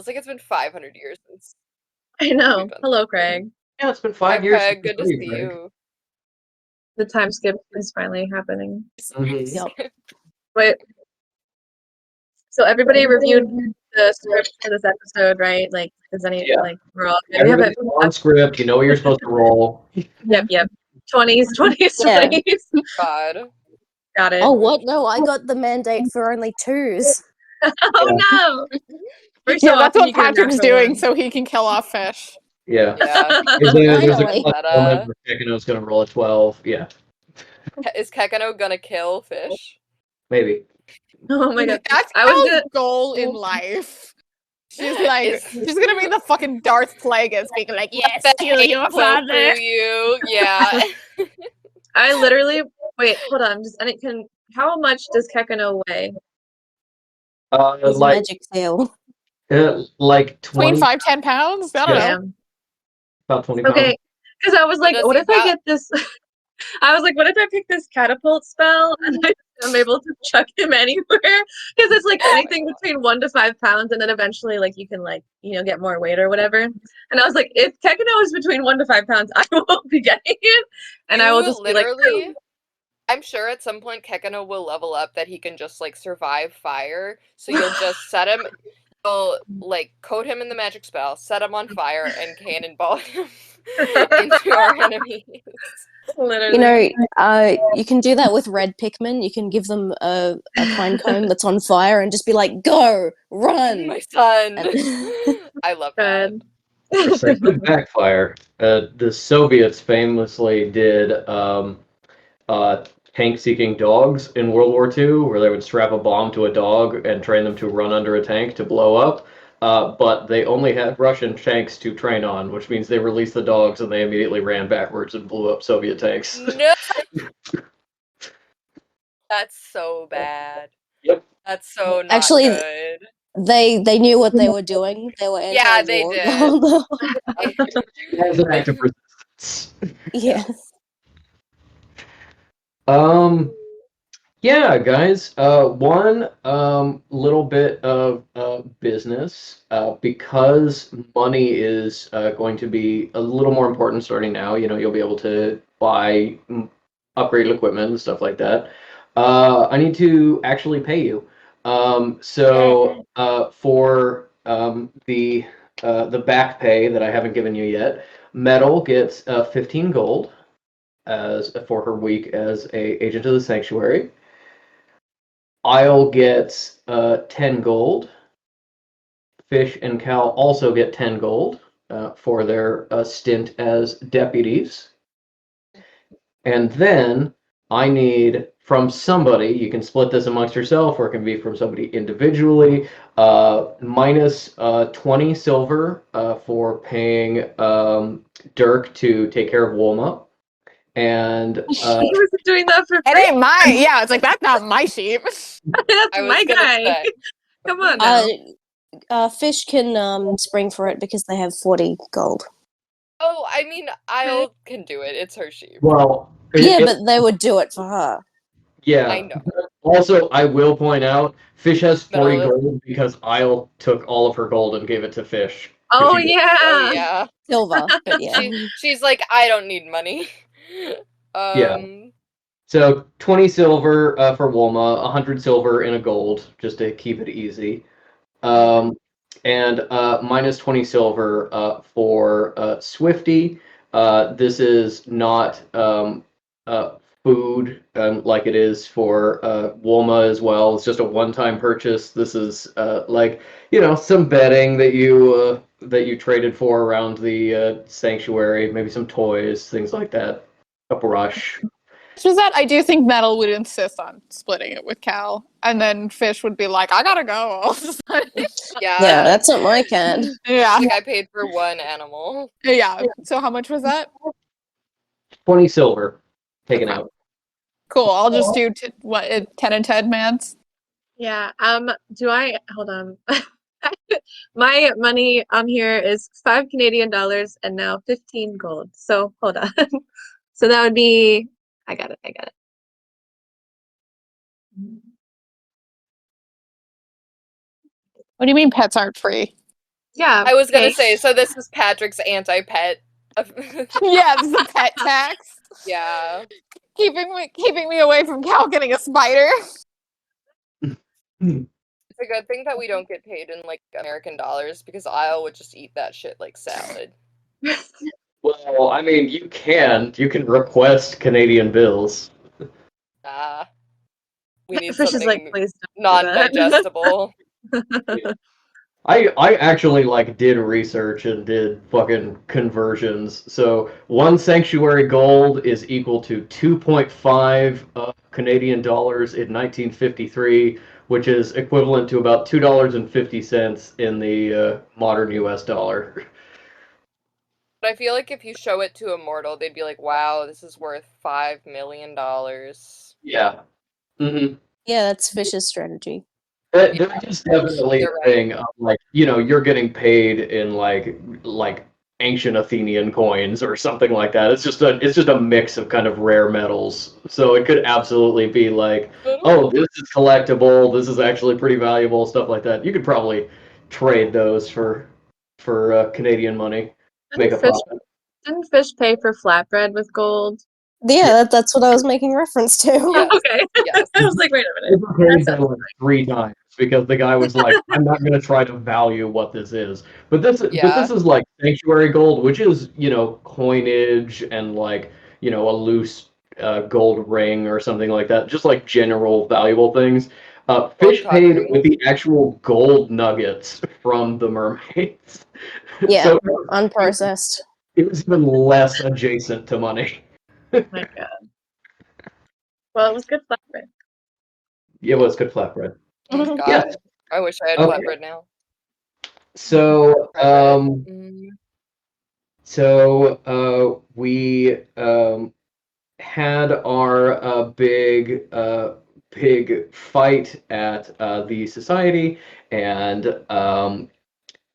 feels like it's been 500 years since I we've know. been Hello, Craig. Yeah, it's been Hi, 5 years since Craig. Good to you, see Greg. you. The time skip is finally happening. Mhm. Yep. Wait. So everybody reviewed the script for this episode, right? Like, does any Yeah. like we're all good? We have Everybody's on script. You know what you're supposed to roll. Yep. 20s, Yeah. 20s. God. Got it. Oh, what? No, I got the mandate for only 2s. Oh no! Every so Yeah, that's often what you get a Patrick's natural doing, one. so he can kill off fish. Yeah. Yeah. There's a Finally. moment where Kekino's gonna roll a 12. Yeah, Is Kekano gonna kill fish? maybe. Oh my god! That's I was Cal's gonna. goal in life. She's like, Is- she's gonna be the fucking Darth Plagueis, being like, yes, The kill hate your flow father. through you. Yeah. I literally wait. Hold on. Just and it can. How much does Kekano weigh? He's a Like magic seal. like Between 20. 5-10 pounds? I don't know. Damn. About 20 pounds. Okay. Because I was like, does what he if I got? get this? I was like, what if I pick this catapult spell and I'm able to chuck him anywhere? Because it's like anything between 1 to 5 pounds, and then eventually, like, you can, like, get more weight or whatever. And I was like, if Kekano is between 1 to 5 pounds, I won't be getting it, and I will You just be like, literally. I'm sure at some point Kekano will level up that he can just like survive fire. So you'll just set him, you'll like coat him in the magic spell, set him on fire, and cannonball him into our enemies. literally. You can do that with red Pikmin. You can give them a pine cone that's on fire and just be like, go, run. My son. And- I love that. Good. That could backfire. The Soviets famously did tank-seeking dogs in World War II, where they would strap a bomb to a dog and train them to run under a tank to blow up. But they only had Russian tanks to train on, which means they released the dogs and they immediately ran backwards and blew up Soviet tanks. No. That's so bad. Yep. That's so not Actually, good. they knew what they were doing. They were anti-war. Yeah, they did. As an act of resistance. Yes. Yeah, guys. One little bit of business because money is going to be a little more important starting now. You'll be able to buy upgraded equipment and stuff like that. I need to actually pay you. So for the back pay that I haven't given you yet, Metal gets 15 gold as for her week as a agent of the sanctuary. Isle gets 10 gold. Fish and Cal also get 10 gold for their stint as deputies. And then I need from somebody, you can split this amongst yourself, or it can be from somebody individually, minus 20 silver for paying Dirk to take care of Wolma. And He was doing that for It free. ain't mine. Yeah, it's like, that's not my sheep. That's I was my gonna guy. say. Come on now. Fish can spring for it because they have 40 gold. Oh, I mean, Isle can do it. It's her sheep. well, Yeah, but they would do it for her. yeah. I know. Also, I will point out, Fish has 40 Metal- gold because Isle took all of her gold and gave it to Fish. Oh She- yeah. Oh yeah. Silver, but yeah. She's like, I don't need money. Yeah. So 20 silver for Wolma, 100 silver in a gold, just to keep it easy. And minus 20 silver for Swifty. This is not food like it is for Wolma as well. It's just a one-time purchase. This is like, some bedding that you traded for around the sanctuary, maybe some toys, things like that. A brush. Just that I do think Metal would insist on splitting it with Cal, and then Fish would be like, I gotta go. Yeah. Yeah, that's not my cat. Yeah. Like I paid for one animal. Yeah. So how much was that? 20 silver taken Okay. out. Cool. I'll just do 10 and 10 mans. Yeah. Hold on. My money on here is 5 Canadian dollars and now 15 gold. So hold on. So that would be. I got it. What do you mean pets aren't free? Yeah. I was gonna okay. say, so this is Patrick's anti-pet. Yeah, this is a pet tax. Yeah. Keeping me away from Cal getting a spider. It's a good thing that we don't get paid in like American dollars because Isle would just eat that shit like salad. Well, I mean, you can request Canadian bills. Ah, we need Fish is like, something please don't do that. non-digestible. I actually like did research and did fucking conversions. So one sanctuary gold is equal to 2.5 Canadian dollars in 1953, which is equivalent to about $2.50 in the modern U.S. dollar. But I feel like if you show it to a mortal, they'd be like, "Wow, this is worth $5 million." Yeah. Mm-hmm. Yeah, that's Fish's strategy. There's Yeah, just definitely you're a right. thing of like, you're getting paid in like ancient Athenian coins or something like that. It's just a mix of kind of rare metals. So it could absolutely be like, oh, this is collectible, this is actually pretty valuable, stuff like that. You could probably trade those for Canadian money, make a profit. Didn't Fish pay for flatbread with gold? Yeah, that's what I was making reference to. Yes. Okay. Yes. I was like, wait a minute. Paid that like 3 times because the guy was like, "I'm not going to try to value what this is." But Yeah. this is like sanctuary gold, which is coinage and like a loose gold ring or something like that, just like general valuable things. Fish paid cottony. with the actual gold nuggets from the mermaids. Yeah, So unprocessed. it was even less adjacent to money. Oh my god. Well, it was good flatbread. It was good flatbread. Oh, God, Yes. I wish I had Okay. flatbread now. So Flatbread. Mm. we had our big fight at the society, and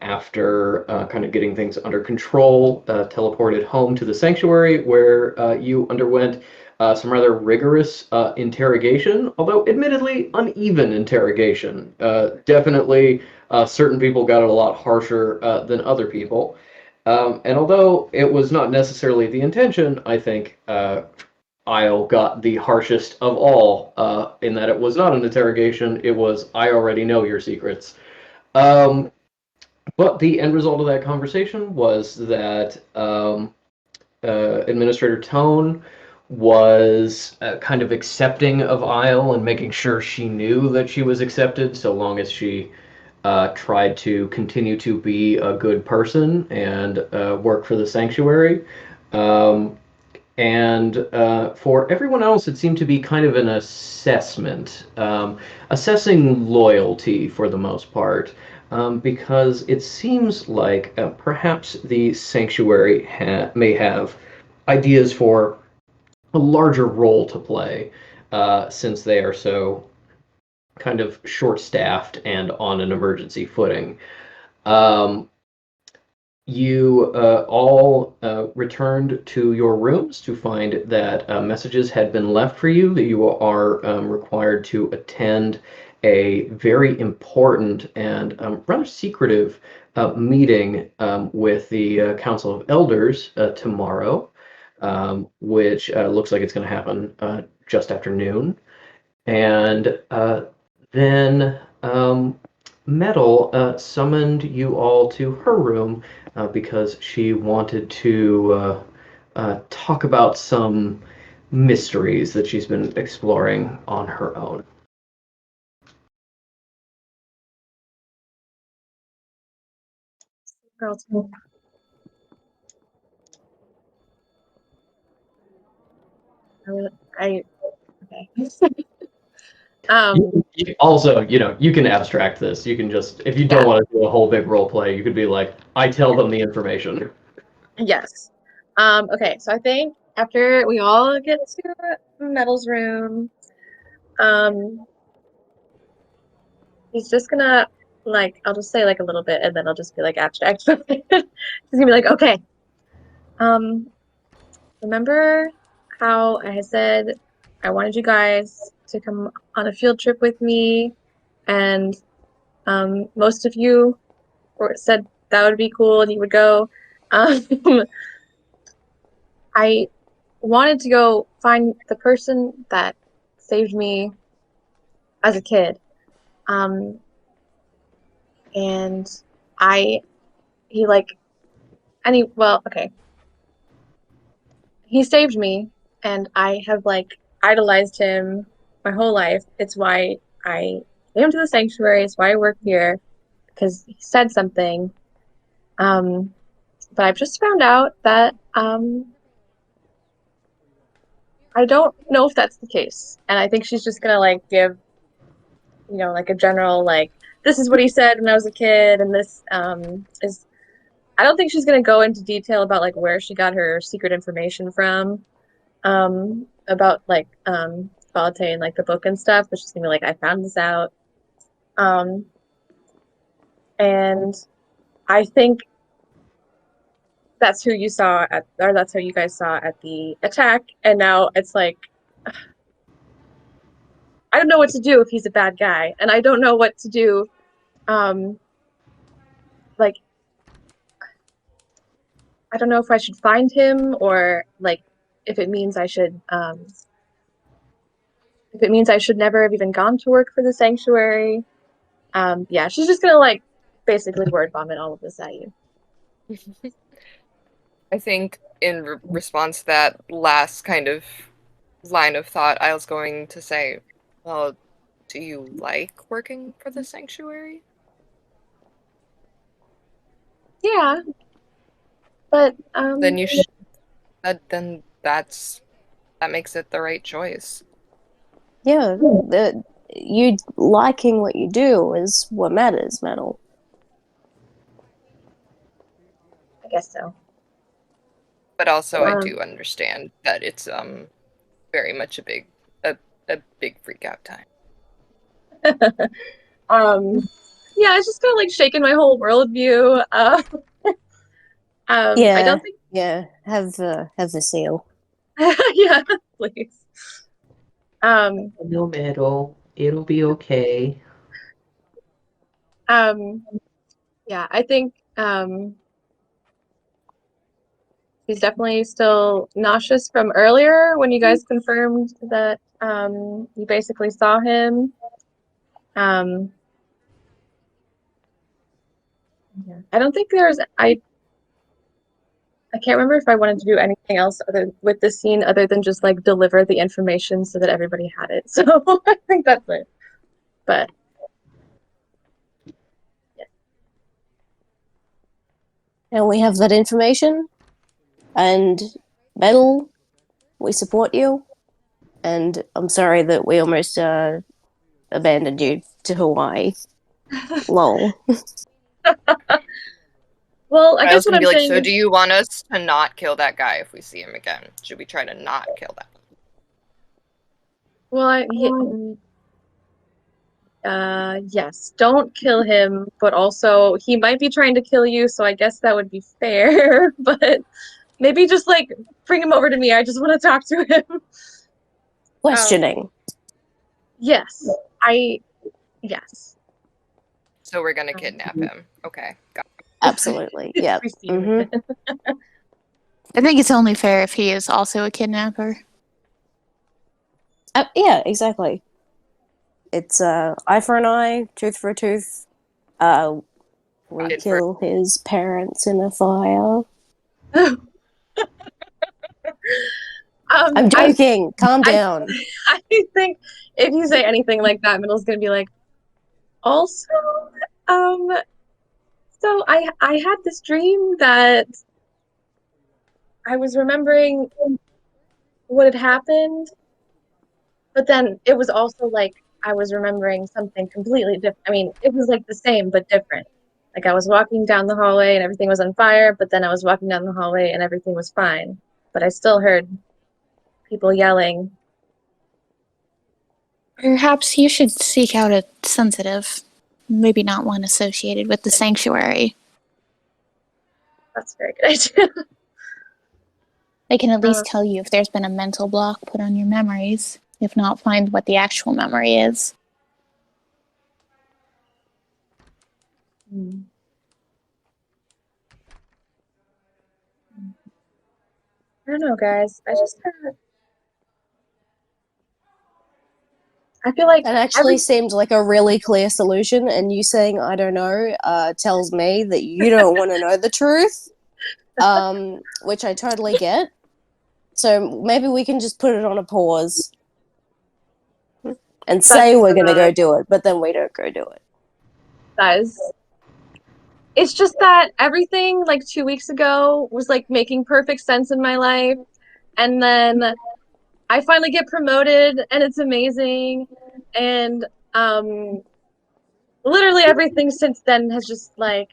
after kind of getting things under control, teleported home to the sanctuary where you underwent some rather rigorous interrogation, although admittedly uneven interrogation. Definitely, certain people got it a lot harsher than other people. And although it was not necessarily the intention, I think Isle got the harshest of all, in that it was not an interrogation, it was, I already know your secrets. But the end result of that conversation was that Administrator Tone was kind of accepting of Isle and making sure she knew that she was accepted, so long as she tried to continue to be a good person and work for the sanctuary. And for everyone else, it seemed to be kind of an assessment, assessing loyalty for the most part, because it seems like perhaps the sanctuary may have ideas for a larger role to play, since they are so kind of short-staffed and on an emergency footing. Um, you all returned to your rooms to find that messages had been left for you, that you are required to attend a very important and rather secretive meeting with the Council of Elders tomorrow, which looks like it's going to happen just after noon. And then Metal summoned you all to her room because she wanted to talk about some mysteries that she's been exploring on her own. Girls. I okay. Also, you can abstract this. You can just, if you don't want to do a whole big role play, you could be like, I tell them the information. Yes. Okay, so I think after we all get to Metal's room, he's just gonna I'll just say like a little bit and then I'll just be like abstract. He's gonna be like, okay, remember how I said I wanted you guys to come on a field trip with me, and most of you said that would be cool, and he would go. I wanted to go find the person that saved me as a kid. And he like, well, okay. He saved me, and I have like idolized him my whole life. It's why I came to the sanctuary. It's why I work here, because he said something. But I've just found out that I don't know if that's the case, and I think she's just gonna like give, like a general like, this is what he said when I was a kid, and this is. I don't think she's gonna go into detail about like where she got her secret information from, about like Valete and like the book and stuff, but she's gonna be like, I found this out. And I think that's who you saw or that's who you guys saw at the attack, and now it's like, I don't know what to do if he's a bad guy, and I don't know what to do, like, I don't know if I should find him, or like if it means I should never have even gone to work for the sanctuary. Yeah, she's just gonna like basically word vomit all of this at you. I think in response to that last kind of line of thought, I was going to say, well, do you like working for the sanctuary? Yeah, but Then you should. Then that makes it the right choice. Yeah, you liking what you do is what matters, Metal. I guess so. But also, I do understand that it's very much a big freak out time. Yeah, it's just kind of like shaking my whole worldview. Yeah, I don't think. Yeah, have the seal. Yeah, please. No Metal. It'll be okay. Yeah, I think he's definitely still nauseous from earlier when you guys confirmed that you basically saw him. Yeah. I don't think I can't remember if I wanted to do anything else with this scene other than just like deliver the information so that everybody had it. So I think that's it. But yeah. And we have that information. And Metal, we support you. And I'm sorry that we almost abandoned you to Hawaii. Lol. Well, I I guess was what gonna I'm be like, saying so is, do you want us to not kill that guy if we see him again? Should we try to not kill that? well, yes, don't kill him, but also he might be trying to kill you, so I guess that would be fair. But maybe just like bring him over to me. I just want to talk to him. Questioning. Yes, yes. So we're gonna kidnap him. Okay, got it. Absolutely. Yeah. We see him again. I think it's only fair if he is also a kidnapper. Yeah, exactly. It's eye for an eye, tooth for a tooth. We Tit for- kill his parents in a fire. I'm joking. Calm down. I think if you say anything like that, Middle's gonna be like, also, so I had this dream that I was remembering what had happened, but then it was also like I was remembering something completely different. I mean, it was like the same but different. Like I was walking down the hallway and everything was on fire, but then I was walking down the hallway and everything was fine. But I still heard people yelling. Perhaps you should seek out a sensitive, maybe not one associated with the sanctuary. That's a very good idea. They can at least tell you if there's been a mental block put on your memories, if not find what the actual memory is. I don't know, guys. I feel like That actually every seemed like a really clear solution, and you saying "I don't know" tells me that you don't want to know the truth, which I totally get. So maybe we can just put it on a pause and say we're gonna go do it, but then we don't go do it. does. It's just that everything like 2 weeks ago was like making perfect sense in my life, and then I finally get promoted, and it's amazing, and literally everything since then has just like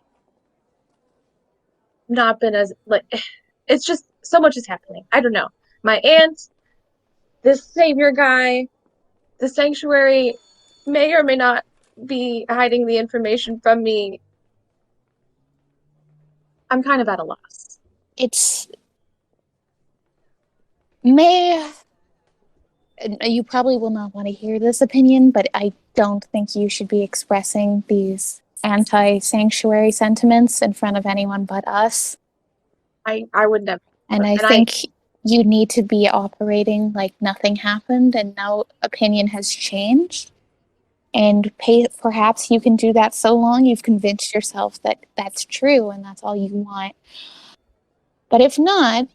not been as like it's just so much is happening. I don't know. My aunt, this savior guy, the sanctuary may or may not be hiding the information from me. I'm kind of at a loss. It's may you probably will not want to hear this opinion, but I don't think you should be expressing these anti-sanctuary sentiments in front of anyone but us. I would never. And I And think you need to be operating like nothing happened and no opinion has changed. And perhaps you can do that so long you've convinced yourself that that's true and that's all you want. But if not,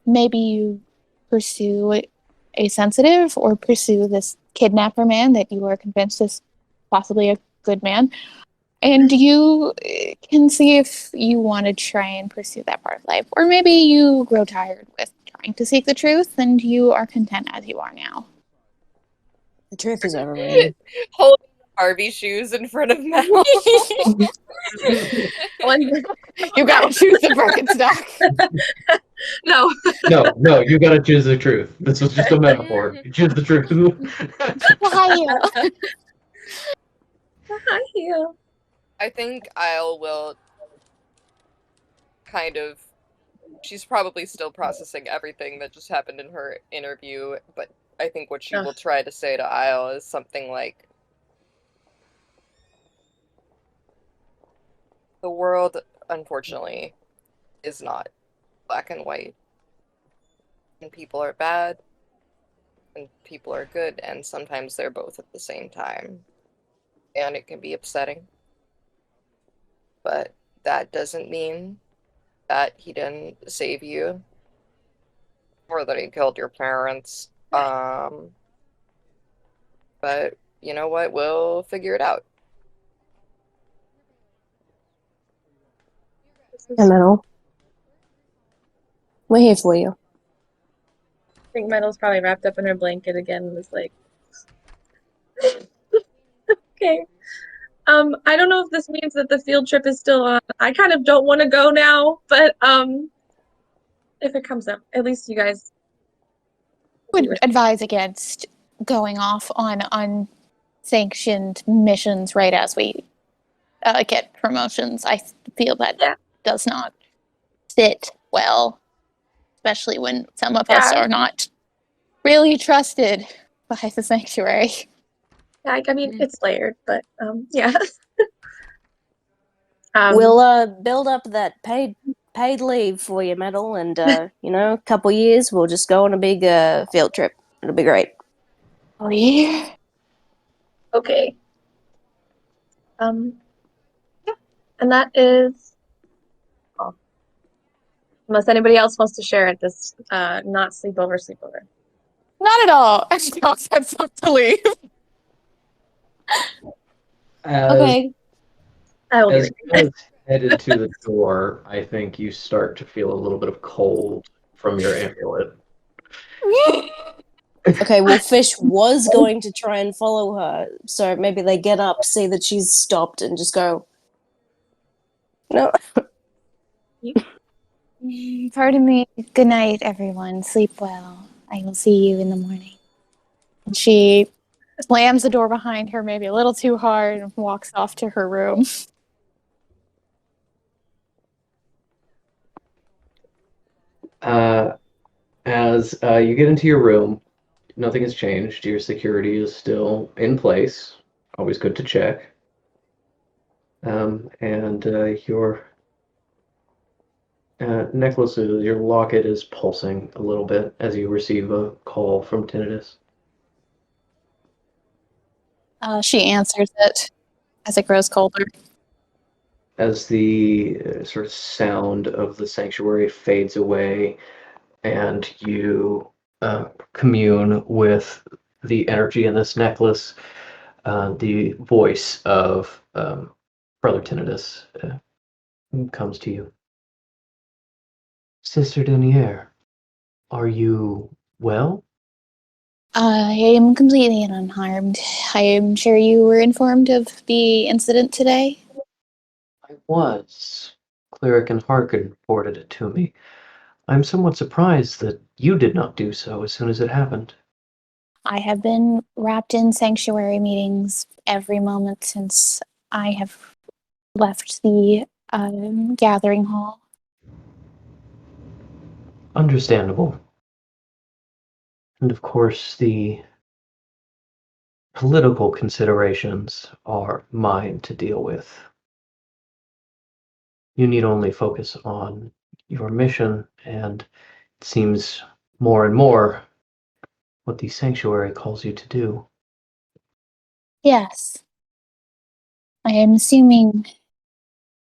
maybe you pursue a sensitive or pursue this kidnapper man that you are convinced is possibly a good man. And you can see if you want to try and pursue that part of life. Or maybe you grow tired with trying to seek the truth and you are content as you are now. The truth is overrated. Holding Harvey shoes in front of Mel. You gotta choose the Birkenstock. no, No, you gotta choose the truth. This was just a metaphor. You choose the truth. yeah. I think Isle will kind of. She's probably still processing everything that just happened in her interview, but I think what she will try to say to Isle is something like, the world, unfortunately, is not black and white. And people are bad, and people are good, and sometimes they're both at the same time. And it can be upsetting. But that doesn't mean that he didn't save you, or that he killed your parents. But you know what? We'll figure it out. Hey, Metal. We're here for you. I think Metal's probably wrapped up in her blanket again and was like, okay. I don't know if this means that the field trip is still on. I kind of don't want to go now, but if it comes up, at least you guys Would advise against going off on unsanctioned missions right as we get promotions. I feel that does not sit well, especially when some of us are not really trusted by the sanctuary. Yeah, I mean, it's layered, but yeah. We'll build up that paid leave for you, Metal, and you know, a couple years we'll just go on a big field trip. It'll be great. Oh yeah. Okay. Yeah. And that is all. Unless anybody else wants to share it, this not sleepover. Not at all. I just said something to leave. Okay. As Kaz headed to the door, I think you start to feel a little bit of cold from your amulet. Okay, well, Fish was going to try and follow her, so maybe they get up, see that she's stopped, and just go, no. Pardon me. Good night, everyone. Sleep well. I will see you in the morning. And she slams the door behind her maybe a little too hard and walks off to her room. As you get into your room, nothing has changed. Your security is still in place. Always good to check. And your necklaces, your locket is pulsing a little bit as you receive a call from Tinnitus. She answers it as it grows colder. As the sort of sound of the sanctuary fades away and you commune with the energy in this necklace, the voice of Brother Tinnitus comes to you. Sister Denier, are you well? I am completely unharmed. I am sure you were informed of the incident today. I was. Cleric and Harkin reported it to me. I'm somewhat surprised that you did not do so as soon as it happened. I have been wrapped in sanctuary meetings every moment since I have left the gathering hall. Understandable. And of course, the political considerations are mine to deal with. You need only focus on your mission, and it seems more and more what the sanctuary calls you to do. Yes. I am assuming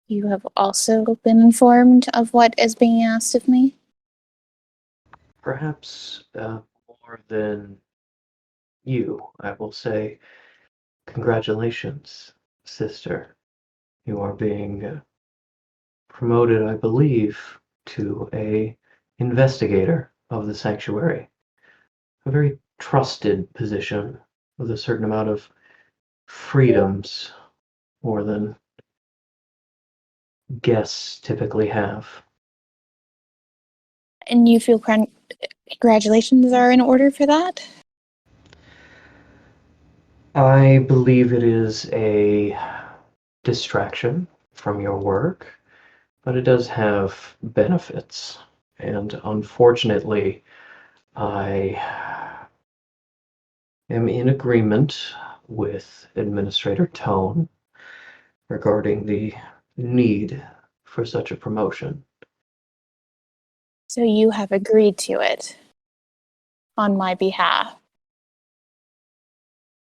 you have also been informed of what is being asked of me. Perhaps more than you, I will say. Congratulations, sister. You are being promoted, I believe, to a investigator of the sanctuary. A very trusted position with a certain amount of freedoms, more than guests typically have. And you feel congratulations are in order for that? I believe it is a distraction from your work, but it does have benefits. And unfortunately, I am in agreement with Administrator Tone regarding the need for such a promotion. So you have agreed to it on my behalf.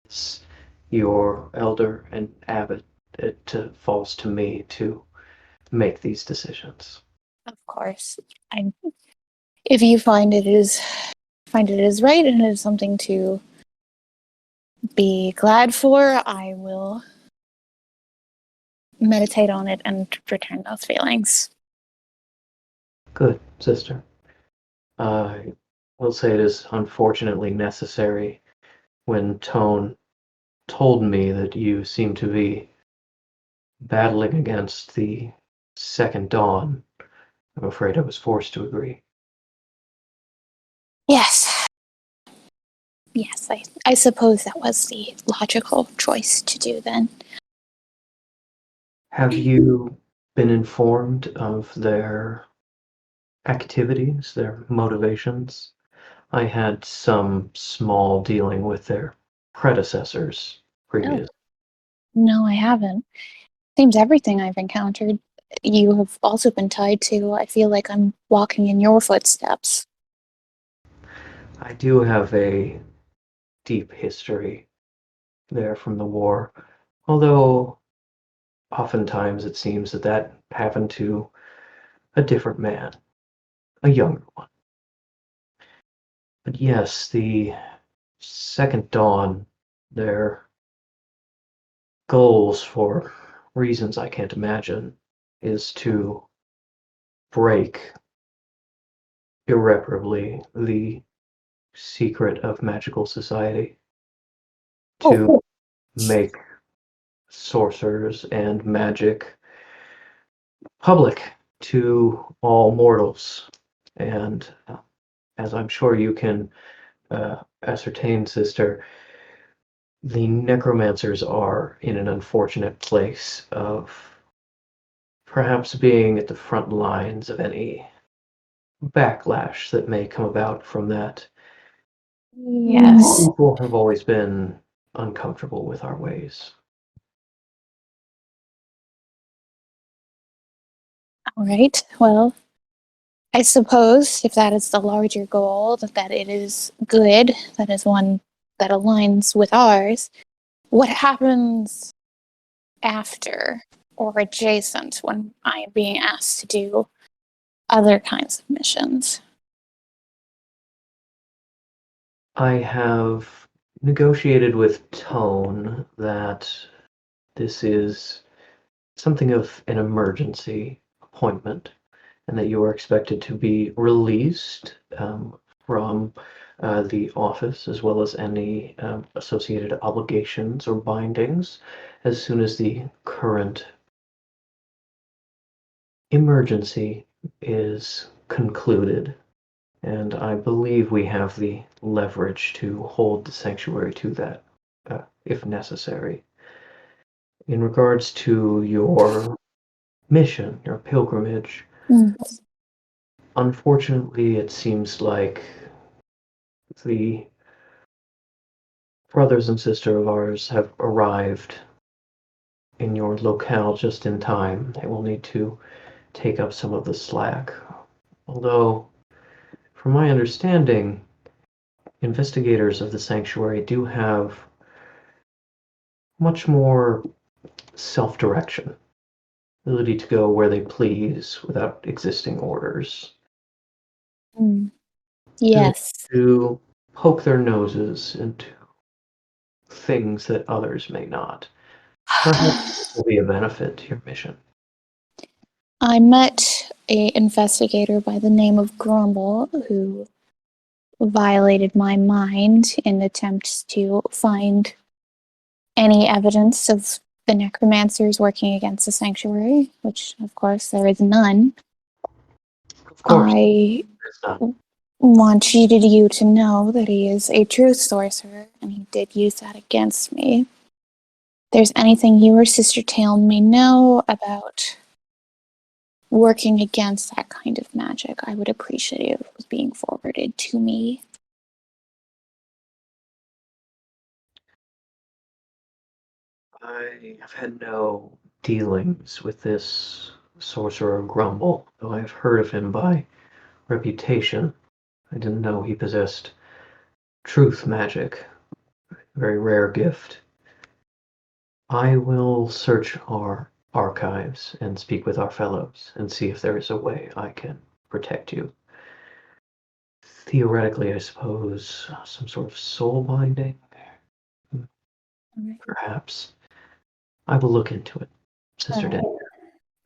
It's your elder and abbot. It falls to me to make these decisions. Of course. If you find it is right and it is something to be glad for, I will meditate on it and return those feelings. Good, sister. I will say it is unfortunately necessary. When Tone told me that you seem to be battling against the Second Dawn, I'm afraid I was forced to agree. Yes. Yes, I suppose that was the logical choice to do then. Have you been informed of their activities, their motivations? I had some small dealing with their predecessors previous. No, I haven't. Seems everything I've encountered you have also been tied to. I feel like I'm walking in your footsteps. I do have a deep history there from the war, although oftentimes it seems that that happened to a different man, a younger one. But yes, the Second Dawn, their goals, for reasons I can't imagine, is to break irreparably the secret of magical society, to make sorcerers and magic public to all mortals. And as I'm sure you can ascertain, sister, the necromancers are in an unfortunate place of perhaps being at the front lines of any backlash that may come about from that. Yes. People have always been uncomfortable with our ways. All right. Well, I suppose if that is the larger goal, that it is good, that is one that aligns with ours. What happens after or adjacent when I am being asked to do other kinds of missions? I have negotiated with Tone that this is something of an emergency appointment and that you are expected to be released from the office as well as any associated obligations or bindings as soon as the current emergency is concluded. And I believe we have the leverage to hold the sanctuary to that if necessary. In regards to your mission, your pilgrimage, Mm. unfortunately, it seems like the brothers and sister of ours have arrived in your locale just in time. They will need to take up some of the slack. Although, from my understanding, investigators of the sanctuary do have much more self-direction, ability to go where they please without existing orders. Mm. Yes. To poke their noses into things that others may not. Perhaps will be a benefit to your mission. I met a investigator by the name of Grumble who violated my mind in attempts to find any evidence of the necromancers working against the sanctuary, which of course there is none. Of course, I it's not. want you to know that he is a truth sorcerer, and he did use that against me. If there's anything you or Sister Tail may know about working against that kind of magic, I would appreciate if it was being forwarded to me. I have had no dealings with this sorcerer Grumble, though I have heard of him by reputation. I didn't know he possessed truth magic, a very rare gift. I will search our archives and speak with our fellows and see if there is a way I can protect you. Theoretically, I suppose some sort of soul binding, perhaps. I will look into it, Sister Dan.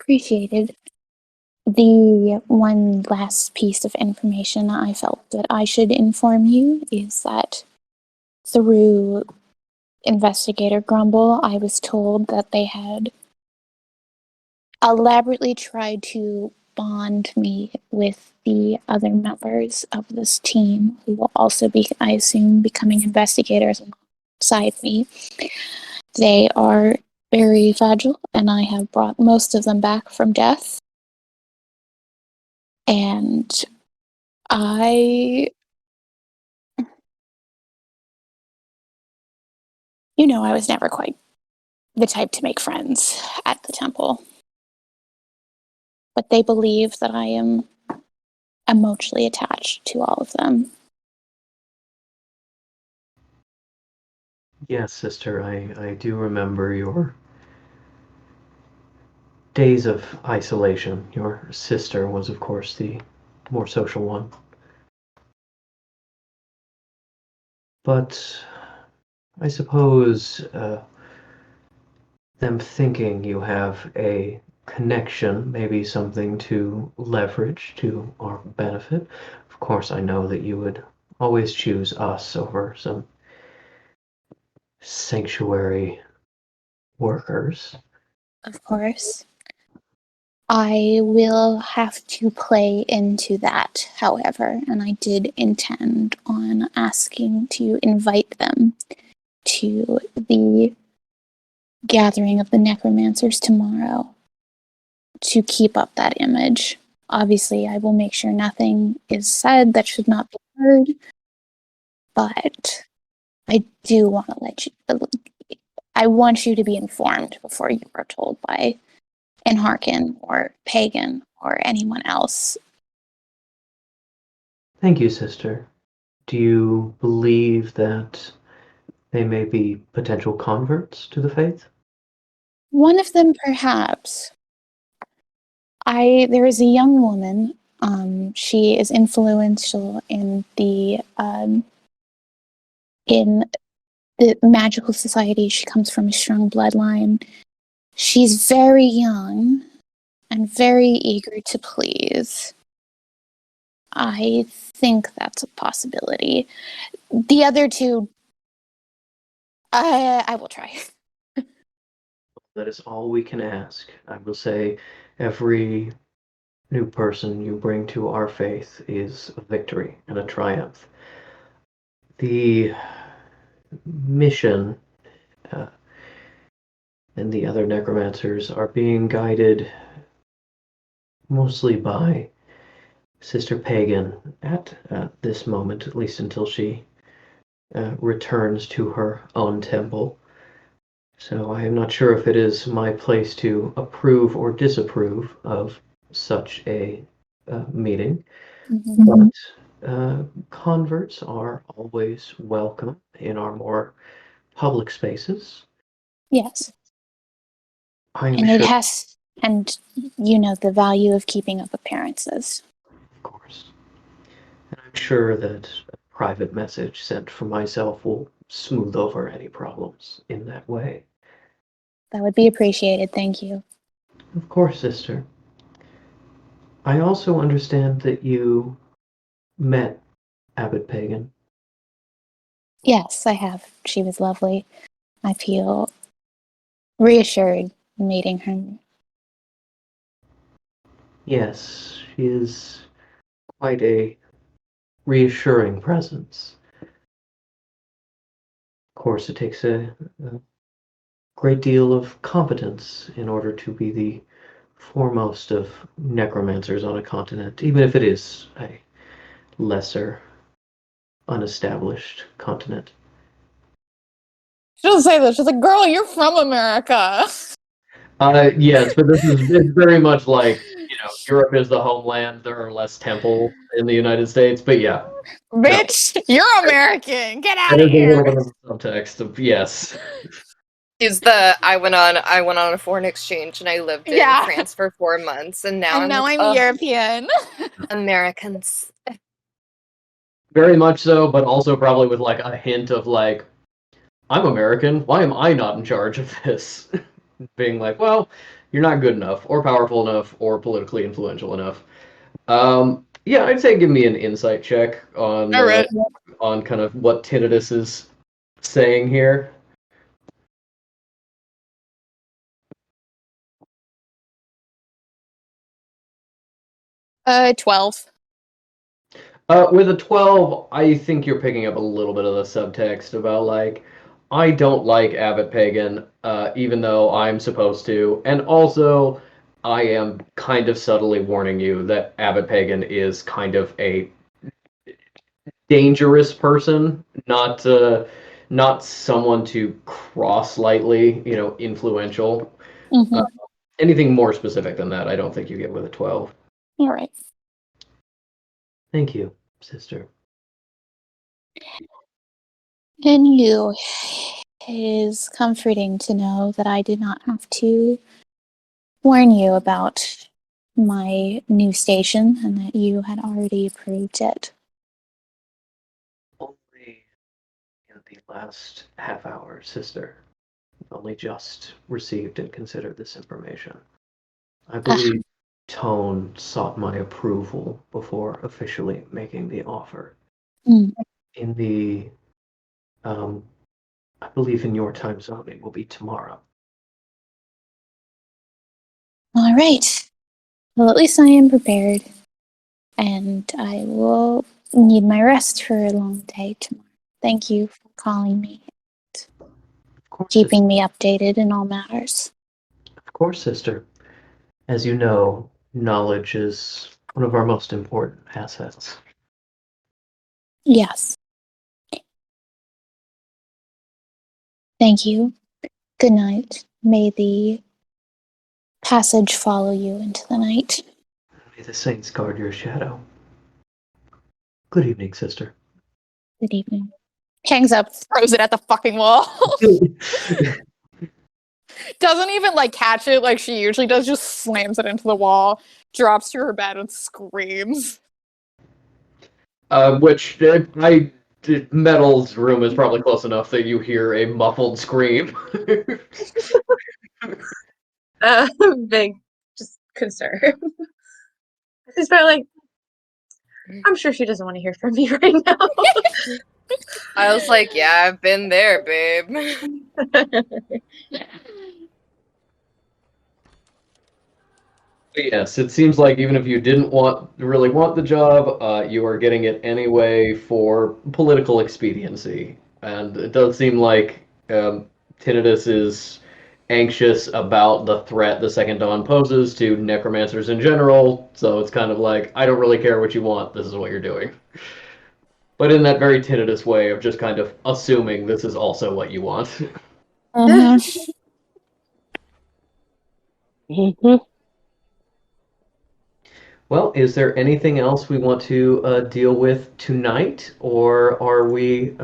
Appreciated. The one last piece of information I felt that I should inform you is that through Investigator Grumble, I was told that they had elaborately tried to bond me with the other members of this team, who will also be, I assume, becoming investigators alongside me. They are very fragile, and I have brought most of them back from death. And I was never quite the type to make friends at the temple. But they believe that I am emotionally attached to all of them. Yes, sister, I do remember your days of isolation. Your sister was, of course, the more social one. But I suppose them thinking you have a connection, maybe something to leverage to our benefit. Of course, I know that you would always choose us over some sanctuary workers. Of course. I will have to play into that, however, and I did intend on asking to invite them to the gathering of the necromancers tomorrow to keep up that image. Obviously, I will make sure nothing is said that should not be heard, but I do want to I want you to be informed before you are told by Enharkin or Pagan or anyone else Thank you, sister. Do you believe that they may be potential converts to the faith? One of them, perhaps. There is a young woman. She is influential in the magical society. She comes from a strong bloodline. She's very young and very eager to please. I think that's a possibility. The other two, I will try. That is all we can ask. I will say every new person you bring to our faith is a victory and a triumph. The mission and the other necromancers are being guided mostly by Sister Pagan at this moment, at least until she returns to her own temple. So I am not sure if it is my place to approve or disapprove of such a meeting, Mhm. but converts are always welcome in our more public spaces. Yes. I am And it sure, has, and you know, the value of keeping up appearances. of course, and I'm sure that a private message sent from myself will smooth over any problems in that way. That would be appreciated. Thank you. Of course, sister. I also understand that you met Abbot Pagan. Yes, I have. She was lovely. I feel reassured meeting her. Yes, she is quite a reassuring presence. Of course, it takes a great deal of competence in order to be the foremost of necromancers on a continent, even if it is a lesser, unestablished continent. She doesn't say this. She's like, girl, you're from America. Yes, but this is it's very much like, Europe is the homeland. There are less temples in the United States, but yeah, no, Bitch, you're American. Get that out is of a little here. bit of the subtext of yes. Is the I went on a foreign exchange and I lived in Yeah. France for 4 months and now And now like, I'm "Ugh, European. Americans." Very much so, but also probably with like a hint of like, I'm American. Why am I not in charge of this? Being like, well, you're not good enough, or powerful enough, or politically influential enough. Yeah, I'd say give me an insight check All right. on kind of what Tinnitus is saying here. 12. With a 12, I think you're picking up a little bit of the subtext about like, I don't like Abbot Pagan, even though I'm supposed to, and also I am kind of subtly warning you that Abbot Pagan is kind of a dangerous person, not someone to cross lightly, influential. Mm-hmm. Anything more specific than that, I don't think you get with a 12. All right. Thank you, sister. And you, it is comforting to know that I did not have to warn you about my new station and that you had already approved it. Only in the last half hour, sister. Only just received and considered this information. I believe Tone sought my approval before officially making the offer. Mm. In the, I believe in your time zone, it will be tomorrow. All right. Well, at least I am prepared. And I will need my rest for a long day tomorrow. Thank you for calling me, Of course, keeping me updated in all matters. of course, sister. As you know, knowledge is one of our most important assets. Yes. Thank you. Good night. May the passage follow you into the night. May the saints guard your shadow. Good evening, sister. Good evening. Hangs up, throws it at the fucking wall. Doesn't even like catch it like she usually does, just slams it into the wall, drops to her bed and screams. Metal's room is probably close enough that you hear a muffled scream. Big, just concern. She's probably like, I'm sure she doesn't want to hear from me right now. I was like, yeah, I've been there, babe. Yes, it seems like even if you didn't really want the job, you are getting it anyway for political expediency. And it does seem like Tinnitus is anxious about the threat the Second Dawn poses to necromancers in general. So it's kind of like, I don't really care what you want, this is what you're doing. But in that very Tinnitus way of just kind of assuming this is also what you want. Mhm. Mhm. Well, is there anything else we want to deal with tonight, or are we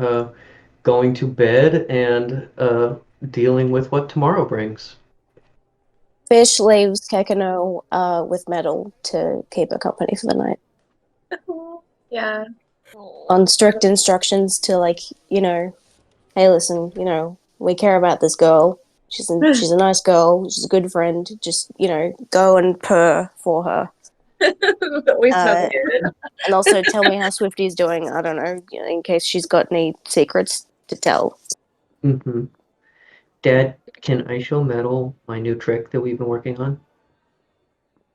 going to bed and dealing with what tomorrow brings? Fish leaves Kekano with Metal to keep her company for the night. Yeah. On strict instructions to, like, hey, listen, we care about this girl. She's a nice girl. She's a good friend. Just, go and purr for her. We smell good. And also tell me how Swifty's doing. I don't know, in case she's got any secrets to tell. Mm-hmm. Dad, can I show Metal my new trick that we've been working on?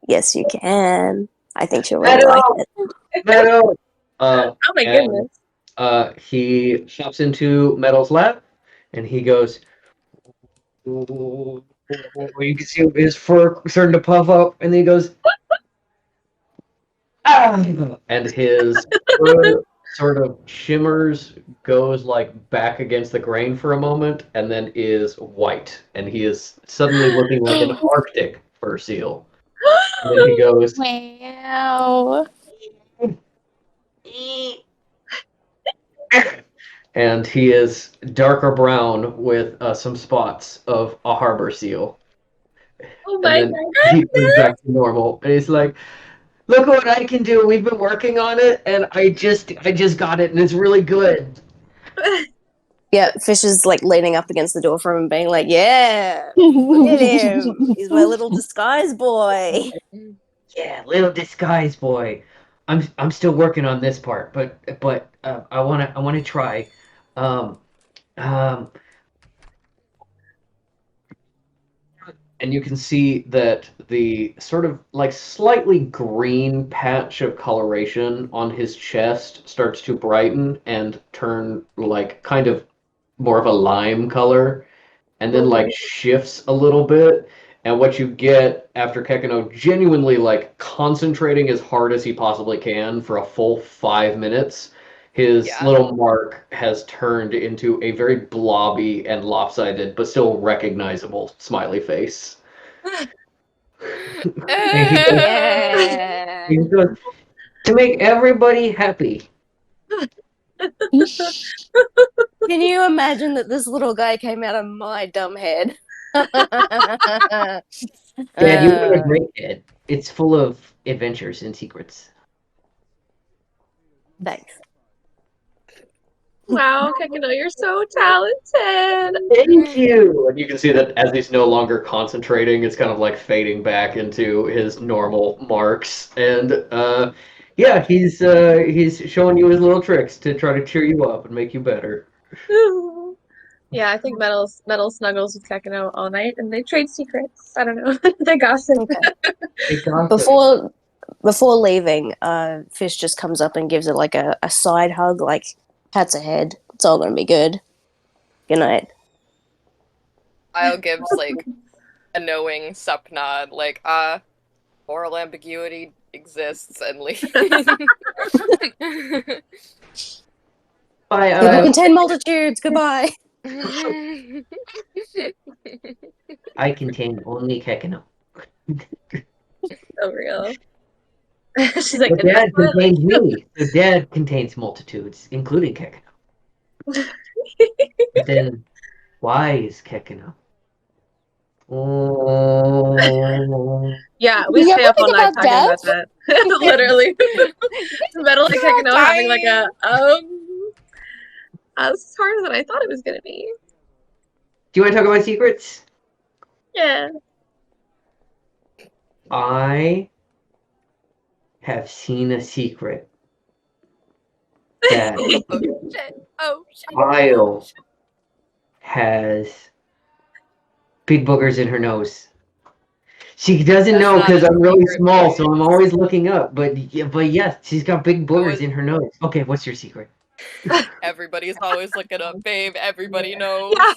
Yes, you can. I think she'll really like it. Metal! Oh my and, goodness. he hops into Metal's lap, and he goes, "Ooh." You can see his fur starting to puff up, and then he goes, "Ah!" And his fur sort of shimmers, goes like back against the grain for a moment, and then is white. And he is suddenly looking like an Arctic fur seal. And then he goes, Wow. and he is darker brown with some spots of a harbor seal. Oh And my then he goes back to normal, and he's like, "Look what I can do. We've been working on it, and I just got it, and it's really good." Yeah, Fish is like leaning up against the door from him, being like, "Yeah, look at him. He's my little disguise boy." Yeah, little disguise boy. I'm still working on this part, but I wanna try. Um, um, and you can see that the sort of like slightly green patch of coloration on his chest starts to brighten and turn like kind of more of a lime color, and then like shifts a little bit. And what you get after Kekano genuinely like concentrating as hard as he possibly can for a full 5 minutes, his Yeah. little mark has turned into a very blobby and lopsided but still recognizable smiley face. Yeah. He goes, "To make everybody happy." Can you imagine that this little guy came out of my dumb head? Dad, you got a great head. It's full of adventures and secrets. Thanks. Wow, Kekano, you're so talented. Thank you. And you can see that as he's no longer concentrating, it's kind of like fading back into his normal marks. And yeah, he's showing you his little tricks to try to cheer you up and make you better. Yeah, I think Metal snuggles with Kekano all night, and they trade secrets. I don't know. They gossip. Okay. Hey, gossip. Before leaving, Fish just comes up and gives it like a side hug, like pats her head. It's all gonna be good. Good night. I'll give like a knowing sup nod, like moral ambiguity exists and leave. Bye. People contain multitudes. Goodbye. I contain only Kekano. So real. She's like, The and that's dad what, contains me. The dad contains multitudes, including Kekino. But then, why is Kekino? Oh, yeah, we You stay ever up all think night about talking about death? that. Literally. Metal and You're all Kekino having like a, dying. this is harder than I thought it was gonna be. do you want to talk about secrets? Yeah. I have seen a secret that Oh shit. Oh shit. Kyle has big boogers in her nose. She doesn't That's know not because a I'm really secret, small, so I'm please. always looking up. But yes, she's got big boogers was- in her nose. Okay, what's your secret? Everybody's always looking up, babe. Everybody knows. Yeah.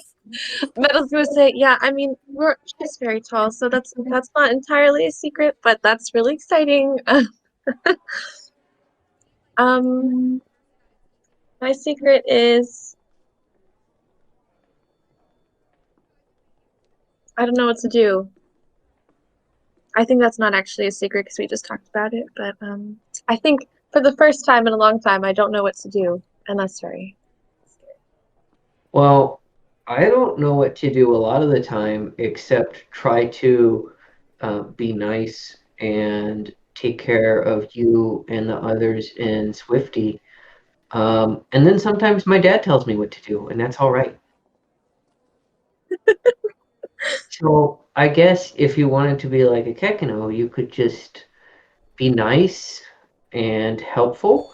Metal's gonna say, yeah, I mean, she's very tall, so that's not entirely a secret, but that's really exciting. Um, my secret is I don't know what to do. I think that's not actually a secret because we just talked about it, but I think for the first time in a long time, I don't know what to do, and that's very scary. Well, I don't know what to do a lot of the time except try to be nice and take care of you and the others in Swifty. And then sometimes my dad tells me what to do, and that's all right. So I guess if you wanted to be like a Kekino, you could just be nice and helpful,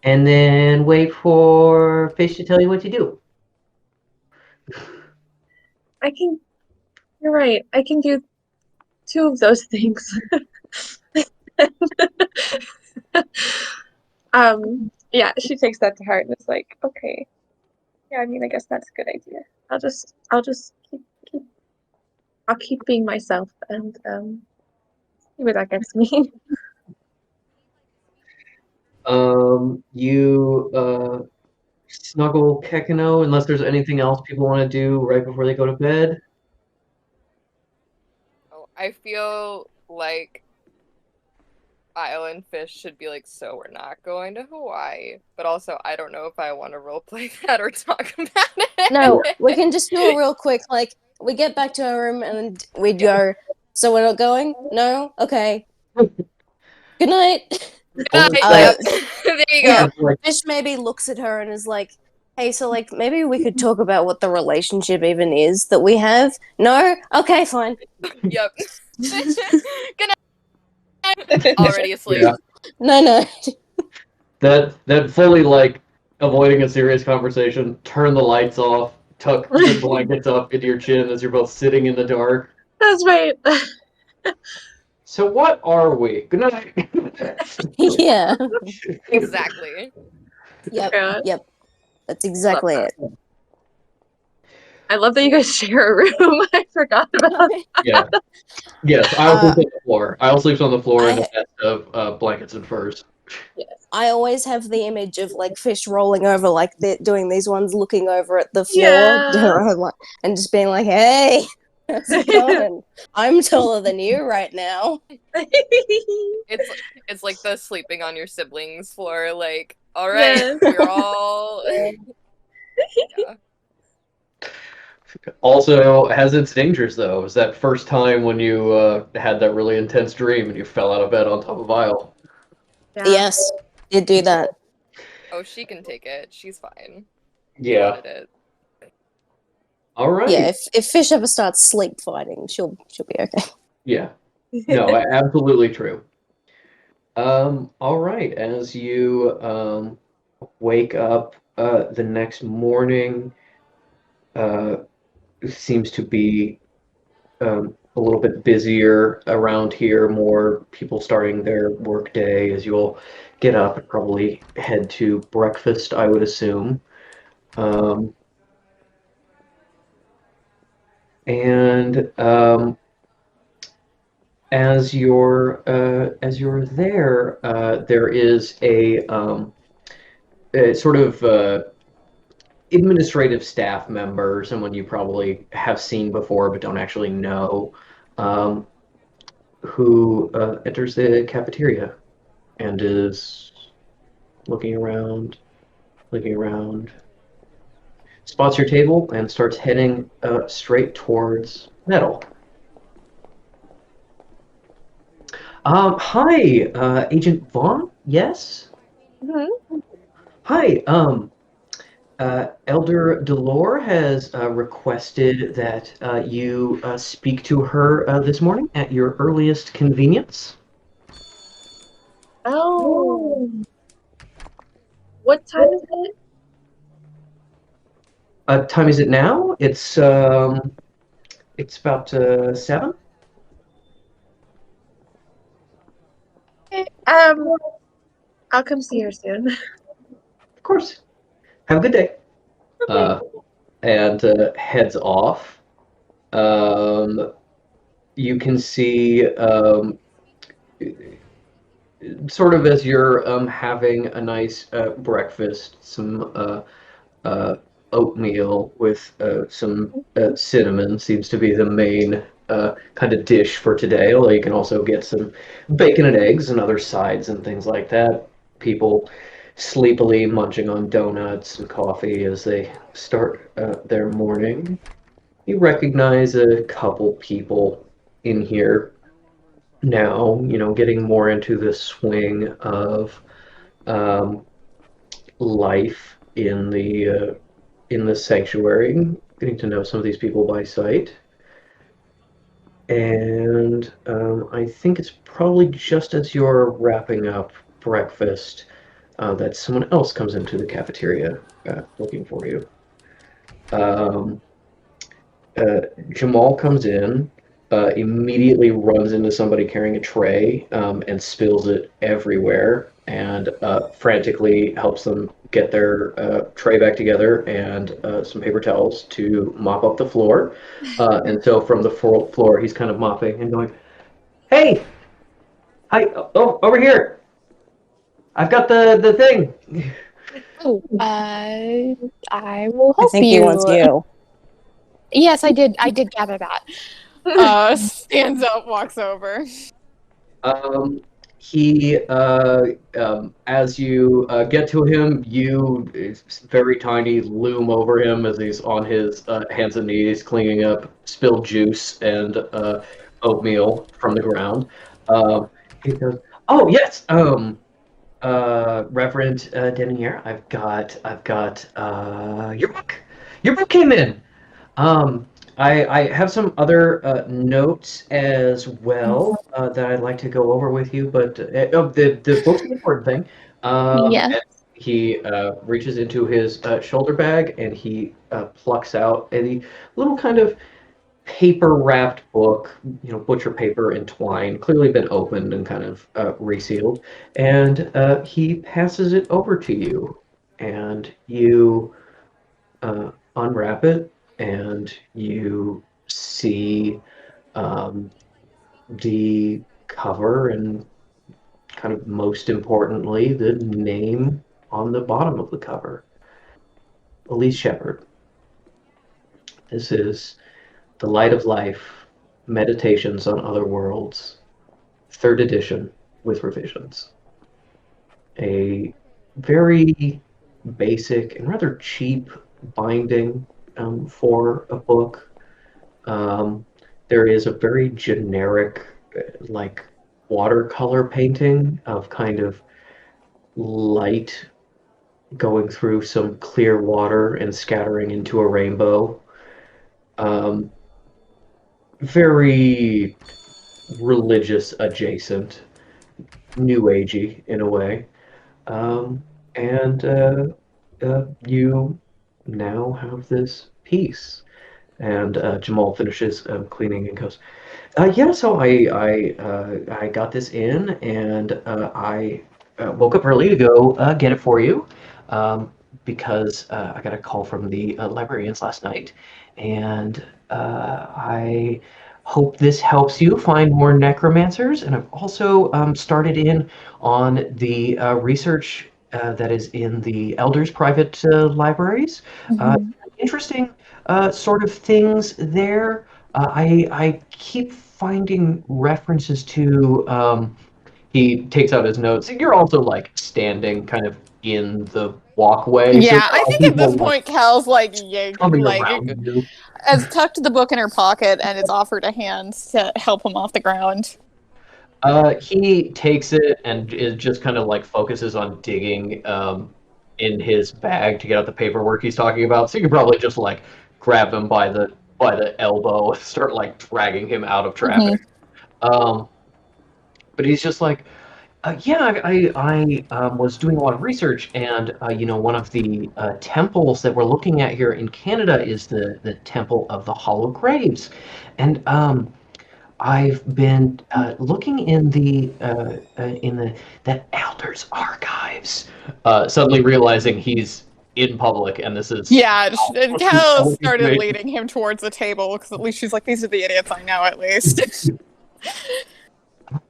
and then wait for Fish to tell you what to do. I can. You're right. I can do two of those things. Yeah, she takes that to heart and is like, okay, yeah, I mean, I guess that's a good idea. I'll just I'll keep being myself and see where that gets me. You snuggle Kekino unless there's anything else people want to do right before they go to bed. Oh, I feel like Island Fish should be like, so we're not going to Hawaii. But also, I don't know if I want to roleplay that or talk about it. No, we can just do it real quick. Like, we get back to our room and we'd go, so we're not going? No? Okay. Good night. Almost Yep. like- There you Yeah. go. like, Fish maybe looks at her and is like, hey, so, like, maybe we could talk about what the relationship even is that we have? No? Okay, fine. Yep. Good night. Already asleep. Yeah. No. That fully like avoiding a serious conversation, turn the lights off, tuck the blankets up into your chin as you're both sitting in the dark. That's right. So what are we? Good night. Yeah. Exactly. Yep. Yeah. Yep. That's exactly Love it. I love that you guys share a room. I forgot about Yeah. Yes, I'll sleep on the floor. I'll sleep on the floor in a nest of blankets and furs. I always have the image of like Fish rolling over, like they're doing these ones, looking over at the floor, Yeah. and just being like, "Hey, how's it going? I'm taller than you right now." It's like the sleeping on your siblings floor. Like, all right, Yes. we're all. Yeah. Also has its dangers though. It was that first time when you had that really intense dream and you fell out of bed on top of Isle. Yeah. Yes, did do that. Oh, she can take it. She's fine. Yeah. Wanted it. All right. Yeah, if Fish ever starts sleep fighting, she'll be okay. Yeah. No, absolutely true. All right. As you wake up the next morning, seems to be a little bit busier around here, more people starting their work day as you'll get up and probably head to breakfast, I would assume. And as you're there, there is a sort of administrative staff member, someone you probably have seen before but don't actually know, who enters the cafeteria and is looking around, spots your table, and starts heading straight towards Metal. Hi, Agent Vaughn? Yes? Mhm. Hi, Elder Delore has requested that you speak to her this morning at your earliest convenience. Oh, what time is it? Time is it now? It's about 7. Um, I'll come see her soon. Of course. Have a good day. Okay. And heads off. You can see sort of as you're having a nice breakfast, some uh, oatmeal with some cinnamon seems to be the main kind of dish for today, although you can also get some bacon and eggs and other sides and things like that. People sleepily munching on donuts and coffee as they start their morning. You recognize a couple people in here now, getting more into the swing of um, life in the sanctuary, getting to know some of these people by sight. And I think it's probably just as you're wrapping up breakfast that someone else comes into the cafeteria looking for you. Um, Jamal comes in, immediately runs into somebody carrying a tray and spills it everywhere, and frantically helps them get their tray back together and some paper towels to mop up the floor. And so from the floor, he's kind of mopping and going, "Hey, hi, oh, over here! I've got the thing." Oh, I will I help think he wants you. you. Yes, I did. I did gather that. Stands up, walks over. He, as you get to him, you very tiny loom over him as he's on his hands and knees, cleaning up spilled juice and oatmeal from the ground. He goes, "Oh yes, Reverend Denier, I've got your book. Your book came in. Um, I have some other notes as well that I'd like to go over with you, but the book's the important thing. Yes. And he reaches into his shoulder bag and he plucks out a little kind of paper wrapped book, butcher paper entwined, clearly been opened and kind of resealed, and he passes it over to you, and you unwrap it, and you see um, the cover, and kind of most importantly, the name on the bottom of the cover, Elise Shepherd. This is The Light of Life, Meditations on Other Worlds, third edition with revisions. A very basic and rather cheap binding for a book. There is a very generic, like watercolor painting of kind of light going through some clear water and scattering into a rainbow. Um, Very religious adjacent, new agey in a way. And you now have this piece. And Jamal finishes cleaning and goes, "Yeah, so I got this in, and I woke up early to go get it for you, because I got a call from the librarians last night, and I hope this helps you find more necromancers. And I've also started in on the research that is in the elders' private libraries. Mhm. Interesting sort of things there. I keep finding references to he takes out his notes. You're also like standing kind of in the walkway. Yeah, so I think at this point Cal's like coming around you. has tucked the book in her pocket and it's offered a hand to help him off the ground. He takes it and is just kind of like focuses on digging in his bag to get out the paperwork he's talking about. So you could probably just like grab him by the elbow and start like dragging him out of traffic. But he's just like, yeah, I was doing a lot of research, and one of the temples that we're looking at here in Canada is the Temple of the Hollow Graves, and I've been looking in the Elders Archives. Suddenly realizing he's in public, and this is And Cal started leading him towards the table because at least she's like, these are the idiots I know at least.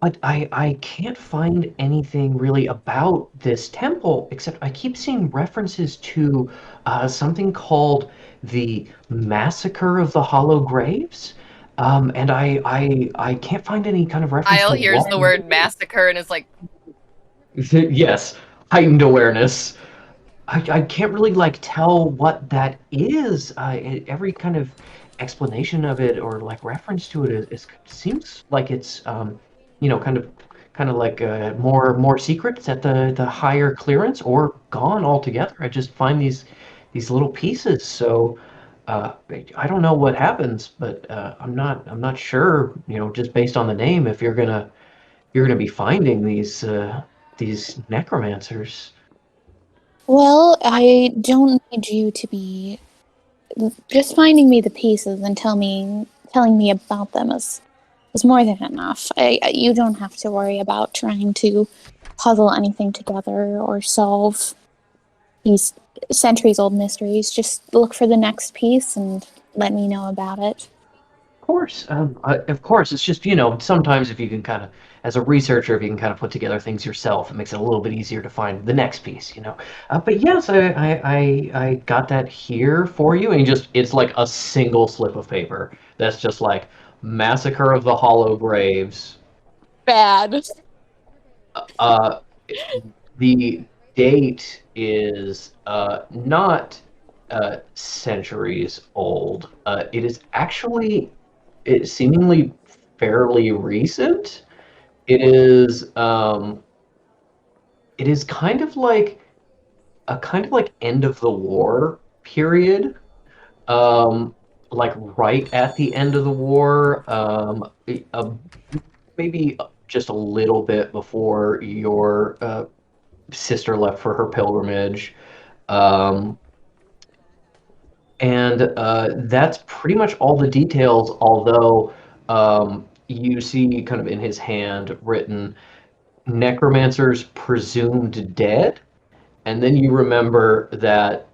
But I can't find anything really about this temple, except I keep seeing references to something called the Massacre of the Hollow Graves. And I can't find any kind of reference. Kyle to hears what the word massacre and is like, yes, heightened awareness. I can't really like tell what that is. Every kind of explanation of it or like reference to it seems like it's kind of like more secrets at the higher clearance or gone altogether. I just find these little pieces. So I don't know what happens, but I'm not sure. Just based on the name, if you're gonna be finding these necromancers. Well, I don't need you to be just finding me the pieces and telling me about them is more than enough. You don't have to worry about trying to puzzle anything together or solve these centuries-old mysteries. Just look for the next piece and let me know about it. Of course. It's just sometimes if you can kind of, as a researcher, if you can kind of put together things yourself, it makes it a little bit easier to find the next piece. But yes, I got that here for you, and it's like a single slip of paper that's just like Massacre of the Hollow Graves. Bad. The date is not centuries old. It is actually seemingly fairly recent. It is kind of like end of the war period. Like right at the end of the war, maybe just a little bit before your sister left for her pilgrimage. And that's pretty much all the details, although you see kind of in his hand written, necromancers presumed dead. And then you remember that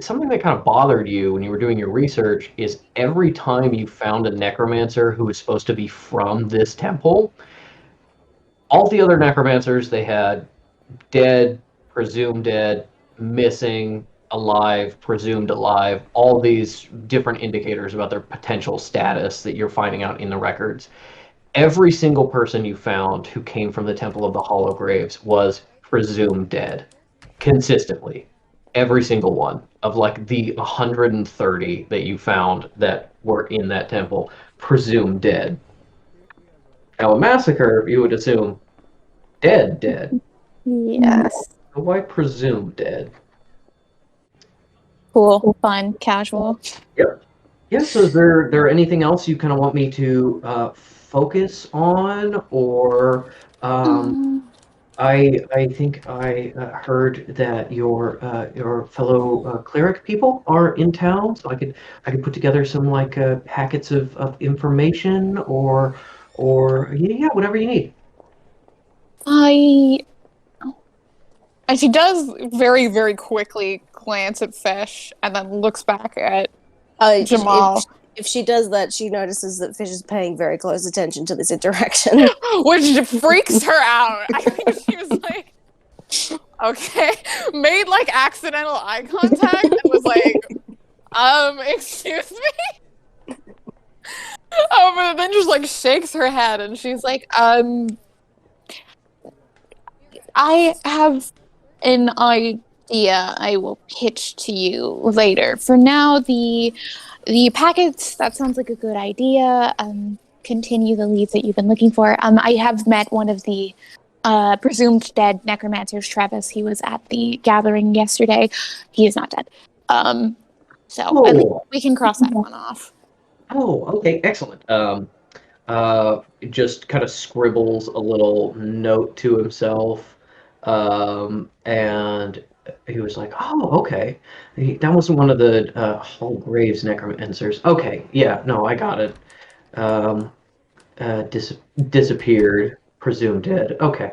something that kind of bothered you when you were doing your research is every time you found a necromancer who was supposed to be from this temple, all the other necromancers, they had dead, presumed dead, missing, alive, presumed alive, all these different indicators about their potential status that you're finding out in the records. Every single person you found who came from the Temple of the Hollow Graves was presumed dead, consistently. Every single one of like the 130 that you found that were in that temple, presumed dead. Now a massacre, you would assume dead. Yes. So why presume dead? Cool, fun, casual. Yep. Yeah, so is there anything else you kind of want me to focus on, or I think I heard that your fellow cleric people are in town, so I could put together some like packets of information or yeah, whatever you need. And she does very, very quickly glance at Fish and then looks back at Jamal. If she does that, she notices that Fish is paying very close attention to this interaction. Which freaks her out. I think she was like, okay. Made like accidental eye contact and was like, excuse me? But then just like shakes her head and she's like, I have an idea I will pitch to you later. For now, the packets, that sounds like a good idea. Continue the leads that you've been looking for. I have met one of the presumed dead necromancers, Travis. He was at the gathering yesterday. He is not dead. So at least we can cross that one off. Oh, okay, excellent. Just kind of scribbles a little note to himself, and he was like, "Oh, okay, that wasn't one of the Hall Graves necromancers." Okay, yeah, no, I got it. Disappeared, presumed dead. Okay.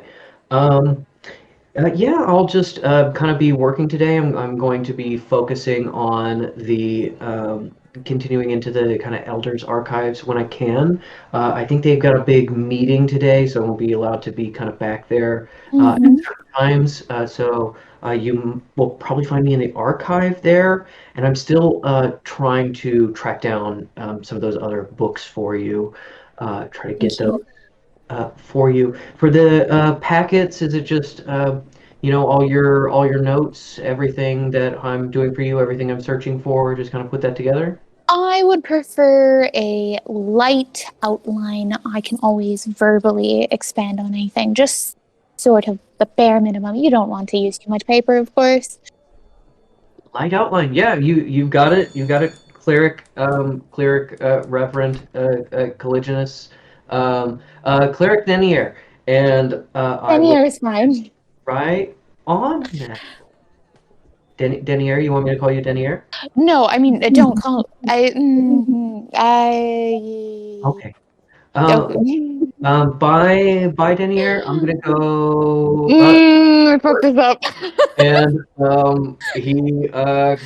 Yeah, I'll just kind of be working today. I'm going to be focusing on the continuing into the kind of Elders archives when I can. I think they've got a big meeting today, so I won't be allowed to be kind of back there at certain times. So you will probably find me in the archive there, and I'm still trying to track down some of those other books for you. Try to get those. For you. For the packets, is it just all your notes, everything that I'm doing for you, everything I'm searching for, just kind of put that together? I would prefer a light outline. I can always verbally expand on anything, just sort of the bare minimum. You don't want to use too much paper, of course. Light outline, yeah, you've got it. You've got it. Cleric, Reverend, Colliginus, Cleric Denier, and Denier is fine. Right on that. Denier, you want me to call you Denier? No, I mean, don't call. I. Okay. Okay. Bye, Denier. I'm gonna go. I fucked this up. And he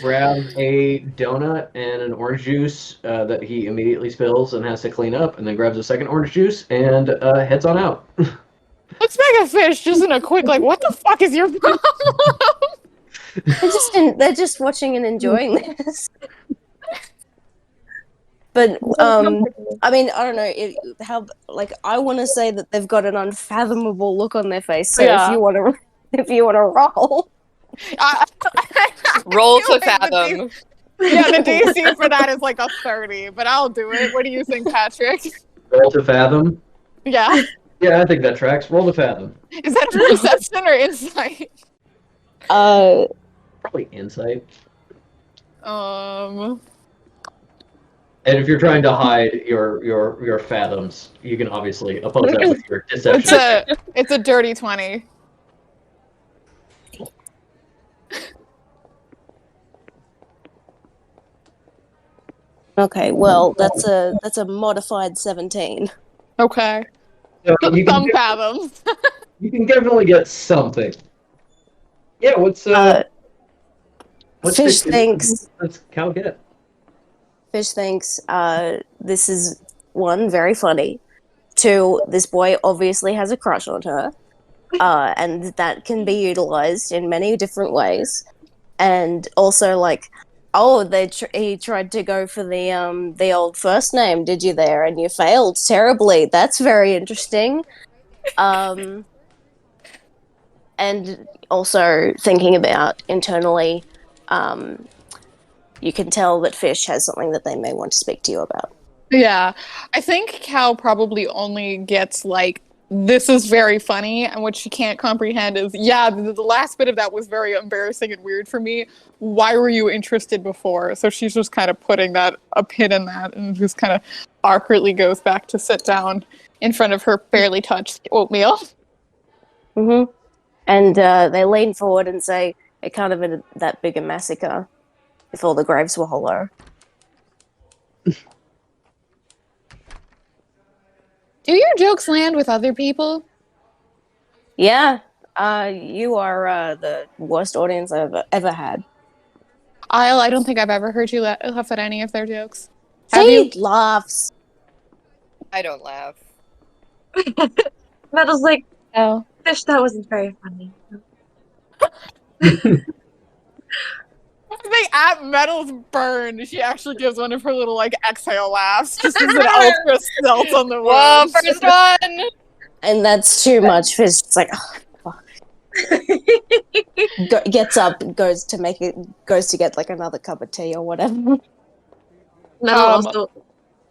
grabs a donut and an orange juice that he immediately spills and has to clean up, and then grabs a second orange juice and heads on out. Let's make a fish just in a quick, like, what the fuck is your problem? They're just watching and enjoying this. But I mean, I don't know I want to say that they've got an unfathomable look on their face. So Yeah. if you want to roll, Roll to like the fathom. Yeah, the DC for that is like a 30, but I'll do it. What do you think, Patrick? Roll to fathom. Yeah. Yeah, I think that tracks. Roll to fathom. Is that perception or insight? Probably insight. And if you're trying to hide your fathoms, you can obviously oppose that with your deception. It's a dirty 20. okay. Well, that's a modified 17. Okay. So you Some can, fathoms. you can definitely get something. Yeah, what's Fish thinks. Let's Cal get. Fish thinks this is one, very funny. Two, this boy obviously has a crush on her, and that can be utilized in many different ways. And also, like, oh, he tried to go for the old first name, did you there? And you failed terribly. That's very interesting. And also thinking about internally, you can tell that Fish has something that they may want to speak to you about. Yeah. I think Cal probably only gets, like, this is very funny, and what she can't comprehend is, yeah, the last bit of that was very embarrassing and weird for me. Why were you interested before? So she's just kind of putting a pin in that, and just kind of awkwardly goes back to sit down in front of her barely touched oatmeal. Mm-hmm. And they lean forward and say, it can't have been that big a massacre if all the graves were hollow. Do your jokes land with other people? Yeah, you are the worst audience I've ever had. I don't think I've ever heard you laugh at any of their jokes. Have you? Laughs. I don't laugh. Metal's like, Oh. Fish, that wasn't very funny. I think at Metal's burn, she actually gives one of her little, like, exhale laughs, just as an ultra stealth on the Whoa, words. first one! And that's too much. Fish. It's like, oh, fuck. gets up, goes to get like another cup of tea or whatever. Metal Um, also.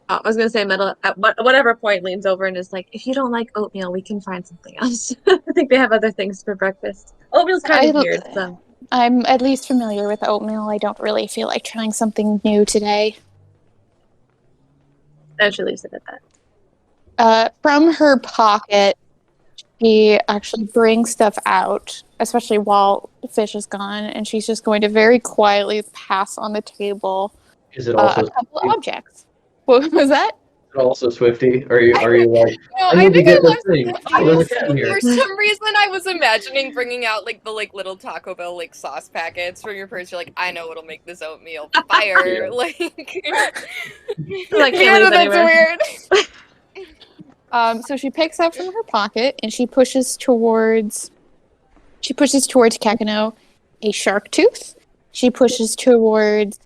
I was gonna say Metal at whatever point leans over and is like, "If you don't like oatmeal, we can find something else." I think they have other things for breakfast. Oatmeal's kind of weird, so I'm at least familiar with oatmeal. I don't really feel like trying something new today. and she leaves it at that. From her pocket, she actually brings stuff out, especially while the fish is gone, and she's just going to very quietly pass on the table Is it also a couple Swifty? of objects. What was that? Is it also Swifty? Are you like no, I need to think I get this left thing? Swifty. Oh, there's a cat in here. For some reason, I was imagining bringing out like the little Taco Bell like sauce packets from your purse. You're like, I know what'll make this oatmeal fire. Yeah. Like, Like, Yeah, can't leave that's anywhere. weird. So she picks up from her pocket and she pushes towards Kakano a shark tooth. She pushes towards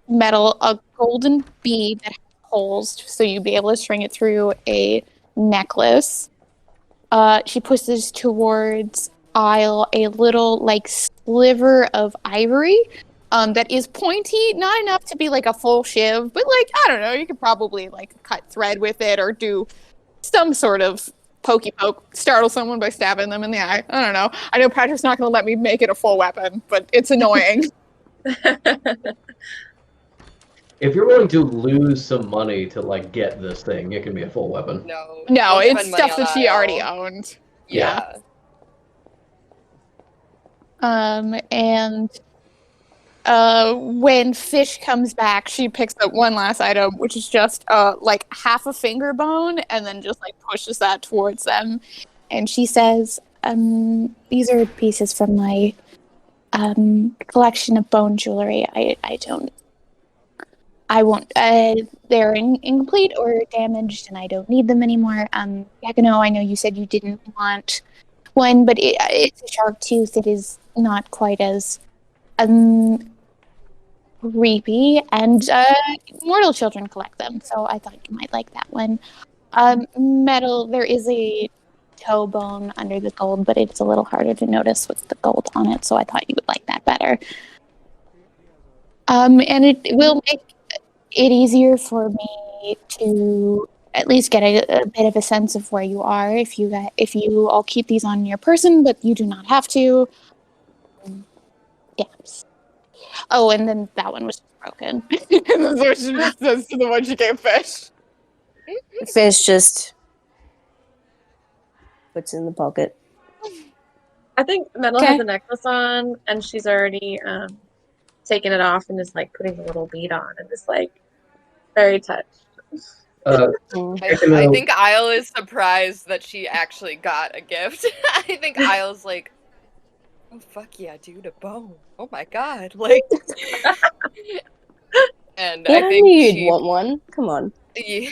Metal a golden bead that has holes, so you'd be able to string it through a necklace. She pushes towards Isle a little like sliver of ivory that is pointy, not enough to be like a full shiv, but like, I don't know, you could probably like cut thread with it or do some sort of pokey poke, startle someone by stabbing them in the eye. I don't know. I know Patrick's not going to let me make it a full weapon, but it's annoying. If you're willing to lose some money to like get this thing, it can be a full weapon. no. No, don't it's spend money stuff on that she already Isle. owned. Yeah. And when Fish comes back, she picks up one last item, which is just like half a finger bone, and then just like pushes that towards them. And she says, "These are pieces from my collection of bone jewelry. I won't. They're incomplete or damaged, and I don't need them anymore. Yakano, I know you said you didn't want one, but it's a shark tooth. It is not quite as creepy, and mortal children collect them, so I thought you might like that one. Metal. There is a toe bone under the gold, but it's a little harder to notice with the gold on it, so I thought you would like that better. And it will make it easier for me to at least get a bit of a sense of where you are if you all keep these on your person, but you do not have to. Yes. Oh, and then that one was broken. And that's what she just says to the one she gave Fish. Fish just puts it in the pocket. I think Metal Okay. has a necklace on, and she's already taken it off and is like putting a little bead on, and is like very touched. Mm. I think Isle is surprised that she actually got a gift. I think Isle's like, oh fuck yeah, dude, a bone. Oh my god, like. And Yeah, I think you'd she. want one. Come on. Yeah.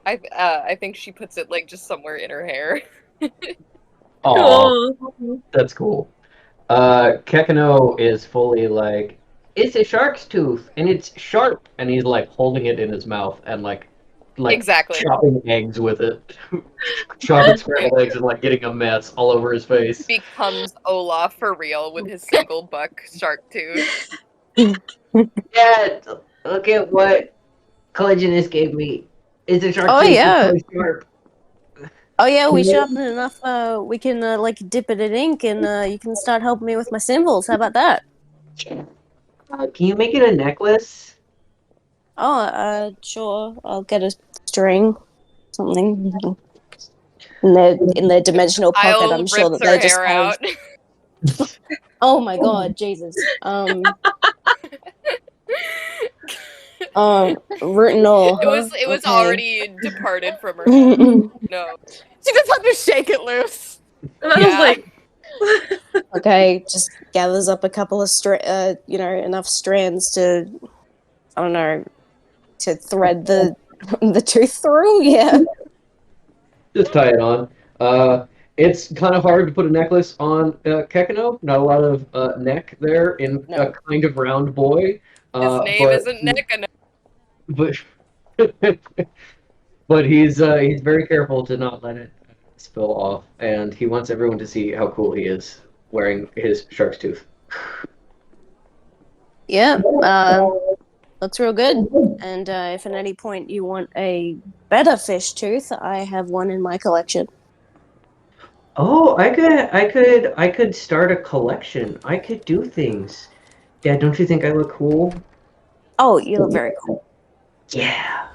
I think she puts it like just somewhere in her hair. Aw, Cool. that's cool. Kekano is fully like, it's a shark's tooth and it's sharp, and he's like holding it in his mouth and like Exactly. chopping eggs with it, chopping scrambled eggs and like getting a mess all over his face. Becomes Olaf for real with his single buck shark tooth. Yeah, look at what Collagenist gave me. It's a shark Oh, tooth, it's yeah. really sharp. Oh yeah, we Yeah. sharpened it enough. We can like dip it in ink, and you can start helping me with my symbols. How about that? Can you make it a necklace? Oh, sure. I'll get a string, something. In their dimensional pocket, Isle I'm sure rips that her they just hair have. out. Oh my god, Jesus. Written all. It was Okay. already departed from her head. No. She just had to shake it loose. And I was Yeah. like, Okay, just gathers up a couple of enough strands to, I don't know, to thread the tooth through. Yeah. Just tie it on. It's kind of hard to put a necklace on Kekano. Not a lot of neck there in No. a kind of round boy. His name but isn't Nick. But but he's very careful to not let it spill off, and he wants everyone to see how cool he is wearing his shark's tooth. Yeah, looks real good. And if at any point you want a better fish tooth, I have one in my collection. Oh, I could start a collection. I could do things. Yeah, don't you think I look cool? Oh, you look very cool. Yeah.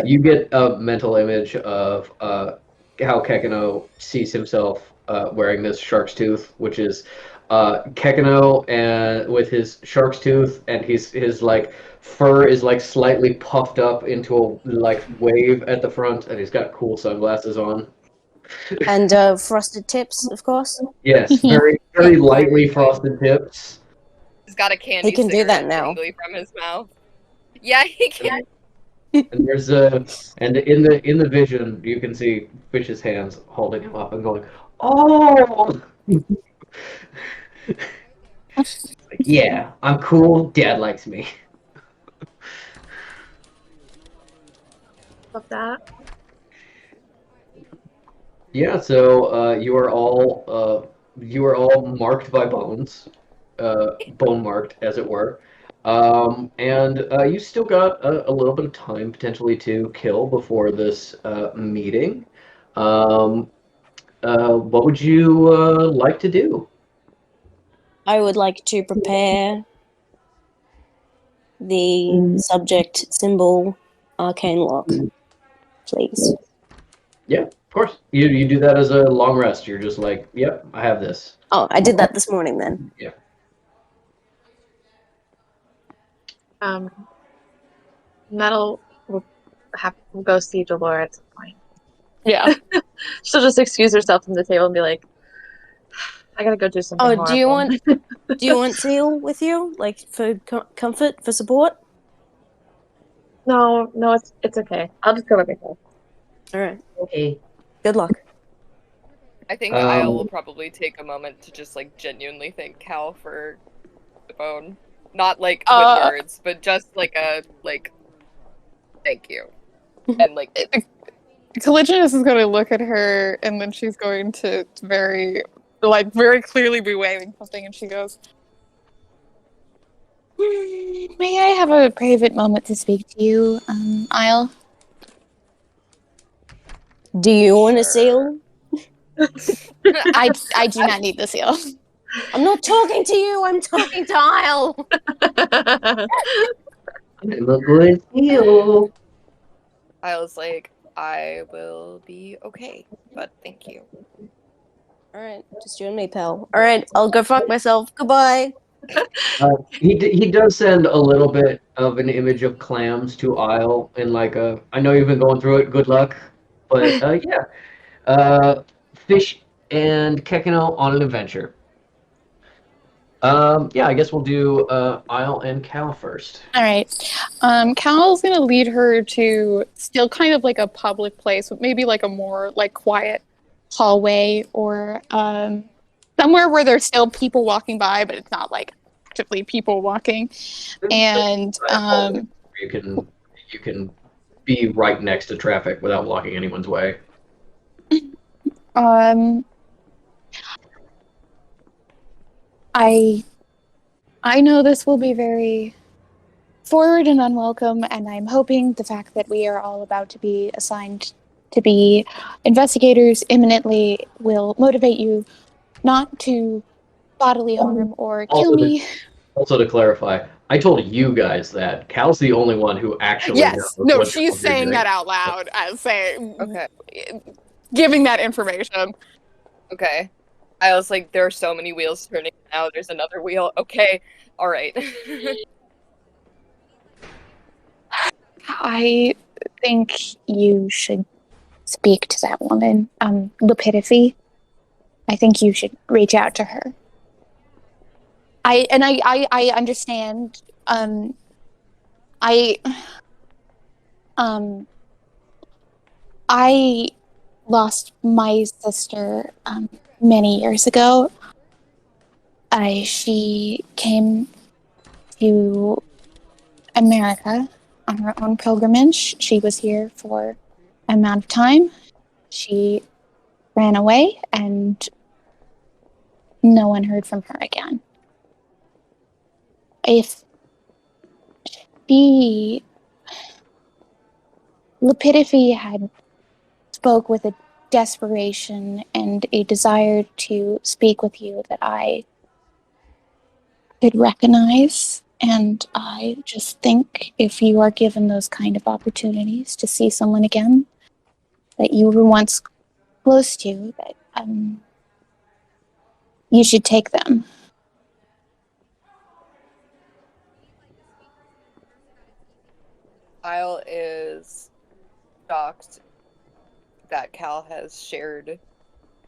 You get a mental image of how Kekino sees himself wearing this shark's tooth, which is Kekino and with his shark's tooth, and his like fur is like slightly puffed up into a like wave at the front, and he's got cool sunglasses on. And frosted tips, of course. Yes, very very lightly frosted tips. He's got a candy He can do that cigarette now. dangly from his mouth. Yeah, he can. And there's and in the vision you can see Fish's hands holding him up and going, "Oh, Yeah, I'm cool. Dad likes me. Love that. yeah." So you are all marked by bones, bone marked as it were, and you still got a little bit of time potentially to kill before this meeting. What would you like to do? I would like to prepare the subject symbol arcane lock, please. Yeah, of course. You do that as a long rest. You're just like, yep, I have this. Oh, I did that this morning then. Metal will go see Delora at some point. Yeah. She'll just excuse herself from the table and be like, I gotta go do something. Oh, do you horrible." want Seal with you, like for comfort, for support? No, it's okay. I'll just go by myself. All right. Okay. Good luck. I think Isle will probably take a moment to just like genuinely thank Cal for the bone. Not like with words, but just like a thank you. And like Caligulus is going to look at her, and then she's going to very clearly be waving something, and she goes, May I have a private moment to speak to you, Isle? Do you want a Sure. seal? I do not need the seal. I'm not talking to you. I'm talking to Isle. I'm a good deal. Isle's like, I will be okay, but thank you. All right, just you and me, pal. All right, I'll go fuck myself. Goodbye. He does send a little bit of an image of clams to Isle and like I know you've been going through it. Good luck, but yeah, Fish and Kekino on an adventure. Yeah, I guess we'll do Isle and Cal first. All right. Cal's going to lead her to still kind of like a public place, but maybe like a more like quiet hallway or somewhere where there's still people walking by, but it's not like actively people walking. And You can be right next to traffic without blocking anyone's way. I know this will be very forward and unwelcome, and I'm hoping the fact that we are all about to be assigned to be investigators imminently will motivate you not to bodily harm or kill me. Also to clarify, I told you guys that. Cal's the only one who actually yes, knows no, what she's you're saying doing. that out loud as saying, Okay. giving that information. Okay. I was like, there are so many wheels turning now. There's another wheel. Okay. All right. I think you should speak to that woman, Lepidophy. I think you should reach out to her. I understand. I lost my sister many years ago. She came to America on her own pilgrimage. She was here for amount of time, she ran away and no one heard from her again. If she, Lepidophy had spoke with a desperation and a desire to speak with you that I could recognize. And I just think if you are given those kind of opportunities to see someone again that you were once close to, that you should take them. Kyle is shocked that Cal has shared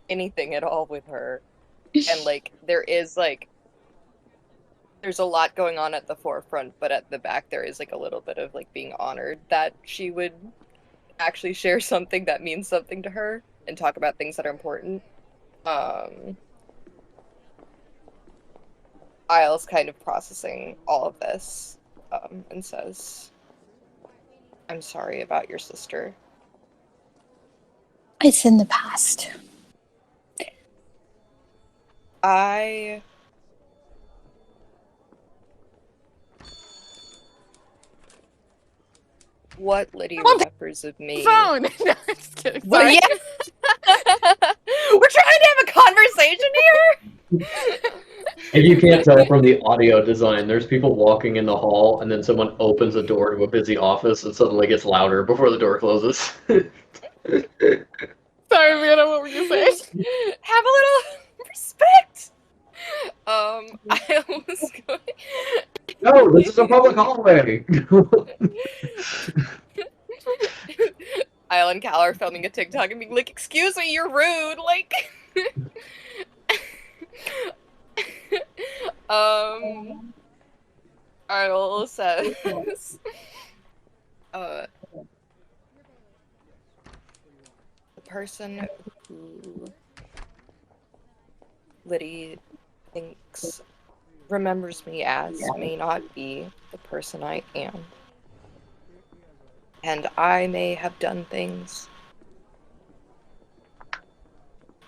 anything at all with her. And, like, there's a lot going on at the forefront, but at the back there is, like, a little bit of, like, being honored that she would actually share something that means something to her and talk about things that are important. Isle's kind of processing all of this, and says, I'm sorry about your sister. It's in the past. What Lydia Someone remembers of me. Phone. No, just kidding. Well, Sorry. yeah. We're trying to have a conversation here. If you can't tell from the audio design, there's people walking in the hall, and then someone opens a door to a busy office, and suddenly gets louder before the door closes. Sorry, Vienna, what were you saying? Have a little respect. I was going. No, this is a public hallway. Isle and Cal are filming a TikTok and being like, "Excuse me, you're rude." Like, Isle says, the person who Liddy thinks remembers me as may not be the person I am. And I may have done things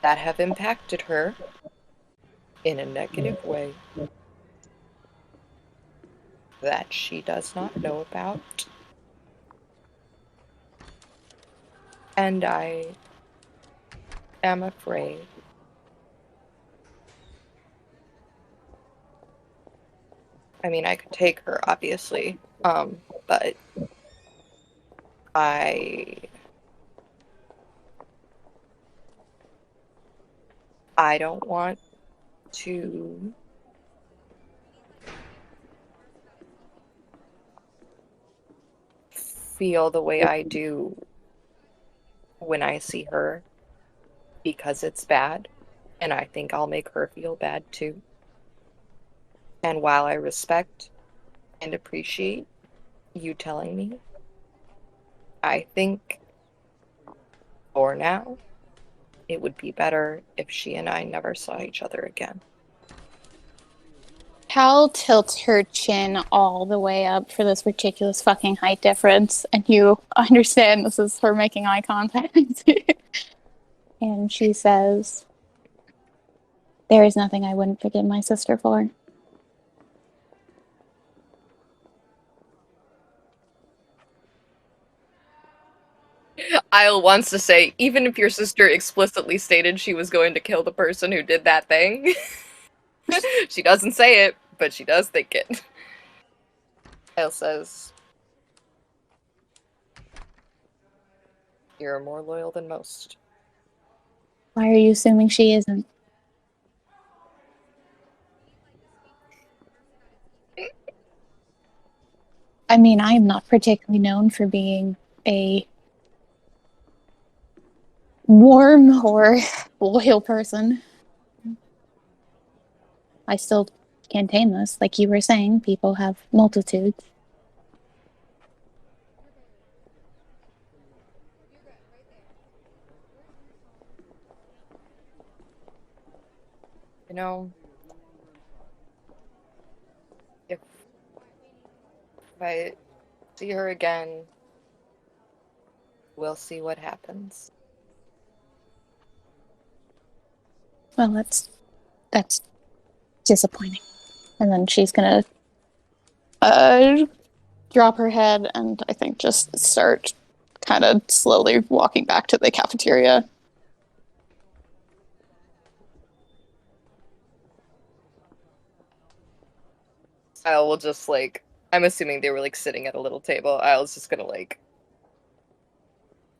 that have impacted her in a negative way that she does not know about. And I am afraid I mean, I could take her, obviously, but I don't want to feel the way I do when I see her, because it's bad, and I think I'll make her feel bad too. And while I respect and appreciate you telling me, I think for now it would be better if she and I never saw each other again. Cal tilts her chin all the way up for this ridiculous fucking height difference, and you understand this is her making eye contact. And she says, there is nothing I wouldn't forgive my sister for. Isle wants to say, even if your sister explicitly stated she was going to kill the person who did that thing, she doesn't say it, but she does think it. Isle says, you're more loyal than most. Why are you assuming she isn't? I mean, I am not particularly known for being a warm or loyal person. I still contain this. Like you were saying, people have multitudes. You know, if I see her again, we'll see what happens. Well, that's disappointing. And then she's gonna drop her head and I think just start kind of slowly walking back to the cafeteria. I will just like, I'm assuming they were like sitting at a little table. I was just gonna like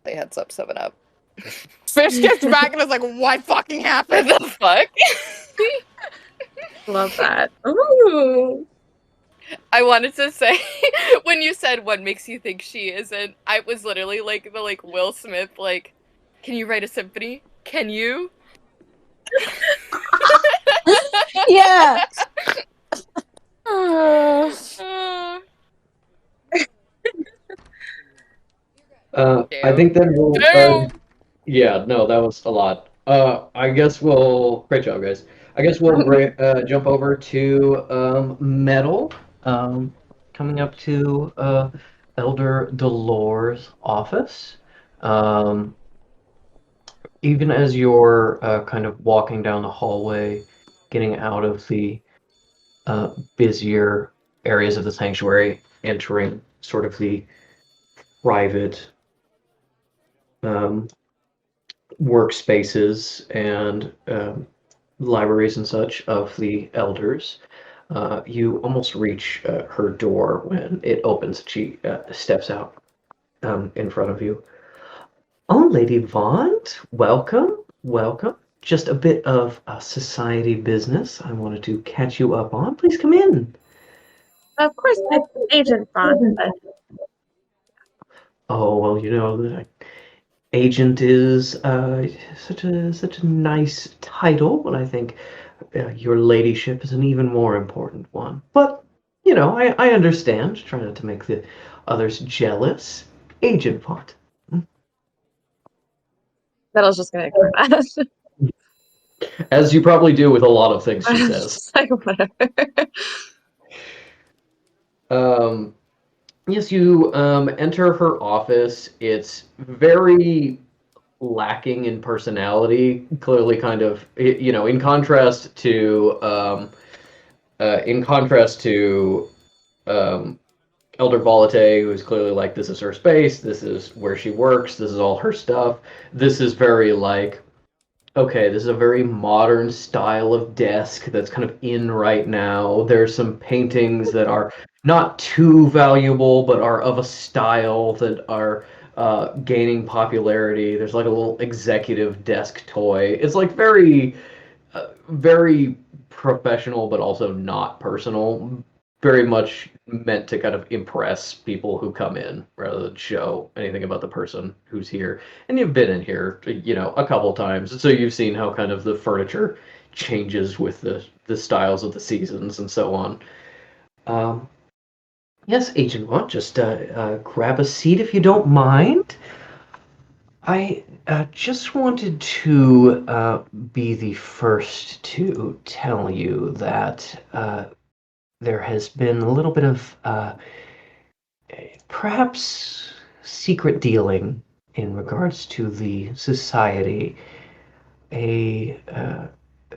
say heads up, 7-Up. Fish gets back and is like, what fucking What happened? the fuck? Love that. Ooh. I wanted to say when you said what makes you think she isn't, I was literally like the like Will Smith like, can you write a symphony? Can you? Yeah. Uh, I think then we'll. Damn. Yeah, no, that was a lot. I guess we'll. Great job, guys. I guess we'll jump over to Metal. Coming up to Elder Dolores' office. Even as you're kind of walking down the hallway, getting out of the busier areas of the sanctuary, entering sort of the private workspaces and libraries and such of the elders. You almost reach her door when it opens. She steps out in front of you. Oh, Lady Vaughn, welcome, welcome. Just a bit of society business I wanted to catch you up on. Please come in. Of course, it's Agent Bond, but Oh, well, you know, the agent is such a nice title, but I think your ladyship is an even more important one. But, you know, I understand. Try not to make the others jealous. Agent Font. Metal's just gonna ignore that. As you probably do with a lot of things she says. Just like, whatever. Yes, you enter her office. It's very lacking in personality. Clearly, kind of, you know, in contrast to Elder Volate, who is clearly like, this is her space, this is where she works, this is all her stuff. This is very like, okay, this is a very modern style of desk that's kind of in right now. There's some paintings that are not too valuable, but are of a style that are gaining popularity. There's like a little executive desk toy. It's like very, very professional, but also not personal. Very much meant to kind of impress people who come in rather than show anything about the person who's here. And you've been in here, you know, a couple times, so you've seen how kind of the furniture changes with the styles of the seasons and so on. Yes, Agent Watt, just grab a seat if you don't mind. I just wanted to be the first to tell you that there has been a little bit of perhaps secret dealing in regards to the society. A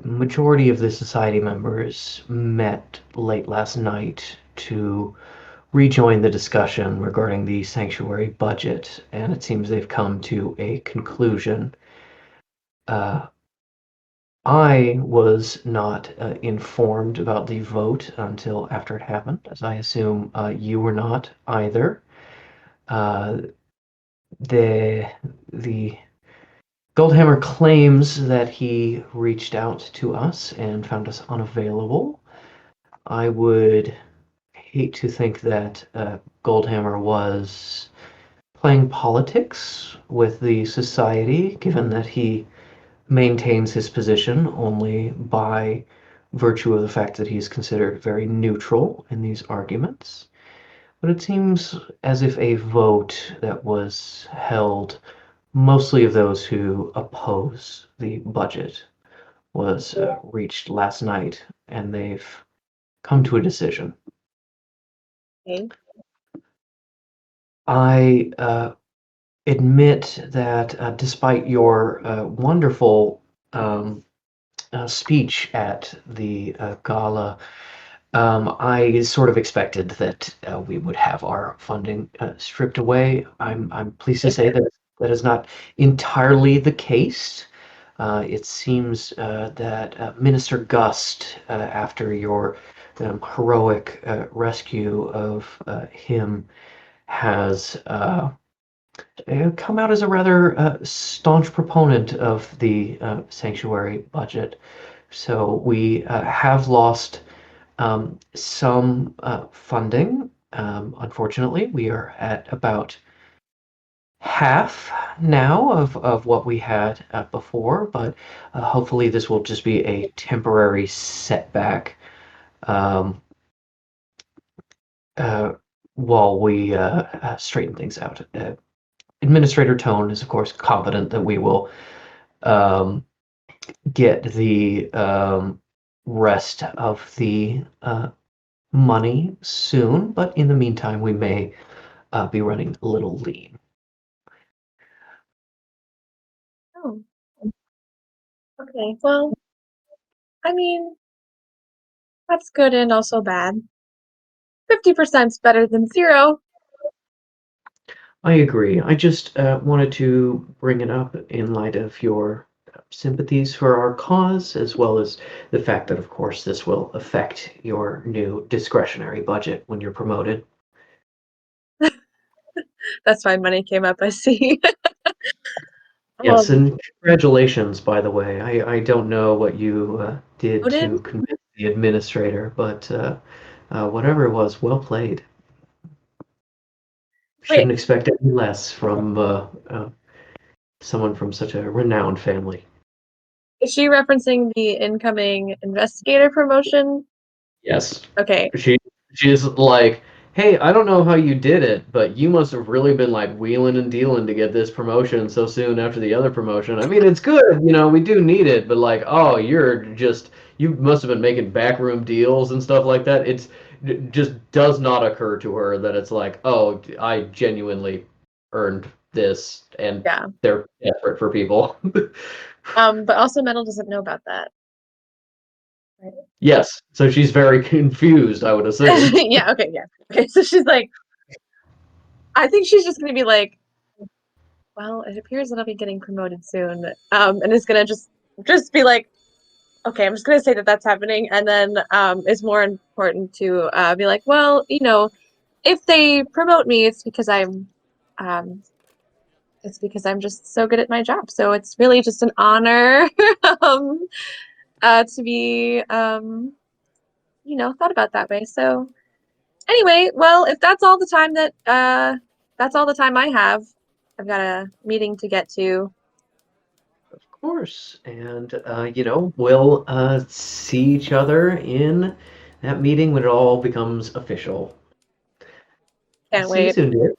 majority of the society members met late last night to rejoin the discussion regarding the sanctuary budget, and it seems they've come to a conclusion. I was not informed about the vote until after it happened, as I assume you were not either. The Goldhammer claims that he reached out to us and found us unavailable. I would hate to think that Goldhammer was playing politics with the society, given that he maintains his position only by virtue of the fact that he's considered very neutral in these arguments. But it seems as if a vote that was held, mostly of those who oppose the budget, was reached last night, and they've come to a decision. Okay. I admit that despite your wonderful speech at the gala, I sort of expected that we would have our funding stripped away. I'm pleased to say that that is not entirely the case. It seems that Minister Gust, after your heroic rescue of him, has come out as a rather staunch proponent of the sanctuary budget. So we have lost some funding. Unfortunately, we are at about half now of what we had before, but hopefully this will just be a temporary setback um, uh, while we straighten things out. Administrator Tone is, of course, confident that we will um, get the rest of the money soon, but in the meantime, we may be running a little lean. Oh, okay. Well, I mean, that's good and also bad. 50%'s better than 0. I agree. I just wanted to bring it up in light of your sympathies for our cause, as well as the fact that, of course, this will affect your new discretionary budget when you're promoted. That's why money came up, I see. Yes, and congratulations, by the way. I don't know what you did Noted. to convince the administrator, but whatever it was, well played. Shouldn't expect any less from someone from such a renowned family. Is she referencing the incoming investigator promotion? Yes. Okay. She's like, hey, I don't know how you did it, but you must have really been like wheeling and dealing to get this promotion so soon after the other promotion. I mean, it's good, we do need it, but like, oh, you must have been making backroom deals and stuff like that. It just does not occur to her that it's like, oh, I genuinely earned this, and Yeah. they're desperate for people. But also Metal doesn't know about that. Right. Yes, so she's very confused, I would assume. Yeah, okay, yeah. Okay, so she's like, I think she's just gonna be like, well, it appears that I'll be getting promoted soon. And is gonna just be like, okay, I'm just gonna say that that's happening, and then it's more important to be like, well, if they promote me, it's because I'm just so good at my job. So it's really just an honor to be thought about that way. So anyway, well, if that's all the time that's all the time I have. I've got a meeting to get to. Of course, and we'll see each other in that meeting when it all becomes official. Can't See you wait. soon, dear.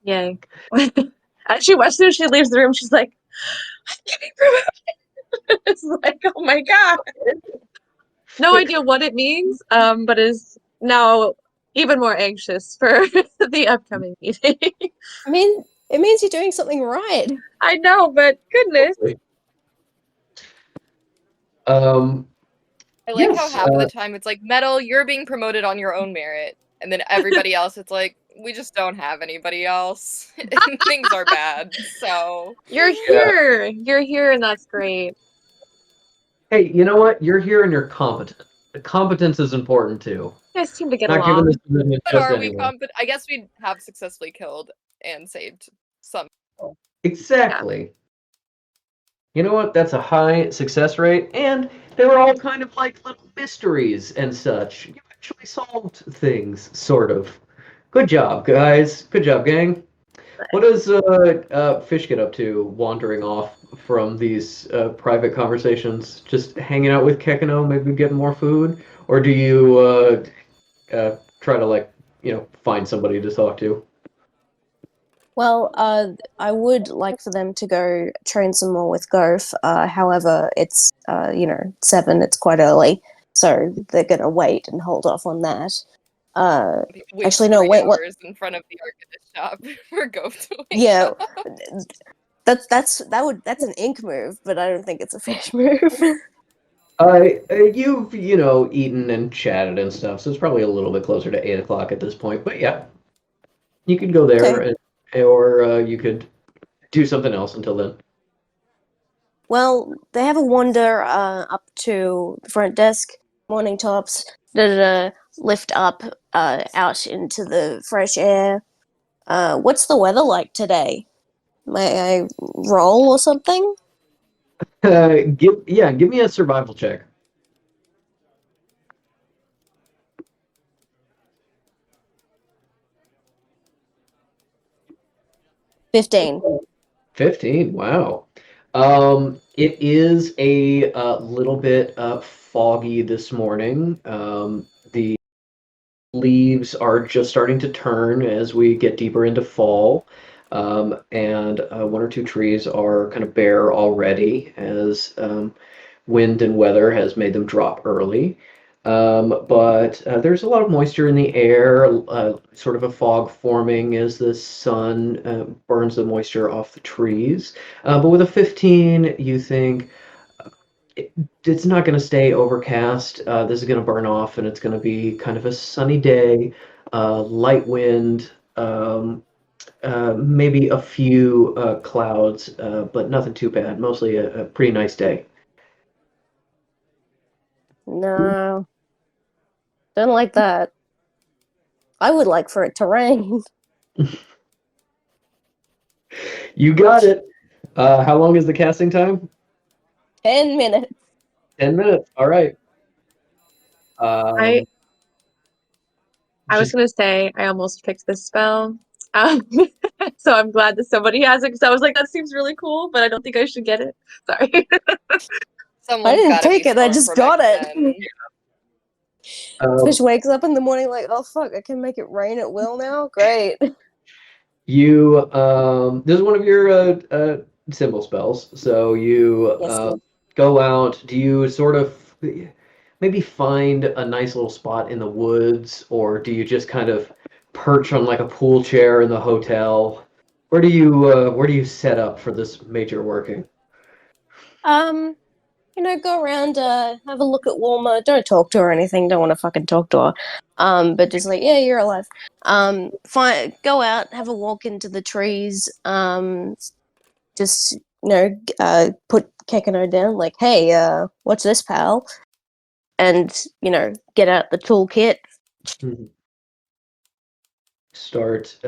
Yay. As she leaves the room, she's like, I'm getting promoted. It's like, oh my God. No idea what it means, but is now even more anxious for the upcoming meeting. I mean, it means you're doing something right. I know, but goodness. I like how Yes, half of the time it's like, Metal, you're being promoted on your own merit. And then everybody else, it's like, we just don't have anybody else. And things are bad, so. You're here. You're here, and that's great. Hey, you know what? You're here and you're competent. Competence is important too. You guys seem to get Not giving along. this position But just are we anyone. competent? I guess we have successfully killed and saved some. Exactly. You know what? That's a high success rate, and they were all kind of like little mysteries and such. You actually solved things, sort of. Good job, guys. Good job, gang. What does Fish get up to wandering off from these private conversations? Just hanging out with Kekino, maybe getting more food? Or do you try to, find somebody to talk to? Well, I would like for them to go train some more with Goph. However, it's 7, it's quite early, so they're going to wait and hold off on that. Wait Actually, no, 3 wait, what? hours in front of the Arcanist shop for Gove to wake Yeah, up. that's an ink move, but I don't think it's a fish move. You've eaten and chatted and stuff, so it's probably a little bit closer to 8 o'clock at this point. But yeah, you could go there, Okay. or you could do something else until then. Well, they have a wander up to the front desk, morning tops, lift up out into the fresh air. What's the weather like today? May I roll or something? Give me a survival check. 15. 15. Wow. It is a little bit foggy this morning. The leaves are just starting to turn as we get deeper into fall. And one or two trees are kind of bare already as wind and weather has made them drop early. But there's a lot of moisture in the air, sort of a fog forming as the sun burns the moisture off the trees. But with a 15, you think it's not going to stay overcast. This is going to burn off, and it's going to be kind of a sunny day, light wind, maybe a few clouds, but nothing too bad. Mostly a pretty nice day. No, don't like that. I would like for it to rain. You got it. How long is the casting time? 10 minutes. 10 minutes. All right. I was gonna say I almost picked this spell. Um, so I'm glad that somebody has it because I was like, that seems really cool, but I don't think I should get it. Sorry. I Someone's didn't gotta take be it, I storm just from got X-Men. um, Fish wakes up in the morning like, oh fuck, I can make it rain at will now? Great. this is one of your symbol spells. So you Yes, go out. Do you sort of maybe find a nice little spot in the woods, or do you just kind of perch on like a pool chair in the hotel? Where do you set up for this major working? Go around, have a look at Walma. Don't talk to her or anything. Don't want to fucking talk to her. But just like, yeah, you're alive. Go out, have a walk into the trees. Just put Kekano down. Like, hey, what's this, pal? And get out the toolkit. Start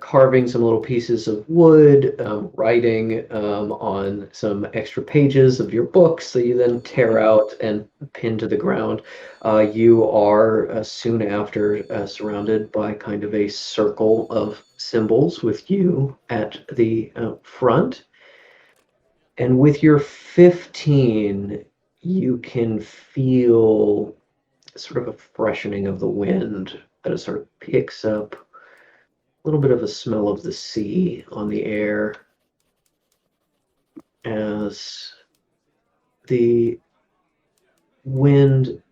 carving some little pieces of wood, writing on some extra pages of your books that you then tear out and pin to the ground. You are soon after surrounded by kind of a circle of symbols with you at the front. And with your 15, you can feel sort of a freshening of the wind that it sort of picks up a little bit of a smell of the sea on the air as the wind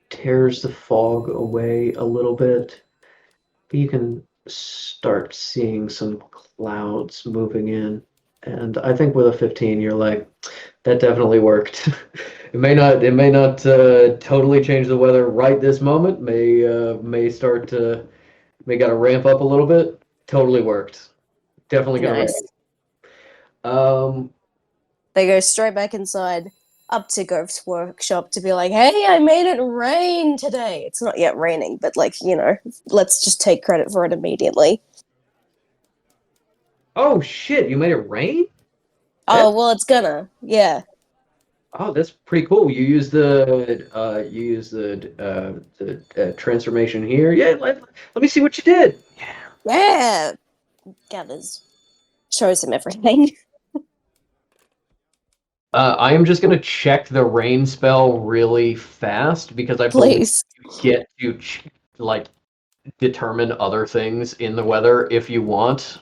tears the fog away a little bit. You can start seeing some clouds moving in. And I think with a 15, you're like, that definitely worked. It may not totally change the weather right this moment. May start to may got to ramp up a little bit. Totally worked. Definitely gonna rain. Nice. Um, They go straight back inside, up to Gove's workshop to be like, hey, I made it rain today. It's not yet raining, but let's just take credit for it immediately. oh shit! You made it rain? Oh, well, it's gonna. Yeah. Oh, that's pretty cool. You use the transformation here. Yeah, let me see what you did. Yeah. Gathers. Shows him everything. I am just gonna check the rain spell really fast because I believe Please. you get to determine other things in the weather if you want.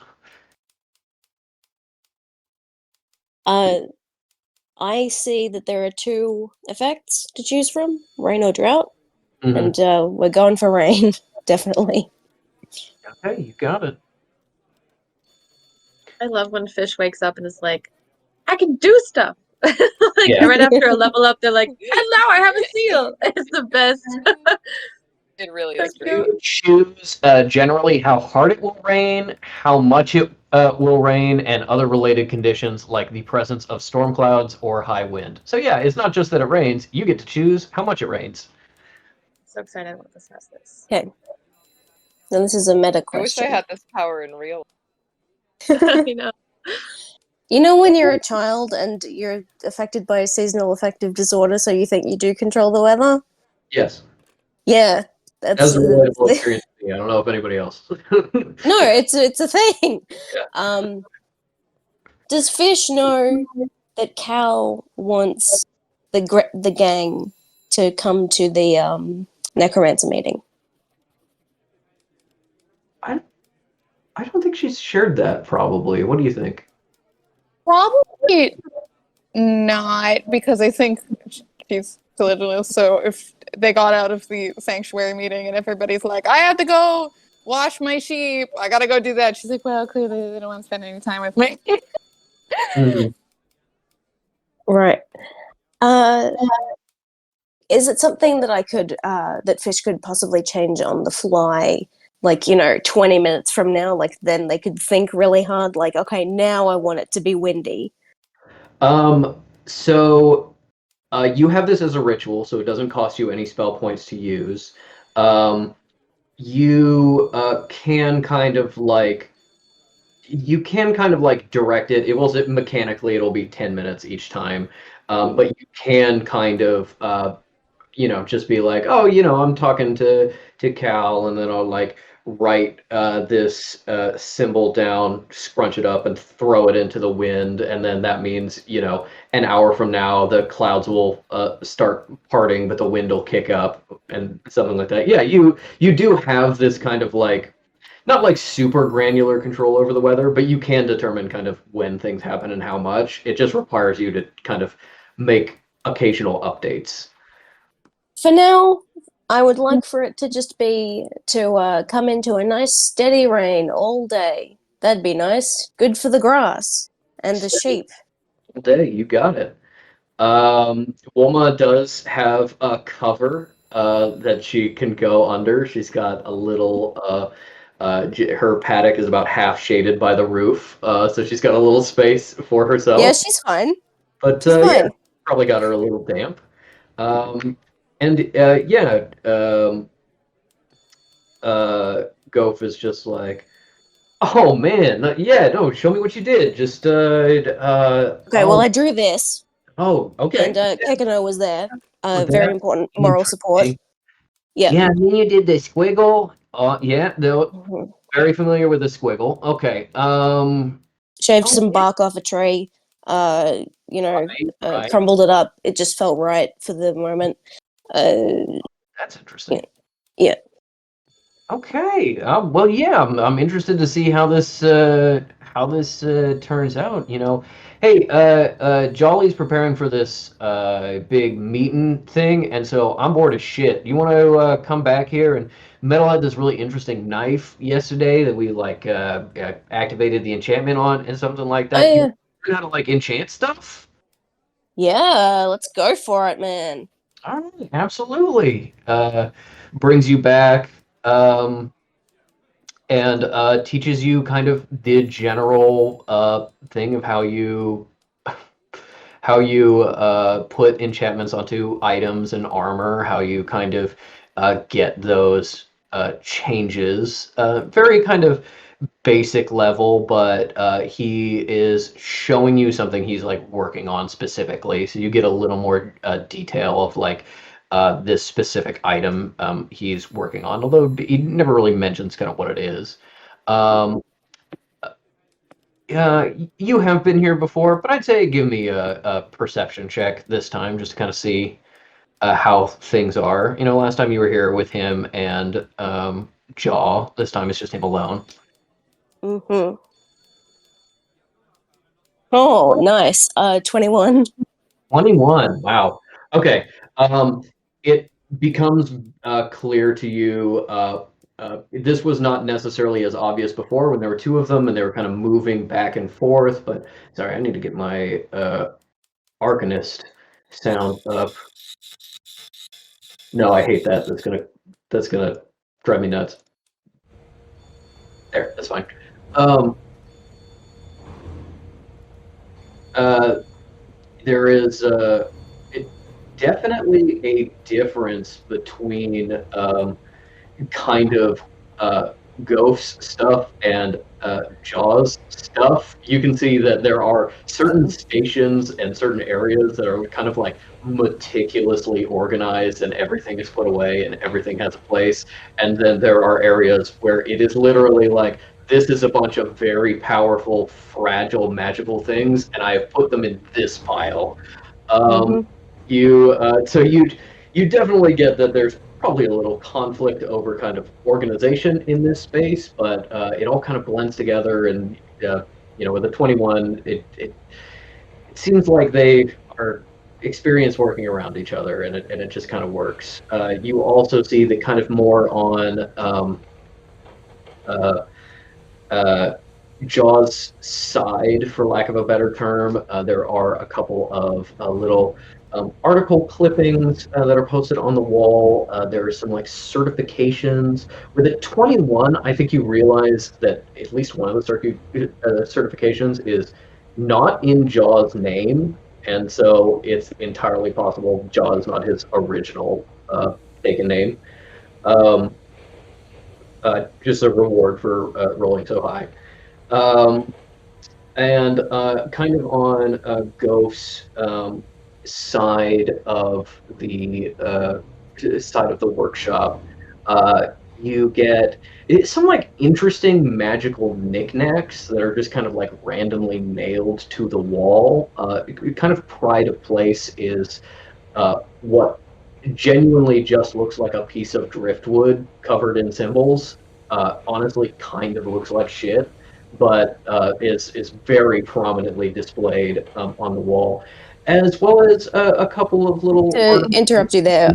I see that there are two effects to choose from, rain or drought. Mhm. and we're going for rain, definitely. Okay, you got it. I love when Fish wakes up and is like, I can do stuff. Like Yeah. right after a level up, they're like, and now I have a seal. It's the best. It really So is great. cute. You choose generally how hard it will rain, how much it will rain, and other related conditions like the presence of storm clouds or high wind. So yeah, it's not just that it rains, you get to choose how much it rains. So excited about this has this. Okay. Now this is a meta I wish I question. had this power in real. You know. You know when you're a child and you're affected by a seasonal affective disorder, so you think you do control the weather? Yes. Yeah, that's That's a relatable experience to me. I don't know if anybody else. no, it's a thing. Yeah. Does Fish know that Cal wants the gang to come to the necromancer meeting? I don't think she's shared that, probably. What do you think? Probably not, because I think she's delusional. So if they got out of the sanctuary meeting and everybody's like, I have to go wash my sheep, I gotta go do that. She's like, well, clearly they don't want to spend any time with me. Mhm. Right. Is it something that I could that Fish could possibly change on the fly? Like, 20 minutes from now, like then they could think really hard, like, okay, now I want it to be windy. So you have this as a ritual, so it doesn't cost you any spell points to use. You can kind of like direct it. It will mechanically it'll be 10 minutes each time, but you can kind of just be like, oh, I'm talking to Cal, and then I'll like write this symbol down, scrunch it up, and throw it into the wind, and then that means an hour from now the clouds will start parting, but the wind will kick up and something like that. Yeah, you do have this kind of like not like super granular control over the weather, but you can determine kind of when things happen and how much. It just requires you to kind of make occasional updates. For now, I would like for it to just be to come into a nice steady rain all day. That'd be nice. Good for the grass and the sheep. All day, you got it. Wilma does have a cover that she can go under. She's got a little her paddock is about half shaded by the roof, so she's got a little space for herself. Yeah, she's fine. But She's yeah, fine. probably got her a little damp. And Goph is just like, oh man, yeah, no, show me what you did. Just Okay, well, oh, I drew this, oh, okay. and Kekano was there. Well, Very that's important moral support. interesting. Yeah. Yeah, and then you did the squiggle. Yeah, no, Mhm. very familiar with the squiggle. Okay. Shaved Oh, some yeah. bark off a tree. Right. Crumbled it up. It just felt right for the moment. That's interesting. Yeah. Okay. Well, yeah, I'm interested to see how this turns out. Hey, Jolly's preparing for this big meeting thing, and so I'm bored as shit. You want to come back here? And Metal had this really interesting knife yesterday that we like activated the enchantment on, and something like that. Oh, You yeah. learn how to like enchant stuff? Yeah, let's go for it, man. All right, absolutely. Brings you back. And teaches you kind of the general thing of how you put enchantments onto items and armor, how you kind of get those changes. Very kind of basic level, but he is showing you something he's like working on specifically, so you get a little more detail of like this specific item he's working on, although he never really mentions kind of what it is. You have been here before, but I'd say give me a perception check this time, just to kind of see how things are. Last time you were here with him and Jaw. This time it's just him alone. Mm-hmm. Oh, nice. 21. 21. Wow. Okay. becomes clear to you. This was not necessarily as obvious before when there were two of them and they were kind of moving back and forth. But sorry, I need to get my Arcanist sound up. No, I hate that. That's gonna drive me nuts. There, that's fine. There is definitely a difference between kind of Goph's stuff and Jaws stuff. You can see that there are certain stations and certain areas that are kind of like meticulously organized and everything is put away and everything has a place. And then there are areas where it is literally like, this is a bunch of very powerful, fragile, magical things, and I have put them in this pile. So you definitely get that there's probably a little conflict over kind of organization in this space, but it all kind of blends together. And with the 21, it seems like they are experienced working around each other, and it just kind of works. You also see the kind of more on Jaws' side, for lack of a better term. There are a couple of little article clippings that are posted on the wall. There are some like certifications. With a 21, I think you realize that at least one of the certifications is not in Jaws' name, and so it's entirely possible Jaws is not his original taken name. Just a reward for rolling so high. And kind of on Goph's side of the workshop, you get some like interesting magical knickknacks that are just kind of like randomly nailed to the wall. Kind of pride of place is what genuinely just looks like a piece of driftwood covered in symbols. Honestly, kind of looks like shit, but is very prominently displayed on the wall, as well as a couple of little. To interrupt you there,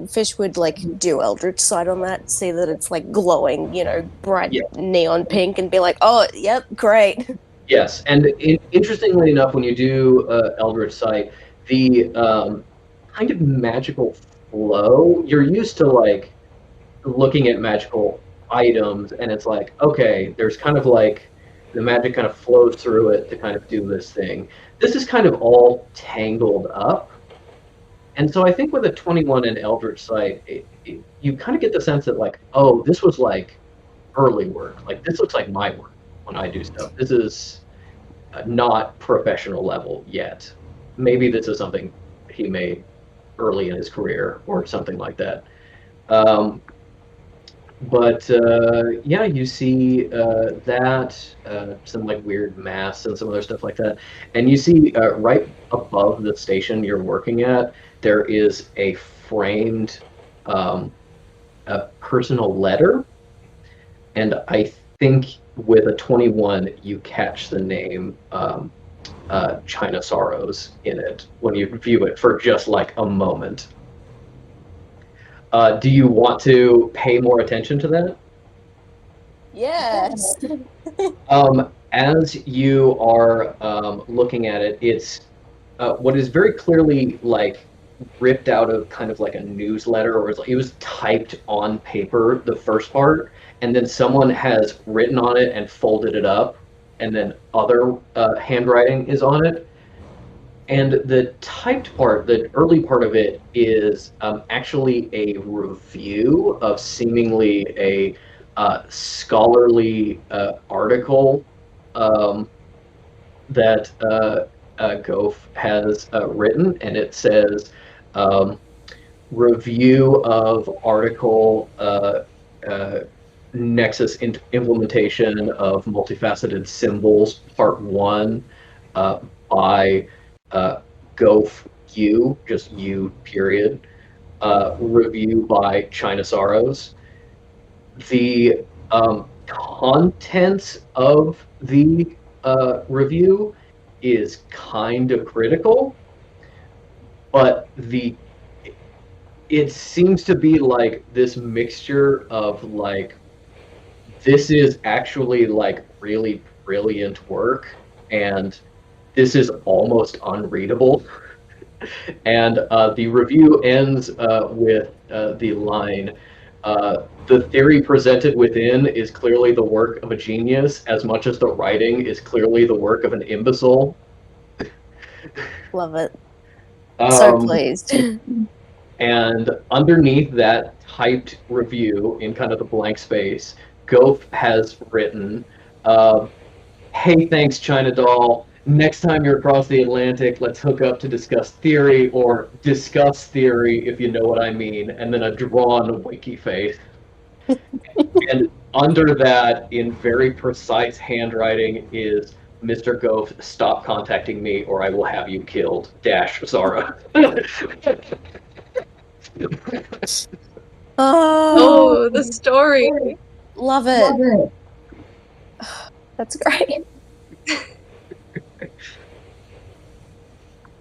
Fish would like do Eldritch Sight on that, see that it's like glowing, bright neon pink, and be like, "Oh, yep, great." Yes, and interestingly enough, when you do Eldritch Sight, the kind of magical flow, you're used to like looking at magical items, and it's like, okay, there's kind of like the magic kind of flows through it to kind of do this thing. This is kind of all tangled up. And so I think with a 21 in Eldritch Sight, you kind of get the sense that like, oh, this was like early work. Like this looks like my work when I do stuff. This is not professional level yet. Maybe this is something he made early in his career or something like that. But you see that, some like weird masks and some other stuff like that. And you see right above the station you're working at, there is a framed personal letter. And I think with a 21, you catch the name China Sorrows in it when you view it for just like a moment. Do you want to pay more attention to that? Yes. As you are looking at it, it's what is very clearly like ripped out of kind of like a newsletter, or it was typed on paper, the first part, and then someone has written on it and folded it up, and then other handwriting is on it. And the typed part, the early part of it, is actually a review of seemingly a scholarly article that Goph has written, and it says review of article Nexus implementation of multifaceted symbols, part 1, by Goph U, just U, period. Review by China Sorrows. The contents of the review is kind of critical, but it seems to be like this mixture of like this is actually like really brilliant work, and this is almost unreadable. And the review ends with the line, the theory presented within is clearly the work of a genius, as much as the writing is clearly the work of an imbecile. Love it. So pleased. And underneath that typed review, in kind of the blank space, Gof has written, hey, thanks, China Doll. Next time you're across the Atlantic, let's hook up to discuss theory, or discuss theory, if you know what I mean, and then a drawn wiki face. And under that, in very precise handwriting, is Mr. Gof, stop contacting me or I will have you killed, dash Zara. Oh, the story. Love it. That's great.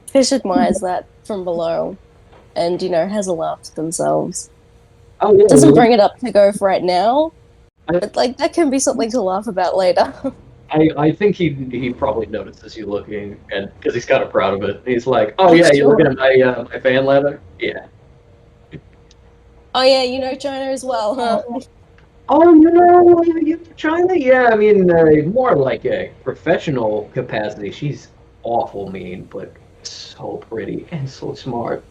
Fish admires that from below and, has a laugh to themselves. Oh, yeah, Doesn't bring it up to Gof right now, but like that can be something to laugh about later. I think he probably notices you looking, and because he's kind of proud of it. He's like, oh yeah, you looking at my fan letter? Yeah. Oh yeah, you know China as well, huh? Oh no, you China? Yeah, I mean, more like a professional capacity. She's awful mean, but so pretty and so smart.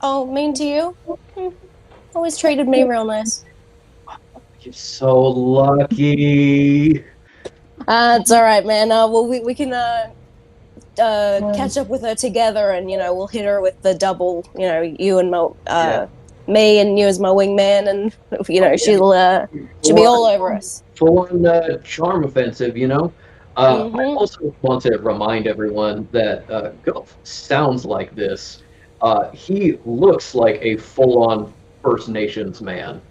Oh, mean to you? Always treated me real nice. You're so lucky. It's all right, man. Well, we can catch up with her together, and we'll hit her with the double. You and me and you as my wingman, and she'll be all over us. Full on charm offensive, I also want to remind everyone that Gof sounds like this. He looks like a full-on First Nations man.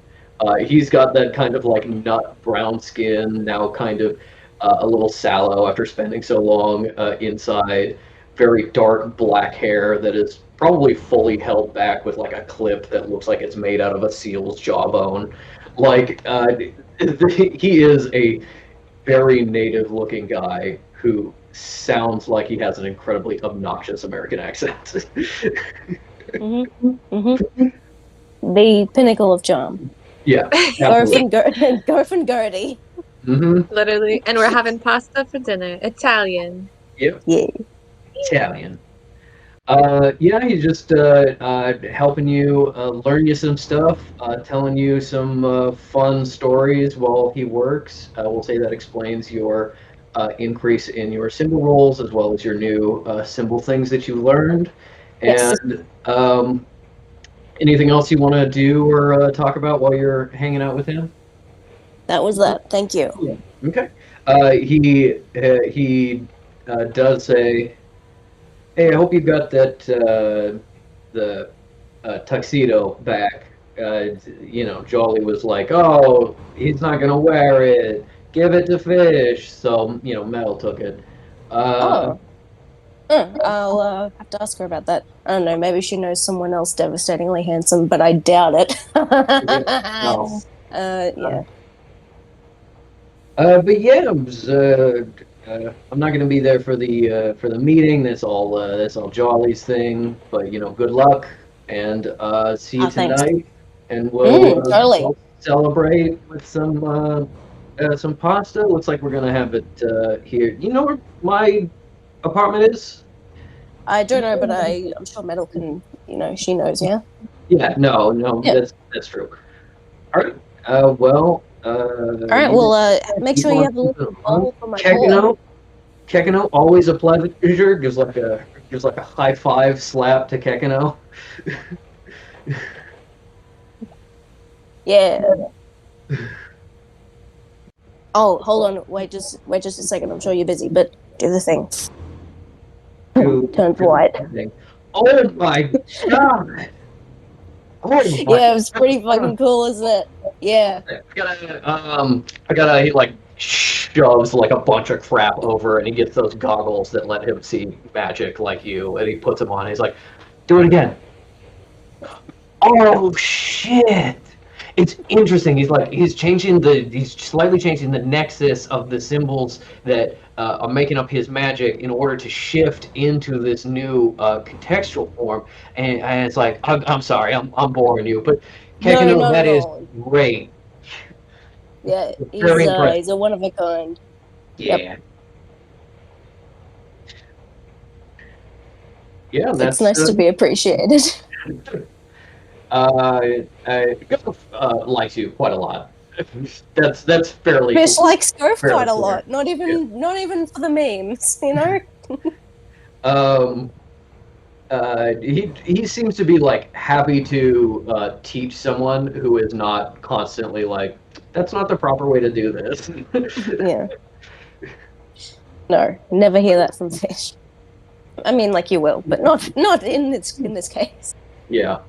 He's got that kind of like nut brown skin, now kind of a little sallow after spending so long inside. Very dark black hair that is probably fully held back with like a clip that looks like it's made out of a seal's jawbone. Like he is a very native looking guy who sounds like he has an incredibly obnoxious American accent. The pinnacle of charm. Yeah. Gof and Gertie. Literally. And we're having pasta for dinner. Italian. Yep. Yeah. Italian. He's just helping you learn you some stuff, telling you some fun stories while he works. We'll say that explains your increase in your symbol rolls, as well as your new symbol things that you learned. Yes. And anything else you want to do or talk about while you're hanging out with him? That was that. Thank you. Yeah. Okay. He does say, hey, I hope you got that the tuxedo back. Jolly was like, oh, he's not gonna wear it. Give it to Fish. So Mel took it. I'll have to ask her about that. I don't know. Maybe she knows someone else devastatingly handsome, but I doubt it. No. Yeah. But yeah, I'm not gonna be there for the meeting. That's all Jolly's thing. But good luck, and see you Thanks. tonight. And we'll totally. celebrate with some pasta. Looks like we're gonna have it here. You know where my apartment is? I don't know, but I'm sure Metal can. She knows. Yeah. Yeah. No. Yeah. That's true. All right. Well. All right. Well, make sure you have a little bowl for my boy. Kekino, always a pleasure. Gives like a high five slap to Kekino. Yeah. Oh, hold on. Wait just a second. I'm sure you're busy, but do the thing. Turns white. Oh my god! Oh my Yeah, it was pretty fucking cool, isn't it? Yeah. I gotta he like shoves like a bunch of crap over, and he gets those goggles that let him see magic like you, and he puts them on. And he's like, "Do it again." Oh shit! It's interesting. He's slightly changing the nexus of the symbols that are making up his magic in order to shift into this new contextual form. And it's like, I'm sorry, I'm boring you, but No, Kekino, not that at is all. great. Yeah, Very impressive. he's a one of a kind. Yep. Yeah. Yeah, It's that's nice to be appreciated. Gustav likes you quite a lot. That's fairly Fish likes Scarf fairly quite a clear. lot. Not even for the memes, you know? Um, he seems to be like happy to teach someone who is not constantly like, that's not the proper way to do this. Yeah. No, never hear that from Fish. I mean, like you will, but not in this case. Yeah.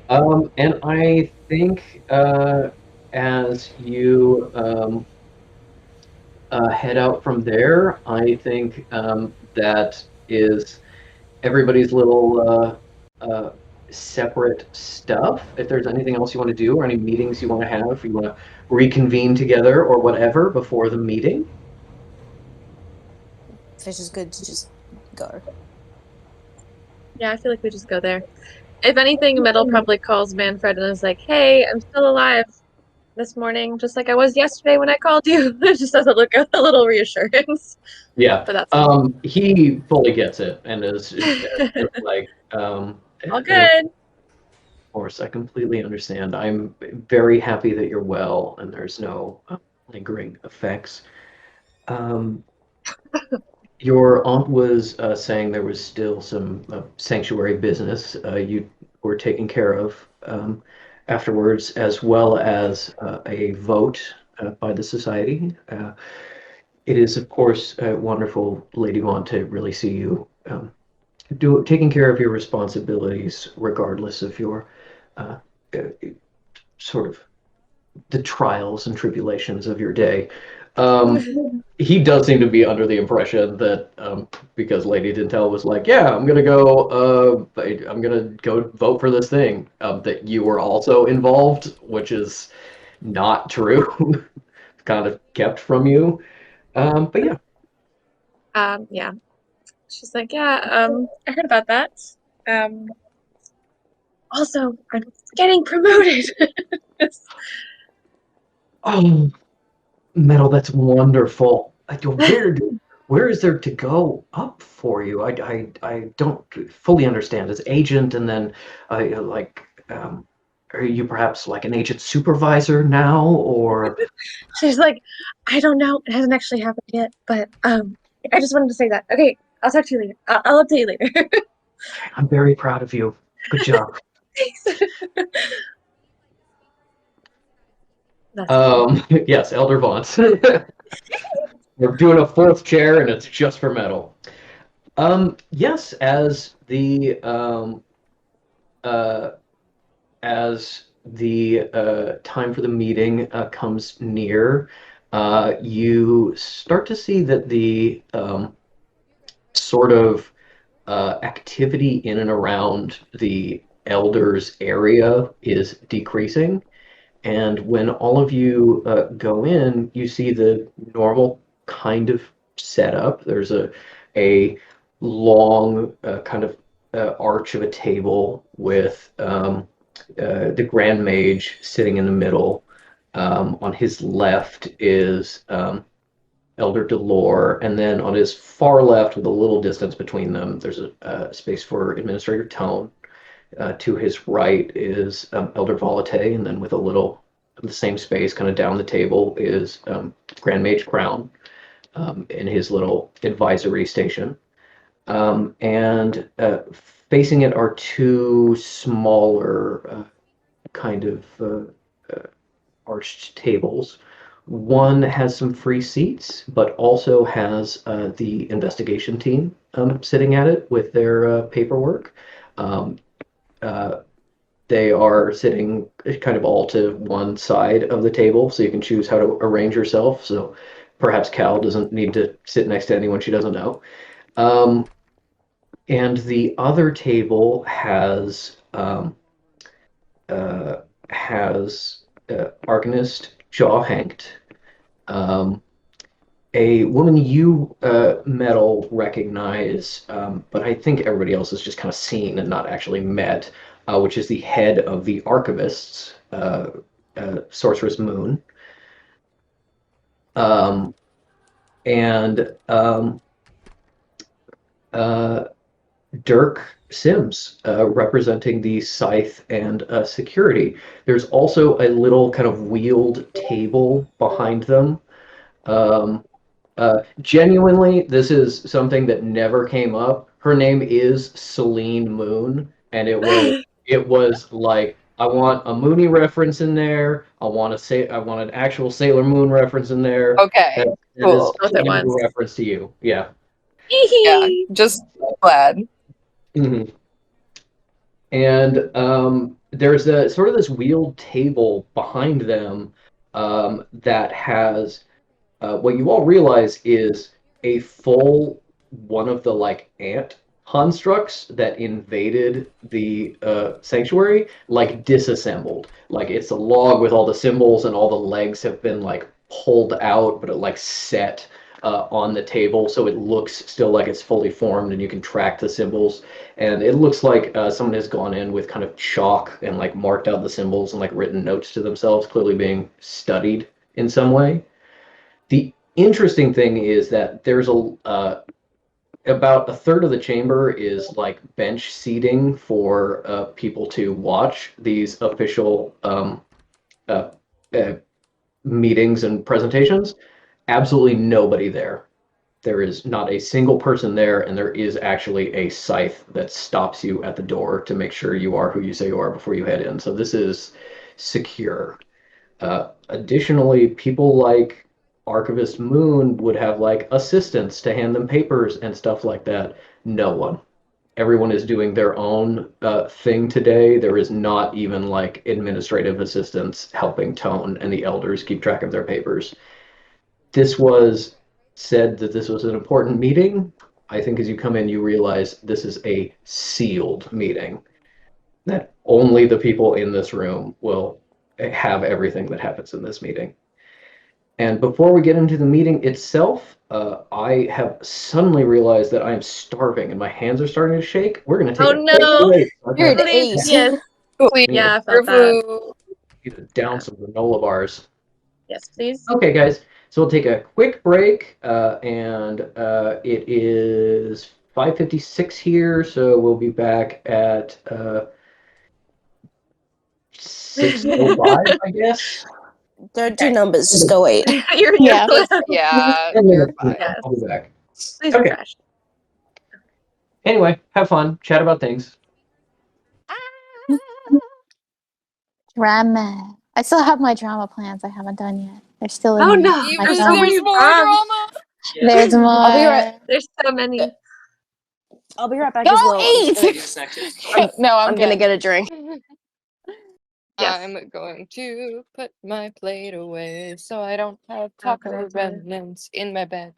And I think as you head out from there, I think that is everybody's little separate stuff. If there's anything else you want to do or any meetings you want to have, if you want to reconvene together or whatever before the meeting. Fish is good to just go. Yeah, I feel like we just go there. If anything, Metal probably calls Manfred and is like, "Hey, I'm still alive this morning, just like I was yesterday when I called you." Just as a look, a little reassurance. Yeah. But that's He fully gets it and is like, all of good. course, I completely understand. I'm very happy that you're well and there's no lingering effects. Your aunt was saying there was still some sanctuary business you were taking care of afterwards, as well as a vote by the society. It is, of course, wonderful, Lady Vaughn, to really see you taking care of your responsibilities, regardless of your uh, uh, sort of the trials and tribulations of your day. He does seem to be under the impression that because Lady Dintel was like, "Yeah, I'm gonna go vote for this thing," that you were also involved, which is not true. Kind of kept from you. But yeah, Yeah. She's like, "Yeah, I heard about that. Um, also, I'm getting promoted." oh, Metal, that's wonderful. Where is there to go up for you? I don't fully understand. As agent, and then like, are you perhaps like an agent supervisor now, or? She's like, "I don't know. It hasn't actually happened yet, but I just wanted to say that. Okay, I'll talk to you later. I'll update you later." I'm very proud of you. Good job. Thanks. Yes, Elder Vaughn. We're doing a fourth chair, and it's just for Metal. Yes, as the time for the meeting comes near, you start to see that the sort of activity in and around the elders area is decreasing. And when all of you go in, you see the normal kind of setup. There's a long kind of arch of a table with the Grand Mage sitting in the middle. On his left is Elder Delore, and then on his far left, with a little distance between them, there's a space for Administrator Tone. To his right is Elder Volate, and then with a little the same space, kind of down the table, is Grand Mage Crown in his little advisory station. And facing it are two smaller kind of arched tables. One has some free seats, but also has the investigation team sitting at it with their paperwork. Um, they are sitting kind of all to one side of the table, so you can choose how to arrange yourself. So perhaps Cal doesn't need to sit next to anyone she doesn't know. And the other table has has Arcanist jaw hanked. A woman you Metal recognize, but I think everybody else has just kind of seen and not actually met, which is the head of the Archivists, Sorceress Moon. And Dirk Sims, representing the Scythe and security. There's also a little kind of wheeled table behind them. Genuinely, this is something that never came up. Her name is Celine Moon, and it was like, I want a Mooney reference in there. I want an actual Sailor Moon reference in there. Okay, That cool. is Both at a once. reference to you. Yeah. Yeah, just glad. Hmm. And there's a sort of this wheeled table behind them that has what you all realize is a full one of the like ant constructs that invaded the sanctuary, like disassembled. Like it's a log with all the symbols and all the legs have been like pulled out, but it like set on the table, so it looks still like it's fully formed and you can track the symbols. And it looks like someone has gone in with kind of chalk and like marked out the symbols and like written notes to themselves, clearly being studied in some way. The interesting thing is that there's about a third of the chamber is like bench seating for people to watch these official uh, uh, meetings and presentations. Absolutely nobody there. There is not a single person there, and there is actually a scythe that stops you at the door to make sure you are who you say you are before you head in. So this is secure. Additionally, people like Archivist Moon would have like assistants to hand them papers and stuff like that. No one. Everyone is doing their own thing today. There is not even like administrative assistants helping Tone and the elders keep track of their papers. This was said that this was an important meeting. I think as you come in, you realize this is a sealed meeting, that only the people in this room will have everything that happens in this meeting. And before we get into the meeting itself, I have suddenly realized that I am starving and my hands are starting to shake. We're going to take Oh, a quick no. break. You're an Please, ace. yes, Please, yeah, I felt that. Need to down some granola bars. Yes, please. Okay, guys. So we'll take a quick break, and it is 5:56 here, so we'll be back at 6:05, I guess. Don't do numbers, just go eat. You're Yeah. yeah, you're fine. Yes. I'll be back. Please Okay. refresh. Anyway, have fun, chat about things. Drama. I still have my drama plans I haven't done yet. They're still in Oh, my- no. my There's so phone. many more drama. drama. There's more. I'll be right. There's so many. I'll be right back Go as well. eat! No, I'm gonna get a drink. Yes. I'm going to put my plate away so I don't have Oh, good taco idea. remnants in my bed.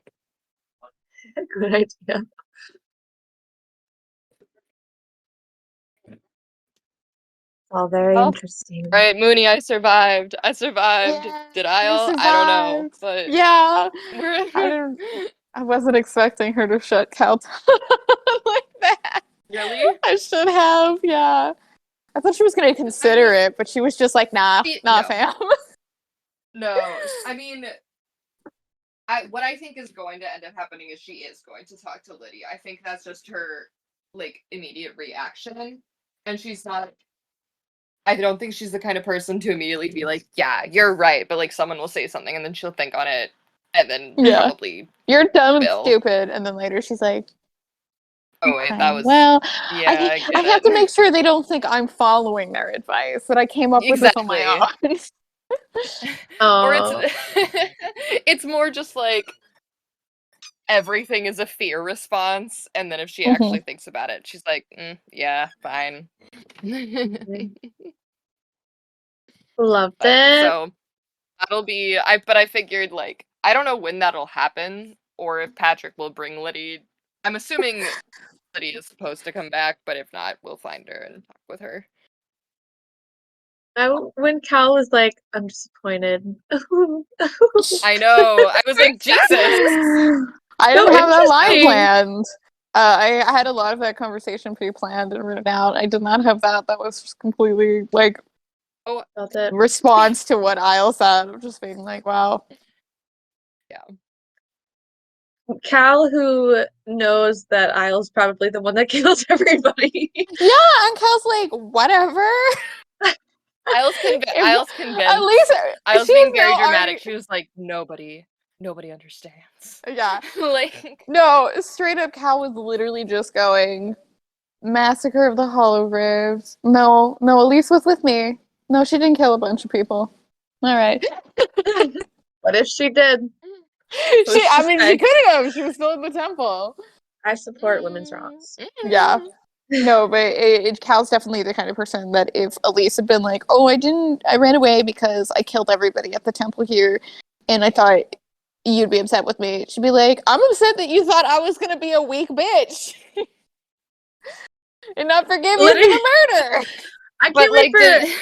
Good idea. All very Oh. interesting. Right, Mooney, I survived. I survived. Yeah, Did I? you I don't know, survived. but Yeah. we're I wasn't expecting her to shut Cal down like that. really. I should have, yeah. I thought she was gonna consider it, but she was just like, nah, No. fam. No, I mean, what I think is going to end up happening is she is going to talk to Lydia. I think that's just her like immediate reaction, and she's not. I don't think she's the kind of person to immediately be like, "Yeah, you're right," but like someone will say something and then she'll think on it, and then Yeah. probably. You're dumb and Bill. stupid, and then later she's like, Oh wait, Okay, that was. well, Yeah, I I get have it. to make sure they don't think I'm following their advice, that I came up with this on my own. Or Oh, it's more just like everything is a fear response, and then if she Mhm. actually thinks about it, she's like, yeah, fine. loved But, it. so that'll be but I figured like I don't know when that'll happen or if Patrick will bring Liddy. I'm assuming Liddy is supposed to come back, but if not, we'll find her and talk with her. When Cal was like, I'm disappointed. I know. I was like, Jesus. I So didn't have that line interesting. planned. I had a lot of that conversation pre-planned and written out. I did not have that. That was just completely like Felt it. response to what Isle said. I'm just being like, wow. Cal, who knows that Isle's probably the one that kills everybody. Yeah, and Cal's like, whatever. Isle's At convinced. least Isle's she's being very now dramatic. already- She was like, nobody understands. Yeah. Like, No, straight up Cal was literally just going, Massacre of the Hollow Graves. No, Elise was with me. No, she didn't kill a bunch of people. All right. What if she did? She Like, could have. She was still in the temple. I support women's wrongs. Yeah. No, but Cal's definitely the kind of person that if Elise had been like, oh, I ran away because I killed everybody at the temple here, and I thought you'd be upset with me, she'd be like, I'm upset that you thought I was gonna be a weak bitch and not forgive you for Literally- the murder. I But can't wait like,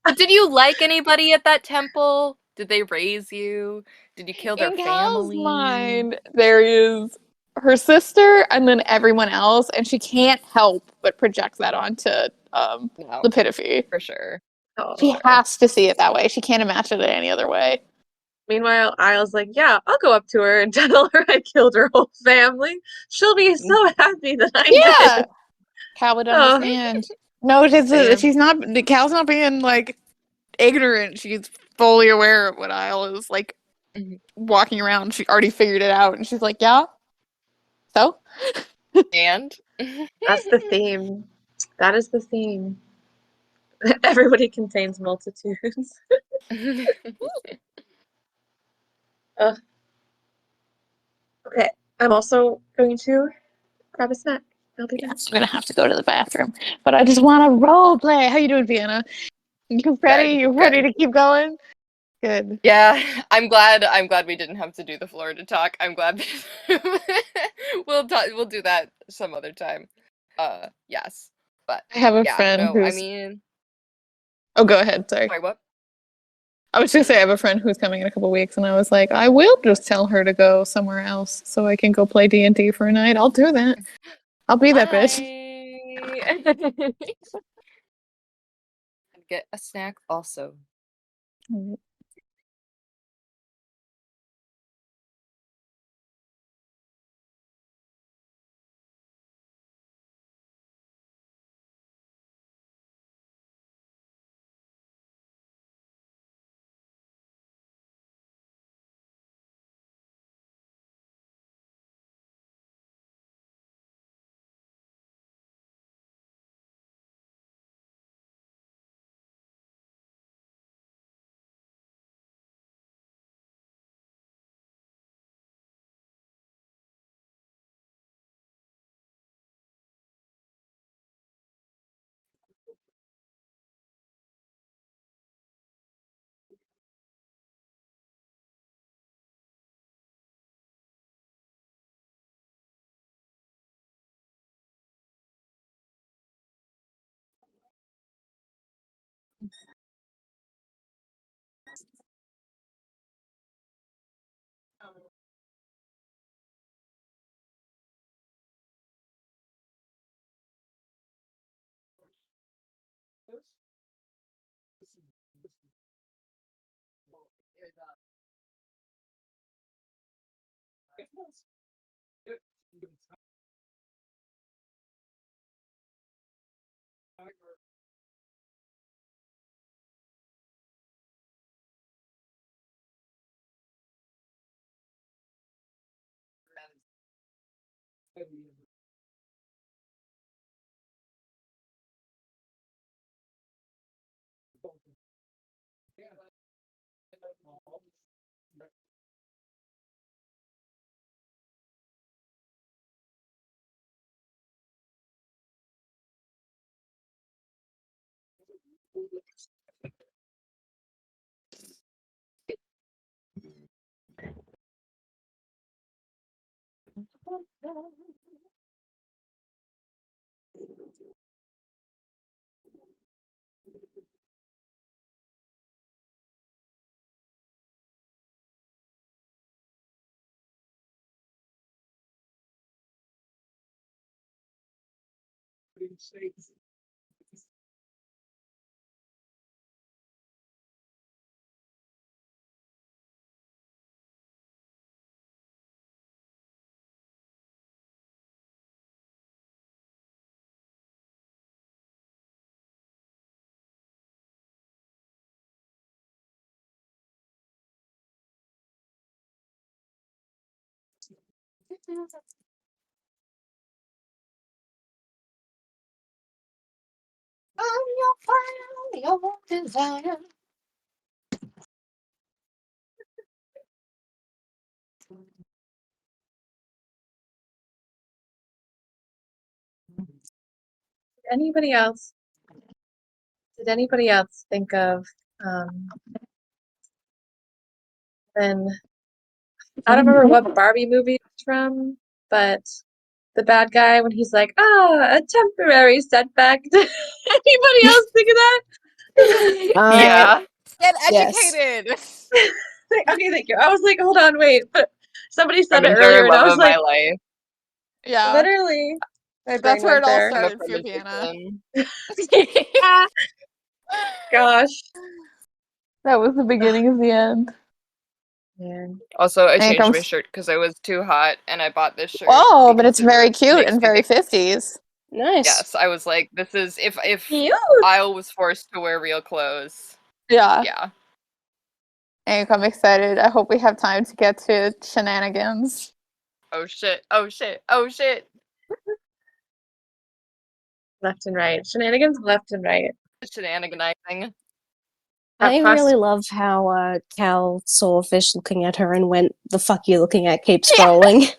for. did you like anybody at that temple? Did they raise you? Did you kill their In Cal's family? mind, there is her sister and then everyone else, and she can't help but project that onto No, Lepidophy. for sure. Oh. She has to see it that way. She can't imagine it any other way. Meanwhile, Isle's like, yeah, I'll go up to her and tell her I killed her whole family. She'll be so happy that I Yeah, did. Cal would Oh. understand. No, Damn. she's not. Cal's not being like ignorant. She's fully aware of what Isle is like Mhm. walking around. She already figured it out, and she's like, "Yeah, so." And That's the theme. That is the theme. Everybody contains multitudes. Okay, I'm also going to grab a snack. I'll be back. I'm gonna have to go to the bathroom, but I just want to role play. How you doing, Vienna? You ready? Good, You ready to keep going? Good. yeah, I'm glad we didn't have to do the Florida talk. I'm glad we'll do that some other time. Yes. But I have a yeah, friend no, I who's. mean, Oh, go ahead. Sorry. what? I was just gonna say I have a friend who's coming in a couple weeks, and I was like, I will just tell her to go somewhere else so I can go play D&D for a night. I'll do that. I'll be that bitch. Bye. Get a snack also. Anybody else? Did anybody else think of then I don't remember what Barbie movie it's from, but the bad guy when he's like, a temporary setback. Did anybody else think of that? Yeah. Get Yes. educated. Okay, thank you. I was like, hold on, wait, but somebody said I'm it in earlier, and I love was of like, my life. Yeah. literally, my brain That's where went it all there. started I'm a for you, Piana. premonition. Ah, gosh. That was the beginning of the end. Man. Also, I And it changed my comes- shirt because I was too hot, and I bought this shirt. Oh, but because it's it very cute makes and me very think- 50s. Nice. Yes, I was like, this is if Cute. Isle was forced to wear real clothes. Yeah. Yeah. And I'm excited. I hope we have time to get to shenanigans. Oh shit. Oh shit. Oh shit. Left and right. Shenanigans left and right. Shenaniganizing. I That really love how Cal saw Fish looking at her and went, "The fuck you looking at? Keep scrolling."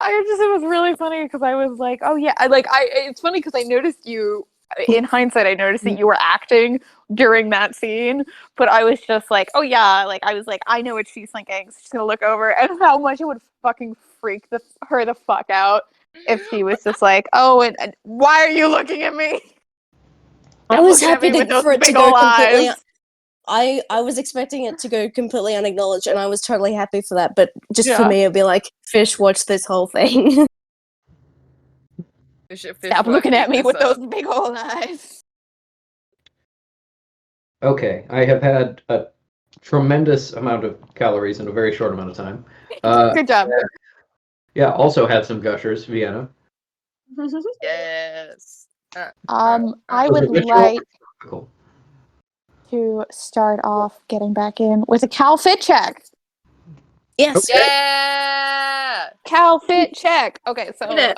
It was really funny because I was like, oh yeah, it's funny because I noticed you, in hindsight, I noticed that you were acting during that scene, but I was just like, oh yeah, like I was like, I know what she's thinking, so she's gonna look over, and how much it would fucking freak her the fuck out if she was just like, oh, and why are you looking at me? I Don't was look at me happy with those for it to big go ol' completely. eyes. I was expecting it to go completely unacknowledged, and I was totally happy for that. But just for Yeah. me, it'd be like, Fish, watch this whole thing. Stop looking at me with those big old eyes. Okay, I have had a tremendous amount of calories in a very short amount of time. Good job. Yeah, also had some gushers, Vienna. Yes. I Was would it ritual like or tropical? to start off getting back in with a Cal Fit check. Yes. Yeah. Cal Fit check. Okay, so Hit it.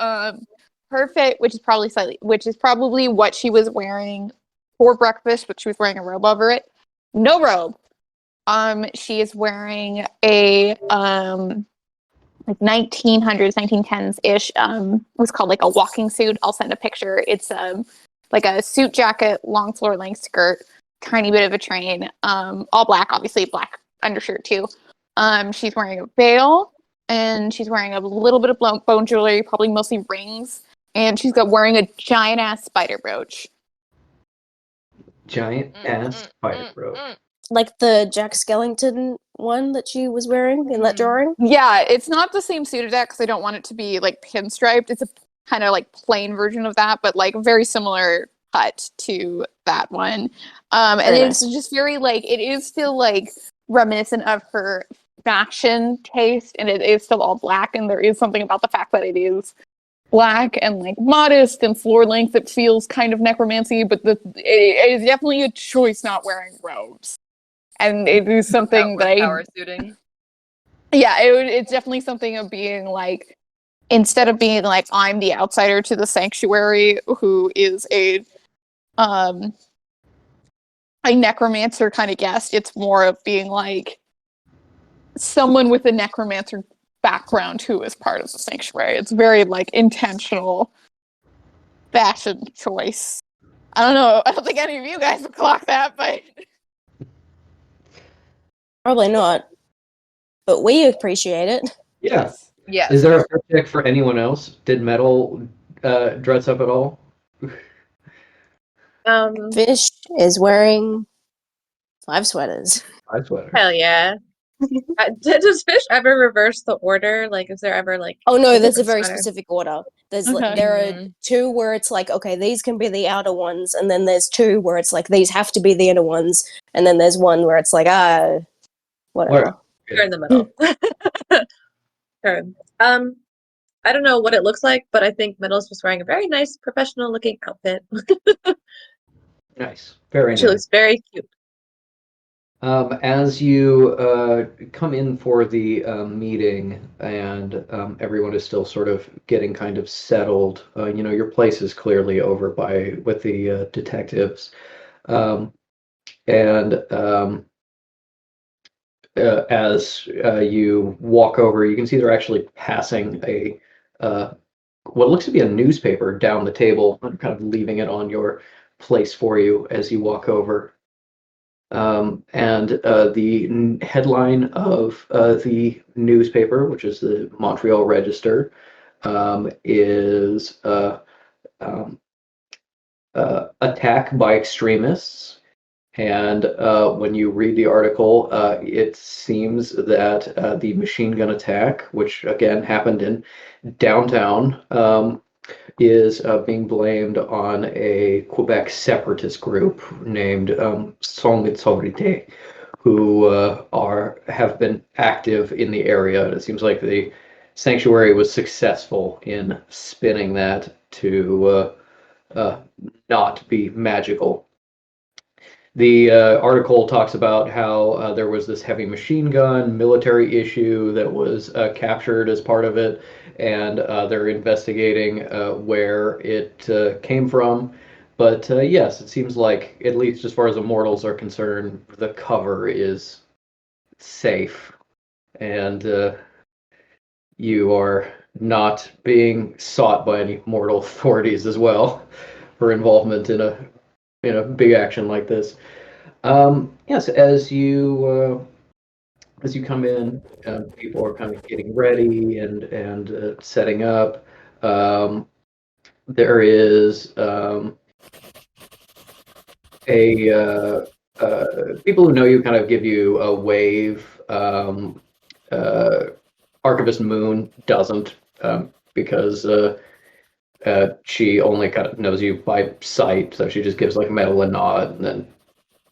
her fit, which is probably what she was wearing for breakfast, but she was wearing a robe over it. No robe. She is wearing a like 1900s, 1910s ish. Was called like a walking suit. I'll send a picture. It's like a suit jacket, long floor length skirt, tiny bit of a train. All black, obviously black undershirt too. She's wearing a veil, and she's wearing a little bit of bone jewelry, probably mostly rings, and she's wearing a giant ass spider brooch. Giant ass spider brooch. Like the Jack Skellington one that she was wearing in that drawing. Yeah, it's not the same suited deck because I don't want it to be like pinstriped. It's a kind of like plain version of that, but like very similar cut to that one. And Very it's just very like it is still like reminiscent of her fashion taste, and it is still all black. And there is something about the fact that it is black and like modest and floor length that feels kind of necromancy, but it is definitely a choice not wearing robes. And it is something that Power suiting. it's definitely something of being like, instead of being like, I'm the outsider to the sanctuary who is a necromancer kind of guest, it's more of being like someone with a necromancer background who is part of the sanctuary. It's very like intentional fashion choice. I don't know. I don't think any of you guys would clock that, but Probably not, but we appreciate it. Yeah. Yes. Is there a fit check for anyone else? Did Metal dress up at all? Fish is wearing 5 sweaters. I sweater. Hell yeah. Does Fish ever reverse the order? Like, is there ever like? Oh no, there's a different very sweater? specific order. There's Okay. like, there are Mhm. 2 where it's like, okay, these can be the outer ones, and then there's 2 where it's like these have to be the inner ones, and then there's one where it's like whatever. You're in the middle. Sure. I don't know what it looks like, but I think Metal's just wearing a very nice, professional-looking outfit. Nice. Very She nice. looks very cute. As you come in for the meeting and everyone is still sort of getting kind of settled, your place is clearly over with the detectives. As you walk over, you can see they're actually passing what looks to be a newspaper down the table and kind of leaving it on your place for you as you walk over. The headline of the newspaper, which is the Montreal Register, is attack by extremists. And when you read the article, it seems that the machine gun attack, which again happened in downtown, is being blamed on a Quebec separatist group named Solidarité, who have been active in the area. And it seems like the sanctuary was successful in spinning that to not be magical. The article talks about how there was this heavy machine gun military issue that was captured as part of it, and they're investigating where it came from. But yes, it seems like, at least as far as Immortals are concerned, the cover is safe, and you are not being sought by any mortal authorities as well for involvement in a big action like this. Yes, as you come in, people are kind of getting ready and setting up. There is people who know you kind of give you a wave. Archivist Moon doesn't, because she only kind of knows you by sight, so she just gives like Metal a nod and then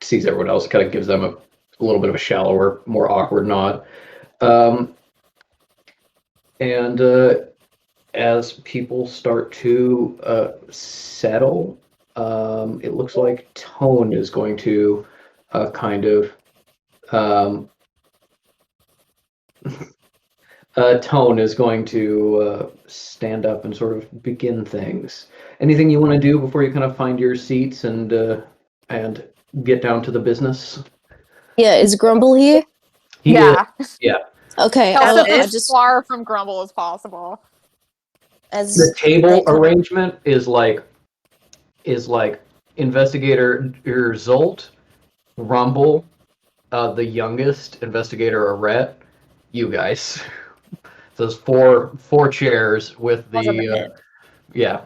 sees everyone else, kind of gives them a little bit of a shallower, more awkward nod. As people start to settle, it looks like Tone is going to Tone is going to stand up and sort of begin things. Anything you want to do before you kind of find your seats and get down to the business? Yeah, is Grumble here? Yeah. Okay, Also, I as just far from Grumble as possible. as The table they come- arrangement is like Investigator Zolt, Rumble, the youngest Investigator Arette, you guys. So there's four chairs with Falls on the the head. yeah.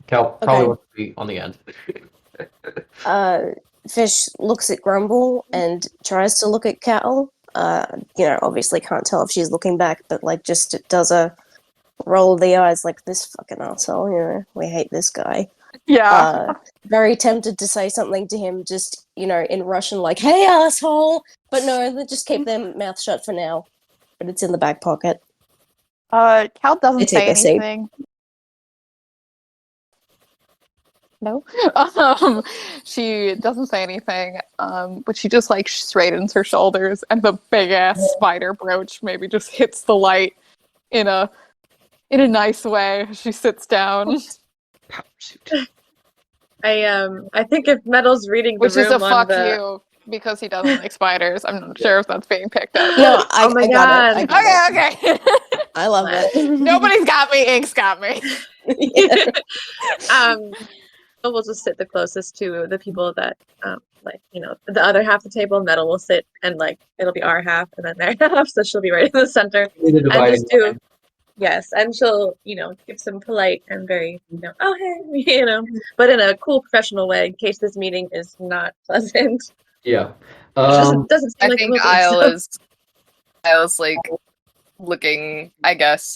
Cal probably Okay. wants to be on the end. Fish looks at Grumble and tries to look at Cal. Obviously can't tell if she's looking back, but like just does a roll of the eyes like this fucking asshole, we hate this guy. Yeah. Very tempted to say something to him just, in Russian like, hey asshole! But no, they just keep their mouth shut for now. But it's in the back pocket. Cal They doesn't take say a seat. anything. No. She doesn't say anything, but she just like straightens her shoulders, and the big ass spider brooch maybe just hits the light in a nice way. She sits down, Power suit. I think if Metal's reading the which is a room on fuck the you because he doesn't like spiders. I'm not sure if that's being picked up. No, I, Oh my I got it. I God. got it. Okay. I love it. Nobody's got me. Ink's got me. Yeah. we'll just sit the closest to the people that the other half of the table. Metal will sit and like it'll be our half and then their half, so she'll be right in the center. The dividing just do line. Yes, and she'll give some polite and very oh hey but in a cool professional way in case this meeting is not pleasant. Yeah. Doesn't seem I like it think will be, Isle so- is I was like looking, I guess.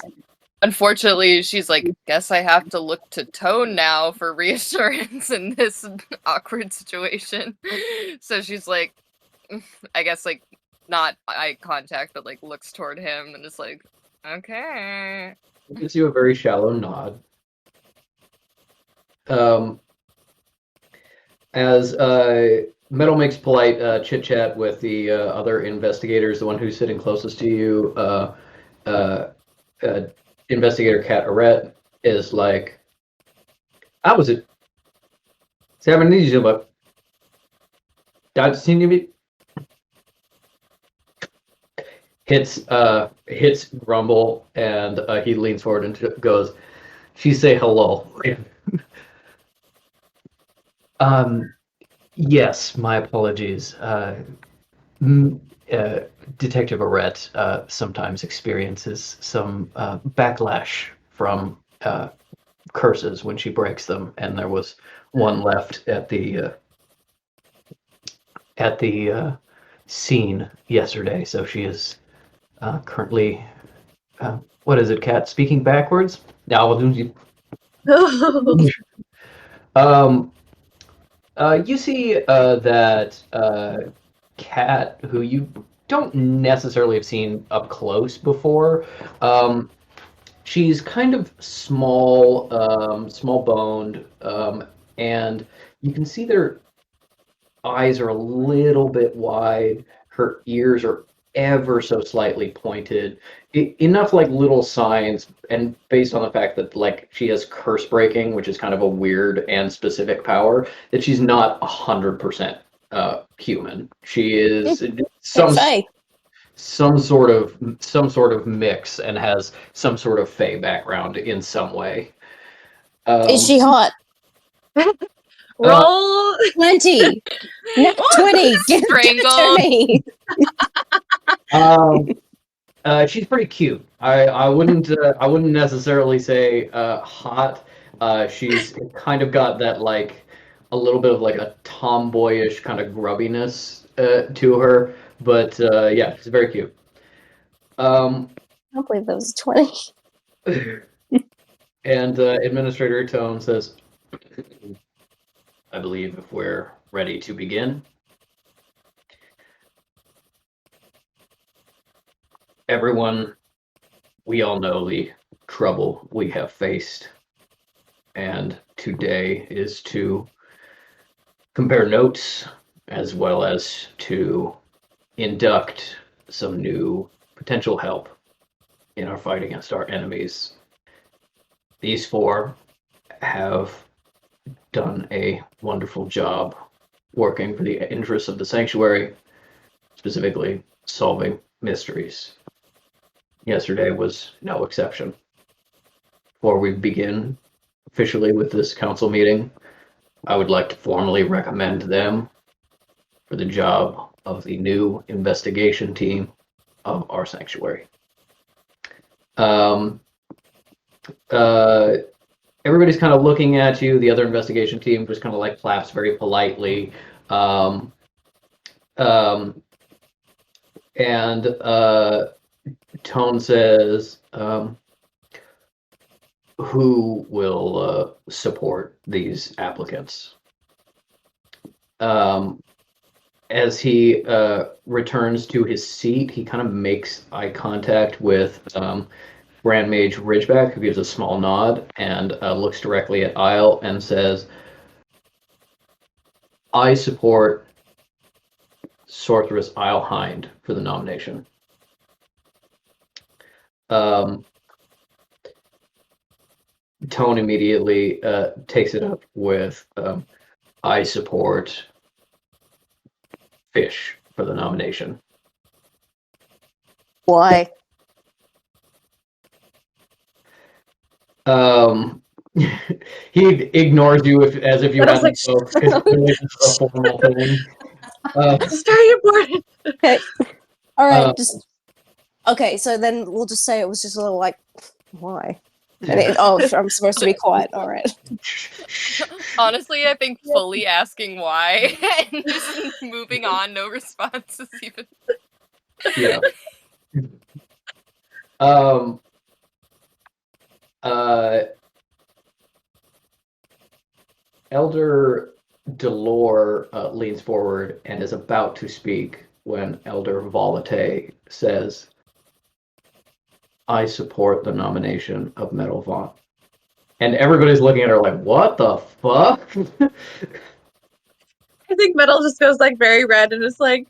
Unfortunately, she's like, guess I have to look to Tone now for reassurance in this awkward situation. So she's like, I guess like not eye contact, but like looks toward him and is like, okay. Gives you a very shallow nod. As Metal makes polite chit chat with the other investigators, the one who's sitting closest to you, Investigator Kat Arette is like, "I was it. Seven needs you, but I've seen you be." Hits Grumble, and he leans forward and goes, "She say hello." Yes, my apologies. Detective Arette sometimes experiences some backlash from curses when she breaks them, and there was one left at the scene yesterday. So she is currently, what is it, Kat? Speaking backwards? Now, you see that Cat, who you don't necessarily have seen up close before. She's kind of small, small-boned, and you can see their eyes are a little bit wide. Her ears are ever so slightly pointed, enough like little signs, and based on the fact that like she has curse breaking, which is kind of a weird and specific power, that she's not 100% human. She is some sort of mix and has some sort of Fey background in some way. Is she hot? Roll 20. No, 20. Give it to me. She's pretty cute. I wouldn't necessarily say hot. She's kind of got that like a little bit of like a tomboyish kind of grubbiness to her, but yeah, she's very cute. I can't believe that was 20. And Administrator Tone says, "I believe if we're ready to begin." Everyone, we all know the trouble we have faced, and today is to compare notes as well as to induct some new potential help in our fight against our enemies. These four have done a wonderful job working for the interests of the sanctuary, specifically solving mysteries. Yesterday was no exception. Before we begin officially with this council meeting, I would like to formally recommend them for the job of the new investigation team of our sanctuary. Everybody's kind of looking at you. The other investigation team just kind of like claps very politely. Tone says, who will support these applicants? As he returns to his seat, he kind of makes eye contact with Grand Mage Ridgeback, who gives a small nod and looks directly at Isle and says, "I support Sorceress Isle Hind for the nomination." Tone immediately takes it up with, "I support Fish for the nomination." Why? He ignores you as if you hadn't spoke. It's just a formal thing. It's very important. Okay. All right. Okay. So then we'll just say it was just a little like, why? And I'm supposed to be quiet. All right. Honestly, I think fully asking why and just moving on, no responses even. Yeah. Um. Elder Delore leans forward and is about to speak when Elder Volate says, "I support the nomination of Metal Vaughn." And everybody's looking at her like, "What the fuck?" I think Metal just goes like very red and is like,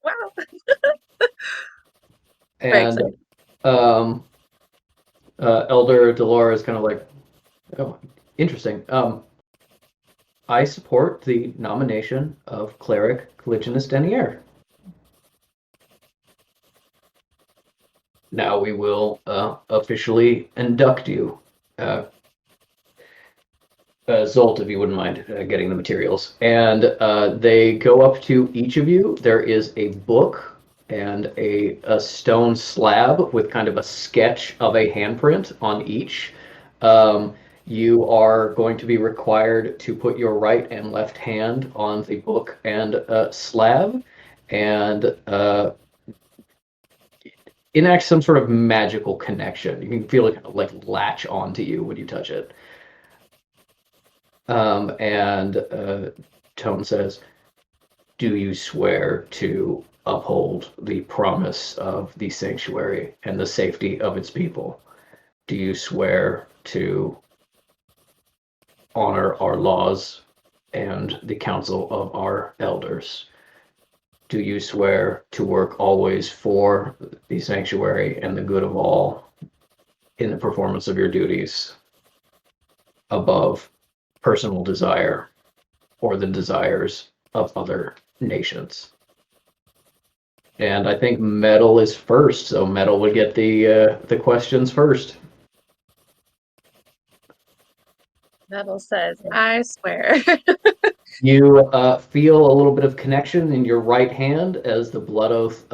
wow. Very And excited. Elder Delore is kind of like, "Oh, interesting. I support the nomination of Cleric Caliginus Denier." Now we will officially induct you. Zolt, if you wouldn't mind getting the materials. And they go up to each of you. There is a book and a stone slab with kind of a sketch of a handprint on each. You are going to be required to put your right and left hand on the book and slab and enact some sort of magical connection. You can feel it like latch onto you when you touch it. Tone says, "Do you swear to uphold the promise of the sanctuary and the safety of its people? Do you swear to honor our laws and the council of our elders? Do you swear to work always for the sanctuary and the good of all in the performance of your duties above personal desire or the desires of other nations?" And I think Metal is first, so Metal would get the questions first. Metal says, I swear. You feel a little bit of connection in your right hand as the blood oath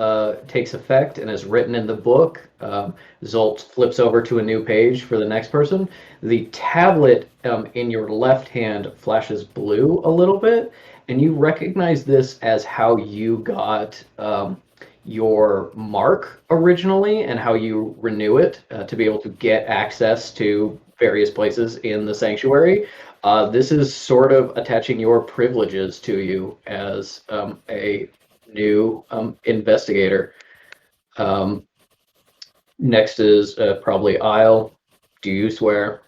takes effect and is written in the book. Zolt flips over to a new page for the next person. The tablet in your left hand flashes blue a little bit, and you recognize this as how you got your mark originally and how you renew it to be able to get access to various places in the sanctuary. This is sort of attaching your privileges to you as a new investigator. Next is probably Isle. Do you swear?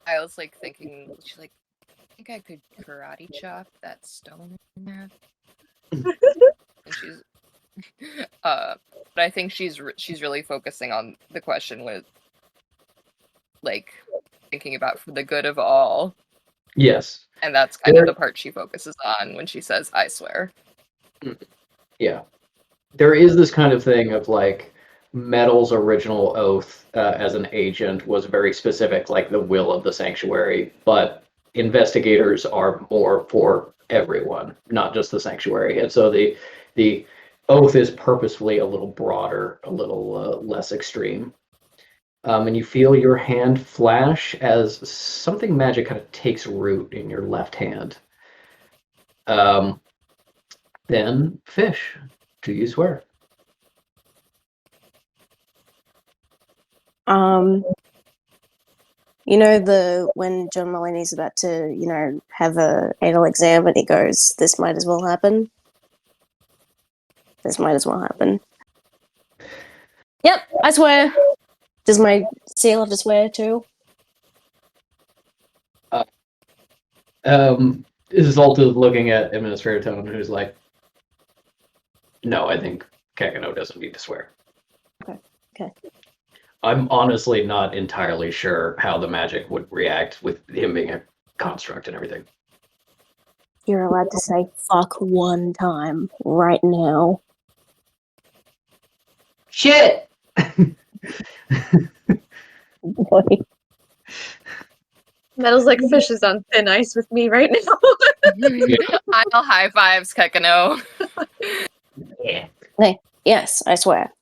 I was like thinking, she's like, I think I could karate chop that stone in there. And she's, but I think she's really focusing on the question with, like, thinking about for the good of all. Yes. And that's kind of the part she focuses on when she says, I swear. Yeah. There is this kind of thing of like Metal's original oath as an agent was very specific, like the will of the sanctuary, but investigators are more for everyone, not just the sanctuary. And so the oath is purposefully a little broader, a little less extreme. And you feel your hand flash as something magic kind of takes root in your left hand. Then, Fish, do you swear? You know, when John Mulaney's about to, have a anal exam and he goes, "This might as well happen." This might as well happen. Yep, I swear. Does my seal have to swear too? Zolt is looking at Administrator Tone, who's like, "No, I think Kekano doesn't need to swear." Okay. I'm honestly not entirely sure how the magic would react with him being a construct and everything. You're allowed to say fuck one time right now. Shit! Boy. Metal's like, Fish is on thin ice with me right now. I'll high fives, Kekano. Yeah. Hey, yes, I swear.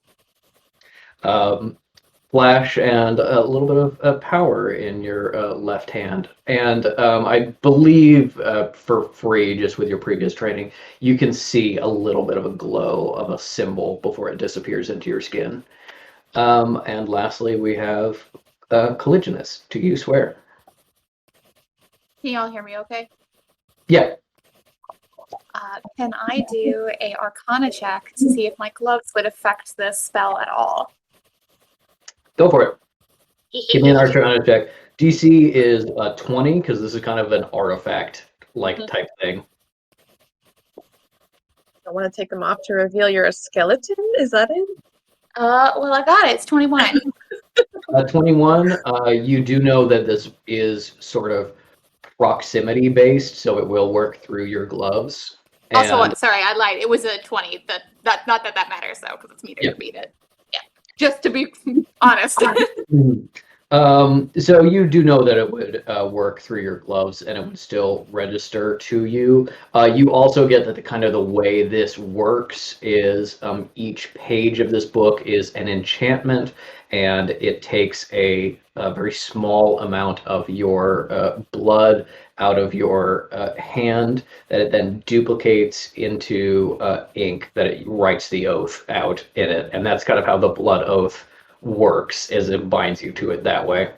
flash and a little bit of power in your left hand. And I believe for free, just with your previous training, you can see a little bit of a glow of a symbol before it disappears into your skin. And lastly, we have Colliginous. Do you swear? Can y'all hear me okay? Yeah. Can I do a Arcana check to see if my gloves would affect this spell at all? Go for it. Give me an Arcana check. DC is 20 because this is kind of an artifact like type thing. I want to take them off to reveal you're a skeleton. Is that it? Well, I got it. It's 21. 21, you do know that this is sort of proximity based, so it will work through your gloves. Also, And- sorry, I lied. It was a 20. Not that matters though, because it's meter Yeah. to beat it. Yeah. Just to be honest. So you do know that it would work through your gloves and it would still register to you. You also get that the way this works is each page of this book is an enchantment, and it takes a very small amount of your blood out of your hand that it then duplicates into ink that it writes the oath out in it, and that's kind of how the blood oath works, as it binds you to it that way.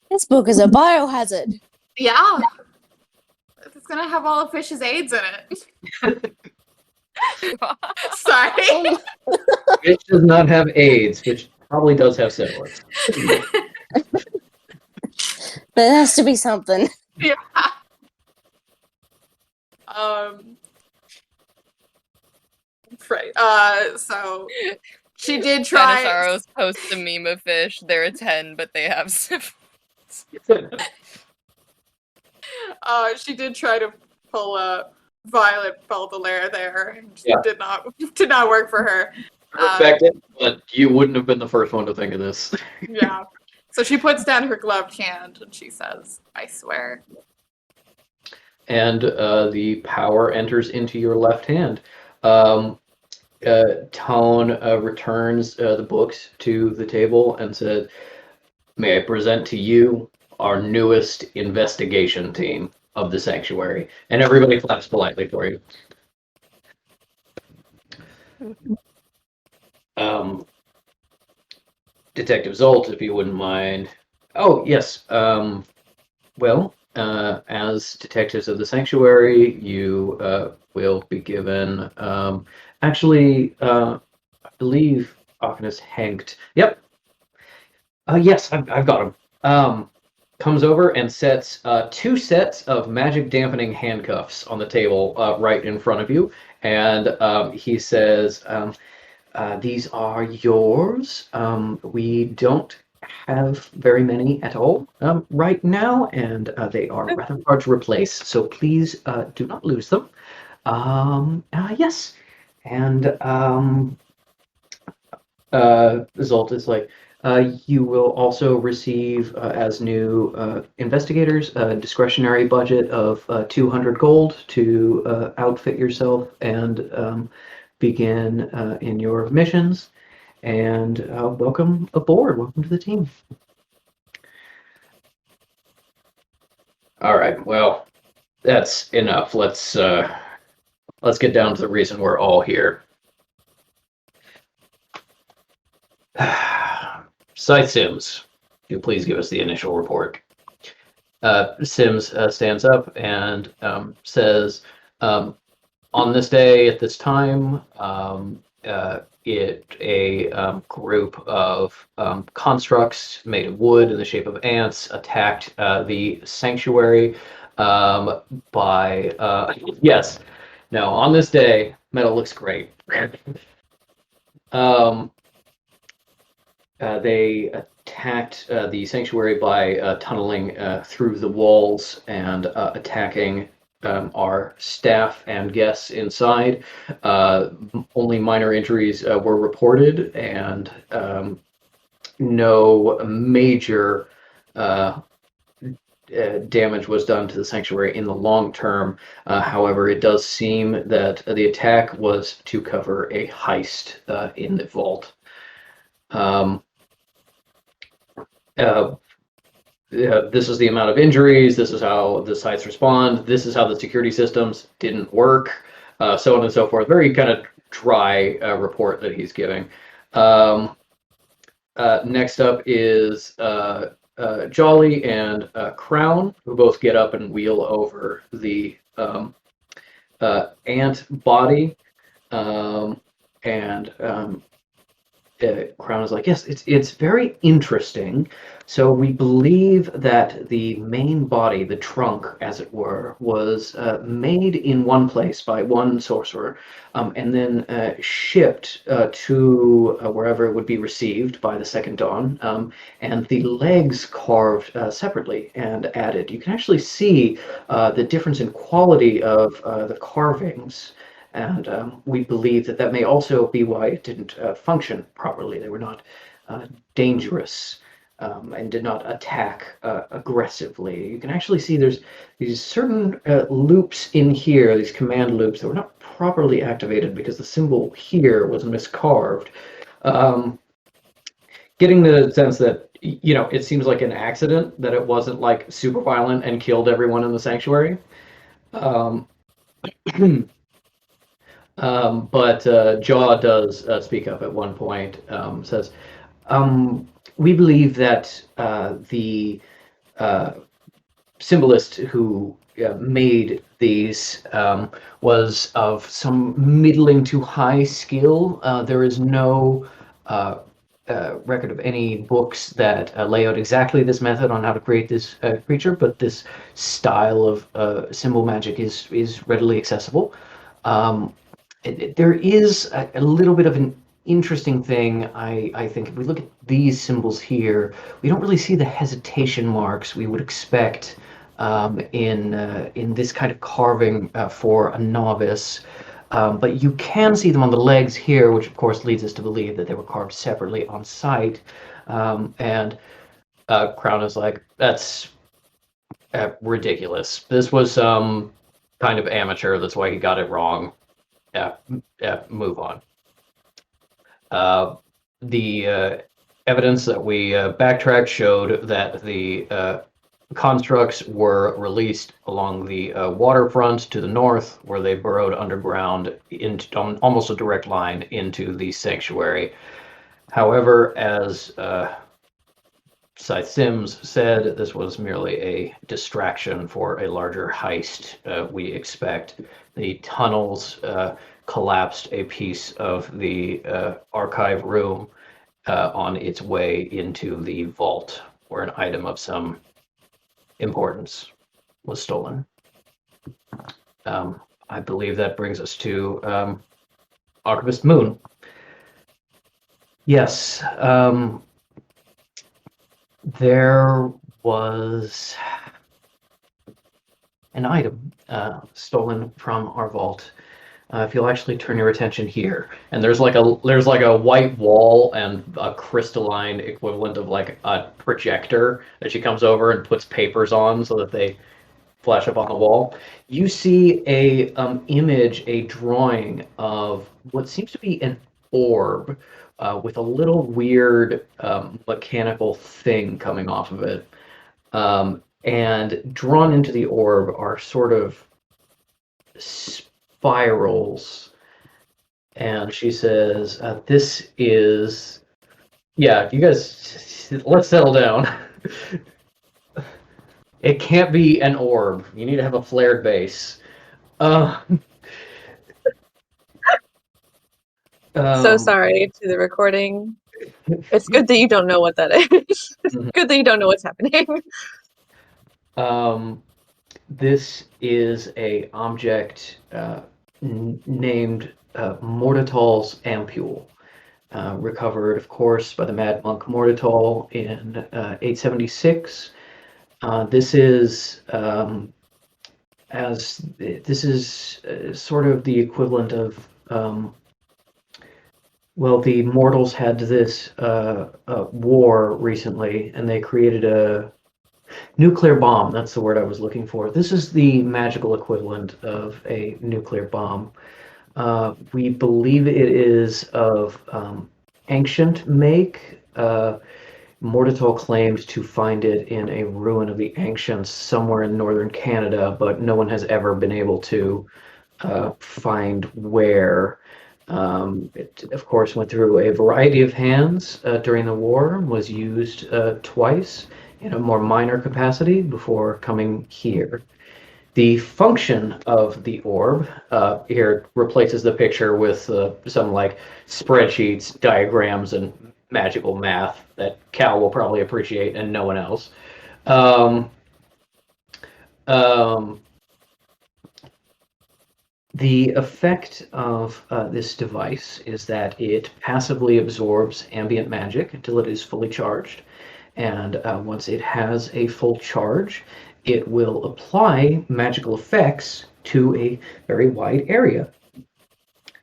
This book is a biohazard. Yeah. It's gonna have all of Fish's aids in it. Sorry. Which does not have AIDS, which probably does have syphilis. But it has to be something. Yeah. Right. So she did try. Benasaros posts a meme of Fish. They're a 10, but they have syphilis. She did try to pull a Violet Baudelaire there, and Yeah. did not work for her. Perfected, but you wouldn't have been the first one to think of this. Yeah. So she puts down her gloved hand and she says, "I swear." And the power enters into your left hand. Tone returns the books to the table and said, "May I present to you our newest investigation team of the sanctuary." And everybody claps politely for you. Detective Zolt, if you wouldn't mind. Oh, yes. Well, as detectives of the sanctuary, you will be given. Actually, I believe Arcanus Hankt. Yep. Yes, I've got him. Comes over and sets 2 sets of magic dampening handcuffs on the table right in front of you, and he says, "These are yours. We don't have very many at all right now, and they are rather hard to replace, so please do not lose them." Yes. And Zolt is like, "You will also receive, as new investigators, a discretionary budget of 200 gold to outfit yourself and begin in your missions. And welcome aboard. Welcome to the team." All right. Well, that's enough. Let's get down to the reason we're all here. Scythe Sims, you please give us the initial report. Sims stands up and says, "On this day at this time, a group of constructs made of wood in the shape of ants attacked the sanctuary by yes. Now, on this day, metal looks great. They attacked the sanctuary by tunneling through the walls and attacking our staff and guests inside. Only minor injuries were reported, and no major damage was done to the sanctuary in the long term. However, it does seem that the attack was to cover a heist in the vault. this is the amount of injuries, this is how the sites respond, this is how the security systems didn't work, so on and so forth. Very kind of dry report that he's giving. Next up is Jolly and Crown, who both get up and wheel over the ant body. Crown is like, yes, it's very interesting. So we believe that the main body, the trunk, as it were, was made in one place by one sorcerer, and then shipped to wherever it would be received by the Second Dawn, and the legs carved separately and added. You can actually see the difference in quality of the carvings. And we believe that that may also be why it didn't function properly. They were not dangerous and did not attack aggressively. You can actually see there's these certain loops in here, these command loops, that were not properly activated because the symbol here was miscarved. Getting the sense that, you know, it seems like an accident, that it wasn't like super violent and killed everyone in the sanctuary. But Jaw does speak up at one point, says, we believe that the symbolist who made these was of some middling to high skill. There is no record of any books that lay out exactly this method on how to create this creature, but this style of symbol magic is readily accessible. There is a little bit of an interesting thing, I think. If we look at these symbols here, we don't really see the hesitation marks we would expect in this kind of carving for a novice. But you can see them on the legs here, which of course leads us to believe that they were carved separately on site. And Crown is like, that's ridiculous. This was some kind of amateur, that's why he got it wrong. Move on. The evidence that we backtracked showed that the constructs were released along the waterfront to the north, where they burrowed underground into almost a direct line into the sanctuary. However, as Scythe Sims said, this was merely a distraction for a larger heist, we expect. The tunnels collapsed a piece of the archive room on its way into the vault, where an item of some importance was stolen. I believe that brings us to Archivist Moon. Yes, there was an item stolen from our vault. If you'll actually turn your attention here, and there's like a white wall and a crystalline equivalent of like a projector that she comes over and puts papers on so that they flash up on the wall. You see a image, a drawing of what seems to be an orb with a little weird mechanical thing coming off of it. And drawn into the orb are sort of spirals. And she says, this is... Yeah, you guys, let's settle down. It can't be an orb. You need to have a flared base. So sorry to the recording. It's good that you don't know what that is. It's good that you don't know what's happening. This is a object named Mordital's Ampule, recovered, of course, by the Mad Monk Mordital in 876. This is sort of the equivalent of well, the mortals had this war recently, and they created a nuclear bomb. That's the word I was looking for. This is the magical equivalent of a nuclear bomb. We believe it is of ancient make. Mordital claimed to find it in a ruin of the ancients somewhere in northern Canada, but no one has ever been able to find where. It, of course, went through a variety of hands during the war, was used twice in a more minor capacity before coming here. The function of the orb here replaces the picture with some like spreadsheets, diagrams, and magical math that Cal will probably appreciate and no one else. The effect of this device is that it passively absorbs ambient magic until it is fully charged. And once it has a full charge, it will apply magical effects to a very wide area.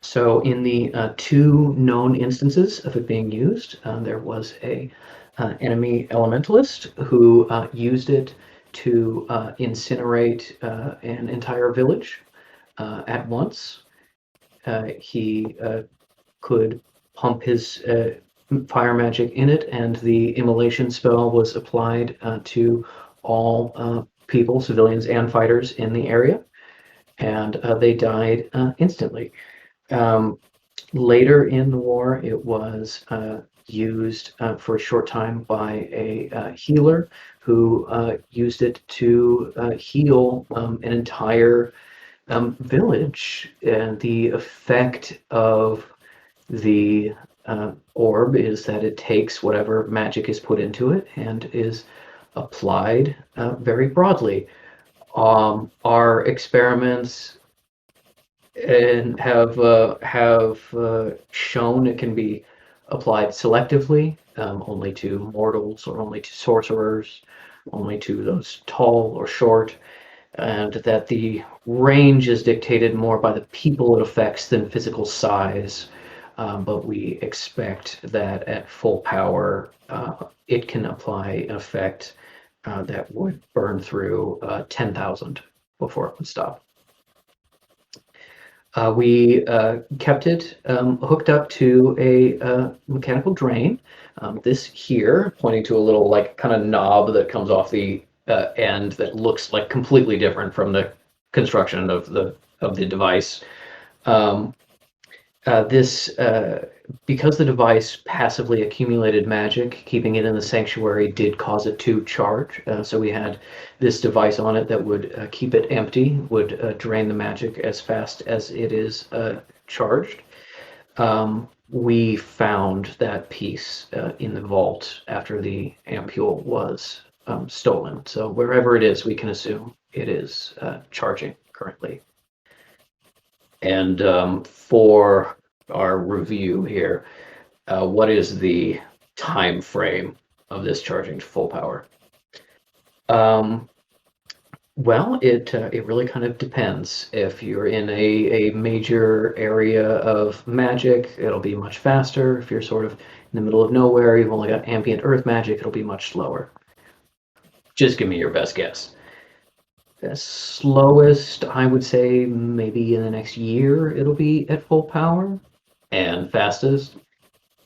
So in the two known instances of it being used, there was a enemy elementalist who used it to incinerate an entire village at once. He could pump his fire magic in it, and the immolation spell was applied to all people, civilians and fighters in the area, and they died instantly. Later in the war, it was used for a short time by a healer who used it to heal an entire village. And the effect of the orb is that it takes whatever magic is put into it and is applied very broadly. Our experiments and have shown it can be applied selectively, only to mortals or only to sorcerers, only to those tall or short, and that the range is dictated more by the people it affects than physical size. But we expect that at full power, it can apply an effect that would burn through 10,000 before it would stop. We kept it hooked up to a mechanical drain. This here, pointing to a little like kind of knob that comes off the end that looks like completely different from the construction of the device. Because the device passively accumulated magic, keeping it in the sanctuary did cause it to charge. So we had this device on it that would keep it empty, would drain the magic as fast as it is charged. We found that piece in the vault after the ampule was stolen. So wherever it is, we can assume it is charging currently. And for our review here, what is the time frame of this charging to full power? Well, it really kind of depends. If you're in a major area of magic, it'll be much faster. If you're sort of in the middle of nowhere, you've only got ambient earth magic, it'll be much slower. Just give me your best guess. The slowest, I would say, maybe in the next year it'll be at full power. And fastest,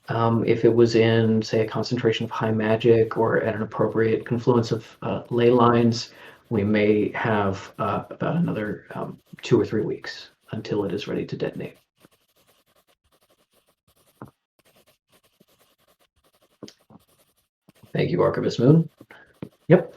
if it was in, say, a concentration of high magic or at an appropriate confluence of ley lines, we may have about another 2 or 3 weeks until it is ready to detonate. Thank you, Archivist Moon. Yep.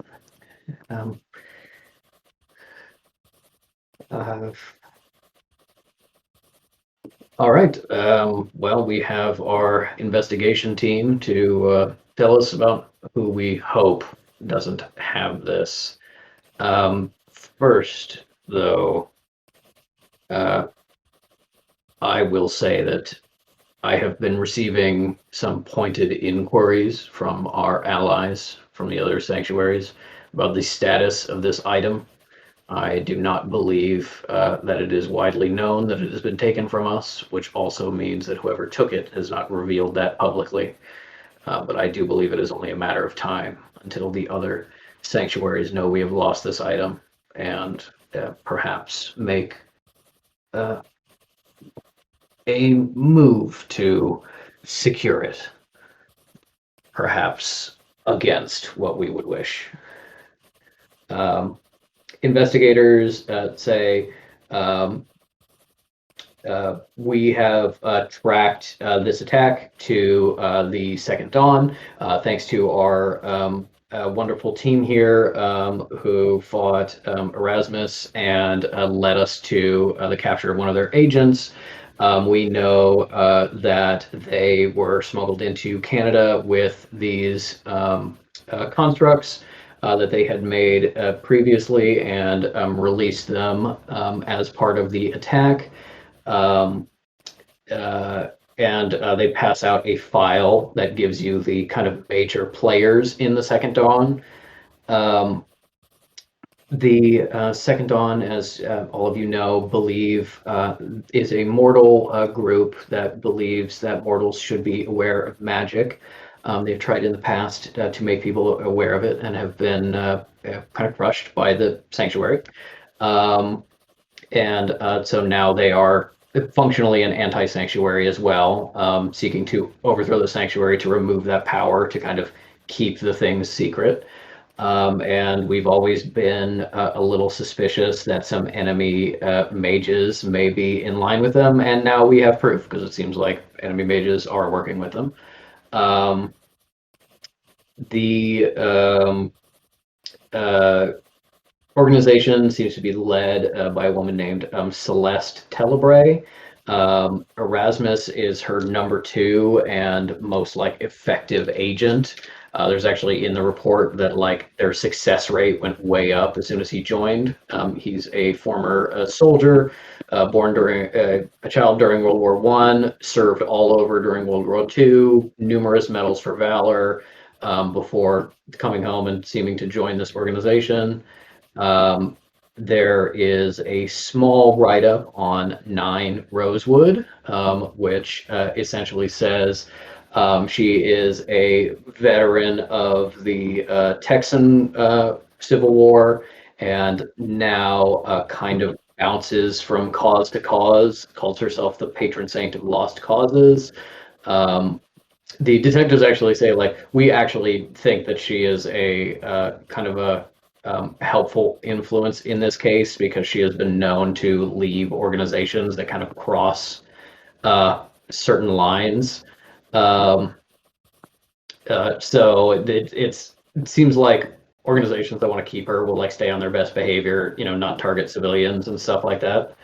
All right. Well, we have our investigation team to tell us about who we hope doesn't have this. First, though, I will say that I have been receiving some pointed inquiries from our allies from the other sanctuaries about the status of this item. I do not believe that it is widely known that it has been taken from us, which also means that whoever took it has not revealed that publicly. But I do believe it is only a matter of time until the other sanctuaries know we have lost this item and perhaps make a move to secure it. Perhaps against what we would wish. Investigators say we have tracked this attack to the Second Dawn, thanks to our wonderful team here who fought Erasmus and led us to the capture of one of their agents. We know that they were smuggled into Canada with these constructs that they had made previously and released them as part of the attack. And they pass out a file that gives you the kind of major players in the Second Dawn. The Second Dawn, as all of you know, believe is a mortal group that believes that mortals should be aware of magic. They've tried in the past to make people aware of it and have been kind of crushed by the sanctuary. So now they are functionally an anti-sanctuary as well, seeking to overthrow the sanctuary to remove that power to kind of keep the things secret. And we've always been a little suspicious that some enemy mages may be in line with them, and now we have proof because it seems like enemy mages are working with them. The organization seems to be led by a woman named Celeste Telebray. Erasmus is her number 2 and most effective agent. There's actually in the report that their success rate went way up as soon as he joined. He's a former soldier, born during a child during World War I, served all over during World War II, numerous medals for valor before coming home and seeming to join this organization. There is a small write-up on 9 Rosewood, which essentially says she is a veteran of the Texan Civil War and now kind of bounces from cause to cause, calls herself the patron saint of lost causes. The detectives actually say, we actually think that she is a kind of a helpful influence in this case because she has been known to leave organizations that kind of cross certain lines. So it seems like organizations that want to keep her will stay on their best behavior, not target civilians and stuff like that.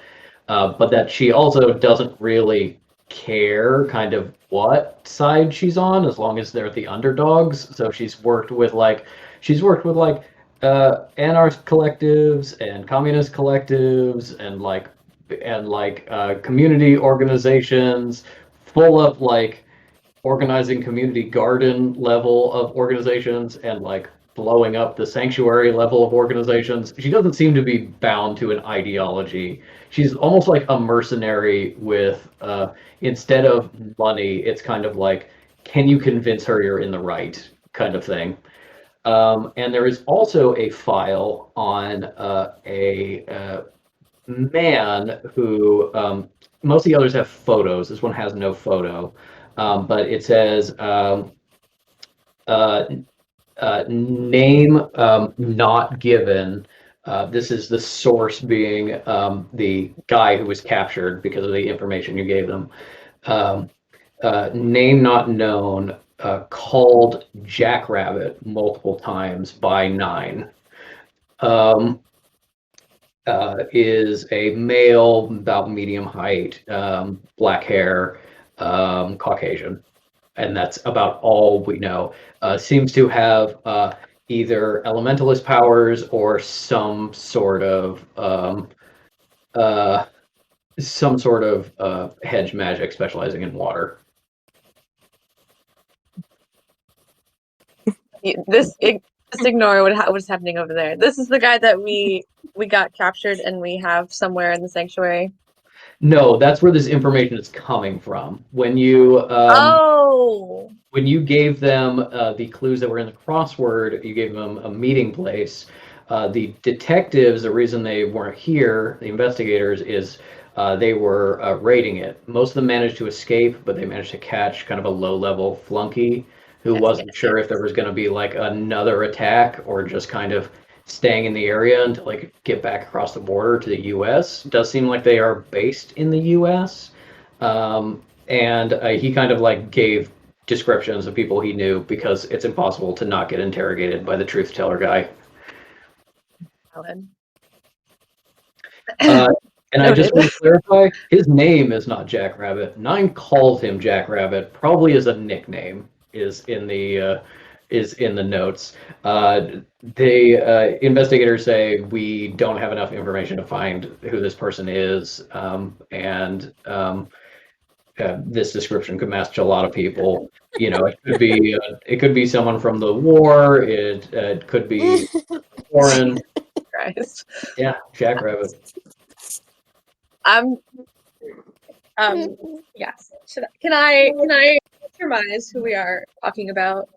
But that she also doesn't really care kind of what side she's on as long as they're the underdogs. So she's worked with anarchist collectives and communist collectives and community organizations full of organizing community garden level of organizations and blowing up the sanctuary level of organizations. She doesn't seem to be bound to an ideology. She's almost like a mercenary with instead of money, it's kind of can you convince her you're in the right kind of thing. And there is also a file on a man who most of the others have photos. This one has no photo, but it says name not given. This is the source being the guy who was captured because of the information you gave them. Name not known. Called Jackrabbit multiple times by 9. Is a male, about medium height, black hair, Caucasian. And that's about all we know. Seems to have either elementalist powers or some sort of hedge magic specializing in water. Just ignore what's happening over there. This is the guy that we got captured and we have somewhere in the sanctuary. No, that's where this information is coming from. When you when you gave them the clues that were in the crossword, you gave them a meeting place. The detectives, the reason they weren't here, the investigators, is they were raiding it. Most of them managed to escape, but they managed to catch kind of a low-level flunky who wasn't sure if there was going to be like another attack or just kind of staying in the area until they could get back across the border to the U.S. It does seem like they are based in the U.S. And he kind of like gave descriptions of people he knew because it's impossible to not get interrogated by the truth teller guy. Valid. And I just want to clarify, his name is not Jack Rabbit. Nine calls him Jack Rabbit, probably as a nickname, is in the notes. Investigators say we don't have enough information to find who this person is, and this description could match a lot of people. You know, it could be someone from the war. It could be foreign. Christ. Yeah, Jack Rabbit. Yes. Can I surmise who we are talking about?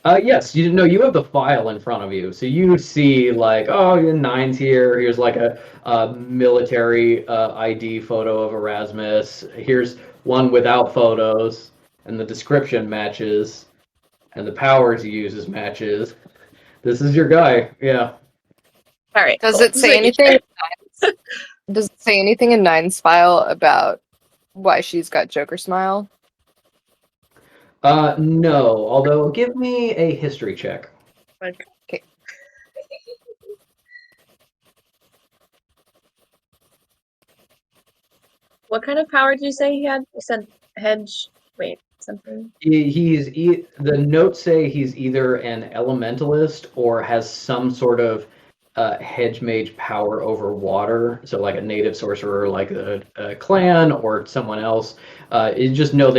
Yes, you know, you have the file in front of you, so you see like, oh, Nine's here. Here's like a military ID photo of Erasmus. Here's one without photos, and the description matches, and the powers he uses matches. This is your guy. Yeah. All right. Does cool. it say anything? Does it say anything in Nine's file about why she's got Joker smile? No. Although, give me a history check. Okay. What kind of power did you say he had? You said hedge. Wait, something. The notes say he's either an elementalist or has some sort of hedge mage power over water. So like a native sorcerer, like a clan or someone else. You just know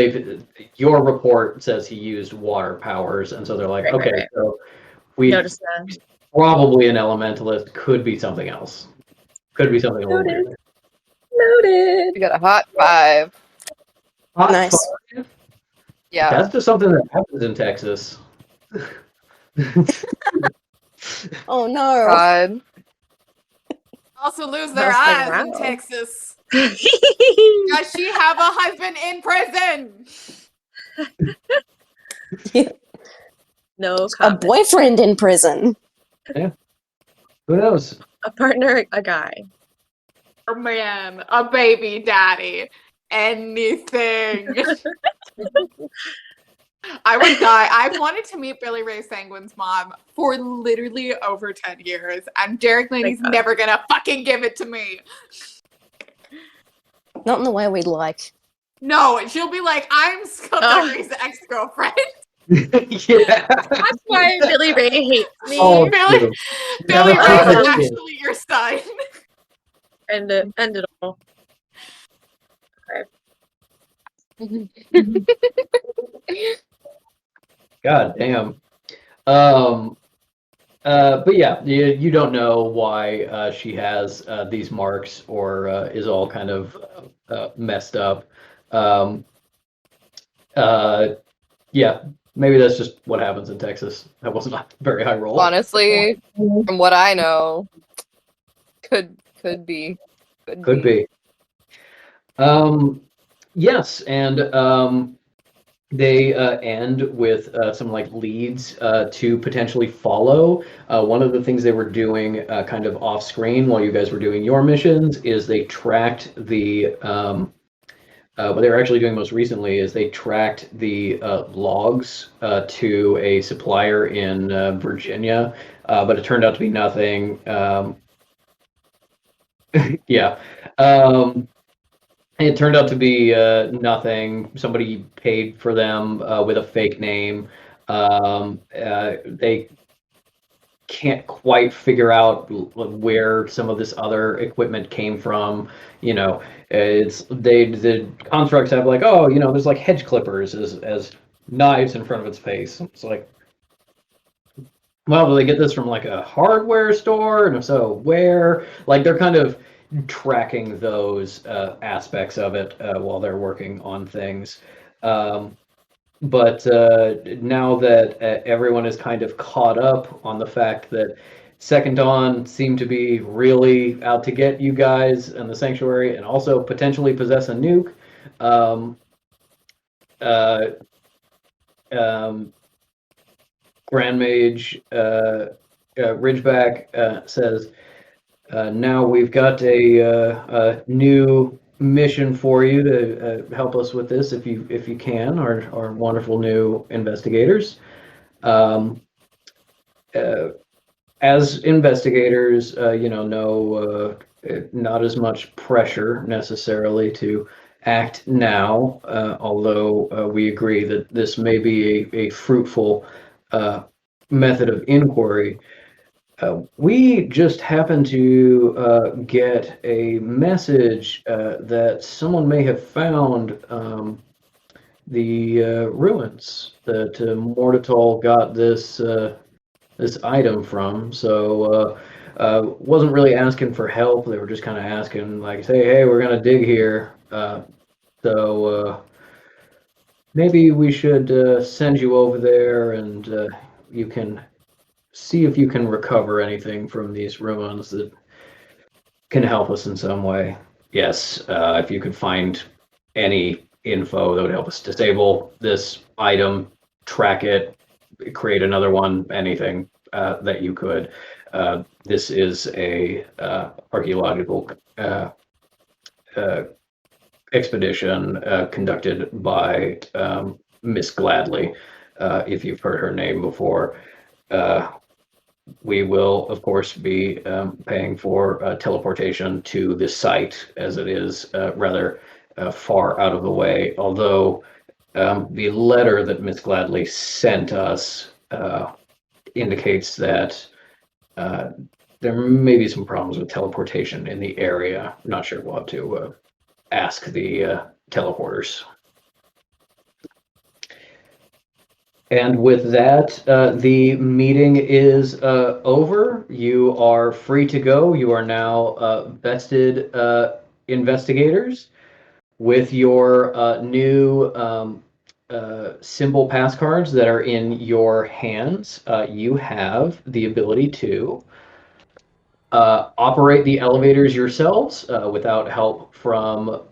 your report says he used water powers, and so they're like, right. So we noticed that. Probably an elementalist, could be something else. Could be something a little weird. Noted. We got a hot 5. Hot Nice. 5? Yeah. That's just something that happens in Texas. Oh no. God. Also lose their That's like, eyes in wow. Texas. Does she have a husband in prison? No A comment. boyfriend in prison. Who knows? A partner, a guy. A man, a baby daddy, anything. I would die. I've wanted to meet Billy Ray Sanguine's mom for literally over 10 years, and Derek Laney's God. never gonna fucking give it to me. Not in the way we'd like. No, she'll be like, I'm Scott Thackeray's ex-girlfriend. Yeah. That's why Billy Ray hates me. Oh, Billy, true. Billy Never Ray is forget it. actually your son. And it all. God damn. But yeah, you don't know why she has these marks or is all kind of messed up. Yeah, maybe that's just what happens in Texas. That wasn't a very high roll. Honestly, from what I know, could be. Could be. Yes, and they end with some like leads to potentially follow. One of the things they were doing kind of off screen while you guys were doing your missions is they tracked the what they were actually doing most recently is they tracked the logs to a supplier in Virginia, but it turned out to be nothing. Yeah. It turned out to be nothing. Somebody paid for them with a fake name. They can't quite figure out where some of this other equipment came from. You know, the constructs have like, oh, you know, there's like hedge clippers as knives in front of its face. It's like, well, do they get this from like a hardware store? And if so, where? Like they're kind of tracking those aspects of it while they're working on things. But now that everyone is kind of caught up on the fact that Second Dawn seemed to be really out to get you guys and the Sanctuary and also potentially possess a nuke, Grand Mage Ridgeback says, now we've got a new mission for you to help us with this, if you can, our wonderful new investigators. As investigators, not as much pressure necessarily to act now, although we agree that this may be a fruitful method of inquiry. We just happened to get a message that someone may have found the ruins that Mordital got this item from. So wasn't really asking for help. They were just kind of asking, like, hey, we're gonna dig here. So maybe we should send you over there, and you can see if you can recover anything from these ruins that can help us in some way. Yes, if you could find any info that would help us disable this item, track it, create another one, anything that you could. This is a archaeological expedition conducted by Miss Gladly. If you've heard her name before, we will, of course, be paying for teleportation to this site, as it is rather far out of the way. Although the letter that Miss Gladly sent us indicates that there may be some problems with teleportation in the area. I'm not sure. We'll have to ask the teleporters. And with that, the meeting is over. You are free to go. You are now vested investigators. With your new symbol pass cards that are in your hands, you have the ability to operate the elevators yourselves without help from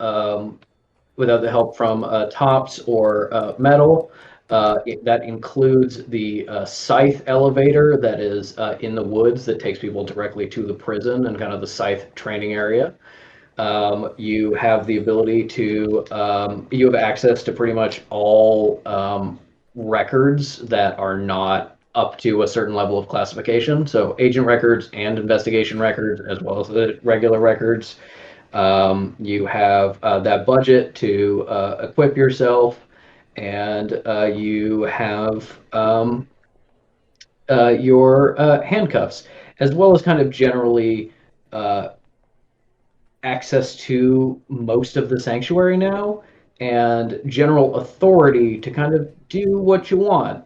Tops or Metal. That includes the Scythe elevator that is in the woods that takes people directly to the prison and kind of the Scythe training area. You have the ability to, you have access to pretty much all records that are not up to a certain level of classification. So agent records and investigation records, as well as the regular records. You have that budget to equip yourself, and you have your handcuffs, as well as kind of generally access to most of the sanctuary now, and general authority to kind of do what you want.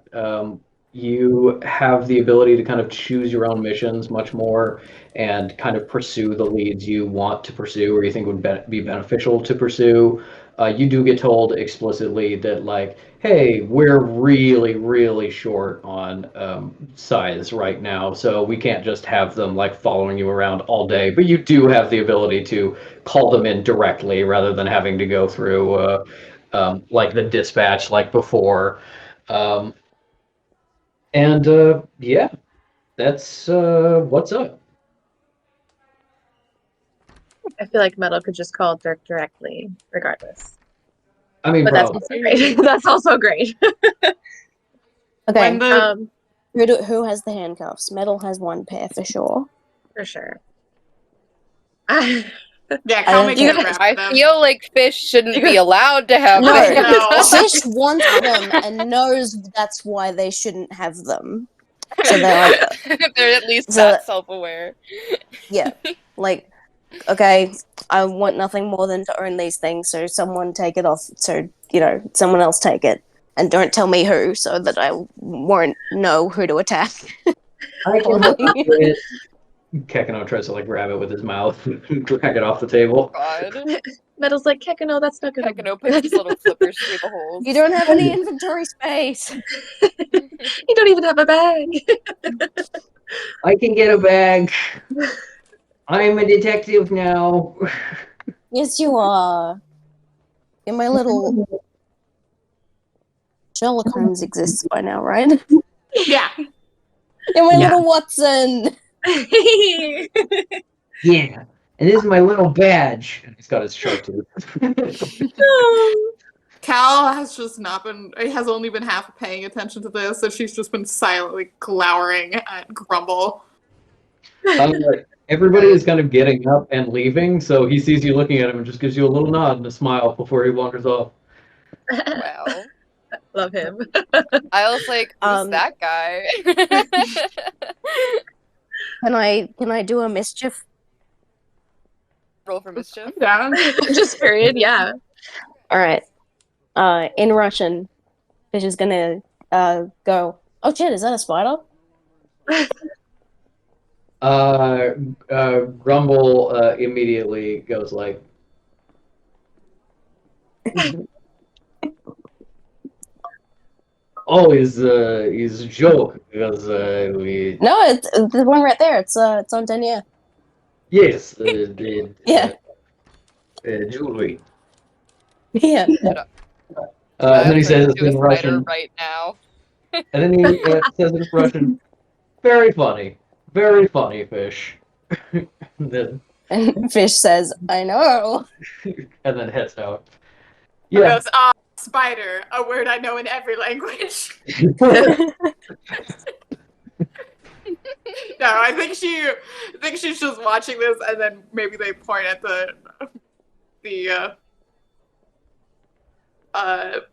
You have the ability to kind of choose your own missions much more and kind of pursue the leads you want to pursue or you think would be beneficial to pursue. You do get told explicitly that, like, hey, we're really, really short on size right now, so we can't just have them like following you around all day. But you do have the ability to call them in directly rather than having to go through like the dispatch like before. Yeah, that's what's up. I feel like Metal could just call Dirk directly, regardless. I mean, But that's probably. also great. That's also great. Okay, When the who has the handcuffs? Metal has one pair for sure. For sure. yeah, I Kami don't can't think- wrap I them. feel like Fish shouldn't be allowed to have No. them. No. Fish wants them and knows that's why they shouldn't have them. So they're like, They're at least So- that self-aware. yeah, like, okay, I want nothing more than to own these things, so someone take it off, so, someone else take it. And don't tell me who, so that I won't know who to attack. I can help you with it. Kekino tries to like grab it with his mouth and drag it off the table. God. Metal's like, Kekino, that's not good. Kekino puts his little flippers through the holes. You don't have any inventory space. You don't even have a bag. I can get a bag. I'm a detective now. Yes, you are. You're my little Sherlock Holmes exists by now, right? And Yeah. my Yeah. little Watson. Yeah, and this is my little badge. He's got his sharp tooth. Cal has just not been, has only been half paying attention to this, so she's just been silently glowering at Grumble. Everybody is kind of getting up and leaving, so he sees you looking at him and just gives you a little nod and a smile before he wanders off. Wow. Love him. I was like, who's that guy? Can I do a mischief? Roll for mischief. Yeah. Just period, yeah. All right. In Russian, Fish is gonna go. Oh shit! Is that a spider? Grumble immediately goes like, "Oh, he's a joke because we No, it's the one right there. It's on Denier. yes Yeah. jewelry." Yeah. And then he says to it a in spider Russian, right now. and then he says in Russian, very funny, Fish." And then And Fish says, "I know." heads out. He Yeah. goes, spider, a word I know in every language. No, I think she's just watching this, and then maybe they point at the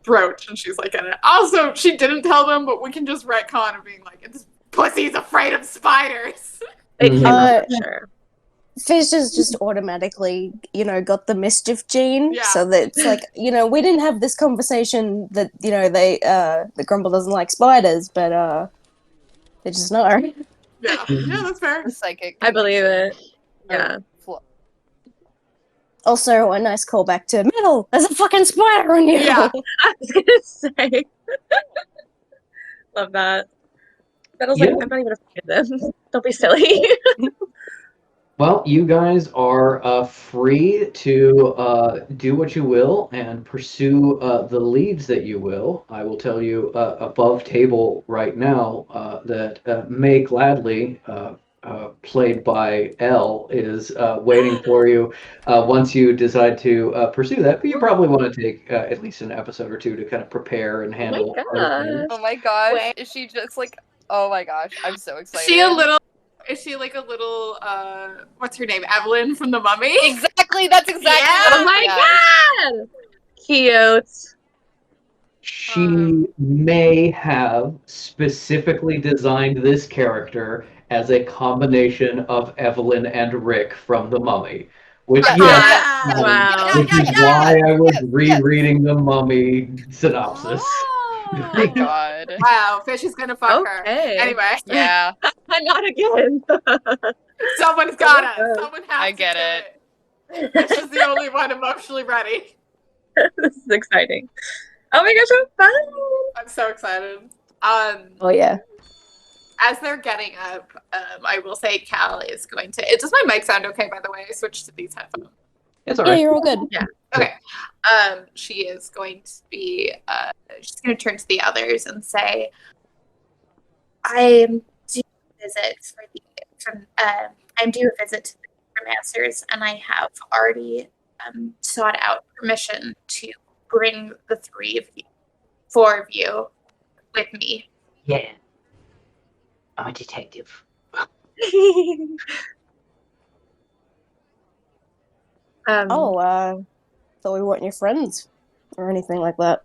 brooch, and she's like, also, she didn't tell them, but we can just retcon and being like, this pussy's afraid of spiders. It came up, Uh, sure. Fish has just automatically, got the mischief gene, Yeah. so that it's like, we didn't have this conversation that, the Grumble doesn't like spiders, but they just know. Yeah, that's fair. The psychic. I believe it. Or Yeah. flo- Also, a nice callback to Metal. There's a fucking spider on you. Yeah. I was gonna say. Love that. Metal's like, Yeah. I'm not even afraid of them. Don't be silly. Well, you guys are free to do what you will and pursue the leads that you will. I will tell you above table right now that May Gladly, played by Elle, is waiting for you once you decide to pursue that. But you probably want to take at least an episode or two to kind of prepare and handle other things. Oh my gosh. Wait. Is she just like, oh my gosh, I'm so excited. Is she like a little, what's her name? Evelyn from The Mummy? Exactly, that's exactly Yeah. what Oh my yeah. god! Cute. She may have specifically designed this character as a combination of Evelyn and Rick from The Mummy, which Yeah. Wow. which is why I was rereading the Mummy synopsis. Oh my god. Wow, Fish is gonna fuck her. Okay. Anyway, Yeah. Not again. someone's gotta. Someone has I to get do it. Fish is the only one emotionally ready. This is exciting. Oh my gosh, I'm fun. I'm so excited. Oh, yeah. As they're getting up, I will say Cal is going to. Does my mic sound okay, by the way? I switched to these headphones. It's all Yeah, right. you're all good. Okay. She is going to be. She's going to turn to the others and say, "I'm due a visit I'm due a visit to the Necromancers, and I have already sought out permission to bring the four of you with me." Yeah. I'm a detective. Thought we weren't your friends or anything like that.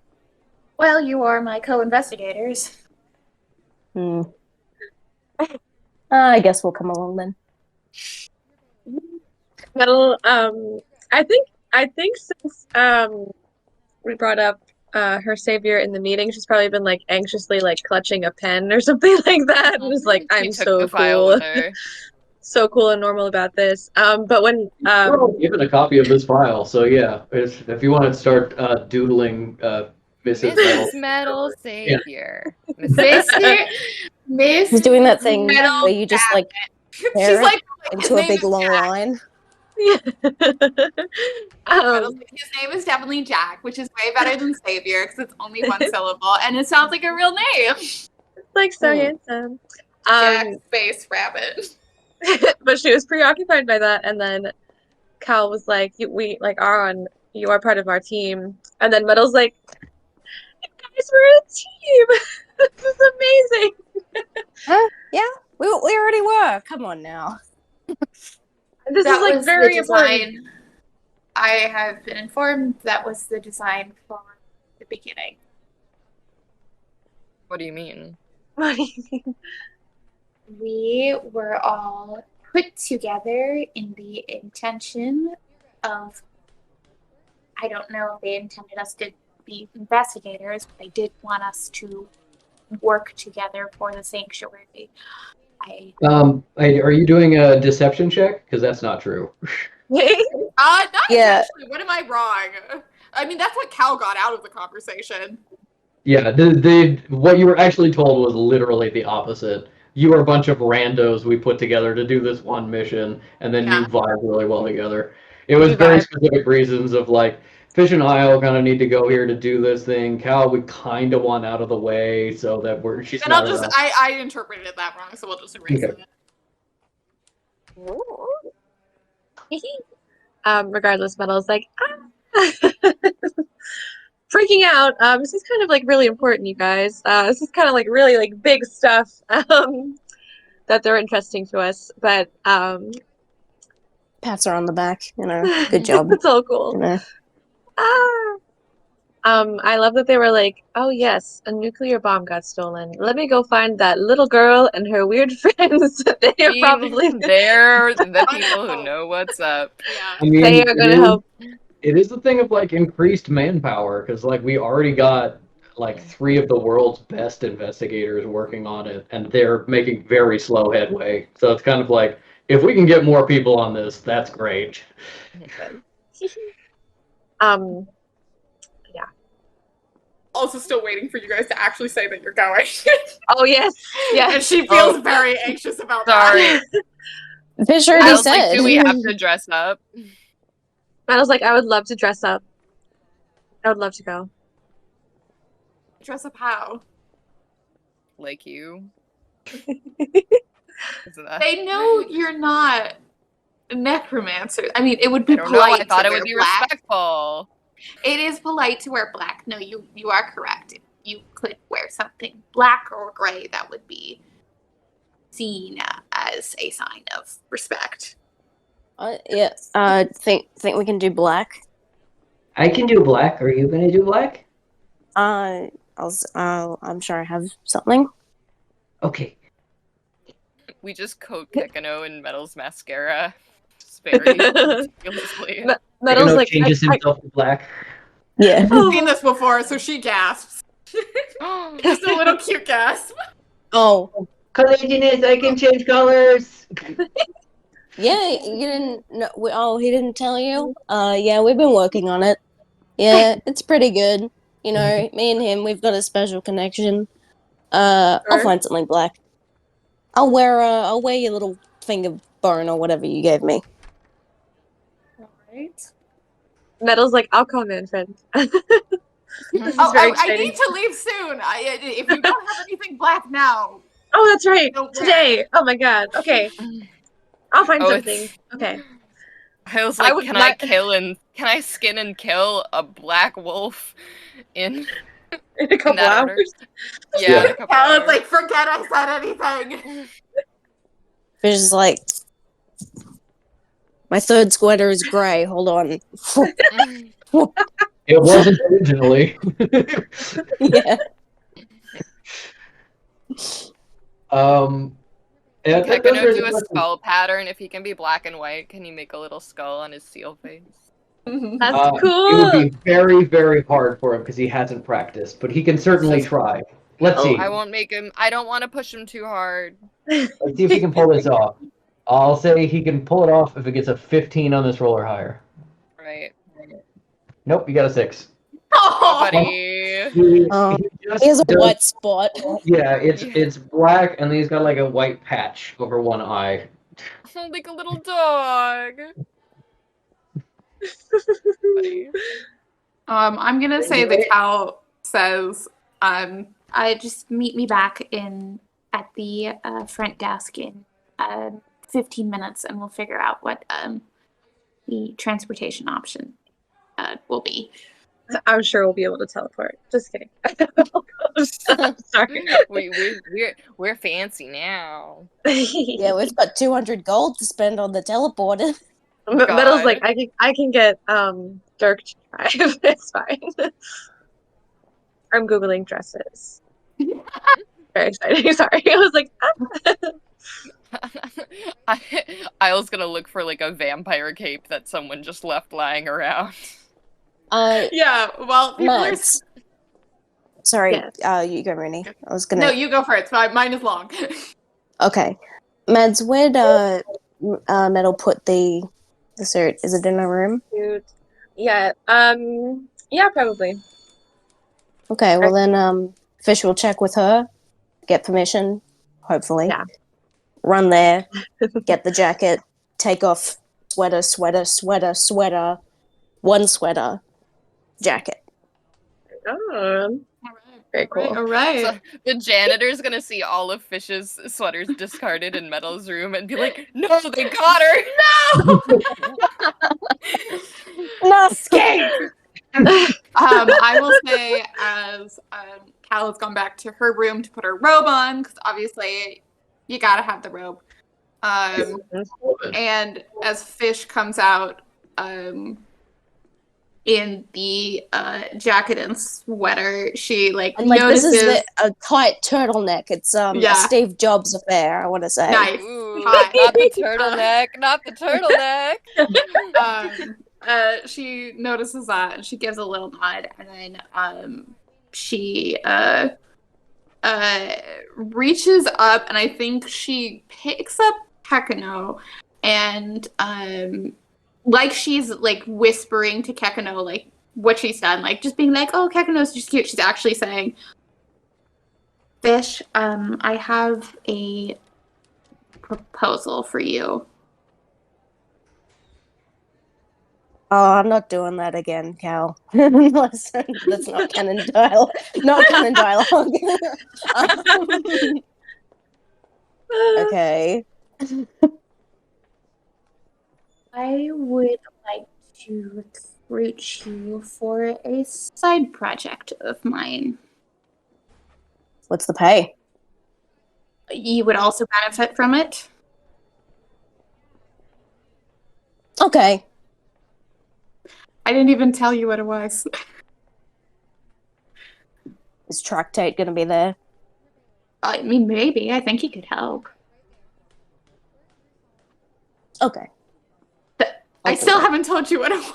Well, you are my co-investigators. I guess we'll come along then. Metal, I think since we brought up her savior in the meeting, she's probably been like anxiously like clutching a pen or something like that, and was like, She "I'm took so the file cool, with her. so cool and normal about this." But when We're all given a copy of this file, so yeah, if you want to start doodling Mrs. Metal. Mrs. Metal Savior. Miss He's doing that thing Metal where you just like She's tear it like into a name big is long Jack. line. um, His name is definitely Jack, which is way better than Savior because it's only one syllable and it sounds like a real name. like so Hmm. handsome. Jack Space Rabbit. But she was preoccupied by that, and then Cal was like, "We like Aaron, you are part of our team." And then Metal's like, "You guys were a team. This is amazing." Huh? Yeah, we already were. Come on now. This That is like was very the important. design. I have been informed that was the design for the beginning. What do you mean? What do you mean? We were all put together in the intention of, I don't know if they intended us to be investigators, but they did want us to work together for the sanctuary. Are you doing a deception check? Because that's not true. Not Yeah. intentionally. What am I wrong? I mean, that's what Cal got out of the conversation. Yeah, what you were actually told was literally the opposite. You are a bunch of randos we put together to do this one mission, and then you Yeah. vibe really well together. It was We very vibe. specific reasons of like, Fish and Isle kind of need to go here to do this thing. Cal, we kind of want out of the way so that she's And not I'll just, around. I interpreted it that wrong, so we'll just erase Okay. it. Regardless, Metal's like, freaking out. This is kind of like really important, you guys. This is kind of like really like big stuff that they're interesting to us. But Pats her on the back. You know, good job. It's all cool. You know. I love that they were like, oh yes, a nuclear bomb got stolen. Let me go find that little girl and her weird friends. They are probably They're the people who know what's up. Yeah. I mean, they are gonna help. It is the thing of like increased manpower because like we already got like 3 of the world's best investigators working on it, and they're making very slow headway. So it's kind of like if we can get more people on this, that's great. Also still waiting for you guys to actually say that you're going. Oh yes, yeah. And she feels very anxious about Sorry. that. Fish I already was like, said. do we have to dress up? I was like, I would love to dress up. I would love to go. Dress up how? Like you? Isn't that? They know you're not a necromancer. I mean, it would be I don't know. polite I thought to it wear would be black. respectful. It is polite to wear black. No, you are correct. You could wear something black or gray that would be seen as a sign of respect. Yeah. Think we can do black. I can do black. Are you gonna do black? I'm sure I have something. Okay. We just coat Kekano in Metal's mascara. Just very meticulously. Metal's Kekano like, changes himself to black. Yeah. I've seen this before, so she gasps. Just a little cute gasp. Oh. Collagenous, I can change colors. Yeah, you didn't know. He didn't tell you? Yeah, we've been working on it. Yeah, it's pretty good. You know, me and him, we've got a special connection. I'll Sure. find something black. I'll wear your little finger bone or whatever you gave me. Alright. Metal's like, I'll come in, friend. This is Oh, very I exciting. need to leave soon. If you don't have anything black now, Oh, that's right. Don't Today. Oh my god. Okay. I'll find Oh, something. it's- Okay. I was I like, would can I not- can I skin and kill a black wolf in In a couple that order? hours. Yeah, in a couple Alan's hours. like, forget I said anything. Fish is like, my third sweater is grey. Hold on. It wasn't originally. Yeah. Yeah, Kekano those are the do a questions. skull pattern. If he can be black and white, can you make a little skull on his seal face? That's It would cool. be very, very hard for him because he hasn't practiced, but he can certainly try. Let's see. I won't make him. I don't want to push him too hard. Let's see if he can pull this off. I'll say he can pull it off if it gets a 15 on this roll or higher. Right. Nope, you got a 6. Oh, Oh, buddy. He just He has a does- white spot. Yeah, it's black, and then he's got like a white patch over one eye. Like a little dog. I'm gonna say the cow says, just meet me back at the front desk in 15 minutes, and we'll figure out what the transportation option will be. I'm sure we'll be able to teleport. Just kidding. I'm sorry. We're fancy now. Yeah, we've got 200 gold to spend on the teleporter. Metal's like, God. I can get Dirk to drive. It's fine. I'm googling dresses. Very exciting. Sorry, I was like, I was gonna look for like a vampire cape that someone just left lying around. Yeah, well, people are... Mads. Sorry, Yes. you go, Rooney. I was gonna. No, you go first. Mine is long. Okay, Mads, where'd Metal put the suit? Is it in a room? cute. Yeah. Yeah, probably. Okay, well then, Fish will check with her, get permission, hopefully. Yeah. Run there, get the jacket, take off sweater, one sweater, jacket. Oh, very cool. All right. So the janitor's gonna see all of Fish's sweaters discarded in Metal's room and be like, "No, they got her! No! I will say, as Cal has gone back to her room to put her robe on, because obviously you gotta have the robe. And as Fish comes out in the jacket and sweater, she And like notices. this is a tight turtleneck. It's a Yeah. Steve Jobs affair, I want to say. Nice. Ooh, Hot. not the turtleneck, not the turtleneck." She notices that and she gives a little nod, and then she reaches up, and I think she picks up Kekano, and like she's like whispering to Kekano like what she's done, like just being like, "Oh, Kekano's just cute." She's actually saying, "Fish, I have a proposal for you." Oh, I'm not doing that again, Cal. Listen, that's not canon dialogue. Not canon dialogue. Okay. I would like to recruit you for a side project of mine. What's the pay? You would also benefit from it. Okay. I didn't even tell you what it was. Is Tractate gonna be there? I mean, maybe. I think he could help. Okay. I still haven't told you what it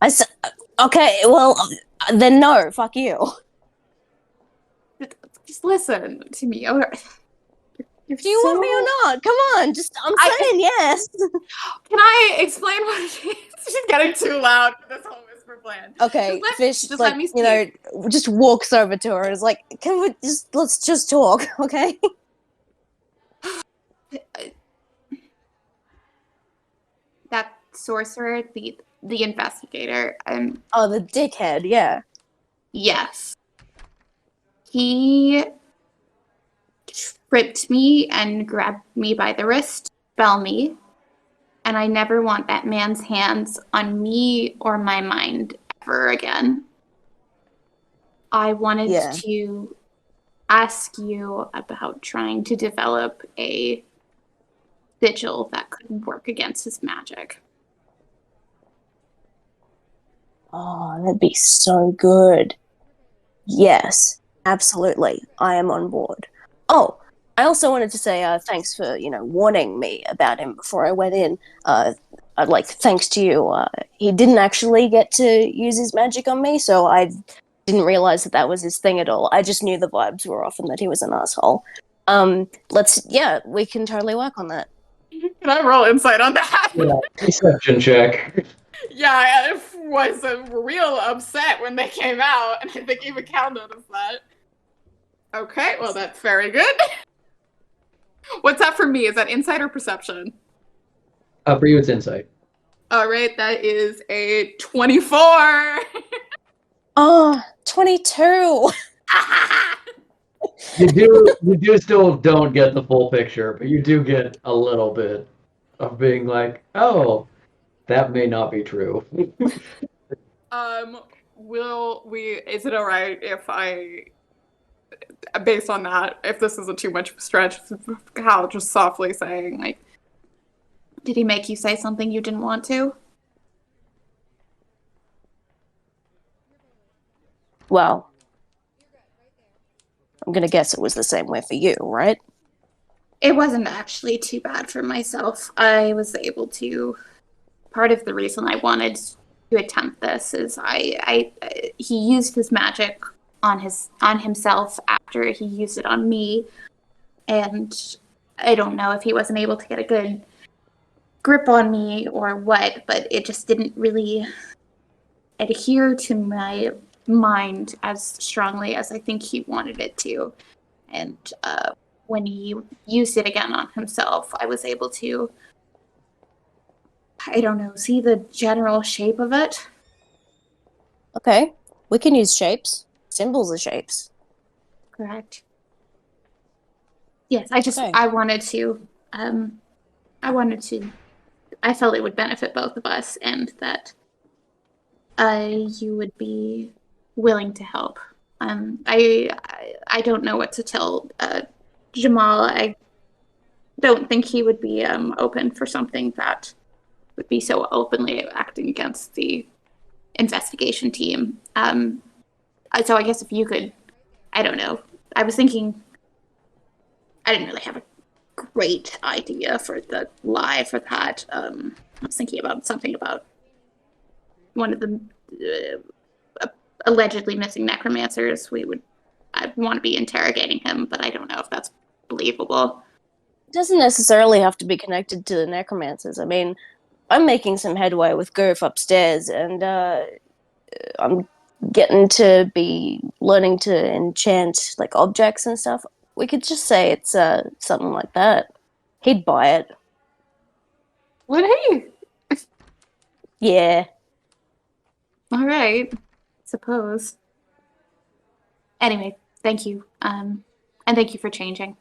was. Okay, well, then no, fuck you. Just listen to me. Do you want me or not? Come on, I'm saying yes. Can I explain what it is? She's getting too loud for this whole whisper plan. Okay, Fish, just like, let me you know, just walks over to her and is like, let's just talk, okay? That sorcerer, the investigator, Oh, the dickhead, yeah. yes. He tripped me and grabbed me by the wrist, fell me, and I never want that man's hands on me or my mind ever again. I wanted to ask you about trying to develop a sigil that could work against his magic. Oh, that'd be so good. Yes, absolutely. I am on board. Oh, I also wanted to say thanks for, warning me about him before I went in. Thanks to you. He didn't actually get to use his magic on me, so I didn't realize that was his thing at all. I just knew the vibes were off and that he was an asshole. We can totally work on that. Can I roll insight on that? Yeah, perception check. Yeah, I was real upset when they came out, and I think even Cal noticed that. Okay, well, that's very good. What's that for me? Is that insight or perception? For you, it's insight. All right, that is a 24. Oh, 22. You do still don't get the full picture, but you do get a little bit of being like, oh, that may not be true. Is it all right if based on that, if this isn't too much of a stretch, Hal just softly saying, like, did he make you say something you didn't want to? Well, I'm gonna guess it was the same way for you, right? It wasn't actually too bad for myself. I was able to. Part of the reason I wanted to attempt this is he used his magic on himself after he used it on me, and I don't know if he wasn't able to get a good grip on me or what, but it just didn't really adhere to my mind as strongly as I think he wanted it to. And when he used it again on himself, I was able to, I don't know, see the general shape of it. Okay, we can use shapes. Symbols are shapes. Correct. Yes, Okay. I wanted to, I felt it would benefit both of us, and that you would be willing to help. I don't know what to tell Jamal. I don't think he would be open for something that would be so openly acting against the investigation team. So I guess if you could, I don't know. I was thinking, I didn't really have a great idea for the lie for that. I was thinking about something about one of the allegedly missing necromancers. I'd want to be interrogating him, but I don't know if that's believable. It doesn't necessarily have to be connected to the necromancers. I mean, I'm making some headway with Goof upstairs, and I'm getting to be learning to enchant like objects and stuff. We could just say it's something like that. He'd buy it. Would he? Yeah. All right, suppose. Anyway, thank you. And thank you for changing.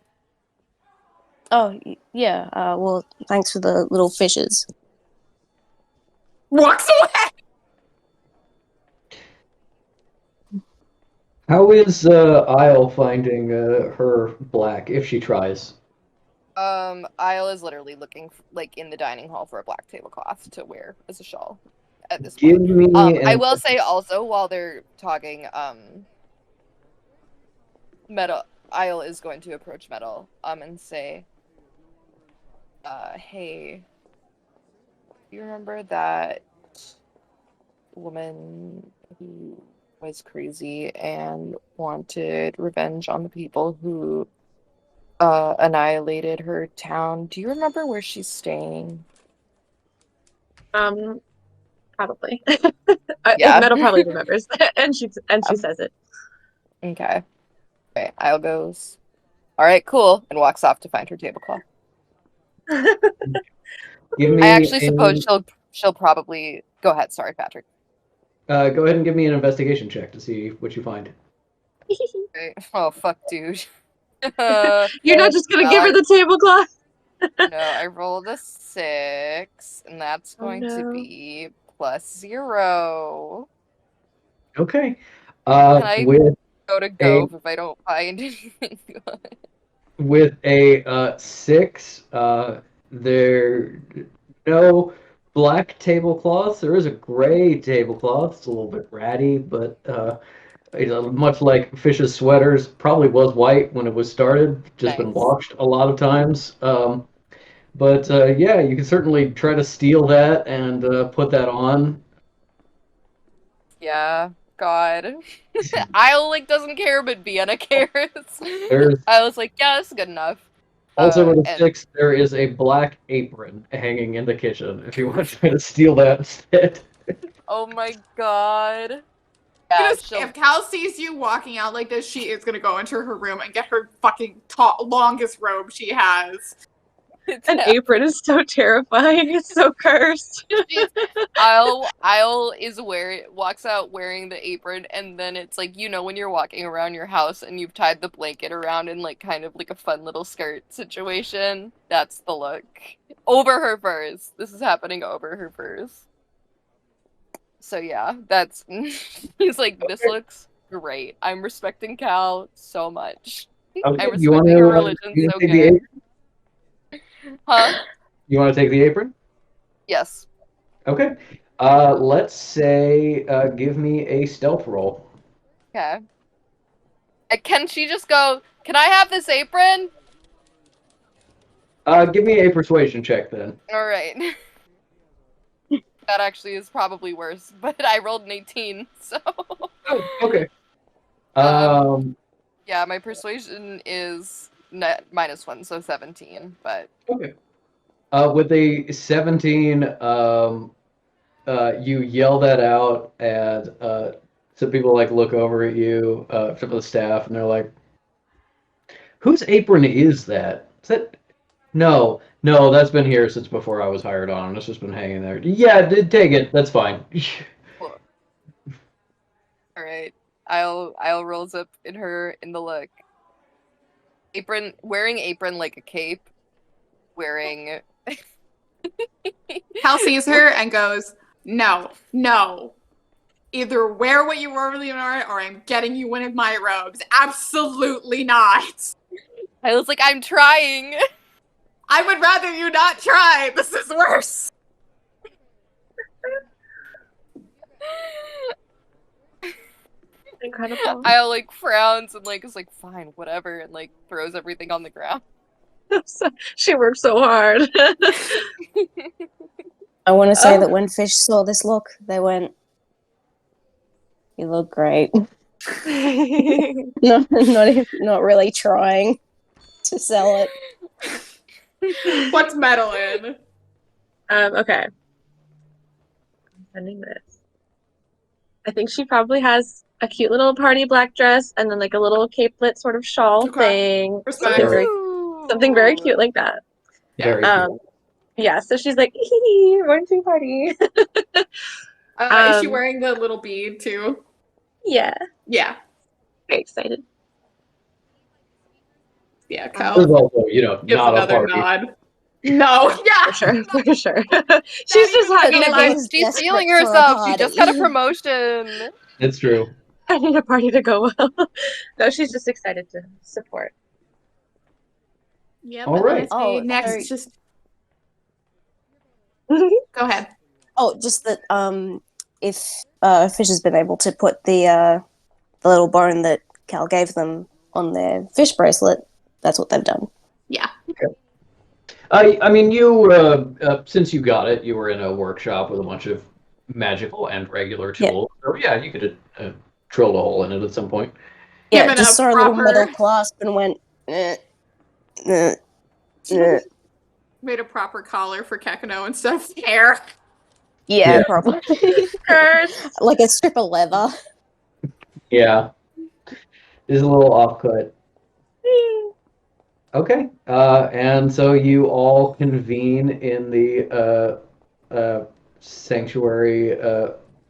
Oh, yeah. Well, thanks for the little fishes. Walks away! How is Isle finding her black if she tries? Isle is literally looking like in the dining hall for a black tablecloth to wear as a shawl at this Give point. me I will say also while they're talking, Metal Isle is going to approach Metal and say, hey, you remember that woman who was crazy and wanted revenge on the people who annihilated her town? Do you remember where she's staying? Probably. Yeah. Metal probably remembers, and she says it. Okay. Okay, Isle goes, all right, cool, and walks off to find her tablecloth. Give me I actually suppose she'll probably go ahead. Sorry, Patrick. Go ahead and give me an investigation check to see what you find. Okay. Oh fuck, dude. You're not just gonna No, give her the tablecloth. No, I rolled a 6, and that's Oh, going to no. be +0. Okay. Can I With go to Gove if I don't find anything good? with a 6, there no black tablecloths. There is a gray tablecloth. It's a little bit ratty, but much like Fish's sweaters, probably was white when it was started. Just been Nice. washed a lot of times. But yeah, you can certainly try to steal that and put that on. Yeah, God. Isle like doesn't care, but Vienna cares. There's I was like, yeah, that's good enough. also with a and 6, there is a black apron hanging in the kitchen. If you want to try to steal that instead. oh my God. Yeah, If Cal sees you walking out like this, she is gonna go into her room and get her fucking longest robe she has An apron is so terrifying. It's so cursed. Isle walks out wearing the apron, and then it's like, when you're walking around your house and you've tied the blanket around in like kind of like a fun little skirt situation. That's the look. Over her furs. This is happening over her furs. So yeah, that's he's like, this looks great. I'm respecting Cal so much. Okay, I'm you respecting wanna, her religion you so wanna take the good. apron? Huh? You want to take the apron? Yes. Okay. Let's say, give me a stealth roll. Okay. Can she just go, can I have this apron? Give me a persuasion check then. Alright. That actually is probably worse, but I rolled an 18, so. Oh, okay. Yeah, my persuasion is -1, so 17, but. Okay. With a 17, you yell that out, and some people like look over at you, some of the staff, and they're like, "Whose apron is that? Is that?" No, that's been here since before I was hired on. It's just been hanging there. Yeah, take it. That's fine. Alright. I'll rolls up in the look. Wearing apron like a cape. Wearing. Cal sees her and goes, no. Either wear what you really are, or I'm getting you one of my robes. Absolutely not. I was like, I'm trying. I would rather you not try. This is worse. Incredible. I'll like frowns and like is like, fine, whatever, and like throws everything on the ground. She worked so hard. I want to say that when Fish saw this look, they went, "You look great." not really trying to sell it. What's Madeline? Okay. I'm sending this. I think she probably has a cute little party black dress and then like a little capelet sort of shawl thing. Respect. Something very cute like that. Very Yeah, so she's like, "Hee, going to a party." Is she wearing the little bead too? Yeah. Yeah. Very excited. Yeah, There's Cal also, gives not a another party. nod. No, yeah. For sure. She's just having a Like, big, She's desperate feeling for a herself. She just got a party. promotion. It's true. I need a party to go well. No, she's just excited to support. Yeah, All but right. let's see. Oh, Next, sorry. just go ahead. Oh, just that if Fish has been able to put the little bone that Cal gave them on their fish bracelet, that's what they've done. Yeah. I mean, you since you got it, you were in a workshop with a bunch of magical and regular Yeah. tools. So yeah, you could have drilled a hole in it at some point. Yeah, Given just a saw a little proper- metal clasp and went, eh. Made a proper collar for Kekano instead of hair. Yeah, Yeah. probably. Curse. Like a strip of leather. Yeah, is a little off-cut. Okay, and so you all convene in the sanctuary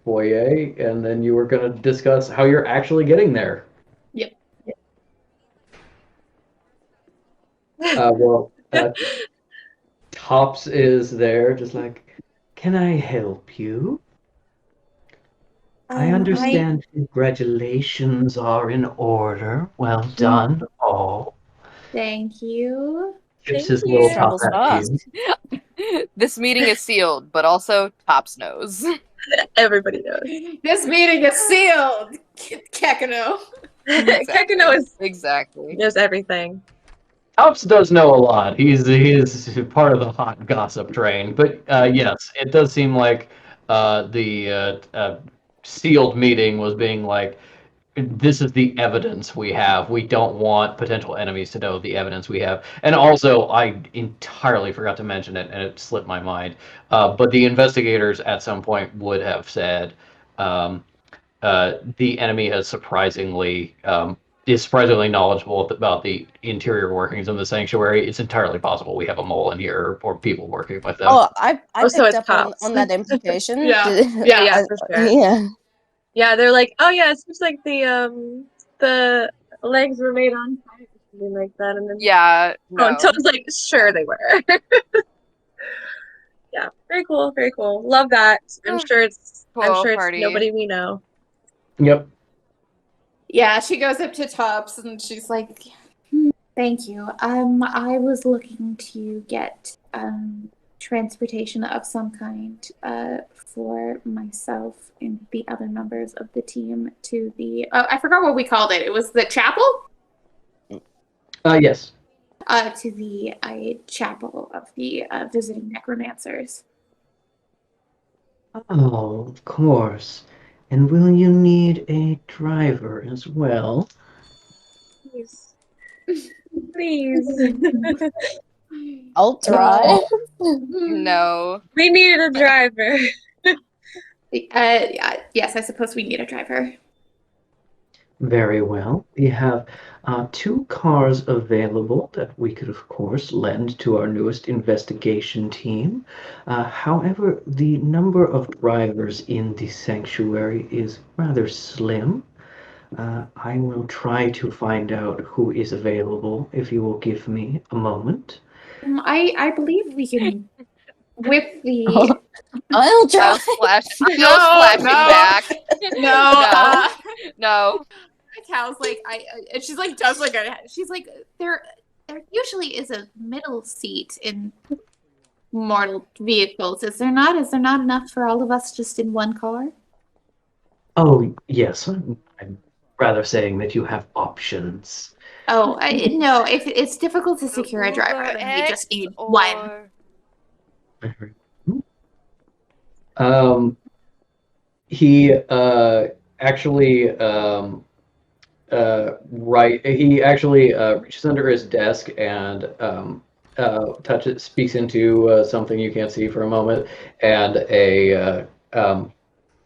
foyer, and then you were going to discuss how you're actually getting there. Yep. Well, Tops is there, just like, "Can I help you? I understand congratulations are in order. Well done, all." Thank you. Gives Thank his you. little top Travels at fast. you. This meeting is sealed, but also Tops knows. Everybody knows. This meeting is sealed. Kekano. Kekano Exactly. knows everything. Tops does know a lot. He is part of the hot gossip train. But yes, it does seem like the sealed meeting was being like, this is the evidence we have. We don't want potential enemies to know the evidence we have. And also, I entirely forgot to mention it, and it slipped my mind. But the investigators at some point would have said the enemy has surprisingly is surprisingly knowledgeable about the interior workings of the sanctuary, it's entirely possible we have a mole in here or people working with them. Oh, I Oh, so picked it's up cops. on that implication. Yeah. Yeah, for sure. Yeah. Yeah, they're like, oh yeah, it seems like the legs were made on fire or something like that, and then Yeah, oh, and no. Toad's like, sure they were. Yeah, very cool, very cool. Love that. I'm sure it's Cool party. nobody we know. Yep. Yeah, she goes up to Tubbs and she's like, Thank you. I was looking to get transportation of some kind for myself and the other members of the team to the I forgot what we called it. It was the chapel? Yes. To the chapel of the visiting necromancers. Oh, of course. And will you need a driver as well? Please. Please. I'll try. No. We needed a driver. Yes, I suppose we need a driver. Very well. We have 2 cars available that we could, of course, lend to our newest investigation team. However, the number of drivers in the sanctuary is rather slim. I will try to find out who is available if you will give me a moment. I believe we can whip the. I'll try. Flashing back. No. No. Cal's like, and she's like, does like She's like, there usually is a middle seat in mortal vehicles. Is there not? Is there not enough for all of us just in one car? Oh, yes. I'm rather saying that you have options. Oh, no. If it's difficult to secure a driver, Uber then we just X need or- one. He actually he actually reaches under his desk and speaks into something you can't see for a moment, and a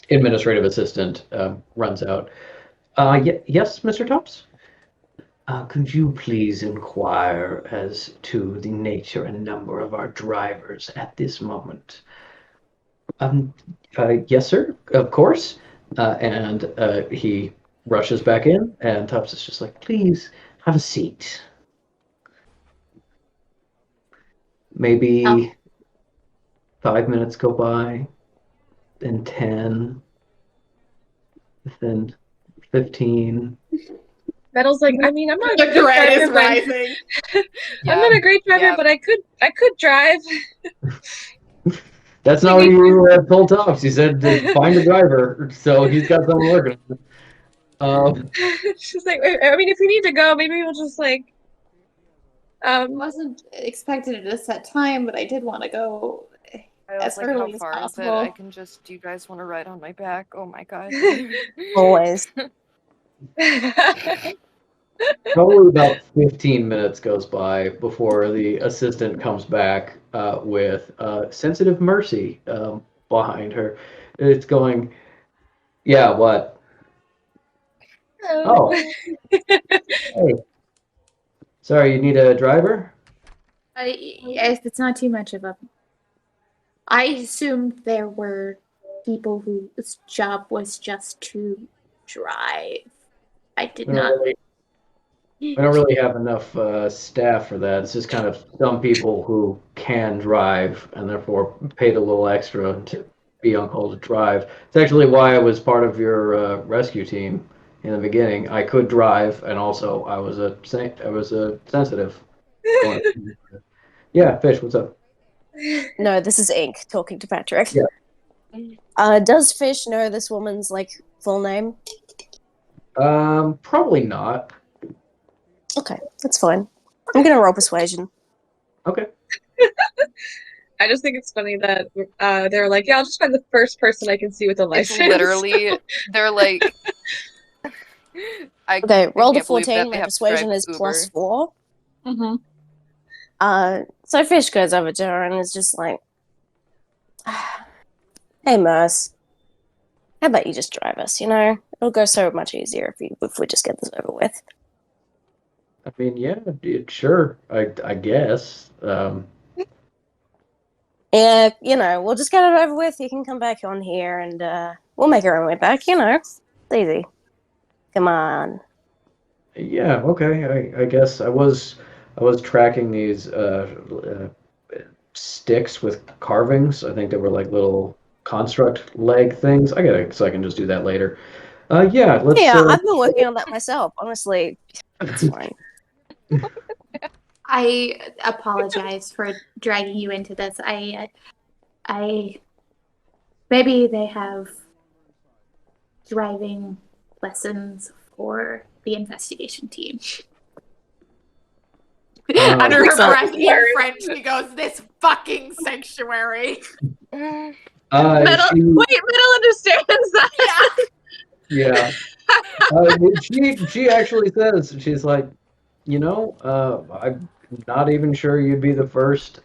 administrative assistant runs out. Yes, Mr. Tops? Could you please inquire as to the nature and number of our drivers at this moment? Yes, sir, of course. And he rushes back in, and Tubbs is just like, Please have a seat. Maybe 5 minutes go by, then 10, then 15. Metal's like, I mean, I'm not a the good dread is driver, but rising. I'm not a great driver, Yeah. but I could drive. That's not what you told Tops. He said to find a driver, so he's got someone working on it. She's like, I mean, if we need to go, maybe we'll just like. I wasn't expecting it at a set time, but I did want to go. I was As like, early how as far is it? possible. I can just. Do you guys want to ride on my back? Oh my god. Always. Probably about 15 minutes goes by before the assistant comes back with sensitive mercy behind her. It's going, yeah, what? Oh. Hey. Sorry, you need a driver? If it's not too much of a. I assumed there were people whose job was just to drive. I did not. We don't really have enough staff for that. It's just kind of some people who can drive and therefore paid a little extra to be on call to drive. It's actually why I was part of your rescue team in the beginning. I could drive, and also I was a sensitive. Yeah, Fish, what's up? No, this is Ink talking to Patrick. Yeah. Does Fish know this woman's like full name? Probably not. Okay, that's fine. I'm gonna roll persuasion. Okay. I just think it's funny that they're like, yeah, I'll just find the first person I can see with a It's license. literally, they're like. Okay, roll the can't believe that 14. they My have to persuasion drive is plus Uber. 4. Mm-hmm. So Fish goes over to her and is just like, "Hey, Merce, how about you just drive us? You know, it'll go so much easier if we just get this over with." I mean, yeah, sure. I guess. Yeah, we'll just get it over with. You can come back on here and we'll make our own way back, It's easy. Come on. Yeah, okay. I guess I was tracking these sticks with carvings. I think they were like little construct leg things. So I can just do that later. Yeah, let's Yeah, I've been working on that myself. Honestly, it's fine. I apologize for dragging you into this. I maybe they have driving lessons for the investigation team. Under her so- breath in French, she goes, "This fucking sanctuary." Metal she- Metal understands that. Yeah. She actually says, she's like, I'm not even sure you'd be the first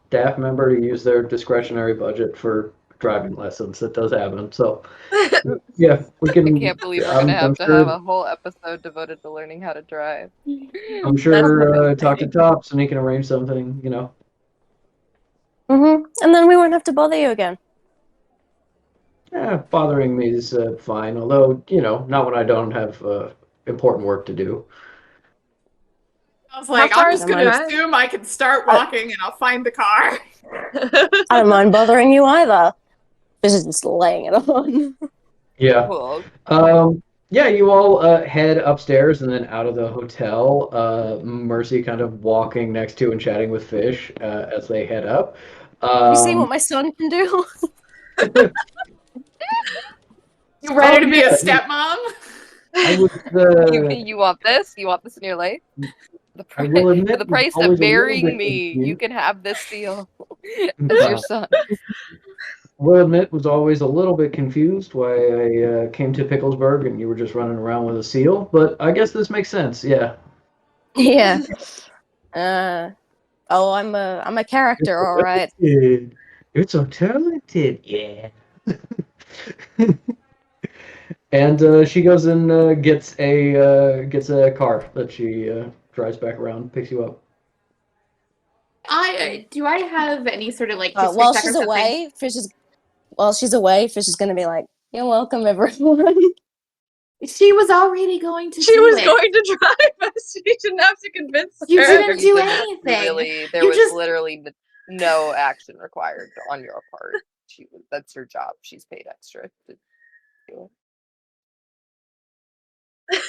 staff member to use their discretionary budget for driving lessons. That does happen. So, yeah, we can. I can't believe we're I'm gonna have to sure, have a whole episode devoted to learning how to drive. I'm sure talk to Tops and he can arrange something, And then we won't have to bother you again. Yeah, bothering me is fine. Although, not when I don't have important work to do. I was like, How far I'm is just the gonna drive? assume I can start walking and I'll find the car. I don't mind bothering you either. This is just laying it on. Yeah. Well, Yeah, you all head upstairs and then out of the hotel. Mercy kind of walking next to and chatting with Fish as they head up. You see what my son can do? You ready to be a yeah. stepmom? I was, you want this? You want this in your life? I will admit, For the price I was of a little marrying bit me, you confused. can have this deal as your son. Will admit was always a little bit confused why I came to Picklesburg and you were just running around with a seal, but I guess this makes sense. Yeah. Yeah. I'm a character, all right. You're so talented. Yeah. And she goes and gets a car that she drives back around, picks you up. Do I have any sort of like While check or she's something? away, Fish is gonna be like, "You're welcome, everyone." She was already going to. She do was it. going to drive us. She didn't have to convince You her. didn't do There anything. there You was just- literally no action required on your part. That's her job. She's paid extra to do it.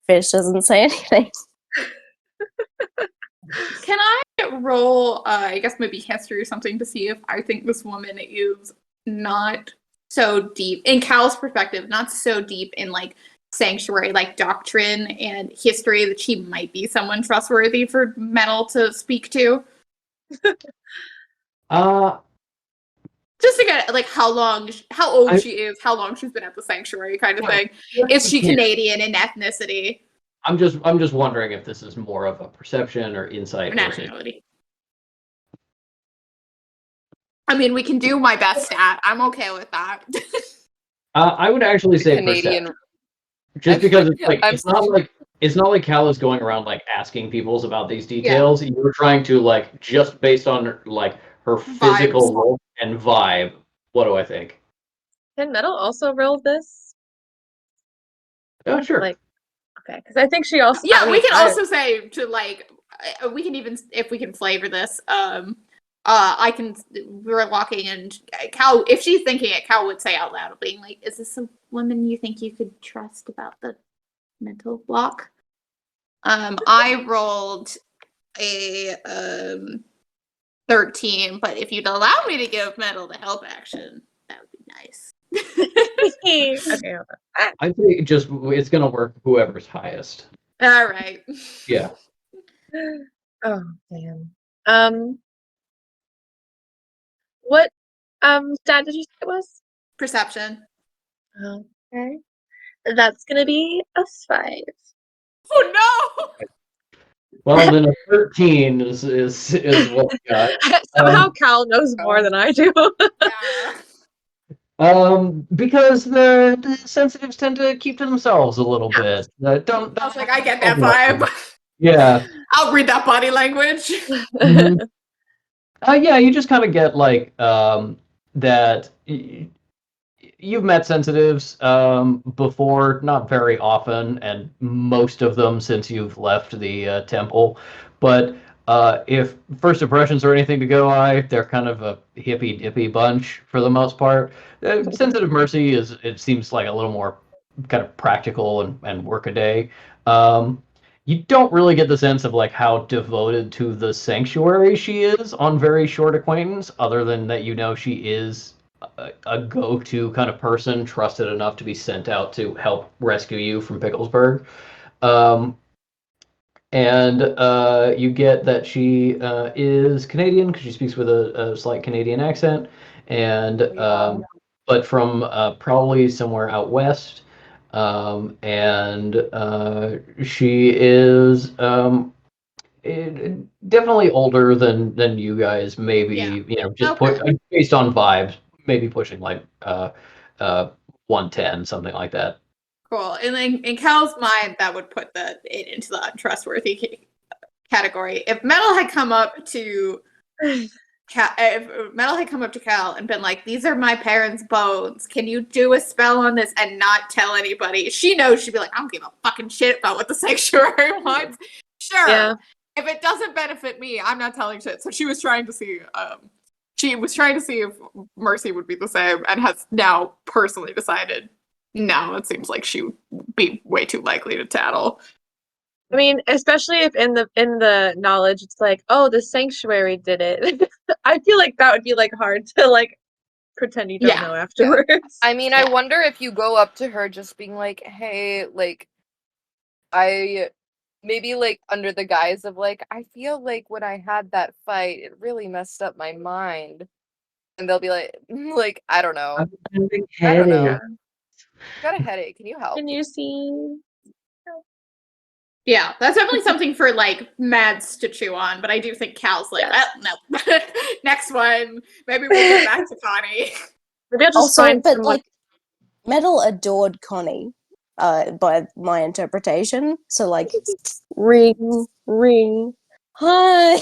Fish doesn't say anything. Can I roll, I guess maybe history or something to see if I think this woman is not so deep, in Cal's perspective, not so deep in like sanctuary, like doctrine and history that she might be someone trustworthy for Metal to speak to? Just to get like how old she is, how long she's been at the sanctuary kind of thing. Is she Canadian in ethnicity? I'm just wondering if this is more of a perception or insight. Or nationality. I mean, we can do my best stat. I'm okay with that. I would actually say Canadian. perception. Just because it's like I'm it's not like Cal is going around like asking people's about these details. You were trying to like just based on like her physical look and vibe. What do I think? Can Metal also roll this? Oh, sure. Like, okay, because I think she also. Yeah, I we mean, can also say to like, we can even if we can flavor this. I can. We're walking and Cal. If she's thinking it, Cal would say out loud, being like, "Is this a woman you think you could trust about the mental block?" I rolled a 13, but if you'd allow me to give Metal the help action, that would be nice. okay, hold on. I think it's gonna work whoever's highest. All right. Yeah. Oh damn. What stat did you say it was? Perception. Okay. That's gonna be a 5. Oh no! Well, then a 13 is what we got. Somehow Cal knows more than I do. Yeah. Because the sensitives tend to keep to themselves a little bit. Don't. I was like, I get that don't vibe. Yeah. I'll read that body language. Mhm. Yeah, you just kind of get like that. You've met sensitives before, not very often, and most of them since you've left the temple. But if first impressions are anything to go by, they're kind of a hippy dippy bunch for the most part. Sensitive Mercy is, it seems like a little more kind of practical and workaday. You don't really get the sense of like how devoted to the sanctuary she is on very short acquaintance, other than that you know she is a go-to kind of person, trusted enough to be sent out to help rescue you from Picklesburg. Um, and you get that she is Canadian because she speaks with a slight Canadian accent, and but from probably somewhere out west. And she is definitely older than you guys. Maybe Yeah. you know just Okay. based on vibes, maybe pushing like 110, something like that. Cool. And then in Cal's mind, that would put it into the untrustworthy category. If Metal had come up to Cal and been like, "These are my parents' bones. Can you do a spell on this and not tell anybody?" She knows she'd be like, "I don't give a fucking shit about what the sanctuary wants." Sure. Yeah. If it doesn't benefit me, I'm not telling shit. So she was trying to see. She was trying to see if Mercy would be the same, and has now personally decided. No, it seems like she would be way too likely to tattle. I mean, especially if in the knowledge it's like, oh, the sanctuary did it. I feel like that would be like hard to like pretend you don't Yeah. know afterwards. I mean, I wonder if you go up to her just being like, "Hey, like, I maybe like under the guise of like, I feel like when I had that fight, it really messed up my mind," and they'll be like, like, I don't know, I'm having I don't know. headache. Got a headache. Can you help? Can you see? Yeah, that's definitely something for like Mads to chew on, but I do think Cal's like, no. Next one. Maybe we'll get back to Connie. Maybe I'll just Also, find but someone. like, Metal adored Connie, by my interpretation. So like, ring, ring, hi.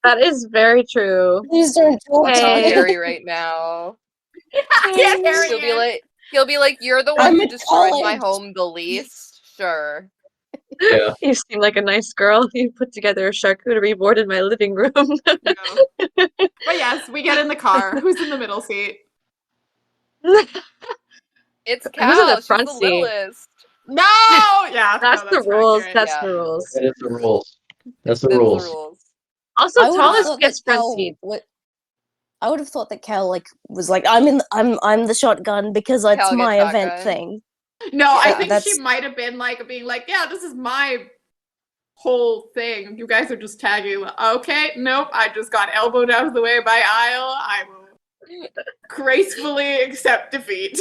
That is very true. Please don't talk I'm to telling Hey. me. Harry right now. Yeah, Harry He'll be like, "You're the one I'm who a destroyed my college. home the least." Sure. Yeah. You seem like a nice girl. You put together a charcuterie board in my living room. No. But yes, we get in the car. Who's in the middle seat? It's Who's in Cal. the She's front the seat? littlest. No! Yeah, That's no, the that's rules. accurate. That's Yeah. the rules. That is the rules. That's the Them's the rules. rules. Also, I would have tallest thought that gets front Cal seat. I would have thought that Cal like was like, I'm the shotgun because it's Cal my gets event shotgun. thing. No, I Yeah, think she that's- might have been like being like, yeah, this is my whole thing. You guys are just tagging. Okay, nope. I just got elbowed out of the way by Isle. I will gracefully accept defeat.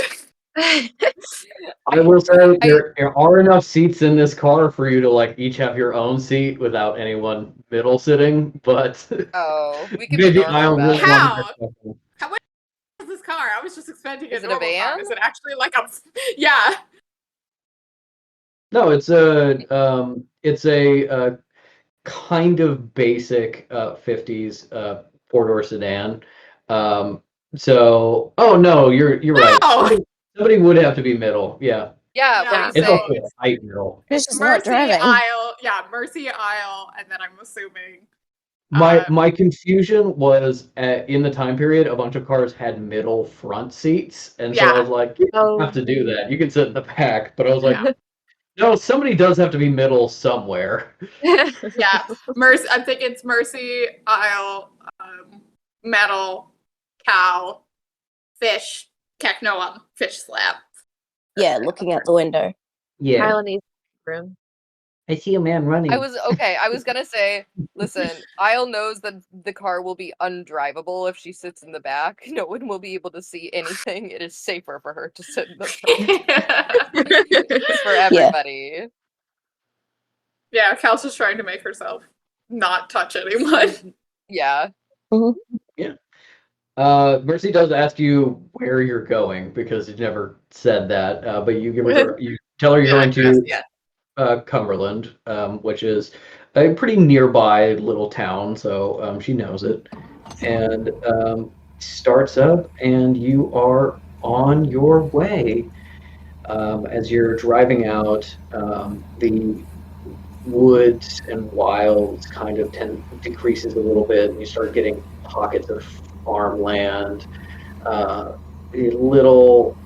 I will say there are enough seats in this car for you to like each have your own seat without anyone middle sitting, but Oh, we could be maybe normal I'll about really it. How? want How is this car? I was just expecting Is a it a normal car. van? Is it actually like a? Yeah. No, it's a kind of basic 50s four-door sedan. So oh no, you're right. No! Somebody would have to be middle. Yeah. Yeah, Yeah, what are you It's saying? also a tight middle. Who's just not Mercy driving? Isle. Yeah, Mercy Isle, and then I'm assuming. My confusion was in the time period, a bunch of cars had middle front seats, and so I Yeah. was like, you don't have to do that. You can sit in the back. But I was like, no, somebody does have to be middle somewhere. Yeah, Mercy. I'm thinking it's Mercy Isle, Metal, Cow, Fish, Keknoam, Fish Slab. Yeah, looking out the window. Yeah, Kyle needs room. I see a man running. I was gonna say, listen, Isle knows that the car will be undrivable if she sits in the back. No one will be able to see anything. It is safer for her to sit in the front for everybody. Yeah, Cal's just trying to make herself not touch anyone. Yeah. Mercy does ask you where you're going because you never said that. But you give her, you tell her you're going to Cumberland, which is a pretty nearby little town, so she knows it, and starts up, and you are on your way. As you're driving out, the woods and wilds kind of decreases a little bit, and you start getting pockets of farmland, little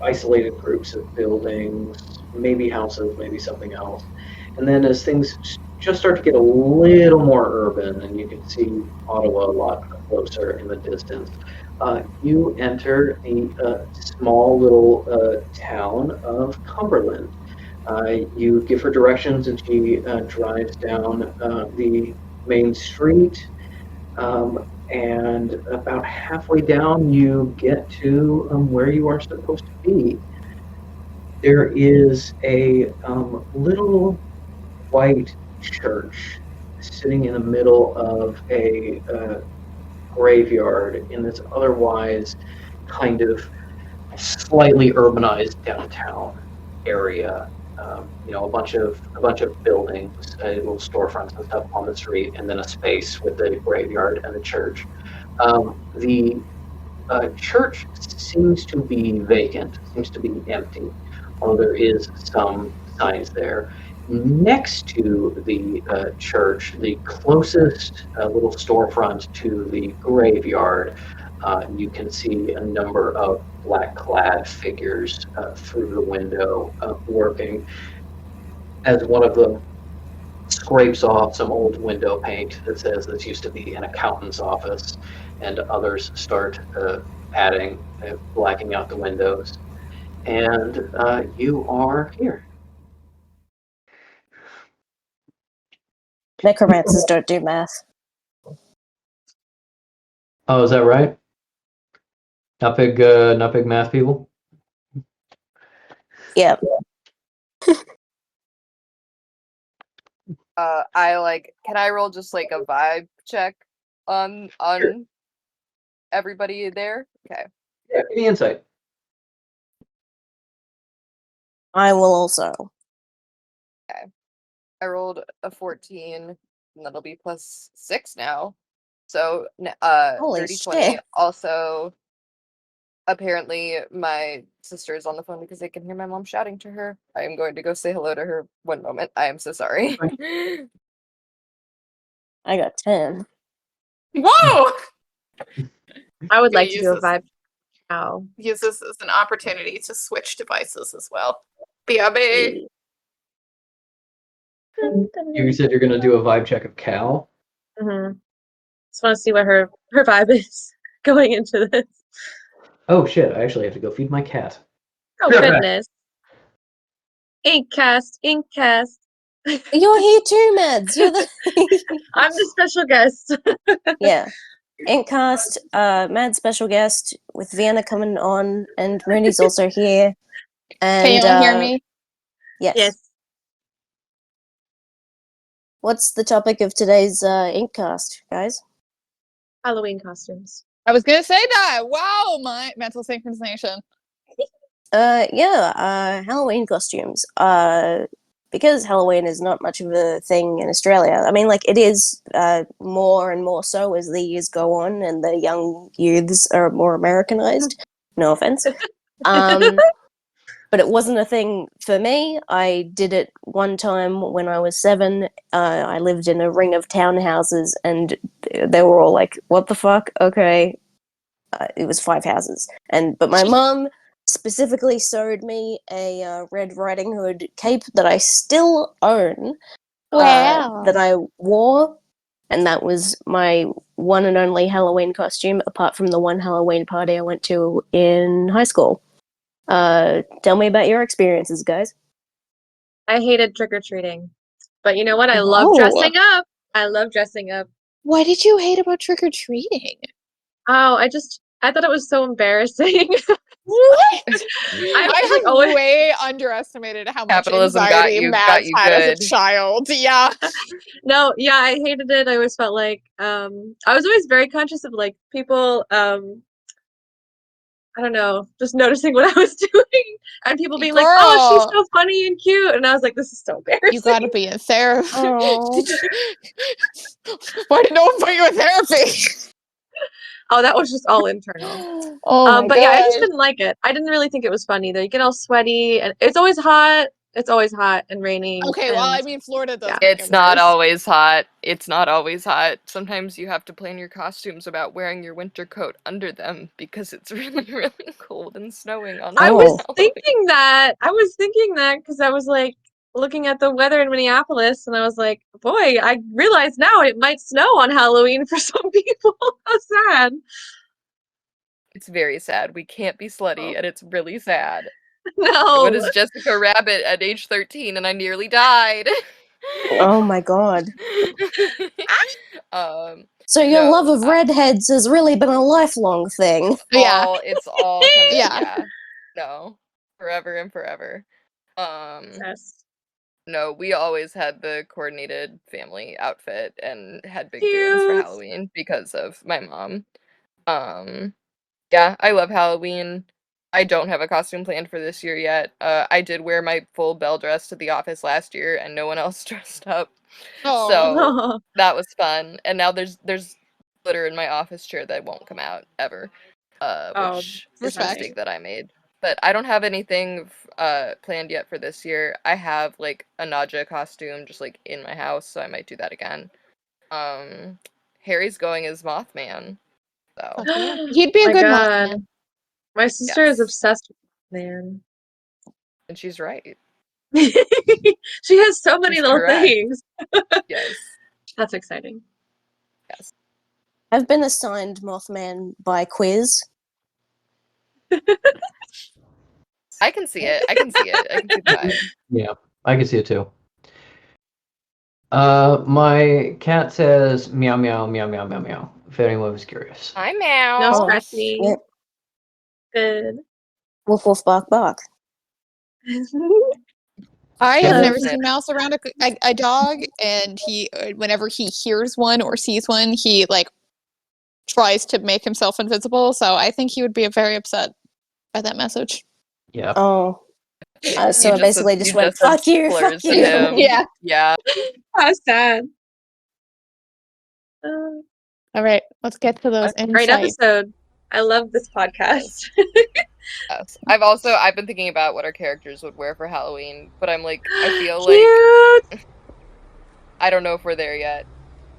isolated groups of buildings, maybe houses, maybe something else. And then as things just start to get a little more urban, and you can see Ottawa a lot closer in the distance, you enter the small little town of Cumberland. You give her directions, and she drives down the main street. And about halfway down, you get to where you are supposed to be. There is a little white church sitting in the middle of a graveyard in this otherwise kind of slightly urbanized downtown area. A bunch of buildings, little storefronts and stuff on the street, and then a space with the graveyard and the church. The church seems to be vacant, seems to be empty, although there is some signs there. Next to the church, the closest little storefront to the graveyard, you can see a number of black-clad figures through the window working, as one of them scrapes off some old window paint that says this used to be an accountant's office, and others start adding, blacking out the windows. And you are here. Necromancers don't do math. Oh, is that right? Not big math people? Yeah. Can I roll just like a vibe check on Sure. everybody there? Okay. Yeah, give me insight. I will also. I rolled a 14, and that'll be plus 6 now. So, Holy 30, 20. shit. Also, apparently my sister is on the phone because I can hear my mom shouting to her. I am going to go say hello to her. One moment. I am so sorry. I got 10. Whoa! I would Gonna like to use do a this. vibe. Ow. Use this as an opportunity to switch devices as well. BRB. You said you're going to do a vibe check of Cal. Mm-hmm. Just want to see what her vibe is going into this. Oh shit! I actually have to go feed my cat. Oh goodness. Inkcast. You're here too, Mads. You're the I'm the special guest. yeah. Inkcast, mad special guest with Vienna coming on, and Mooney's also here. And Can you hear me? Yes. Yes. What's the topic of today's Inkcast, guys? Halloween costumes. I was gonna say that. Wow, my mental synchronization. Halloween costumes. Because Halloween is not much of a thing in Australia. I mean, like, it is more and more so as the years go on and the young youths are more Americanized. No offense. But it wasn't a thing for me. I did it one time when I was 7. I lived in a ring of townhouses, and they were all like, "What the fuck?" Okay. It was 5 houses, but my mum specifically sewed me a Red Riding Hood cape that I still own. Wow. That I wore, and that was my one and only Halloween costume, apart from the one Halloween party I went to in high school. Tell me about your experiences, guys. I hated trick-or-treating. But you know what? I love Oh. dressing up. I love dressing up. What did you hate about trick or treating? Oh, I thought it was so embarrassing. I like, have always- way underestimated how much Capitalism got anxiety you- Mads got you had as good. a child. Yeah. No, yeah, I hated it. I always felt like I was always very conscious of like people I don't know, just noticing what I was doing and people being like, "Oh, she's Girl. so funny and cute," and I was like, "This is so embarrassing." You gotta be in therapy. Oh. Why did no one put you in therapy? Oh, that was just all internal. Oh my But yeah, I just God. didn't like it. I didn't really think it was funny though. You get all sweaty and it's always hot. It's always hot and raining. Okay, well, I and- mean, Florida does. Yeah. make It's it not worse. always hot. It's not always hot. Sometimes you have to plan your costumes about wearing your winter coat under them because it's really, really cold and snowing on I was Halloween. thinking that. Because I was like looking at the weather in Minneapolis and I was like, boy, I realize now it might snow on Halloween for some people. How sad. It's very sad. We can't be slutty, Oh. and it's really sad. No. What is Jessica Rabbit at age 13 and I nearly died? Oh my god. So your No, love of redheads has really been a lifelong thing. Yeah. it's all coming. Yeah. Yeah. No. Forever and forever. Yes. No, we always had the coordinated family outfit and had big doings for Cute. Halloween because of my mom. Yeah, I love Halloween. I don't have a costume planned for this year yet. I did wear my full bell dress to the office last year and no one else dressed up. Oh. So that was fun. And now there's glitter in my office chair that won't come out ever. Oh, Which is a respect. mistake that I made. But I don't have anything planned yet for this year. I have like a Nadja costume just like in my house, so I might do that again. Harry's going as Mothman. So Fuck yeah. He'd be a My good God. Mothman. My sister is Yes. obsessed with man. and she's right. She has so many She's little correct. things. Yes. That's exciting. Yes. I've been assigned Mothman by quiz. I can see it. I can see it. I can see the vibe. Yeah, I can see it too. My cat says meow meow meow meow meow meow. If anyone was curious. Hi, Meow. No Oh, scratchy. yeah. Good. Woof woof bark bark. I Yeah, have never isn't it? seen Mouse around a dog, and he, whenever he hears one or sees one, he like tries to make himself invisible. So I think he would be very upset by that message. Yeah. Oh. So You I basically just went, said fuck you, slurs fuck to you. him. Yeah. Yeah. How sad. All right, let's get to those Great insights. episode. I love this podcast. Yes. I've been thinking about what our characters would wear for Halloween, but I'm like, I feel like Cute. I don't know if we're there yet.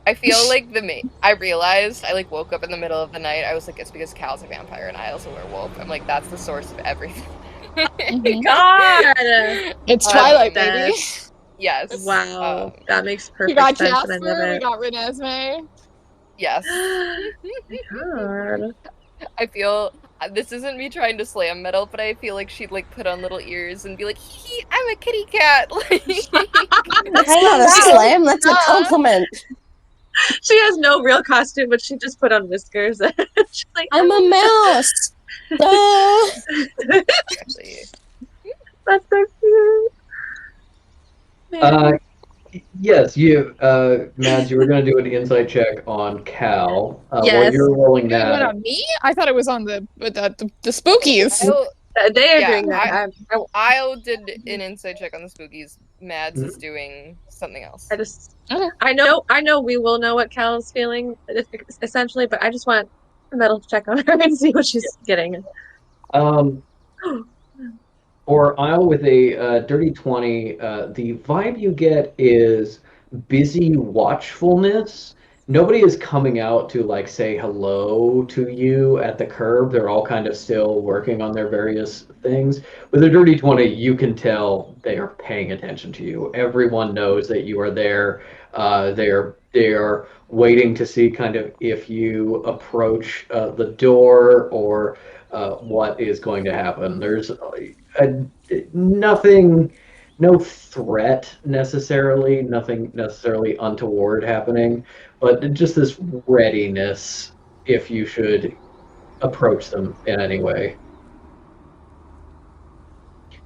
I feel like I realized I like woke up in the middle of the night. I was like, it's because Cal's a vampire and I also werewolf. I'm like, that's the source of everything. Mhm. God. It's Um, Twilight, that- baby. Yes. Wow. That makes We perfect got sense and I Jasper, love we it. got Renesmee. Yes. God. I feel this isn't me trying to slam metal, but I feel like she'd like put on little ears and be like, "Hee, I'm a kitty cat." That's not a slam, that's a compliment. She has no real costume, but she just put on whiskers. She's like, I'm a mouse. Duh. Actually, that's so cute. Man. Yes, Mads, you were going to do an insight check on Cal. While Yes. you're rolling Wait, what that, on me? I thought it was on the spookies. They are yeah, doing that. I'll did an insight check on the spookies. Mads is doing something else. I know we will know what Cal is feeling essentially, but I just want a metal check on her and see what she's getting. or Isle with a dirty 20, the vibe you get is busy watchfulness. Nobody is coming out to like say hello to you at the curb. They're all kind of still working on their various things. With a dirty 20, you can tell they are paying attention to you. Everyone knows that you are there. They are waiting to see kind of if you approach the door or what is going to happen. There's nothing, no threat necessarily, nothing necessarily untoward happening, but just this readiness if you should approach them in any way.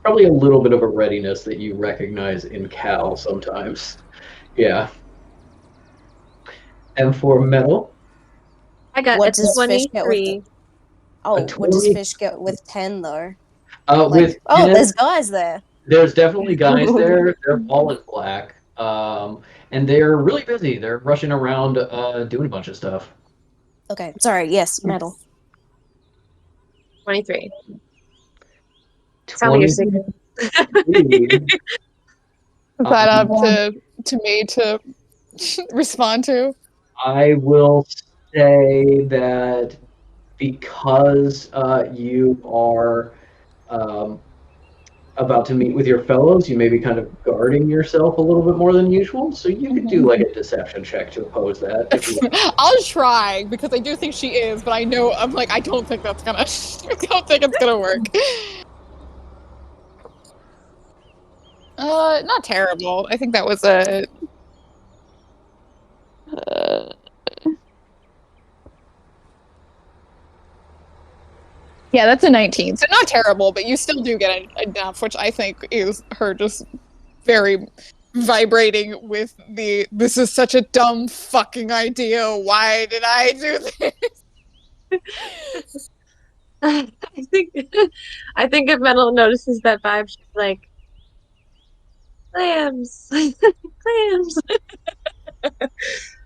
probably a little bit of a readiness that you recognize in Cal sometimes. Yeah. And for Metal, I got What a does Fish get with 23. Oh, a what does 20 Fish get with 10 though? with Oh, 10, there's guys there. there's definitely guys there. They're all in black. And they're really busy. They're rushing around doing a bunch of stuff. Okay, sorry. Yes, metal. 23. Tell me your 23. secret. Is that up to me to respond to? I will say that because you are about to meet with your fellows, you may be kind of guarding yourself a little bit more than usual. So you could do like a deception check to oppose that. If you I'll try because I do think she is, but I know I'm like I don't think that's gonna. I don't think it's gonna work. Not terrible. I think that was a. Yeah, that's a 19. So not terrible, but you still do get enough, which I think is her just very vibrating with the this is such a dumb fucking idea. Why did I do this? I think if Metal notices that vibe, she's like, clams, clams.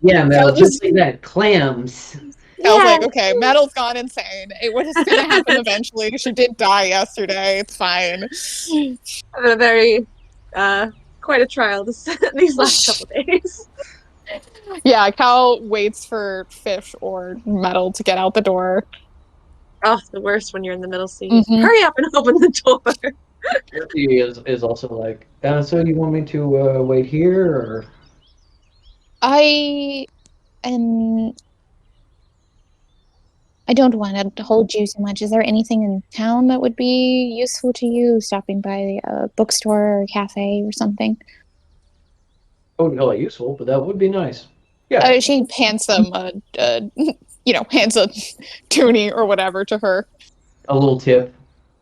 Yeah, Mel, Cal just like that. Clams. Cal's like, okay, Metal's gone insane. What is gonna happen eventually? She did die yesterday. It's fine. Having a very, quite a trial these last couple days. Yeah, Cal waits for Fish or Metal to get out the door. Oh, the worst when you're in the middle seat. Mhm. Hurry up and open the door. He is also like, so you want me to wait here, or I don't want to hold you so much. Is there anything in town that would be useful to you? Stopping by a bookstore or a cafe or something? I wouldn't call it useful, but that would be nice. Yeah. She hands them hands a toonie or whatever to her. A little tip.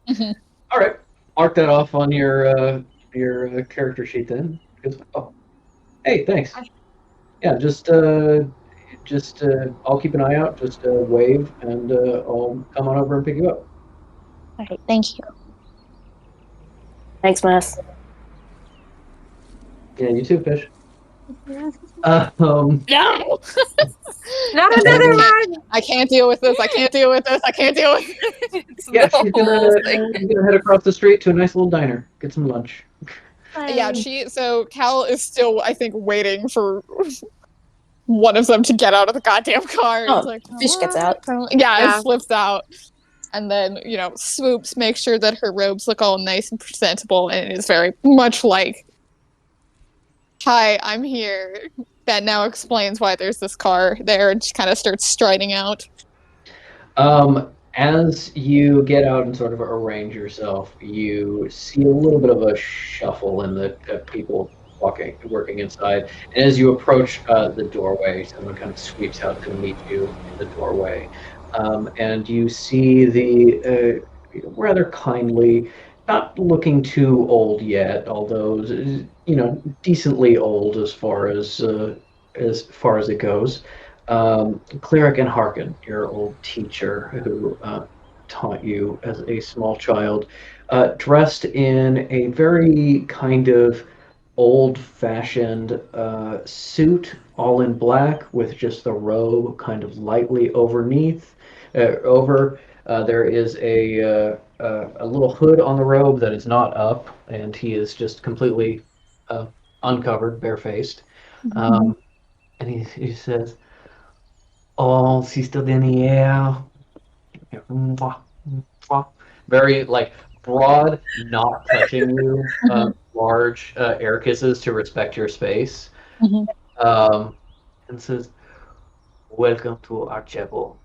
Mhm. All right, mark that off on your character sheet then. Hey, thanks. Yeah, just I'll keep an eye out. Just wave, and I'll come on over and pick you up. All right, thank you. Thanks, Mass. Yeah, you too, Fish. No, Not another one. I can't deal with this. I can't deal with this. I can't deal with this. Yeah, The she's gonna, whole thing. she's gonna head across the street to a nice little diner, get some lunch. Yeah, so Cal is still, I think, waiting for one of them to get out of the goddamn car. Oh, It's like, Fish gets out. Yeah, it slips out. And then, swoops, makes sure that her robes look all nice and presentable, and it is very much like, hi, I'm here. That now explains why there's this car there, and she kind of starts striding out. As you get out and sort of arrange yourself, you see a little bit of a shuffle in the people working inside. And as you approach the doorway, someone kind of sweeps out to meet you in the doorway. And you see the rather kindly, not looking too old yet, although decently old as far as it goes. Cleric and Harkin, your old teacher who taught you as a small child, dressed in a very kind of old-fashioned suit, all in black, with just the robe kind of lightly overneath. There is a little hood on the robe that is not up, and he is just completely uncovered, barefaced. And he says, "Oh, Sister Danielle." Very broad, not touching you, large air kisses to respect your space. And says, "Welcome to our chapel.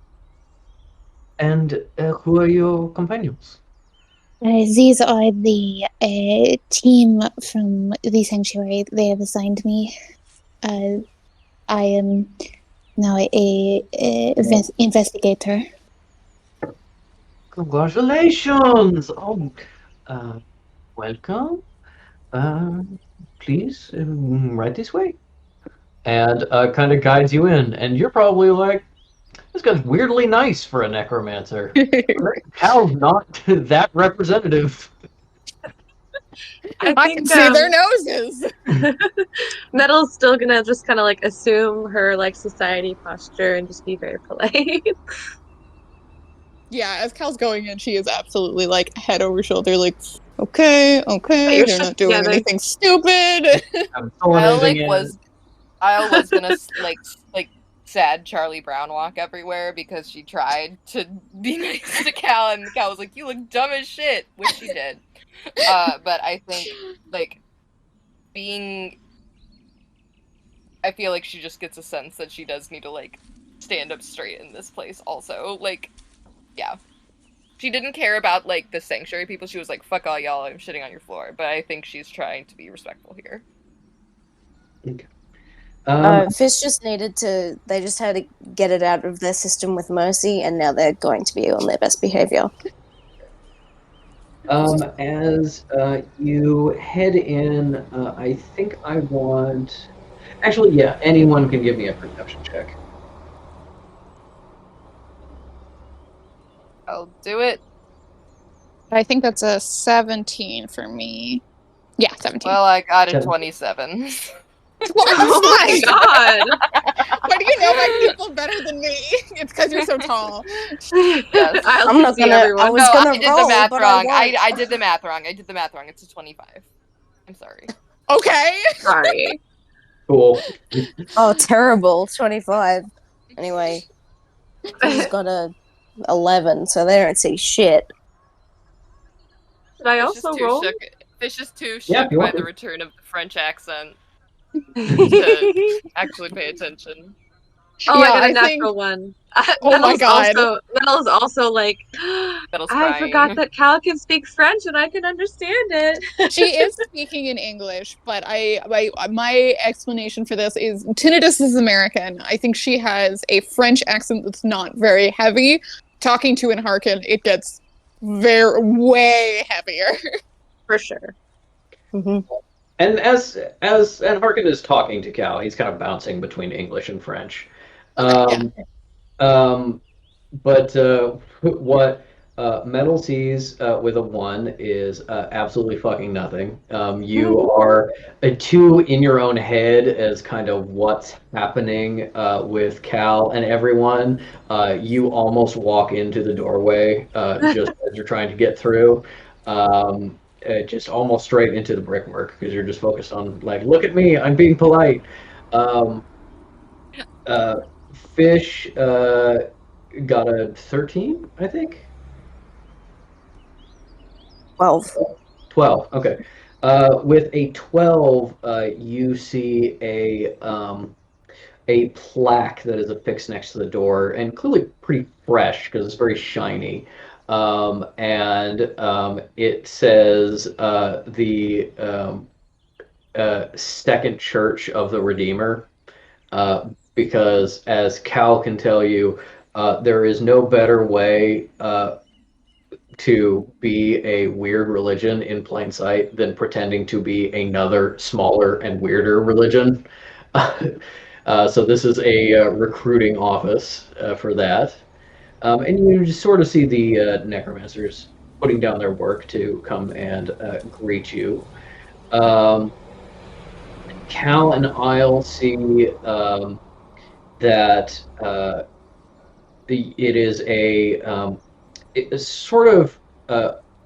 And who are your companions?" These are the team from the sanctuary. They have assigned me. I am now a investigator. Congratulations! welcome. Please, right this way. And kind of guides you in. And you're probably like, this guy's weirdly nice for a necromancer. Cal's not that representative. I can see their noses. Metal's still gonna just kind of like assume her like society posture and just be very polite. Yeah, as Cal's going in, she is absolutely like head over shoulder, like, okay, You're they're not stuck doing together. anything stupid. I'm pulling Kyle anything in. was gonna like sad Charlie Brown walk everywhere because she tried to be nice to Cal, and Cal was like, "You look dumb as shit," which she did. But I think like I feel like she just gets a sense that she does need to like stand up straight in this place. Also, like, yeah, she didn't care about like the sanctuary people. She was like, "Fuck all y'all, I'm shitting on your floor." But I think she's trying to be respectful here. Okay. Fish just needed to. They just had to get it out of their system with Mercy, and now they're going to be on their best behavior. As you head in, I think I want. Actually, yeah, anyone can give me a perception check. I'll do it. I think that's a 17 for me. Yeah, 17. Well, I got a 17. 27. Oh my god! Why do you know my people better than me? It's because you're so tall. Yes. I'm not gonna. I was No, gonna I did roll, the math but wrong. I I did the math wrong. I did the math wrong. It's a 25. I'm sorry. Okay. Sorry. Cool. Oh, terrible! 25. Anyway, he's got a 11, so they don't see shit. Did I Fish also is too roll? shook. Fish is too Yeah, shook you're by welcome. the return of the French accent to actually pay attention. Oh, Yeah, I got a I think- natural one. Oh my God. Metal's also like, Metal's I crying. forgot that Cal can speak French and I can understand it. She is speaking in English, but my explanation for this is Tinnitus is American. I think she has a French accent that's not very heavy. Talking to in Harkin, it gets way heavier. For sure. Mm-hmm. And and Harkin is talking to Cal, he's kind of bouncing between English and French. Okay, But what Metal sees with a 1 is absolutely fucking nothing. You are too in your own head as kind of what's happening with Cal and everyone. You almost walk into the doorway just as you're trying to get through. Just almost straight into the brickwork because you're just focused on like, look at me, I'm being polite. Fish got a 13, I think. 12. 12. Okay. With a 12, you see a plaque that is affixed next to the door, and clearly pretty fresh because it's very shiny. It says the Second Church of the Redeemer. Because as Cal can tell you, there is no better way to be a weird religion in plain sight than pretending to be another smaller and weirder religion. So this is a recruiting office for that. And you just sort of see the necromancers putting down their work to come and greet you. Cal and I'll see that it is a sort of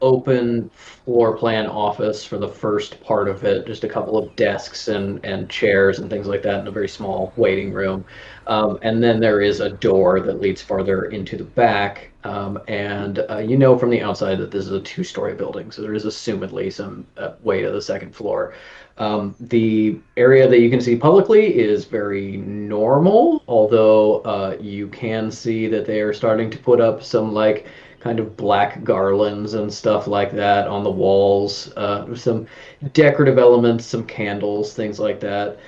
open floor plan office for the first part of it, just a couple of desks and chairs and things like that in a very small waiting room. And then there is a door that leads farther into the back. You know from the outside that this is a 2-story building, so there is assumedly some way to the second floor. The area that you can see publicly is very normal, although you can see that they are starting to put up some like kind of black garlands and stuff like that on the walls, some decorative elements, some candles, things like that.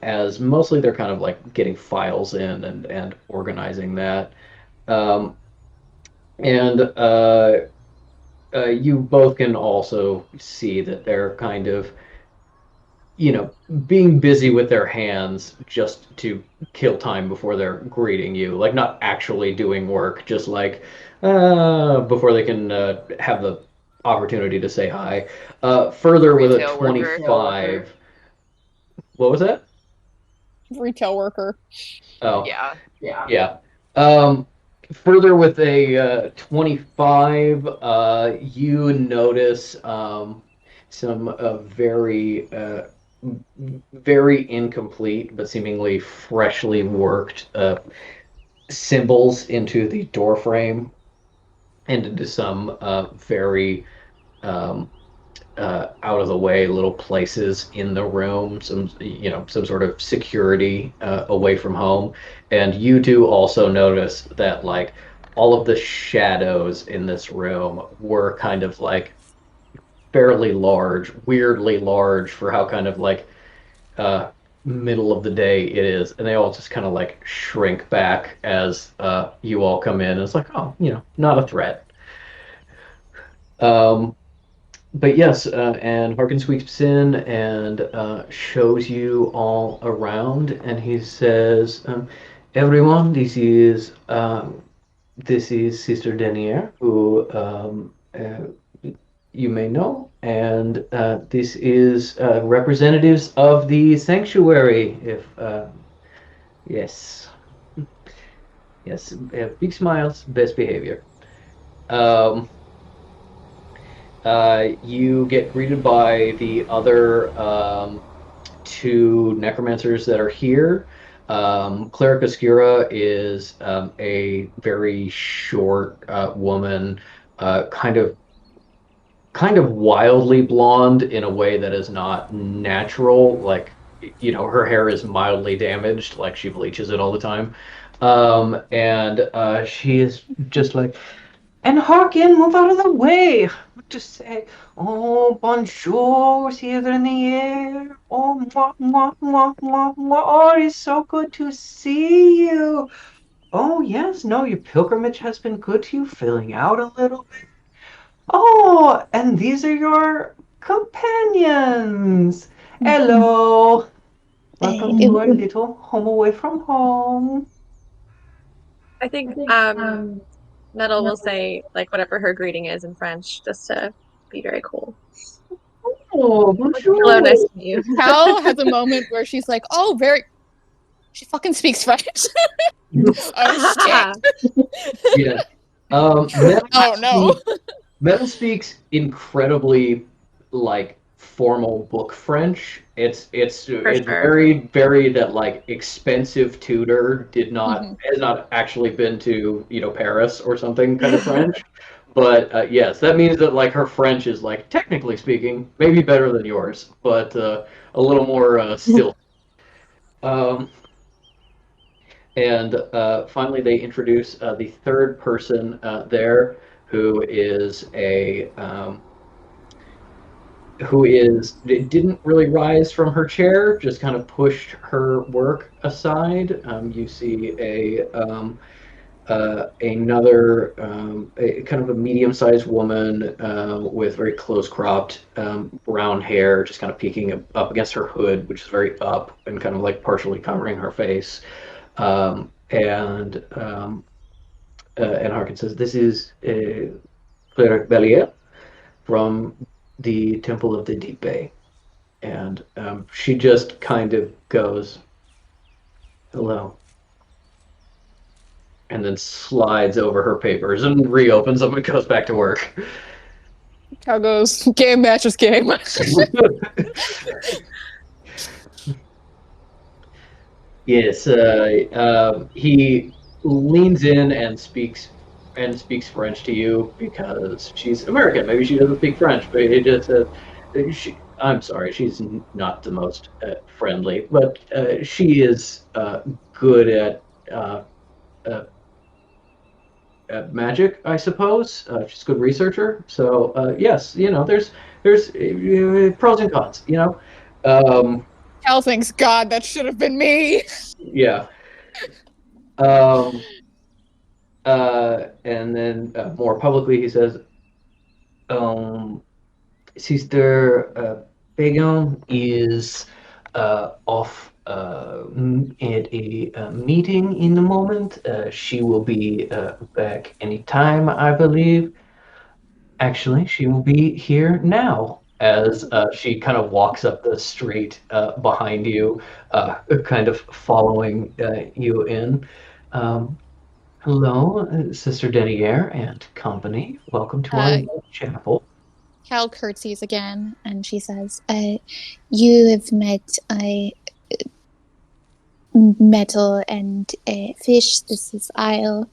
As mostly they're kind of like getting files in and organizing that. you both can also see that they're kind of, being busy with their hands just to kill time before they're greeting you. Like, not actually doing work, just like before they can have the opportunity to say hi. Further with a Retail worker. 25. What was that? Retail worker. Oh, Yeah. yeah. Further with a 25, you notice some very incomplete but seemingly freshly worked symbols into the door frame and into some very um, out of the way little places in the room, some sort of security away from home. And you do also notice that like all of the shadows in this room were kind of like fairly large, weirdly large for how kind of like uh, middle of the day it is, and they all just kind of like shrink back as you all come in. It's like, oh, not a threat. Um, but yes, and Harkin sweeps in and shows you all around, and he says, "Everyone, this is Sister Denier, who you may know, and this is representatives of the sanctuary. If yes, yes, big smiles, best behavior." Um, you get greeted by the other two necromancers that are here. Cleric Oscura is a very short woman, kind of wildly blonde in a way that is not natural. Like, her hair is mildly damaged, like she bleaches it all the time. And she is just like, and Harkin, move out of the way. Just say, oh, bonjour, see there in the air. Oh, mwah, mwah, mwah, mwah, mwah. Oh, it's so good to see you. Oh, yes, no, your pilgrimage has been good to you, filling out a little bit. Oh, and these are your companions. Hello. Welcome Hey. to our little home away from home. I think Metal will say like whatever her greeting is in French, just to be very cool. Oh, Hello, nice to meet you. Cal has a moment where she's like, "Oh, very." She fucking speaks French. Oh shit! Yeah. Metal Oh no! Metal speaks incredibly like formal book French. It's sure. very very that like expensive tutor Mhm. has not actually been to Paris or something kind of French. But yes, that means that like her French is like technically speaking maybe better than yours, but a little more still. Um, and finally, they introduce the third person there, who is who didn't really rise from her chair, just kind of pushed her work aside. You see another a kind of a medium-sized woman with very close-cropped brown hair, just kind of peeking up against her hood, which is very up and kind of like partially covering her face. And Harkin says, "This is Cleric Bellier from the Temple of the Deep Bay." And she just kind of goes, "Hello." And then slides over her papers and reopens them and goes back to work. Cal goes, "Game matches game." Yes, he leans in and speaks French to you because she's American. Maybe she doesn't speak French, but he just says, "I'm sorry, she's not the most friendly, but she is good uh, at magic, I suppose. She's a good researcher. So yes, there's pros and cons. Cal thinks, "God, that should have been me." Yeah." And then more publicly, he says, Sister Begum is off at a meeting in the moment. She will be back anytime, I believe. Actually, she will be here now. As she kind of walks up the street behind you, kind of following you in. Um, Hello, Sister Denier and company. Welcome to our chapel. Cal curtsies again, and she says, "You have met Metal and Fish. This is Isle.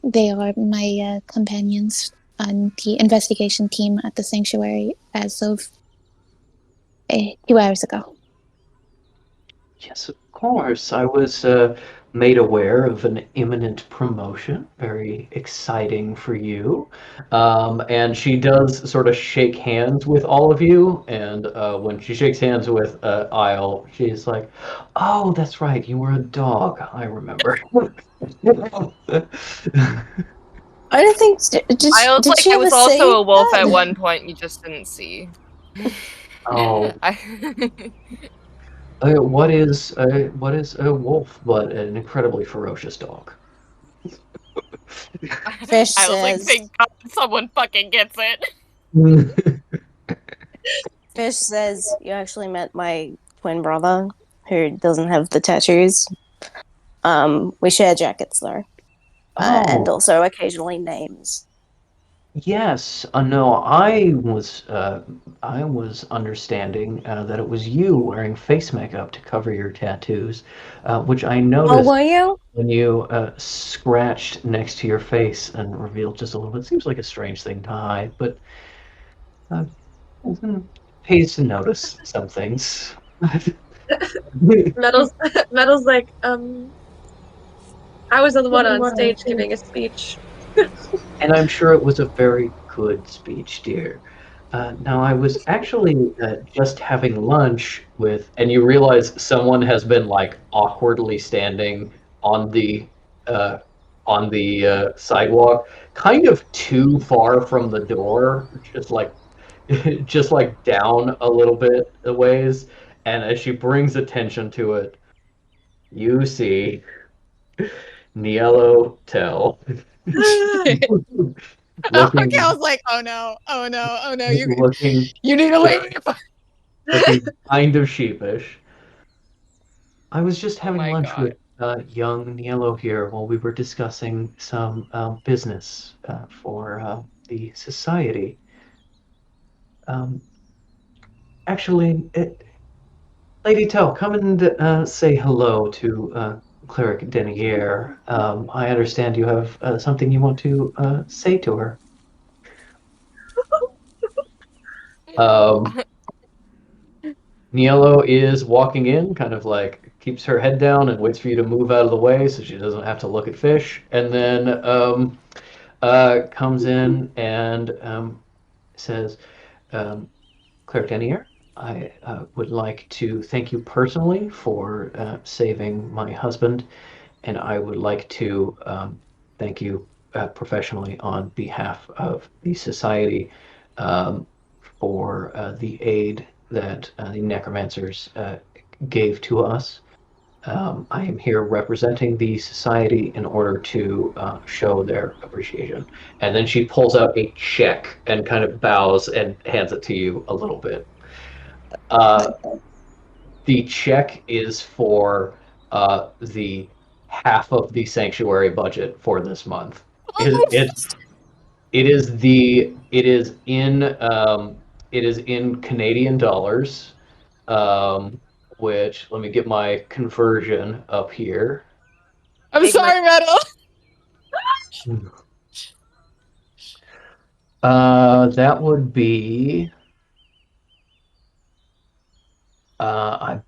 They are my companions on the investigation team at the sanctuary as of 2 hours ago." Yes, of course. I was made aware of an imminent promotion. Very exciting for you. And she does sort of shake hands with all of you. And when she shakes hands with Isle, she's like, "Oh, that's right. You were a dog. I remember." I don't think. I was Did like, she I ever was say also a wolf that? at one point. You just didn't see. Oh, I- what is a wolf but an incredibly ferocious dog? Fish I was like, says. thank God someone fucking gets it. Fish says you actually met my twin brother, who doesn't have the tattoos. We share jackets though, and Oh, also occasionally names. yes. No, I was understanding that it was you wearing face makeup to cover your tattoos, which I Oh, noticed were you? when you scratched next to your face and revealed just a little bit. Seems like a strange thing to hide, but uh, pays to notice some things. Metal's like, I was the one on stage giving a speech. And I'm sure it was a very good speech, dear. Now, I was actually just having lunch with, and you realize someone has been like awkwardly standing on the uh, sidewalk, kind of too far from the door, just like just like down a little bit a ways. And as she brings attention to it, you see Niello Tell. Looking, Okay, I was like, oh no, you looking, need to leave. looking kind of sheepish. I was just having my lunch God. with young Niello here while we were discussing some business for the society. Um, actually, Lady Tell, come and say hello to Cleric Denier. I understand you have something you want to say to her. Niello is walking in, kind of like keeps her head down and waits for you to move out of the way so she doesn't have to look at Fish, and then comes in and says, Cleric Denier, I would like to thank you personally for saving my husband, and I would like to thank you professionally on behalf of the society for the aid that the necromancers gave to us. I am here representing the society in order to show their appreciation. And then she pulls out a check and kind of bows and hands it to you a little bit. The check is for the half of the sanctuary budget for this month. It is in Canadian dollars, which let me get my conversion up here. I'm Big sorry, Metal. That would be, I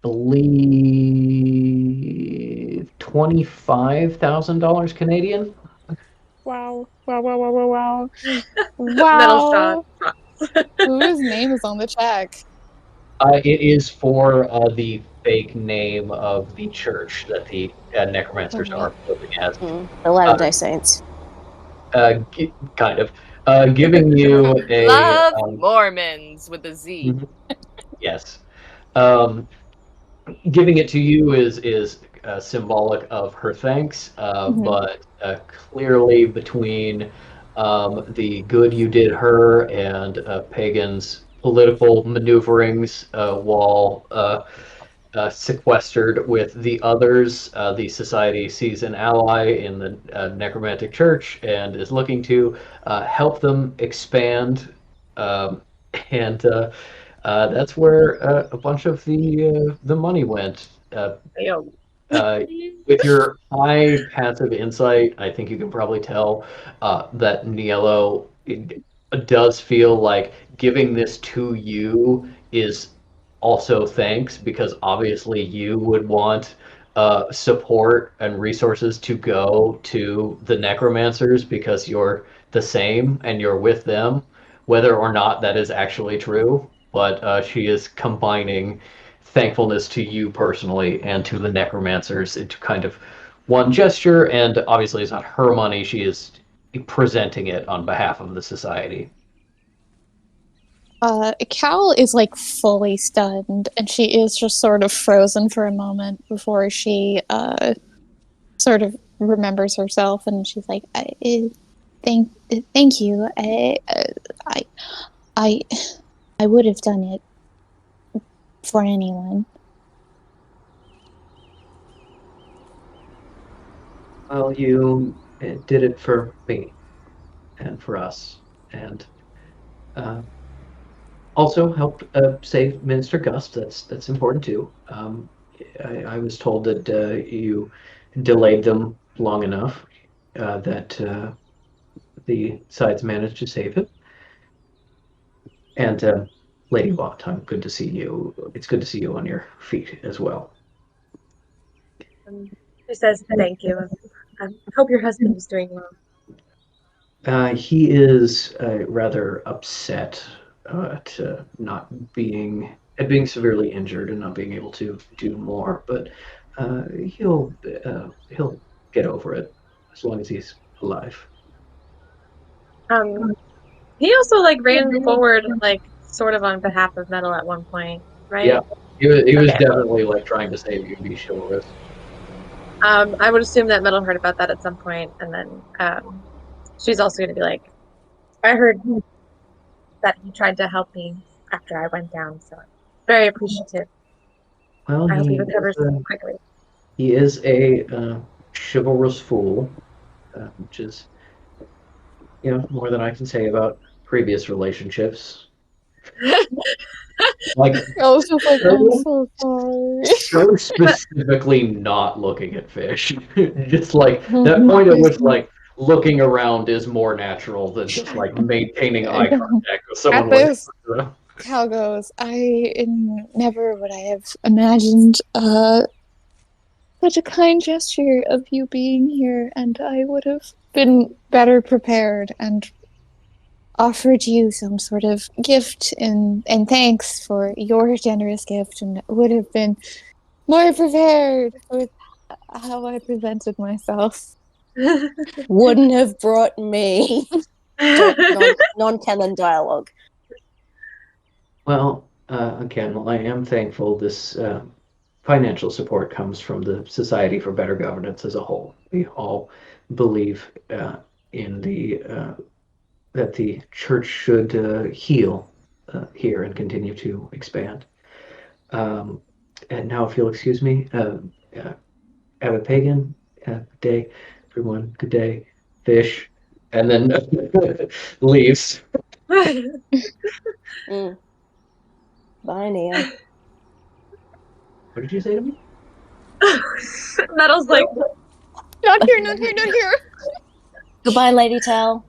believe, $25,000 Canadian. Wow. Wow. Metal's jaw. Whose name is on the check? It is for the fake name of the church that the necromancers Okay. are posing as. The Latter-day Saints. Kind of. Giving you a Love Mormons with a Z. yes. Giving it to you is symbolic of her thanks, but clearly between the good you did her and Pagan's political maneuverings while sequestered with the others, the Society sees an ally in the Necromantic Church and is looking to help them expand. And that's where a bunch of the money went. Yo. With your high passive insight, I think you can probably tell that Niello does feel like giving this to you is also thanks, because obviously you would want support and resources to go to the necromancers because you're the same and you're with them, whether or not that is actually true. But she is combining thankfulness to you personally and to the necromancers into kind of one gesture, and obviously it's not her money, she is presenting it on behalf of the society. Cal is like fully stunned, and she is just sort of frozen for a moment before she sort of remembers herself, and she's like, "Thank you. I would have done it for anyone." Well, you did it for me and for us, and also helped save Minister Gust. That's important too. I was told that you delayed them long enough that the sides managed to save him. And Lady Longtime, good to see you. It's good to see you on your feet as well. She says thank you. I hope your husband is doing well. He is rather upset at being severely injured and not being able to do more, but he'll get over it as long as he's alive. He also like ran forward like sort of on behalf of Metal at one point, right? Yeah, he was Okay. definitely like trying to save you and be chivalrous. I would assume that Metal heard about that at some point, and then she's also going to be like, I heard that he tried to help me after I went down, so very appreciative. Well, I hope he recovers quickly. He is a chivalrous fool, which is, more than I can say about previous relationships. Like, I was just like, I'm so sorry. so specifically not looking at Fish. Just like that point at which like looking around is more natural than just like maintaining eye contact with someone. At this, Cal goes, never would I have imagined such a kind gesture of you being here, and I would have been better prepared and offered you some sort of gift and thanks for your generous gift, and would have been more prepared with how I presented myself. Wouldn't have brought me. Non-canon dialogue. Well, again, I am thankful this financial support comes from the Society for Better Governance as a whole. We all believe in that the church should heal here and continue to expand. And now, if you'll excuse me, Abbot Pagan, good day, everyone, good day, Fish, and then leaves. Bye, Nia. What did you say to me? Metal's like, Not here, not here, not here. Goodbye, Lady Tal.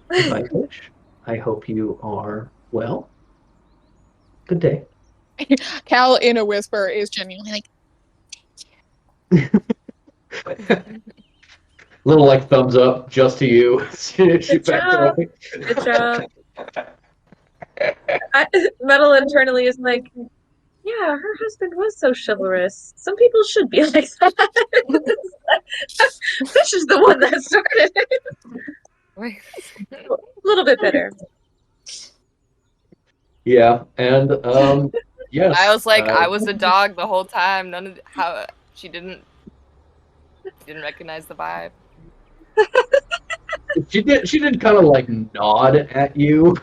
Goodbye, Fish. I hope you are well. Good day. Cal, in a whisper, is genuinely like, Little like thumbs up just to you. Good job. Good job. Metal internally is like, yeah, her husband was so chivalrous. Some people should be like that. Fish is the one that started it. A little bit bitter. Yeah, and yes. I was like, I was a dog the whole time. None of how she didn't recognize the vibe. She did kind of like nod at you,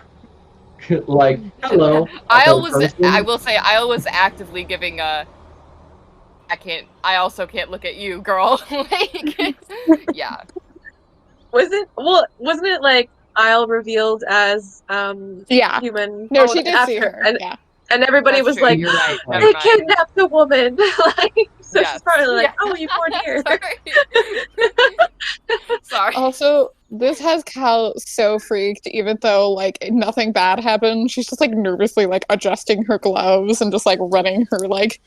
like hello. I other person. will say, I was actively giving a. I also can't look at you, girl. Like, yeah. Wasn't it like Isle revealed as Yeah. human? No, Oh, she did after, see her. and, Yeah. and everybody That's was true, like, you're right. They Never they mind. kidnapped the woman. Like, so Yes. she's probably like, Yeah. oh, you poor dear. Sorry. Also, this has Cal so freaked, even though like nothing bad happened. She's just like nervously like adjusting her gloves and just like running her like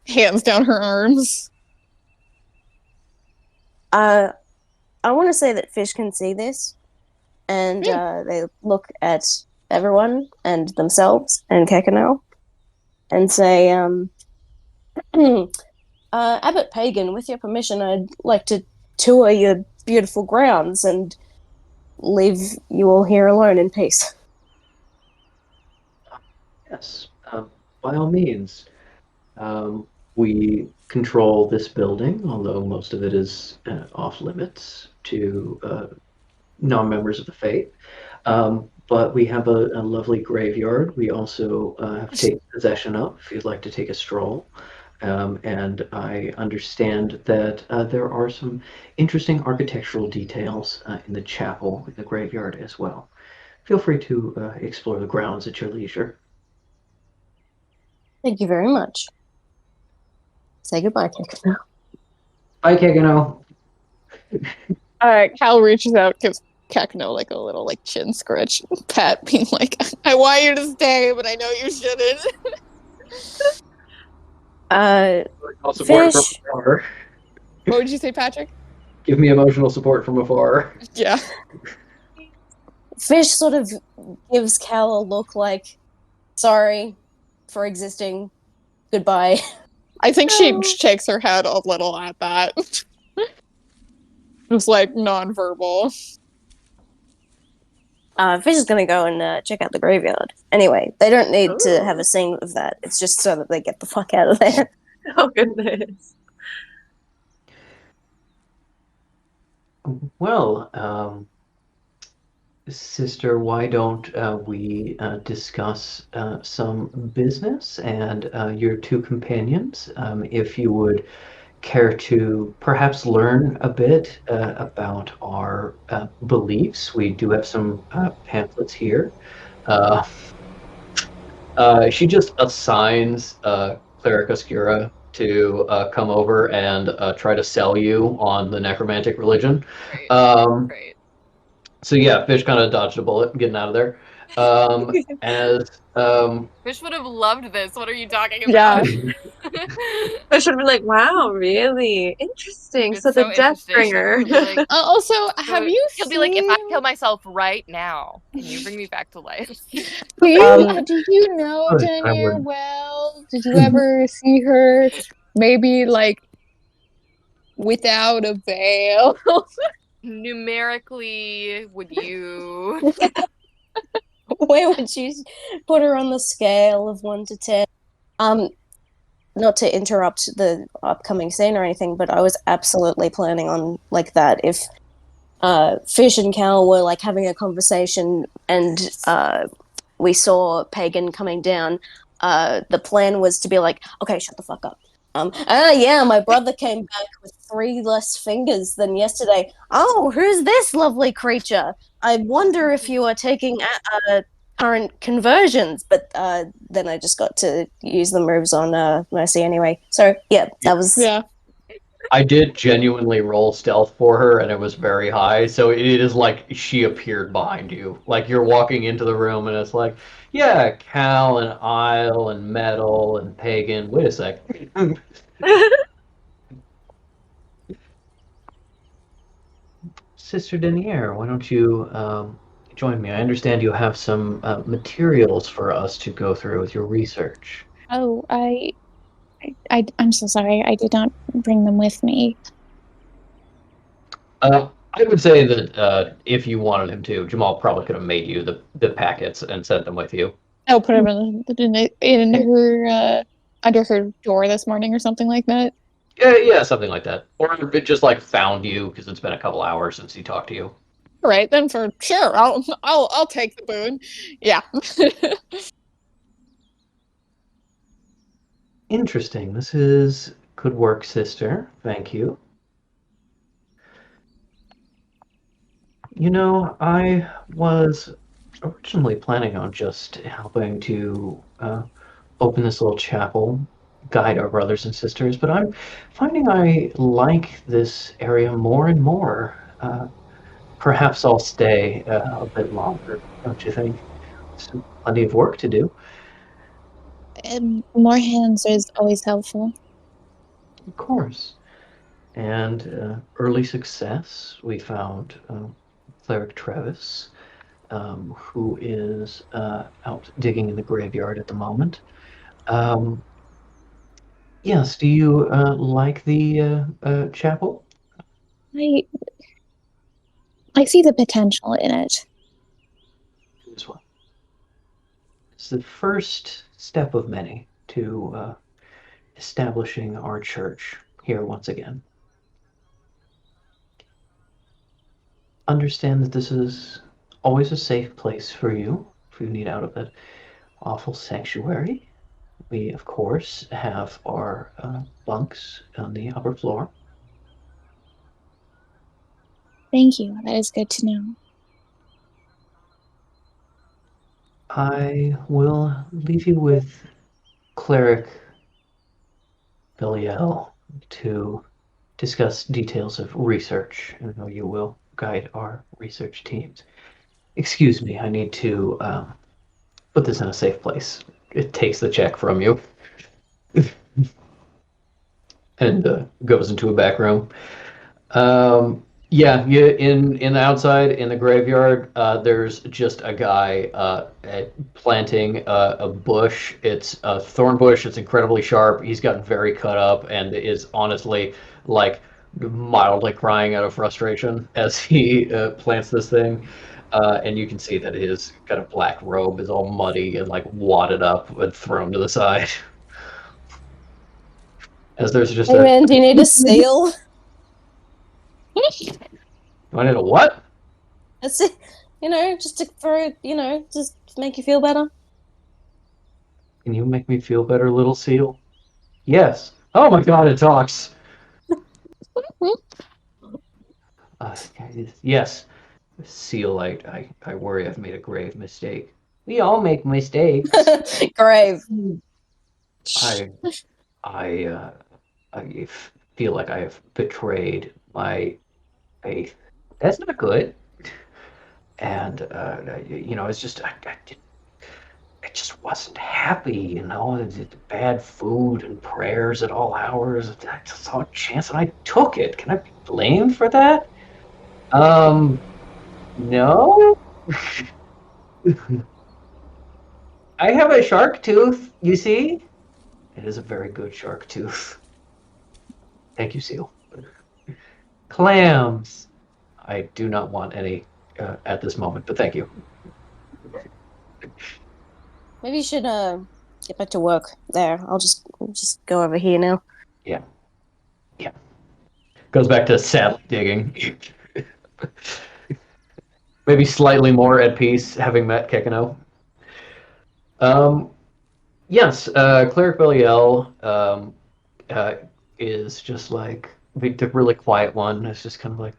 hands down her arms. I want to say that Fish can see this, and they look at everyone and themselves and Kekano, and say, Abbot Pagan, with your permission, I'd like to tour your beautiful grounds and leave you all here alone in peace. Yes, by all means. We control this building, although most of it is off limits to non-members of the faith. But we have a lovely graveyard. We also have taken possession of, if you'd like to take a stroll. And I understand that there are some interesting architectural details in the chapel, in the graveyard as well. Feel free to explore the grounds at your leisure. Thank you very much. Say goodbye, Kekano. Bye, Kekano. Cal reaches out, gives Kekano like a little like chin scratch, pat, being like, "I want you to stay, but I know you shouldn't." Emotional support from Fish. afar. What would you say, Patrick? Give me emotional support from afar. Yeah. Fish sort of gives Cal a look like, sorry for existing. Goodbye. I think she shakes her head a little at that. It's like non-verbal. Fish is gonna go and check out the graveyard. Anyway, they don't need to have a scene of that. It's just so that they get the fuck out of there. Oh, goodness. Well, sister, why don't we discuss some business and your two companions, if you would care to perhaps learn a bit about our beliefs. We do have some pamphlets here. She just assigns Cleric Oscura to come over and try to sell you on the necromantic religion. Great. Great. So yeah, Fish kind of dodged a bullet getting out of there. Fish would have loved this. What are you talking about? Yeah. I should be like, wow, really interesting. It's So the interesting. Deathbringer. He'll be like, Also, have you he'll seen... be like, if I kill myself right now, can you bring me back to life? Do you know Good, I Denier would. well? Did you ever see her maybe like without a veil? Numerically, would you? Where would you put her on the scale of 1 to 10? Not to interrupt the upcoming scene or anything, but I was absolutely planning on like that. If Fish and Cal were like having a conversation and we saw Pagan coming down, the plan was to be like, okay, shut the fuck up. Yeah, my brother came back with 3 less fingers than yesterday. Oh, who's this lovely creature? I wonder if you are taking current conversions. But then I just got to use the moves on Mercy anyway. So, yeah, that was... Yeah. I did genuinely roll stealth for her, and it was very high. So it is like she appeared behind you. Like you're walking into the room, and it's like, yeah, Cal and Isle and Metal and Pagan. Wait a sec. Sister Denier, why don't you join me? I understand you have some materials for us to go through with your research. Oh, I'm so sorry. I did not bring them with me. I would say that if you wanted him to, Jamal probably could have made you the packets and sent them with you. I'll put them in her under her door this morning or something like that. Yeah, something like that. Or it just like found you because it's been a couple hours since he talked to you. All right, then for sure, I'll take the boon. Yeah. Interesting. This is good work, sister. Thank you. You know, I was originally planning on just helping to open this little chapel, guide our brothers and sisters, but I'm finding I like this area more and more. Perhaps I'll stay a bit longer, don't you think? There's plenty of work to do. More hands is always helpful. Of course. And early success, we found Cleric Travis, who is out digging in the graveyard at the moment. Yes, do you like the chapel? I see the potential in it. As well. It's the first step of many to establishing our church here once again. Understand that this is always a safe place for you if you need out of that awful sanctuary. We, of course, have our bunks on the upper floor. Thank you. That is good to know. I will leave you with Cleric Belial to discuss details of research, and how you will guide our research teams. Excuse me, I need to put this in a safe place. It takes the check from you and goes into a back room. Yeah, in the outside in the graveyard, there's just a guy planting a bush. It's a thorn bush. It's incredibly sharp. He's gotten very cut up and is honestly like mildly crying out of frustration as he plants this thing. And you can see that his kind of black robe is all muddy and like wadded up and thrown to the side. As there's just Hey man, do you need a seal? Do I need a what? That's it. Just just to make you feel better. Can you make me feel better, little seal? Yes. Oh my god, it talks. Yes. Seal, I worry I've made a grave mistake. We all make mistakes. Grave. I feel like I have betrayed my faith. That's not good. And it's just I just wasn't happy. Bad food and prayers at all hours. I saw a chance and I took it. Can I be blamed for that? No. I have a shark tooth, you see? It is a very good shark tooth. Thank you, Seal. Clams. I do not want any at this moment, but thank you. Maybe you should get back to work there. I'll just go over here now. Yeah. Goes back to sadly digging. Maybe slightly more at peace, having met Kekino. Yes, Cleric Belial is just like the really quiet one. It's just kind of like,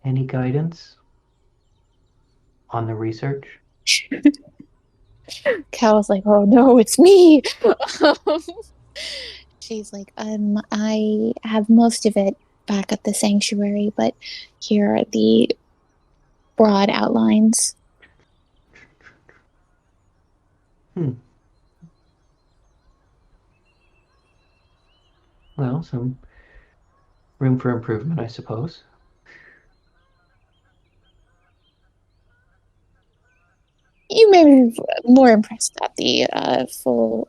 any guidance on the research? Cal was like, "Oh no, it's me." She's like, I have most of it back at the sanctuary, but here are the broad outlines. Well, some room for improvement, I suppose. You may be more impressed at the full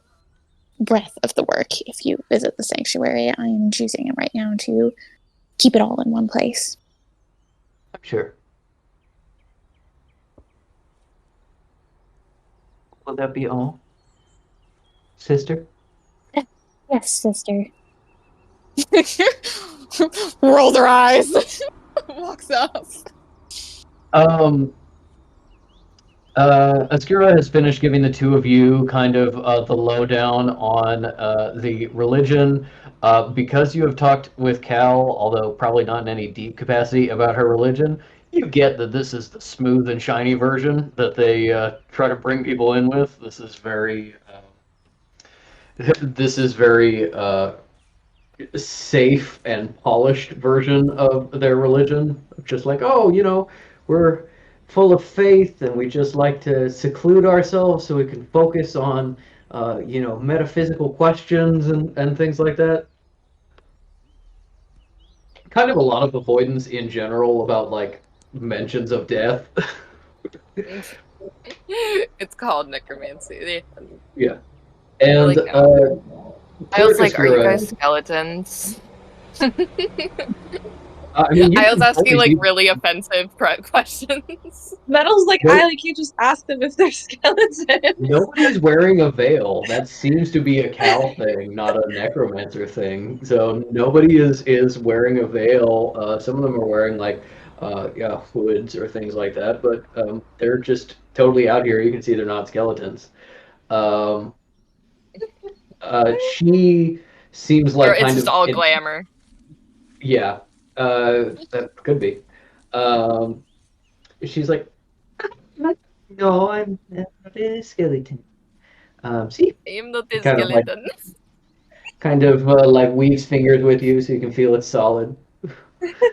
breadth of the work if you visit the sanctuary. I am choosing it right now to keep it all in one place. I'm sure. Will that be all, sister? Yes, sister. Rolls her eyes. Walks off. Askira has finished giving the two of you kind of the lowdown on the religion. Because you have talked with Cal, although probably not in any deep capacity, about her religion, you get that this is the smooth and shiny version that they try to bring people in with. This is very safe and polished version of their religion. Just like, oh, we're full of faith and we just like to seclude ourselves so we can focus on, metaphysical questions and things like that. Kind of a lot of avoidance in general about, like, mentions of death. It's called necromancy. Yeah. And, Like, I was like, are you guys skeletons? I mean, I was asking like you- really offensive questions. Metal's like, Nope. I like you just ask them if they're skeletons. Nobody's wearing a veil. That seems to be a Cal thing, not a necromancer thing. So nobody is wearing a veil. Some of them are wearing like hoods or things like that, but they're just totally out here. You can see they're not skeletons. She seems Or like it's kind just of all glamour. Yeah, that could be. She's like, No, I'm not a skeleton. See, I'm not a Kind of like- skeleton. kind of like weaves fingers with you so you can feel it's solid.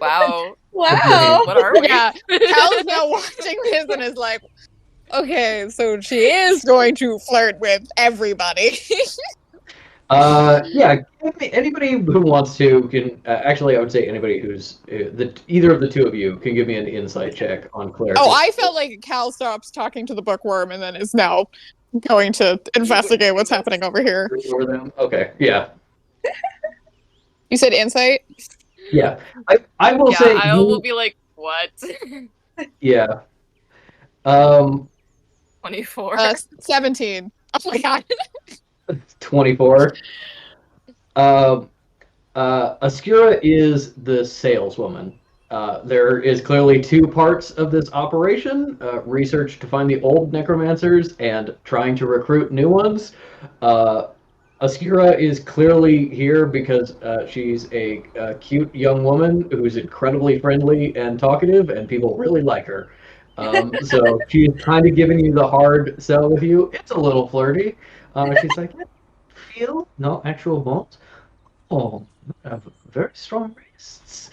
Wow. Wow. What are we? Yeah, Cal's now watching this and is like, okay, so she is going to flirt with everybody. Yeah, anybody who wants to can actually. I would say anybody who's either of the two of you can give me an insight check on Claire. Oh, I felt like Cal stops talking to the bookworm and then is now going to investigate what's happening over here. Over them. Okay, yeah, You said insight? yeah. I will Yeah, say I you- will be like, what? yeah. 24. 17. Oh my god. 24. Askira is the saleswoman. There is clearly two parts of this operation, research to find the old necromancers and trying to recruit new ones. Askira is clearly here because she's a cute young woman who's incredibly friendly and talkative, and people really like her. So she's kind of giving you the hard sell with you. It's a little flirty. She's like, feel no actual bones. Oh, have very strong wrists.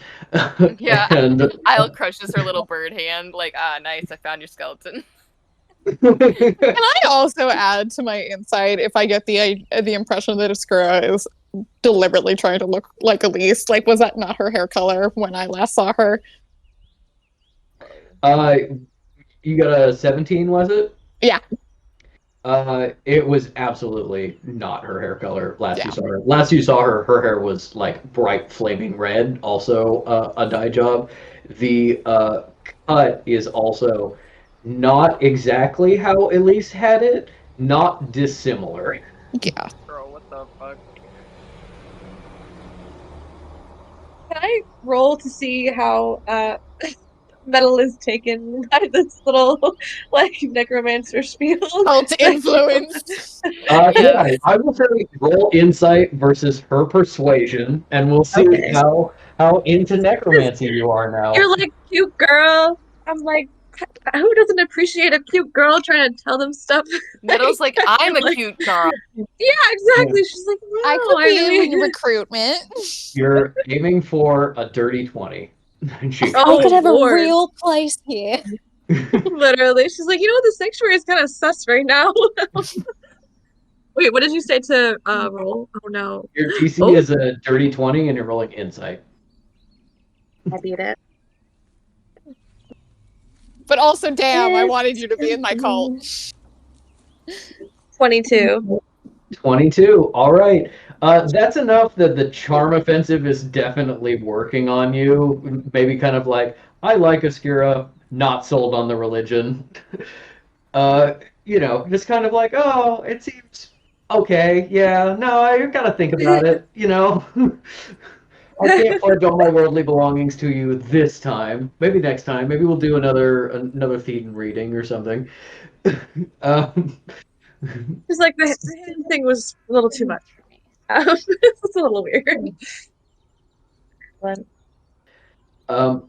Yeah. And Isle crushes her little bird hand, like, nice, I found your skeleton. Can I also add to my insight if I get the impression that Askira is deliberately trying to look like Elise? Like, was that not her hair color when I last saw her? You got a 17, was it? Yeah. It was absolutely not her hair color. Last Yeah. you saw her. Last you saw her, her hair was like bright flaming red. Also, a dye job. The cut is also not exactly how Elise had it. Not dissimilar. Yeah. Girl, what the fuck? Can I roll to see how Metal is taken by this little like necromancer spiel? Cult influence. Yeah, I will say roll insight versus her persuasion, and we'll see Okay. how into necromancy you are now. You're like cute girl. I'm like, who doesn't appreciate a cute girl trying to tell them stuff? Meadow's like, I'm a Like- cute girl. Yeah, exactly. She's like, no, I could be really- in recruitment. You're aiming for a dirty 20. And she- Oh, we could have Lord. a real place here. Literally, she's like, the sanctuary is kind of sus right now. Wait, what did you say to roll? Oh no, Your DC Oh. is a dirty 20, and you're rolling insight. I beat it. But also, damn, I wanted you to be in my cult. 22. 22. All right. That's enough that the charm offensive is definitely working on you. Maybe kind of like, I like Askira, not sold on the religion. Uh, just kind of like, oh, it seems okay. Yeah, no, I gotta think about it. I can't pledge all my worldly belongings to you this time. Maybe next time. Maybe we'll do another Thetan reading or something. Um, It's like the hand thing was a little too much for me. It's a little weird. But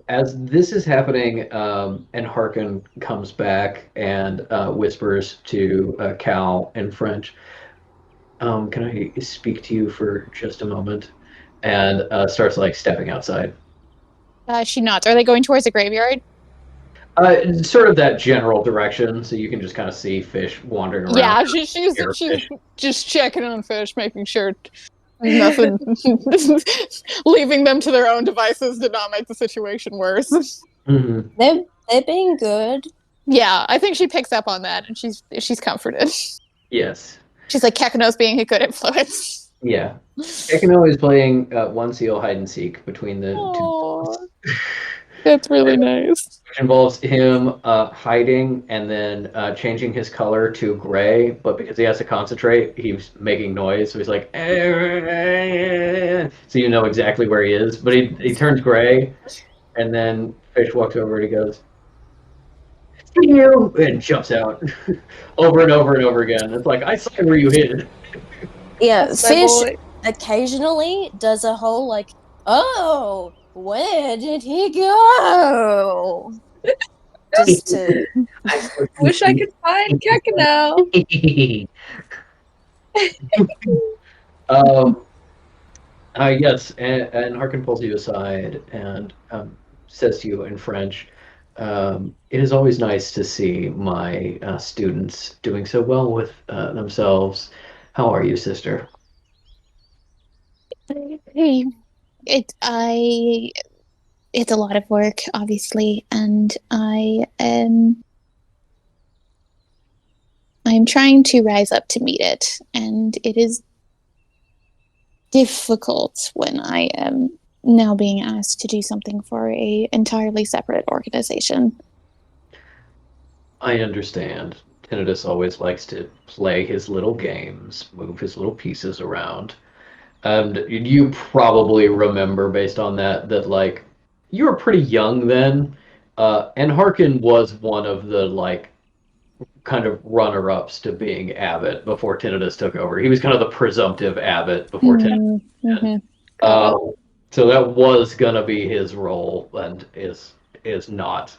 as this is happening, and Harkin comes back and whispers to Cal in French, can I speak to you for just a moment? And starts like stepping outside. She nods. Are they going towards the graveyard? Sort of that general direction, so you can just kind of see Fish wandering around. Yeah, she's Fish. just checking on Fish, making sure nothing, leaving them to their own devices did not make the situation worse. Mm-hmm. They're being good. Yeah, I think she picks up on that, and she's comforted. Yes. She's like, Kekano's being a good influence. Yeah. Ekino is playing one seal hide and seek between the Aww. two. That's really nice. Which involves him hiding and then changing his color to gray, but because he has to concentrate, he's making noise, so he's like, so you know exactly where he is, but he turns gray, and then Fish walks over and he goes, see you, and jumps out over and over and over again. It's like, I saw where you hid. Yeah, So Fish boy- occasionally does a whole like, oh, where did he go? Just to wish I could find Kekano. Yes, and Harkin pulls you aside and says to you in French, it is always nice to see my students doing so well with themselves. How are you, sister? Hey, it's a lot of work, obviously, and I'm trying to rise up to meet it, and it is difficult when I am now being asked to do something for a entirely separate organization. I understand. Tinnitus always likes to play his little games, move his little pieces around. And you probably remember, based on that like you were pretty young then, and Harkin was one of the like kind of runner-ups to being abbot before Tinnitus took over. He was kind of the presumptive abbot before Tinnitus. Mm-hmm. So that was gonna be his role, and is not.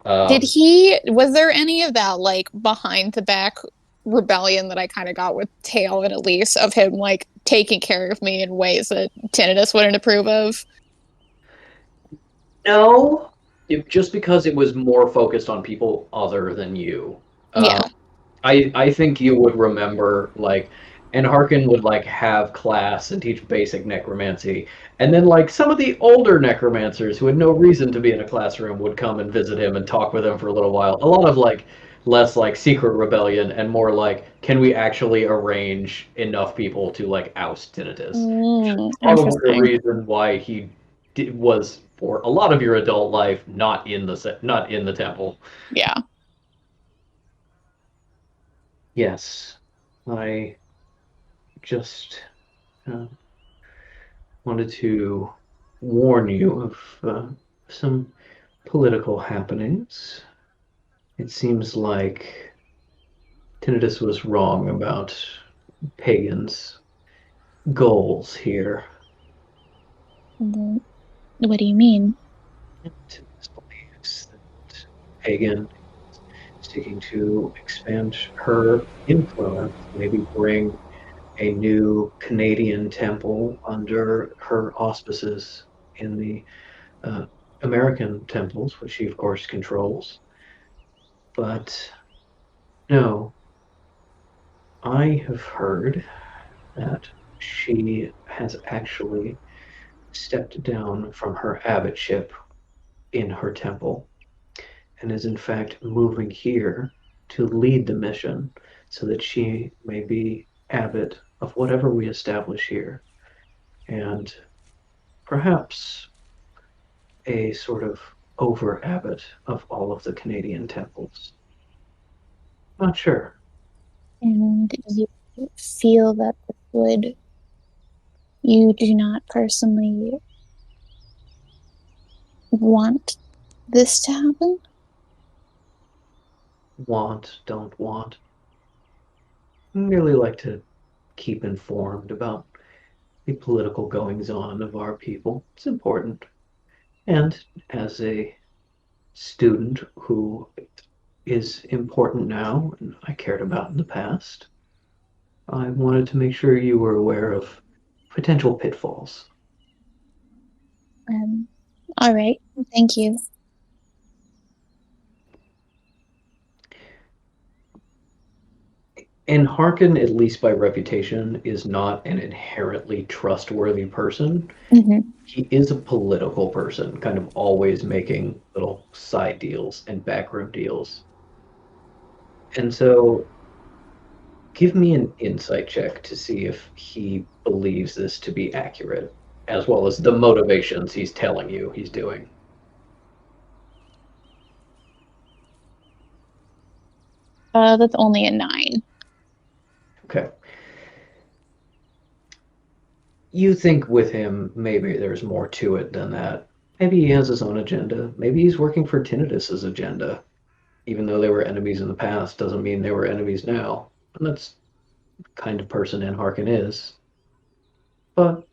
Was there any of that like behind the back rebellion that I kind of got with Tail and Elise of him like taking care of me in ways that Tinnitus wouldn't approve of? No, just because it was more focused on people other than you. Yeah. I think you would remember, like, and Harkin would like have class and teach basic necromancy, and then like some of the older necromancers who had no reason to be in a classroom would come and visit him and talk with him for a little while. A lot of like less like secret rebellion and more like, can we actually arrange enough people to like oust Tinnitus? Probably the Interesting. reason why he was for a lot of your adult life not in the temple. Yeah. Yes, I just wanted to warn you of some political happenings. It seems like Tinnitus was wrong about Pagan's goals here. What do you mean? Tinnitus believes that Pagan is seeking to expand her influence, maybe bring a new Canadian temple under her auspices in the American temples, which she, of course, controls. But no, I have heard that she has actually stepped down from her abbotship in her temple and is in fact moving here to lead the mission so that she may be abbot of whatever we establish here, and perhaps a sort of over abbot of all of the Canadian temples. Not sure. And you feel that this would, you do not personally want this to happen? Don't want. Merely like to keep informed about the political goings on of our people. It's important. And as a student who is important now and I cared about in the past, I wanted to make sure you were aware of potential pitfalls. All right. Thank you. And Harkin, at least by reputation, is not an inherently trustworthy person. Mm-hmm. He is a political person, kind of always making little side deals and backroom deals. And so give me an insight check to see if he believes this to be accurate, as well as the motivations he's telling you he's doing. That's only a 9. Okay. You think with him, maybe there's more to it than that. Maybe he has his own agenda. Maybe he's working for Tinnitus's agenda. Even though they were enemies in the past, doesn't mean they were enemies now. And that's the kind of person Ann Harkin is. But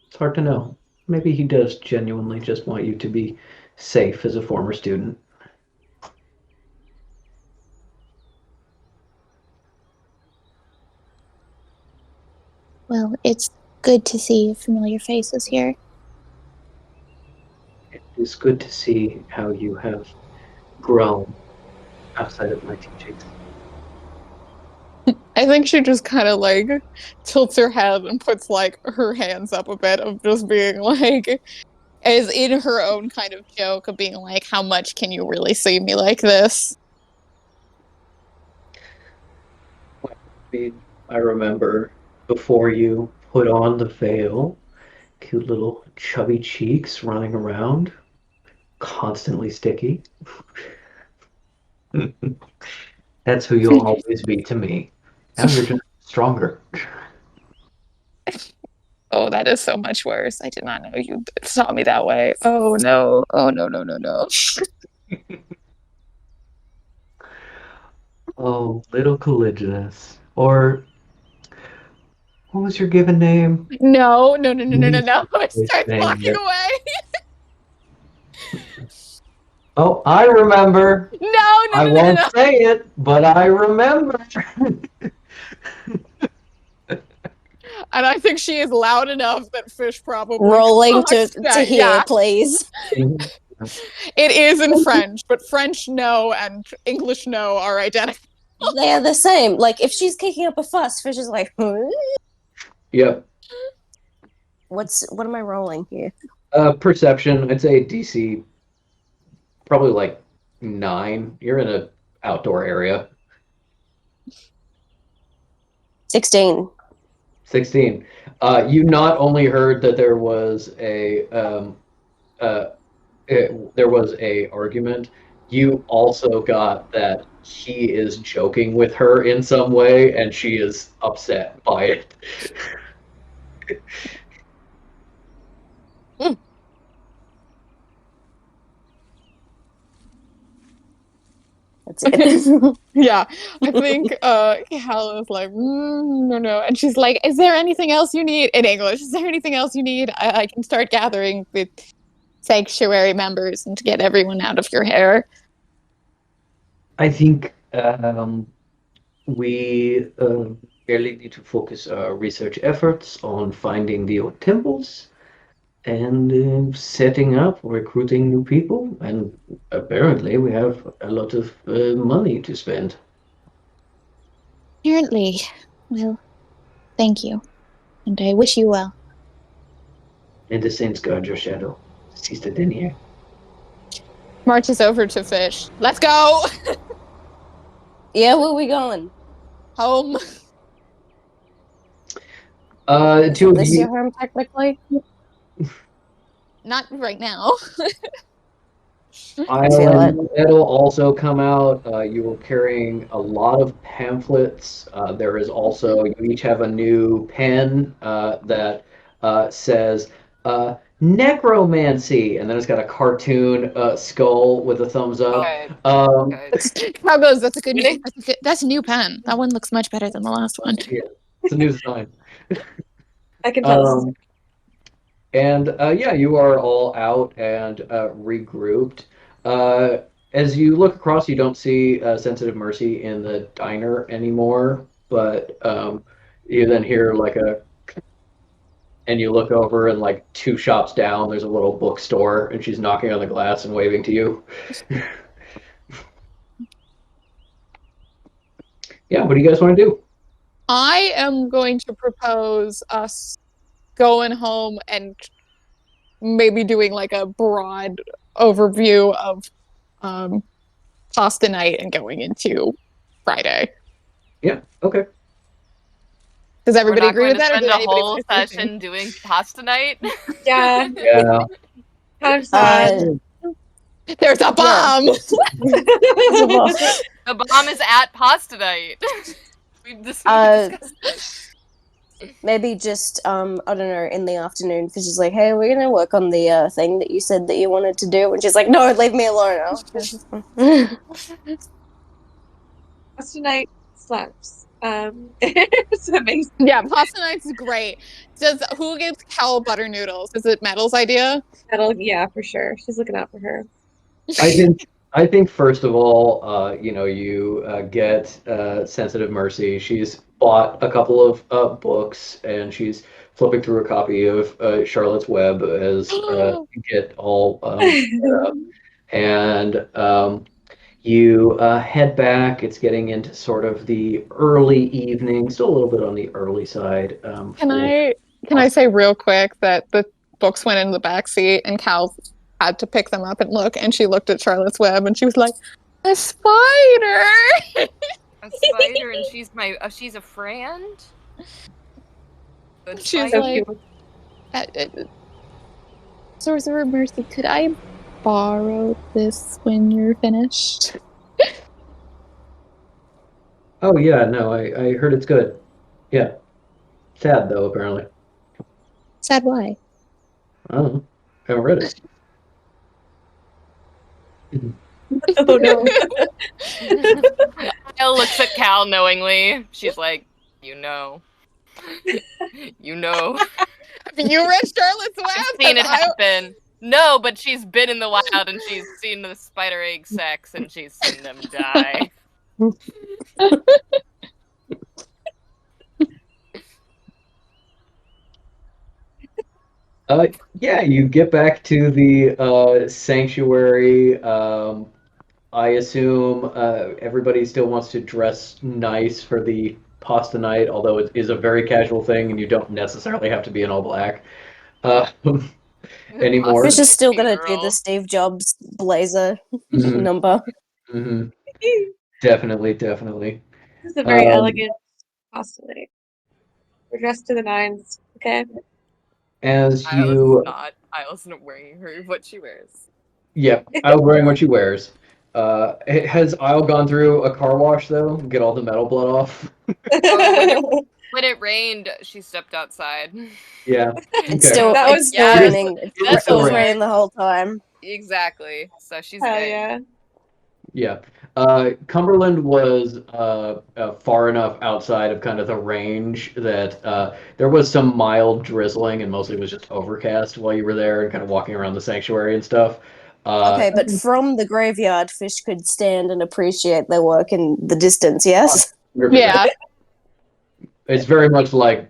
it's hard to know. Maybe he does genuinely just want you to be safe as a former student. Well, it's good to see familiar faces here. It is good to see how you have grown outside of my teachings. I think she just kind of like tilts her head and puts like her hands up a bit of just being like, as in her own kind of joke of being like, how much can you really see me like this? I remember before you put on the veil, cute little chubby cheeks running around, constantly sticky. That's who you'll always be to me. Now you're just stronger. Oh, that is so much worse. I did not know you saw me that way. Oh no. Oh no, no, no, no. Oh, little Caligulus. Or what was your given name? No, no, no, no, no, no, no. I Wait, start dang walking it. away. Oh, I remember. No, no, I no, no, won't no. say it, but I remember. And I think she is loud enough that Fish probably Rolling to clocks that. hear, Yeah, please. it is in French, but French no and English no are identical. They are the same. Like, if she's kicking up a fuss, Fish is like, huh? Yep. What am I rolling here? Perception, I'd say DC probably like 9. You're in an outdoor area. 16. 16. You not only heard that there was a argument, you also got that he is joking with her in some way, and she is upset by it. That's it. Yeah, I think Hal is like, no, no. And she's like, is there anything else you need? In English, is there anything else you need? I can start gathering the sanctuary members and to get everyone out of your hair. I think we really need to focus our research efforts on finding the old temples and setting up, recruiting new people, and apparently we have a lot of money to spend. Apparently. Well, thank you. And I wish you well. And the saints guard your shadow. Seize the denier. Marches over to Fish. Let's go Yeah, where are we going? home. Two of This you. your home, technically? Not right now. feel Island Metal also come out. You were carrying a lot of pamphlets. There is also, you each have a new pen that says necromancy, and then it's got a cartoon skull with a thumbs up. Good. Good. How goes? That's a good. Really? That's a new pen. That one looks much better than the last one. Yeah, it's a new design. I can tell. And yeah, you are all out and regrouped. As you look across, you don't see Sensitive Mercy in the diner anymore, but you then hear like and you look over and like 2 shops down, there's a little bookstore, and she's knocking on the glass and waving to you. Yeah, what do you guys want to do? I am going to propose us going home and maybe doing like a broad overview of pasta night and going into Friday. Yeah, okay. Does everybody agree with that? Or Spend did a anybody whole say something? session doing pasta night. Yeah, Yeah. kind of sad. There's a bomb. The bomb is at pasta night. We've discussed this. Maybe just I don't know, in the afternoon, because she's like, hey, we're gonna work on the thing that you said that you wanted to do, and she's like, no, leave me alone. Pasta night slaps. It's amazing. Yeah, pasta night's great. Who gives Cal butter noodles? Is it Metal's idea? Yeah, for sure. She's looking out for her. I think first of all, you get Sensitive Mercy. She's bought a couple of books, and she's flipping through a copy of Charlotte's Web as you get all set up. And you head back. It's getting into sort of the early evening, still a little bit on the early side. Can I say real quick that the books went in the back seat and Cal had to pick them up and look, and she looked at Charlotte's Web and she was like, a spider. A spider, and she's a friend. Good She's spider. like, Sorcerer Mercy, could I borrow this when you're finished? Oh yeah, no, I heard it's good. Yeah, sad though apparently. Sad why? I don't know. Haven't read it. Oh no. Elle looks at Cal knowingly. She's like, you know. You know. You read Charlotte's Web? I've seen it happen. No, but she's been in the wild and she's seen the spider egg sex and she's seen them die. Yeah, you get back to the sanctuary. I assume everybody still wants to dress nice for the pasta night, although it is a very casual thing and you don't necessarily have to be in all black anymore. Fish is still gonna do Girl. the Steve Jobs blazer Mhm. number. Mhm. Definitely. This is a very Um, elegant pasta night. We're dressed to the nines, okay? As Isla you, isn't wearing what she wears. yeah, Isle wearing what she wears. Has Isle gone through a car wash though? Get all the metal blood off? When it rained, she stepped outside. Yeah. It's Okay. still That it's was still good. raining. It That's was okay. raining the whole time. Exactly. So she's Hell good. yeah. Yeah. Cumberland was far enough outside of kind of the range that there was some mild drizzling and mostly it was just overcast while you were there and kind of walking around the sanctuary and stuff. Okay, but from the graveyard, Fish could stand and appreciate their work in the distance, yes? Yeah. It's very much like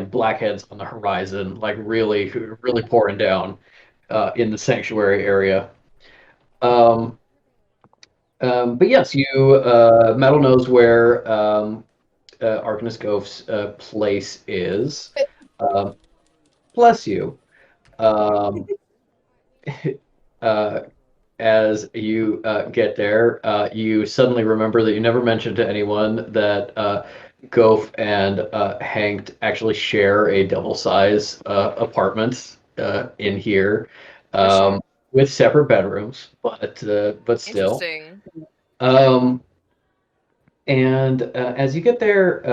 blackheads on the horizon, like really pouring down in the sanctuary area. But yes, Metal knows where Arcanus Goph's place is. Bless you. as you get there, you suddenly remember that you never mentioned to anyone that Gof and Hank actually share a double-size apartment in here, sure. with separate bedrooms, but still. Interesting. And as you get there,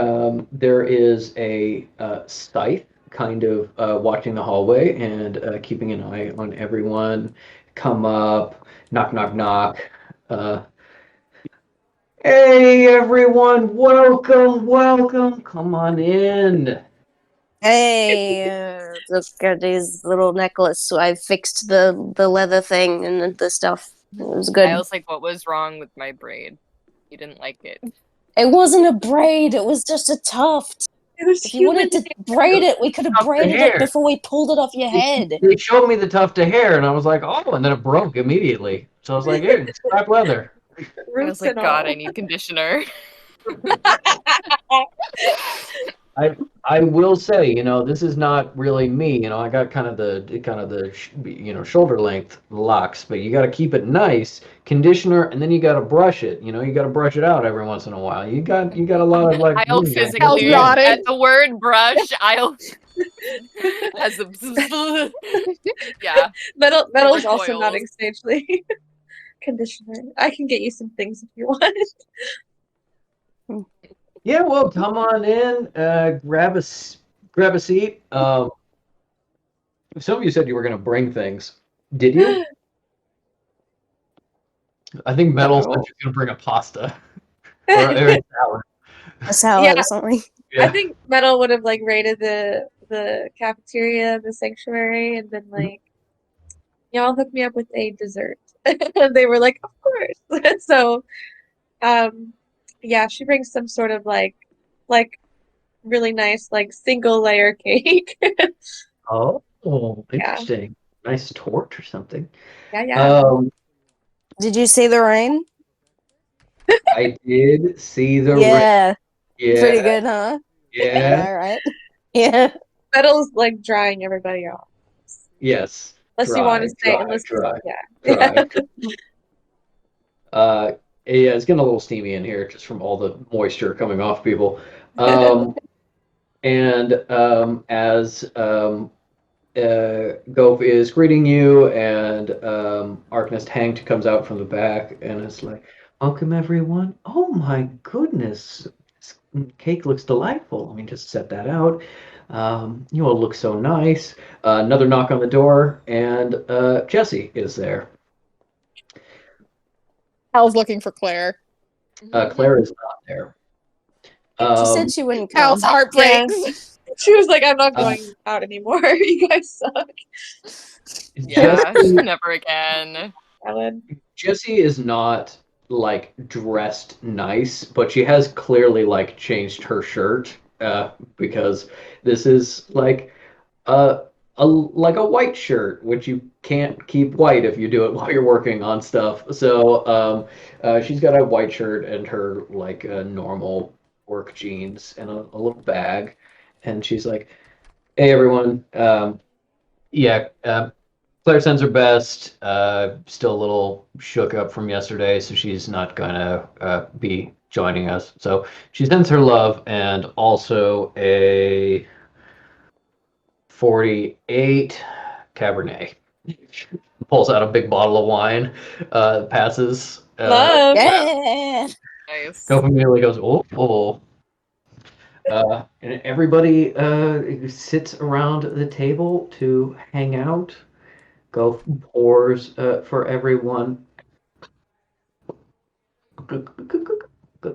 there is a scythe kind of watching the hallway and keeping an eye on everyone. Come up, knock, knock, knock. Uh, hey, everyone, welcome, welcome. Come on in. Hey, look at his little necklace. So I fixed the leather thing and the stuff. It was good. I was like, what was wrong with my braid? You didn't like it. It wasn't a braid. It was just a tuft. It was If you wanted to braid it, we could have Tuft of braided hair. it before we pulled it off your head. They showed me the tuft of hair, and I was like, oh, and then it broke immediately. So I was like, hey, it's scrap leather. I was Roots like, and God, all. I need conditioner. I will say, this is not really me. I got kind of the shoulder length locks, but you got to keep it nice, conditioner, and then you got to brush it. You got to brush it out every once in a while. You got a lot of like. I'll movement. physically Nodding. at the word brush. I'll as a yeah. Metal's Recoils. also nodding sagely. Conditioner. I can get you some things if you want. Yeah, well, come on in, grab a seat. Some of you said you were going to bring things. Did you? I think Metal said No. you're going to bring a pasta or a salad. A salad Yeah. or something. Yeah. I think Metal would have like raided the cafeteria, the sanctuary, and been like, "Y'all hook me up with a dessert." And they were like, "Of course." So, yeah, she brings some sort of like really nice like single layer cake. Oh, Yeah. interesting. Nice torch or something. Yeah. Did you see the rain? I did see the Yeah. Yeah. Pretty good, huh? Yeah. All right. Yeah. Metal's like drying everybody off. Yes. Unless you want to say, dry. yeah. Yeah, it's getting a little steamy in here just from all the moisture coming off people. And as Goph is greeting you, and Arcanist Hank comes out from the back and is like, welcome everyone. Oh my goodness, this cake looks delightful. Let me just set that out. You all look so nice. Another knock on the door, and Jessie is there. I was looking for Claire. Claire is not there. She said she wouldn't come. Cal's heart breaks. She was like, I'm not going out anymore. You guys suck. Yeah, never again. Ellen. Jessie is not like dressed nice, but she has clearly like changed her shirt because this is like a white shirt, which you can't keep white if you do it while you're working on stuff. So she's got a white shirt and her like normal work jeans and a little bag, and she's like, "Hey everyone, yeah, Claire sends her best. Still a little shook up from yesterday, so she's not gonna be joining us. So she sends her love and also a 48 Cabernet." Pulls out a big bottle of wine, passes. Love. Yeah. Nice. Goph immediately goes, oh. And everybody sits around the table to hang out. Goph pours for everyone.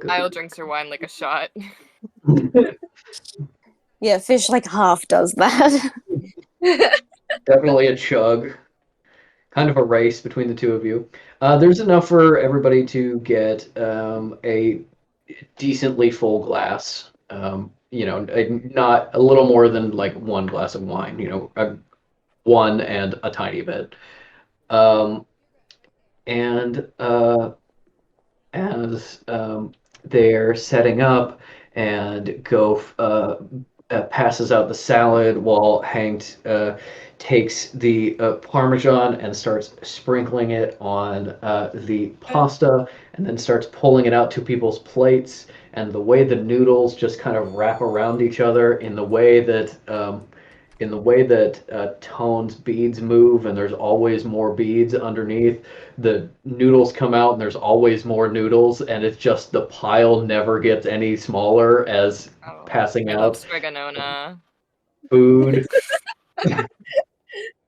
I'll drinks her wine like a shot. Yeah, Fish like half does that. Definitely a chug. Kind of a race between the two of you. There's enough for everybody to get a decently full glass. Not a little more than like one glass of wine. One and a tiny bit. And as they're setting up, and Goph passes out the salad while Hank takes the Parmesan and starts sprinkling it on the pasta, and then starts pulling it out to people's plates. And the way the noodles just kind of wrap around each other in the way that Tone's beads move, and there's always more beads underneath. The noodles come out, and there's always more noodles, and it's just the pile never gets any smaller as Oh, passing I love out Stregonona. food.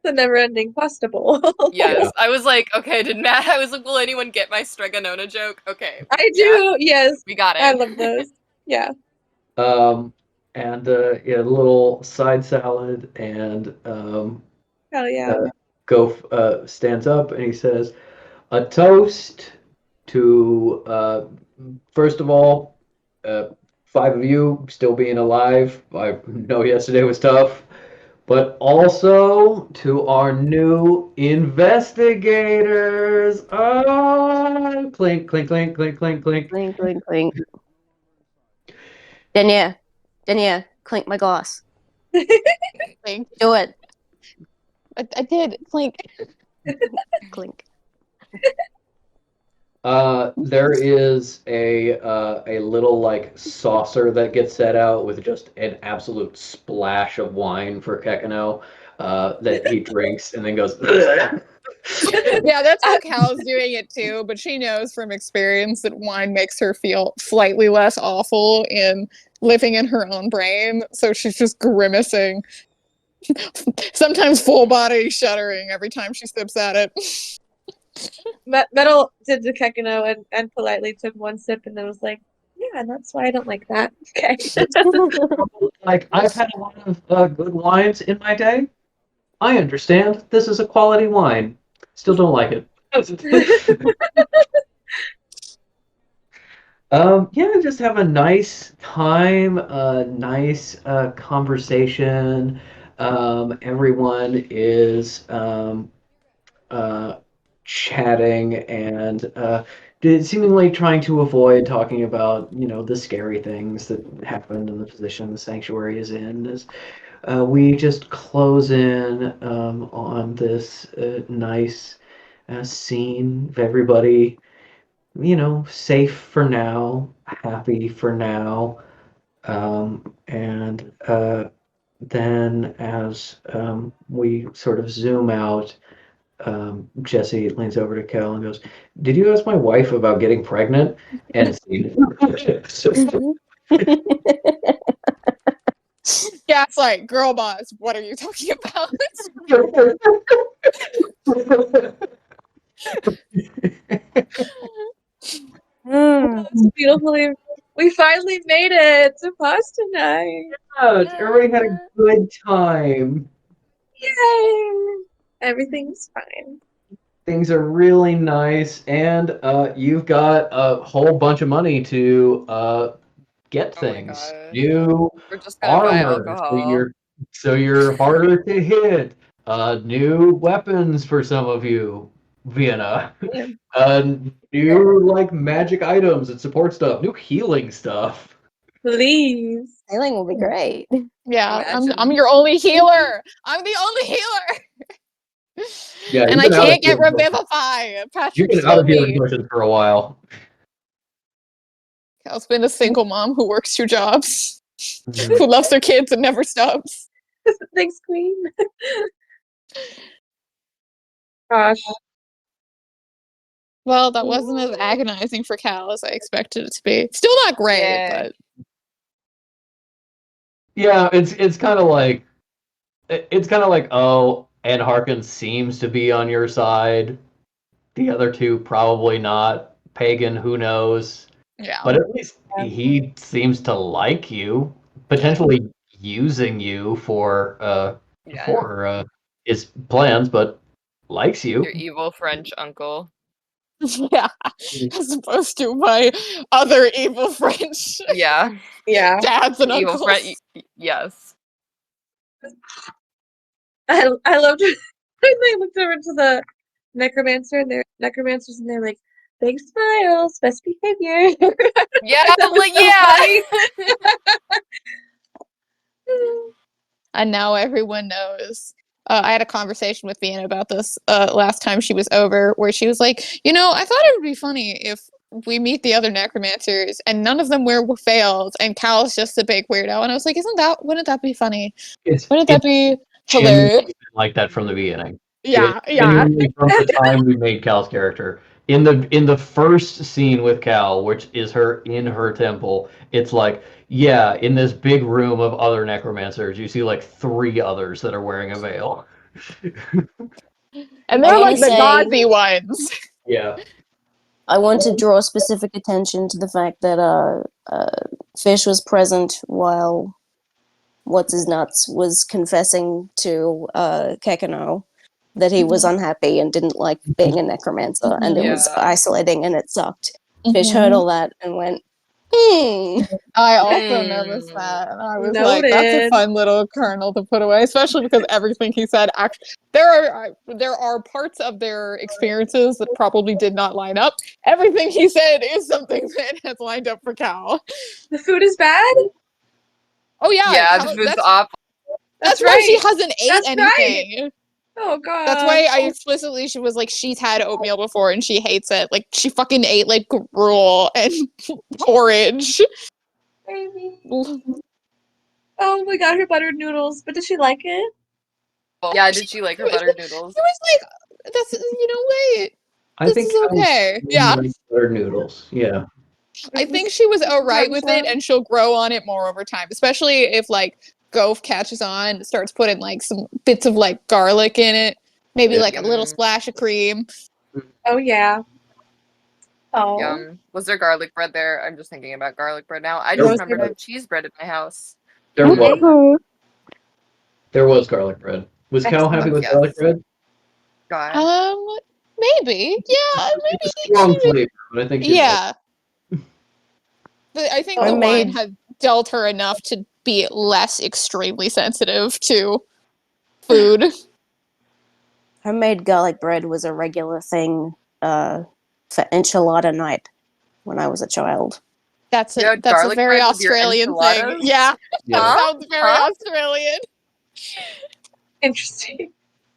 The never-ending pasta bowl. Yes, Yeah. I was like, okay, I was like, will anyone get my Stregonona joke? Okay, I do. Yes, we got it. I love those. Yeah. And yeah, a little side salad, and Hell yeah. Gof stands up and he says, "A toast to first of all, 5 of you still being alive. I know yesterday was tough, but also to our new investigators. Oh, clink, clink, clink, clink, clink, clink. Clink, clink, clink. Denia, clink my glass. Clink. Do it. I did. Clink. Clink. There is a little like saucer that gets set out with just an absolute splash of wine for Kekano that he drinks and then goes. Yeah, that's how Cal's doing it too, but she knows from experience that wine makes her feel slightly less awful in living in her own brain, so she's just grimacing. Sometimes full body shuddering every time she sips at it. Metal did the Kekano and politely took one sip and then was like, yeah, that's why I don't like that. Okay. Like, I've had a lot of good wines in my day. I understand. This is a quality wine. Still don't like it. Yeah, just have a nice time, a nice conversation. Everyone is chatting and seemingly trying to avoid talking about, the scary things that happened in the position the sanctuary is in. As we just close in on this nice scene of everybody, safe for now, happy for now. And then as we sort of zoom out, Jesse leans over to Kel and goes, "Did you ask my wife about getting pregnant?" And Gaslight, girl boss, what are you talking about? It's beautiful. We finally made it to pasta night. Everybody had a good time. Yay! Everything's fine. Things are really nice, and you've got a whole bunch of money to get Oh my things. God. New We're just gonna buy armor, alcohol. so you're harder to hit. New weapons for some of you, Vienna. New like magic items and support stuff. New healing stuff. Please. Healing will be great. Yeah, I'm Imagine. your only healer. I'm the only healer. Yeah, And you've I been out of can't get healing Revivify. You've Patrick been out of told me. healing potions for a while. Cal's been a single mom who works 2 jobs, who loves her kids and never stops. Thanks, Queen. Gosh. Well, that wasn't as agonizing for Cal as I expected it to be. Still not great, Yeah. but Yeah, it's kind of like oh, Ed Harkins seems to be on your side. The other two probably not. Pagan, who knows? yeah. But at least he seems to like you, potentially using you for Yeah. his plans, but likes you. Your evil French uncle. Yeah, as opposed to my other evil French Yeah. Yeah. dads and Evil uncles. French. Yes. I loved it when they looked over to the necromancer and they're necromancers and they're like, big smiles, best behavior. Yeah, That was like so yeah. funny. and now everyone knows. I had a conversation with Vienna about this last time she was over, where she was like, you know, I thought it would be funny if we meet the other necromancers and none of them were failed, and Cal's just a big weirdo. And I was like, wouldn't that be funny? Wouldn't that be hilarious? Genuinely like that from the beginning. Yeah, It- yeah. genuinely from the time we made Cal's character. In the first scene with Cal, which is her in her temple, it's like, yeah, in this big room of other necromancers, you see like 3 others that are wearing a veil. And they're I like the say- gauzy ones. Yeah. I want to draw specific attention to the fact that Fish was present while What's His Nuts was confessing to Kekano that he was unhappy and didn't like being a necromancer and it was Yeah. isolating and it sucked. Fish heard all that and went, I also noticed that, and I was like, "That's a Noted. fun little kernel to put away," especially because everything he said. Actually, there are parts of their experiences that probably did not line up. Everything he said is something that has lined up for Cal. The food is bad? Oh yeah, Yeah, Cal- the food's that's, awful. that's That's why she right. hasn't ate That's right. anything. Oh god. That's why I explicitly she was like she's had oatmeal before and she hates it. Like she fucking ate like gruel and porridge. Baby. Oh my god, her buttered noodles. But did she like it? Yeah, did she like her buttered noodles? It was like that's wait. I This think is okay. Yeah. Buttered noodles. Yeah. I think she was alright with it and she'll grow on it more over time. Especially if like Goph catches on and starts putting like some bits of like garlic in it. Maybe like a little splash of cream. Oh yeah. Oh. Yum. Was there garlic bread there? I'm just thinking about garlic bread now. I There just was remembered to have cheese bread at my house. There Okay. was garlic bread. Was Cal happy with Yes. garlic bread? God. Maybe. Yeah, maybe. It's a strong flavor, but I think she'd Yeah. But I think I the wine made- has dealt her enough to be less extremely sensitive to food. Homemade garlic bread was a regular thing for enchilada night when I was a child. That's You a had that's a garlic very bread with your Australian thing. enchiladas? Yeah, Yeah. that Huh? sounds very Huh? Australian. Interesting.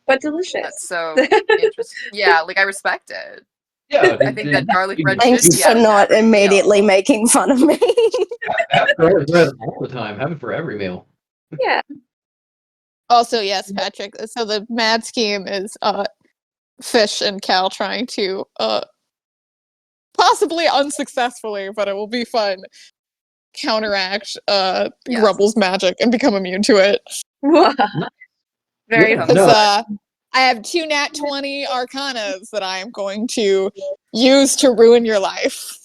But delicious. That's so interesting. Yeah, like I respect it. Yeah, I think that garlic bread Thanks should be for added to not every meal. immediately making fun of me. have garlic bread all the time. Have it for every meal. Yeah. Also, yes, Patrick. So the mad scheme is Fish and Cal trying to possibly unsuccessfully, but it will be fun, counteract Yes. Rubble's magic and become immune to it. Very Yeah. Because No. I have 2 nat 20 arcanas that I am going to use to ruin your life.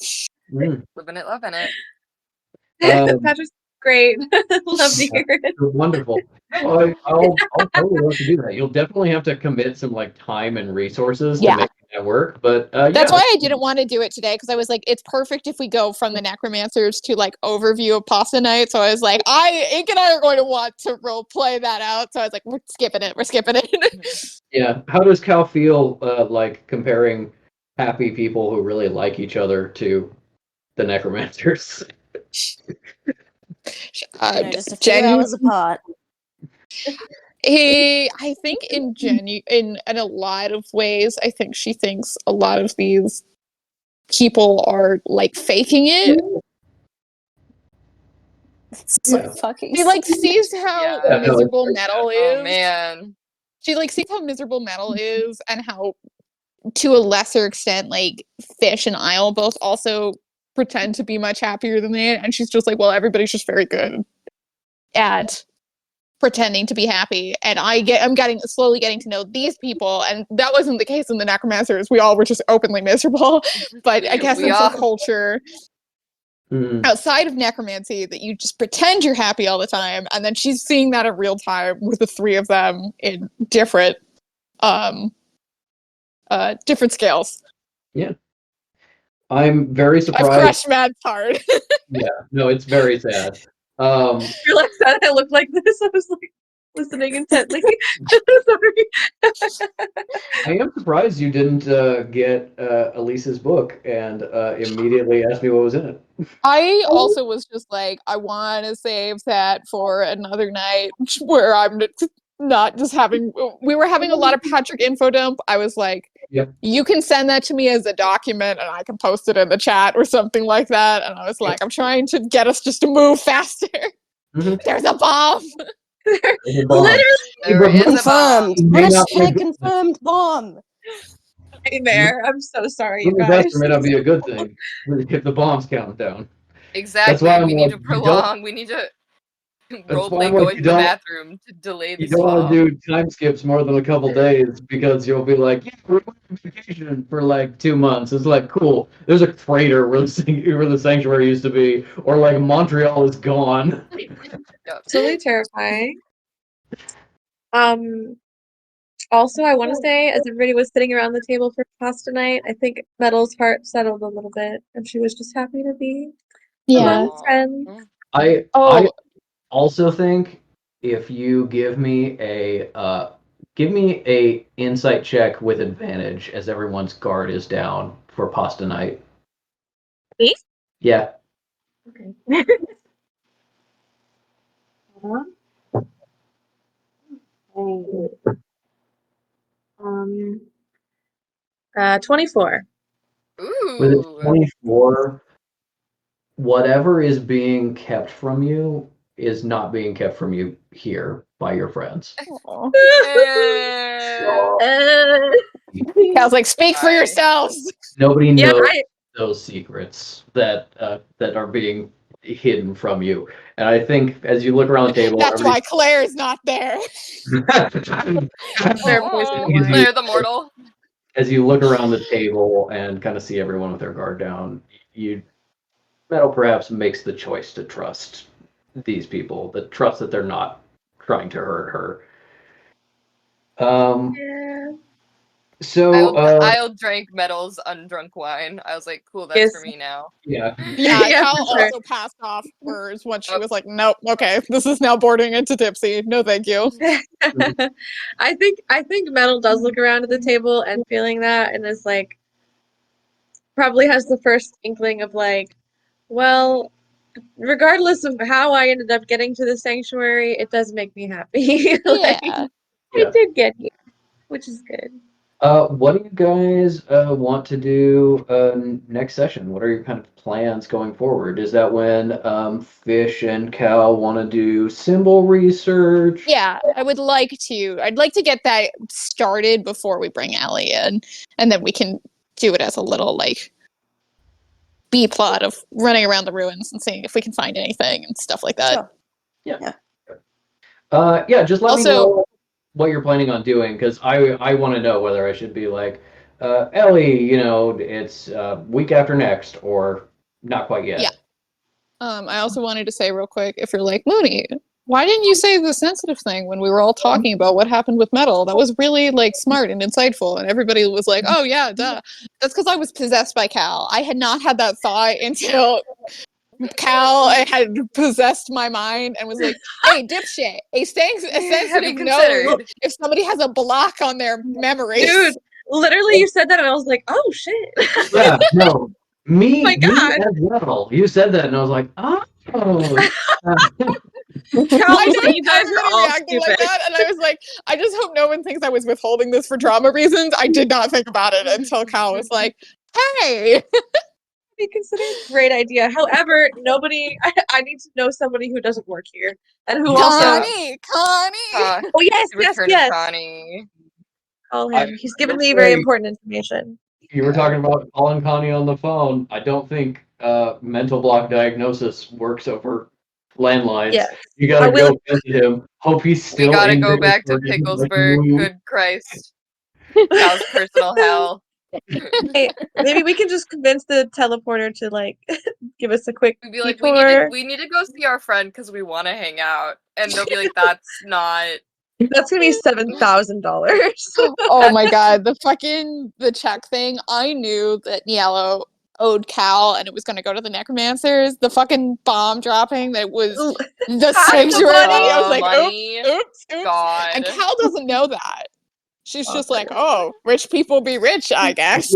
Mm. Living it, loving it. Patrick's great. Love to hear it. Wonderful. No, I'll totally love to do that. You'll definitely have to commit some like time and resources Yeah. to make that work. But That's yeah. why I didn't want to do it today, because I was like, it's perfect if we go from the necromancers to like overview of pasta night. So I was like, Ink and I are going to want to role play that out. So I was like, we're skipping it. Yeah. How does Cal feel like comparing happy people who really like each other to the necromancers? Just a few hours apart. I think in a lot of ways, I think she thinks a lot of these people are like faking it. It's so Yeah. fucking. She like sees how Yeah. miserable metal is. Oh man. She like sees how miserable metal is and how to a lesser extent like Fish and Isle both also pretend to be much happier than they, and she's just like, well, everybody's just very good at pretending to be happy, and I'm slowly getting to know these people, and that wasn't the case in the necromancers. We all were just openly miserable. But I guess We it's all- a culture Mm. outside of necromancy that you just pretend you're happy all the time, and then she's seeing that in real time with the 3 of them in different different scales. I'm very I've surprised. crushed Mad's hard. Yeah. No, it's very sad. Realized that I looked like this. I was like, listening intently. Sorry. I am surprised you didn't get Elise's book and immediately asked me what was in it. I also was just like, I want to save that for another night where I'm not just having. We were having a lot of Patrick info dump. I was like, Yep. you can send that to me as a document and I can post it in the chat or something like that. And I was like, I'm trying to get us just to move faster. Mhm. There's a bomb. There's a bomb. There is a bomb. Confirmed. May not be a Hashtag good thing. confirmed bomb. Nightmare. I'm so sorry, you Doing guys. faster may not be a good thing if the bomb's counting down. Exactly. why I'm We need to like, you don't- prolong. We need to why roleplay I'm like, going you to the don't- bathroom to delay You the don't want bomb. to do time skips more than a couple days because you'll be like, yeah, we're on vacation for like 2 months. It's like, cool. There's a crater where the sanctuary used to be, or like Montreal is gone. Absolutely terrifying. Also, I want to say, as everybody was sitting around the table for pasta night, I think Metal's heart settled a little bit, and she was just happy to be Yeah. among friends. I Oh, also think if you give me a insight check with advantage as everyone's guard is down for pasta night. Me? Yeah. Okay. 24. With a Ooh. 24, whatever is being kept from you is not being kept from you here by your friends. Eh. I was like, speak for Bye. yourselves. Nobody Yeah, knows I those secrets that are being hidden from you. And I think as you look around the table, That's why Claire's not there. Claire poisoned Oh, wine. Claire the Mortal. as you look around the table and kind of see everyone with their guard down, Metal perhaps makes the choice to trust these people, the trust that they're not trying to hurt her. Yeah. So I'll drank Metal's undrunk wine. I was like, cool, that's Yes. for me now. yeah, Yeah, Yeah, Cal for sure. also passed off hers when she was like, nope, okay, this is now bordering into tipsy. No, thank you. I think Metal does look around at the table and feeling that, and is like, probably has the first inkling of like, well, regardless of how I ended up getting to the sanctuary, it does make me happy. Like, Yeah. I did get here, which is good. what do you guys want to do next session? What are your kind of plans going forward? Is that when Fish and Cal want to do symbol research? Yeah, I'd like to get that started before we bring Ellie in, and then we can do it as a little like B plot of running around the ruins and seeing if we can find anything and stuff like that. Sure. Yeah, just let me Also- know what you're planning on doing, because I want to know whether I should be like, Ellie, it's week after next, or not quite yet. Yeah. I also wanted to say real quick, if you're like, Mooney, why didn't you say the sensitive thing when we were all talking about what happened with Metal? That was really like smart and insightful, and everybody was like, oh yeah, duh. That's because I was possessed by Cal. I had not had that thought until Cal had possessed my mind and was like, hey, dipshit, a sensitive knows considered? if somebody has a block on their memory. Dude, literally, you said that, and I was like, oh shit. Yeah, no, me, my me God. as well. You said that, and I was like, oh. Cal I was just like, you guys really are all reacted like stupid. that, and I was like, I just hope no one thinks I was withholding this for drama reasons. I did not think about it until Cal was like, hey. Be considered a great idea. However, I need to know somebody who doesn't work here and who also. Connie. Uh, Oh yes, the yes, return yes. of Connie. Call him. I He's given will me very say- important information. You were talking about calling Connie on the phone. I don't think mental block diagnosis works over landlines. Yeah. You gotta I will- go visit him. Hope he's still We gotta in go back to Picklesburg. Picklesburg. Good Christ. Cal's personal hell. Hey, maybe we can just convince the teleporter to like give us a quick We'd be like, detour. we need to go see our friend because we want to hang out, and they'll be like, that's not. That's gonna be $7,000. Oh my god, the check thing. I knew that Niello owed Cal, and it was going to go to the necromancers. The fucking bomb dropping that was Ooh. the Hide the sanctuary. money. I was like, money. oops. God. And Cal doesn't know that. She's just like, oh, rich people be rich, I guess.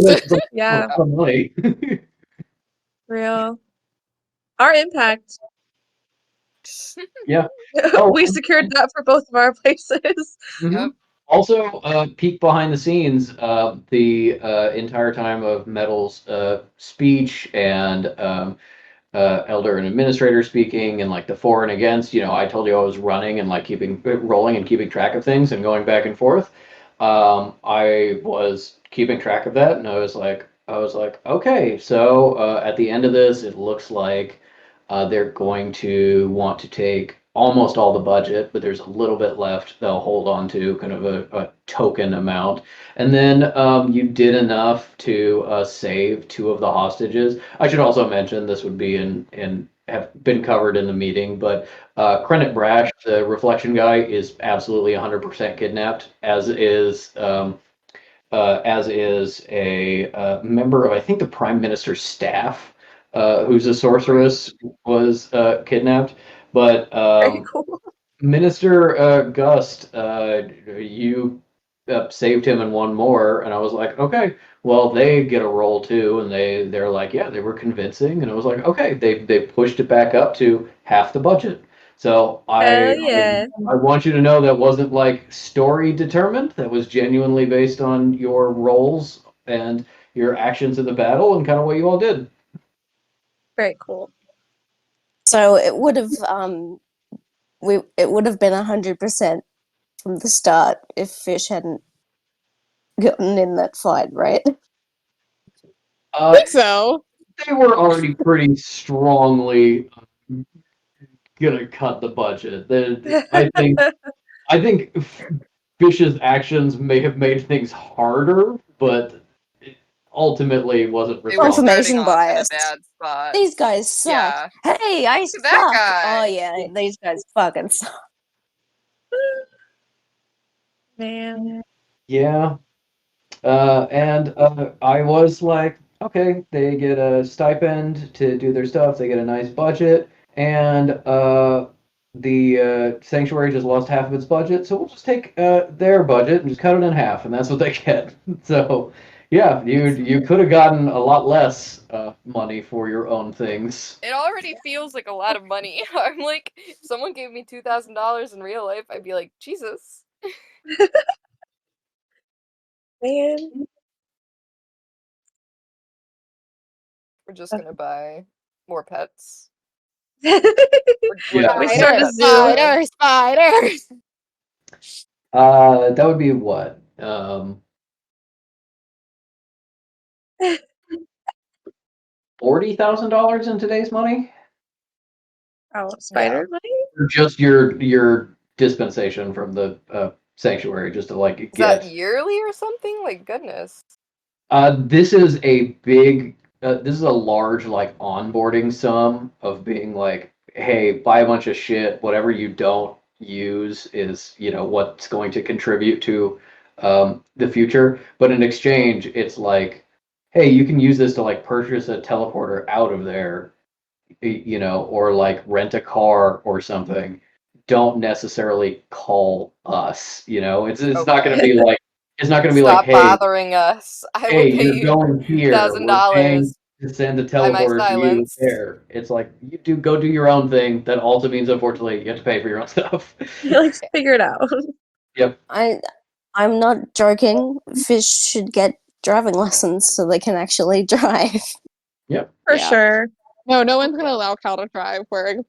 Yeah, A lot of money. real. Our impact. Yeah. Oh. We secured that for both of our places. Mhm. Also, peek behind the scenes, the entire time of Metal's speech and elder and administrator speaking and like the for and against, I told you I was running and like rolling and keeping track of things and going back and forth. I was keeping track of that and I was like, okay, so at the end of this, it looks like they're going to want to take almost all the budget, but there's a little bit left they'll hold on to, kind of a token amount. And then you did enough to save 2 of the hostages. I should also mention this would be in have been covered in the meeting, but Krennic Brash, the reflection guy, is absolutely 100% kidnapped, as is a member of, I think, the Prime Minister's staff, who's a sorceress, was kidnapped. But Very cool. Minister Gust, you saved him and one more, and I was like, okay, well, they get a roll too, and they're like, yeah, they were convincing, and I was like, okay, they pushed it back up to half the budget. So Hell yeah. I want you to know that wasn't like story determined. That was genuinely based on your roles and your actions in the battle and kind of what you all did. Very cool. So it would have it would have been 100% from the start if Fish hadn't gotten in that fight, right? I think so. They were already pretty strongly gonna cut the budget. I think Fish's actions may have made things harder, but it ultimately wasn't They were responsible. Confirmation starting off in a bias. bad spot. These guys suck. Yeah. Hey, I Look suck. at that guy. Oh yeah, these guys fucking suck. Man. Yeah. And I was like, okay, they get a stipend to do their stuff, they get a nice budget, and the sanctuary just lost half of its budget, so we'll just take their budget and just cut it in half, and that's what they get. So, yeah, you could have gotten a lot less money for your own things. It already feels like a lot of money. I'm like, if someone gave me $2,000 in real life, I'd be like, Jesus. Man. We're just gonna buy more pets. Yeah. We start a zoo. Spiders. That would be what? $40,000 in today's money? Oh, spider money? Or just your dispensation from the sanctuary, just to like Is get. that yearly or something? Like, goodness. This is a big. This is a large like onboarding sum of being like, hey, buy a bunch of shit. Whatever you don't use is what's going to contribute to the future. But in exchange, it's like, hey, you can use this to like purchase a teleporter out of there, or like rent a car or something. Don't necessarily call us. It's not going to be like. It's not going to be Stop like, hey, bothering us. I hey, will pay you're you going here. We're paying $1,000 to send a by my teleporter to you silence. there. It's like you go do your own thing. That also means, unfortunately, you have to pay for your own stuff. You like figure it out. Yep. I'm not joking. Fish should get driving lessons so they can actually drive. Yep. For Yeah. sure. No one's gonna allow Cal to drive wearing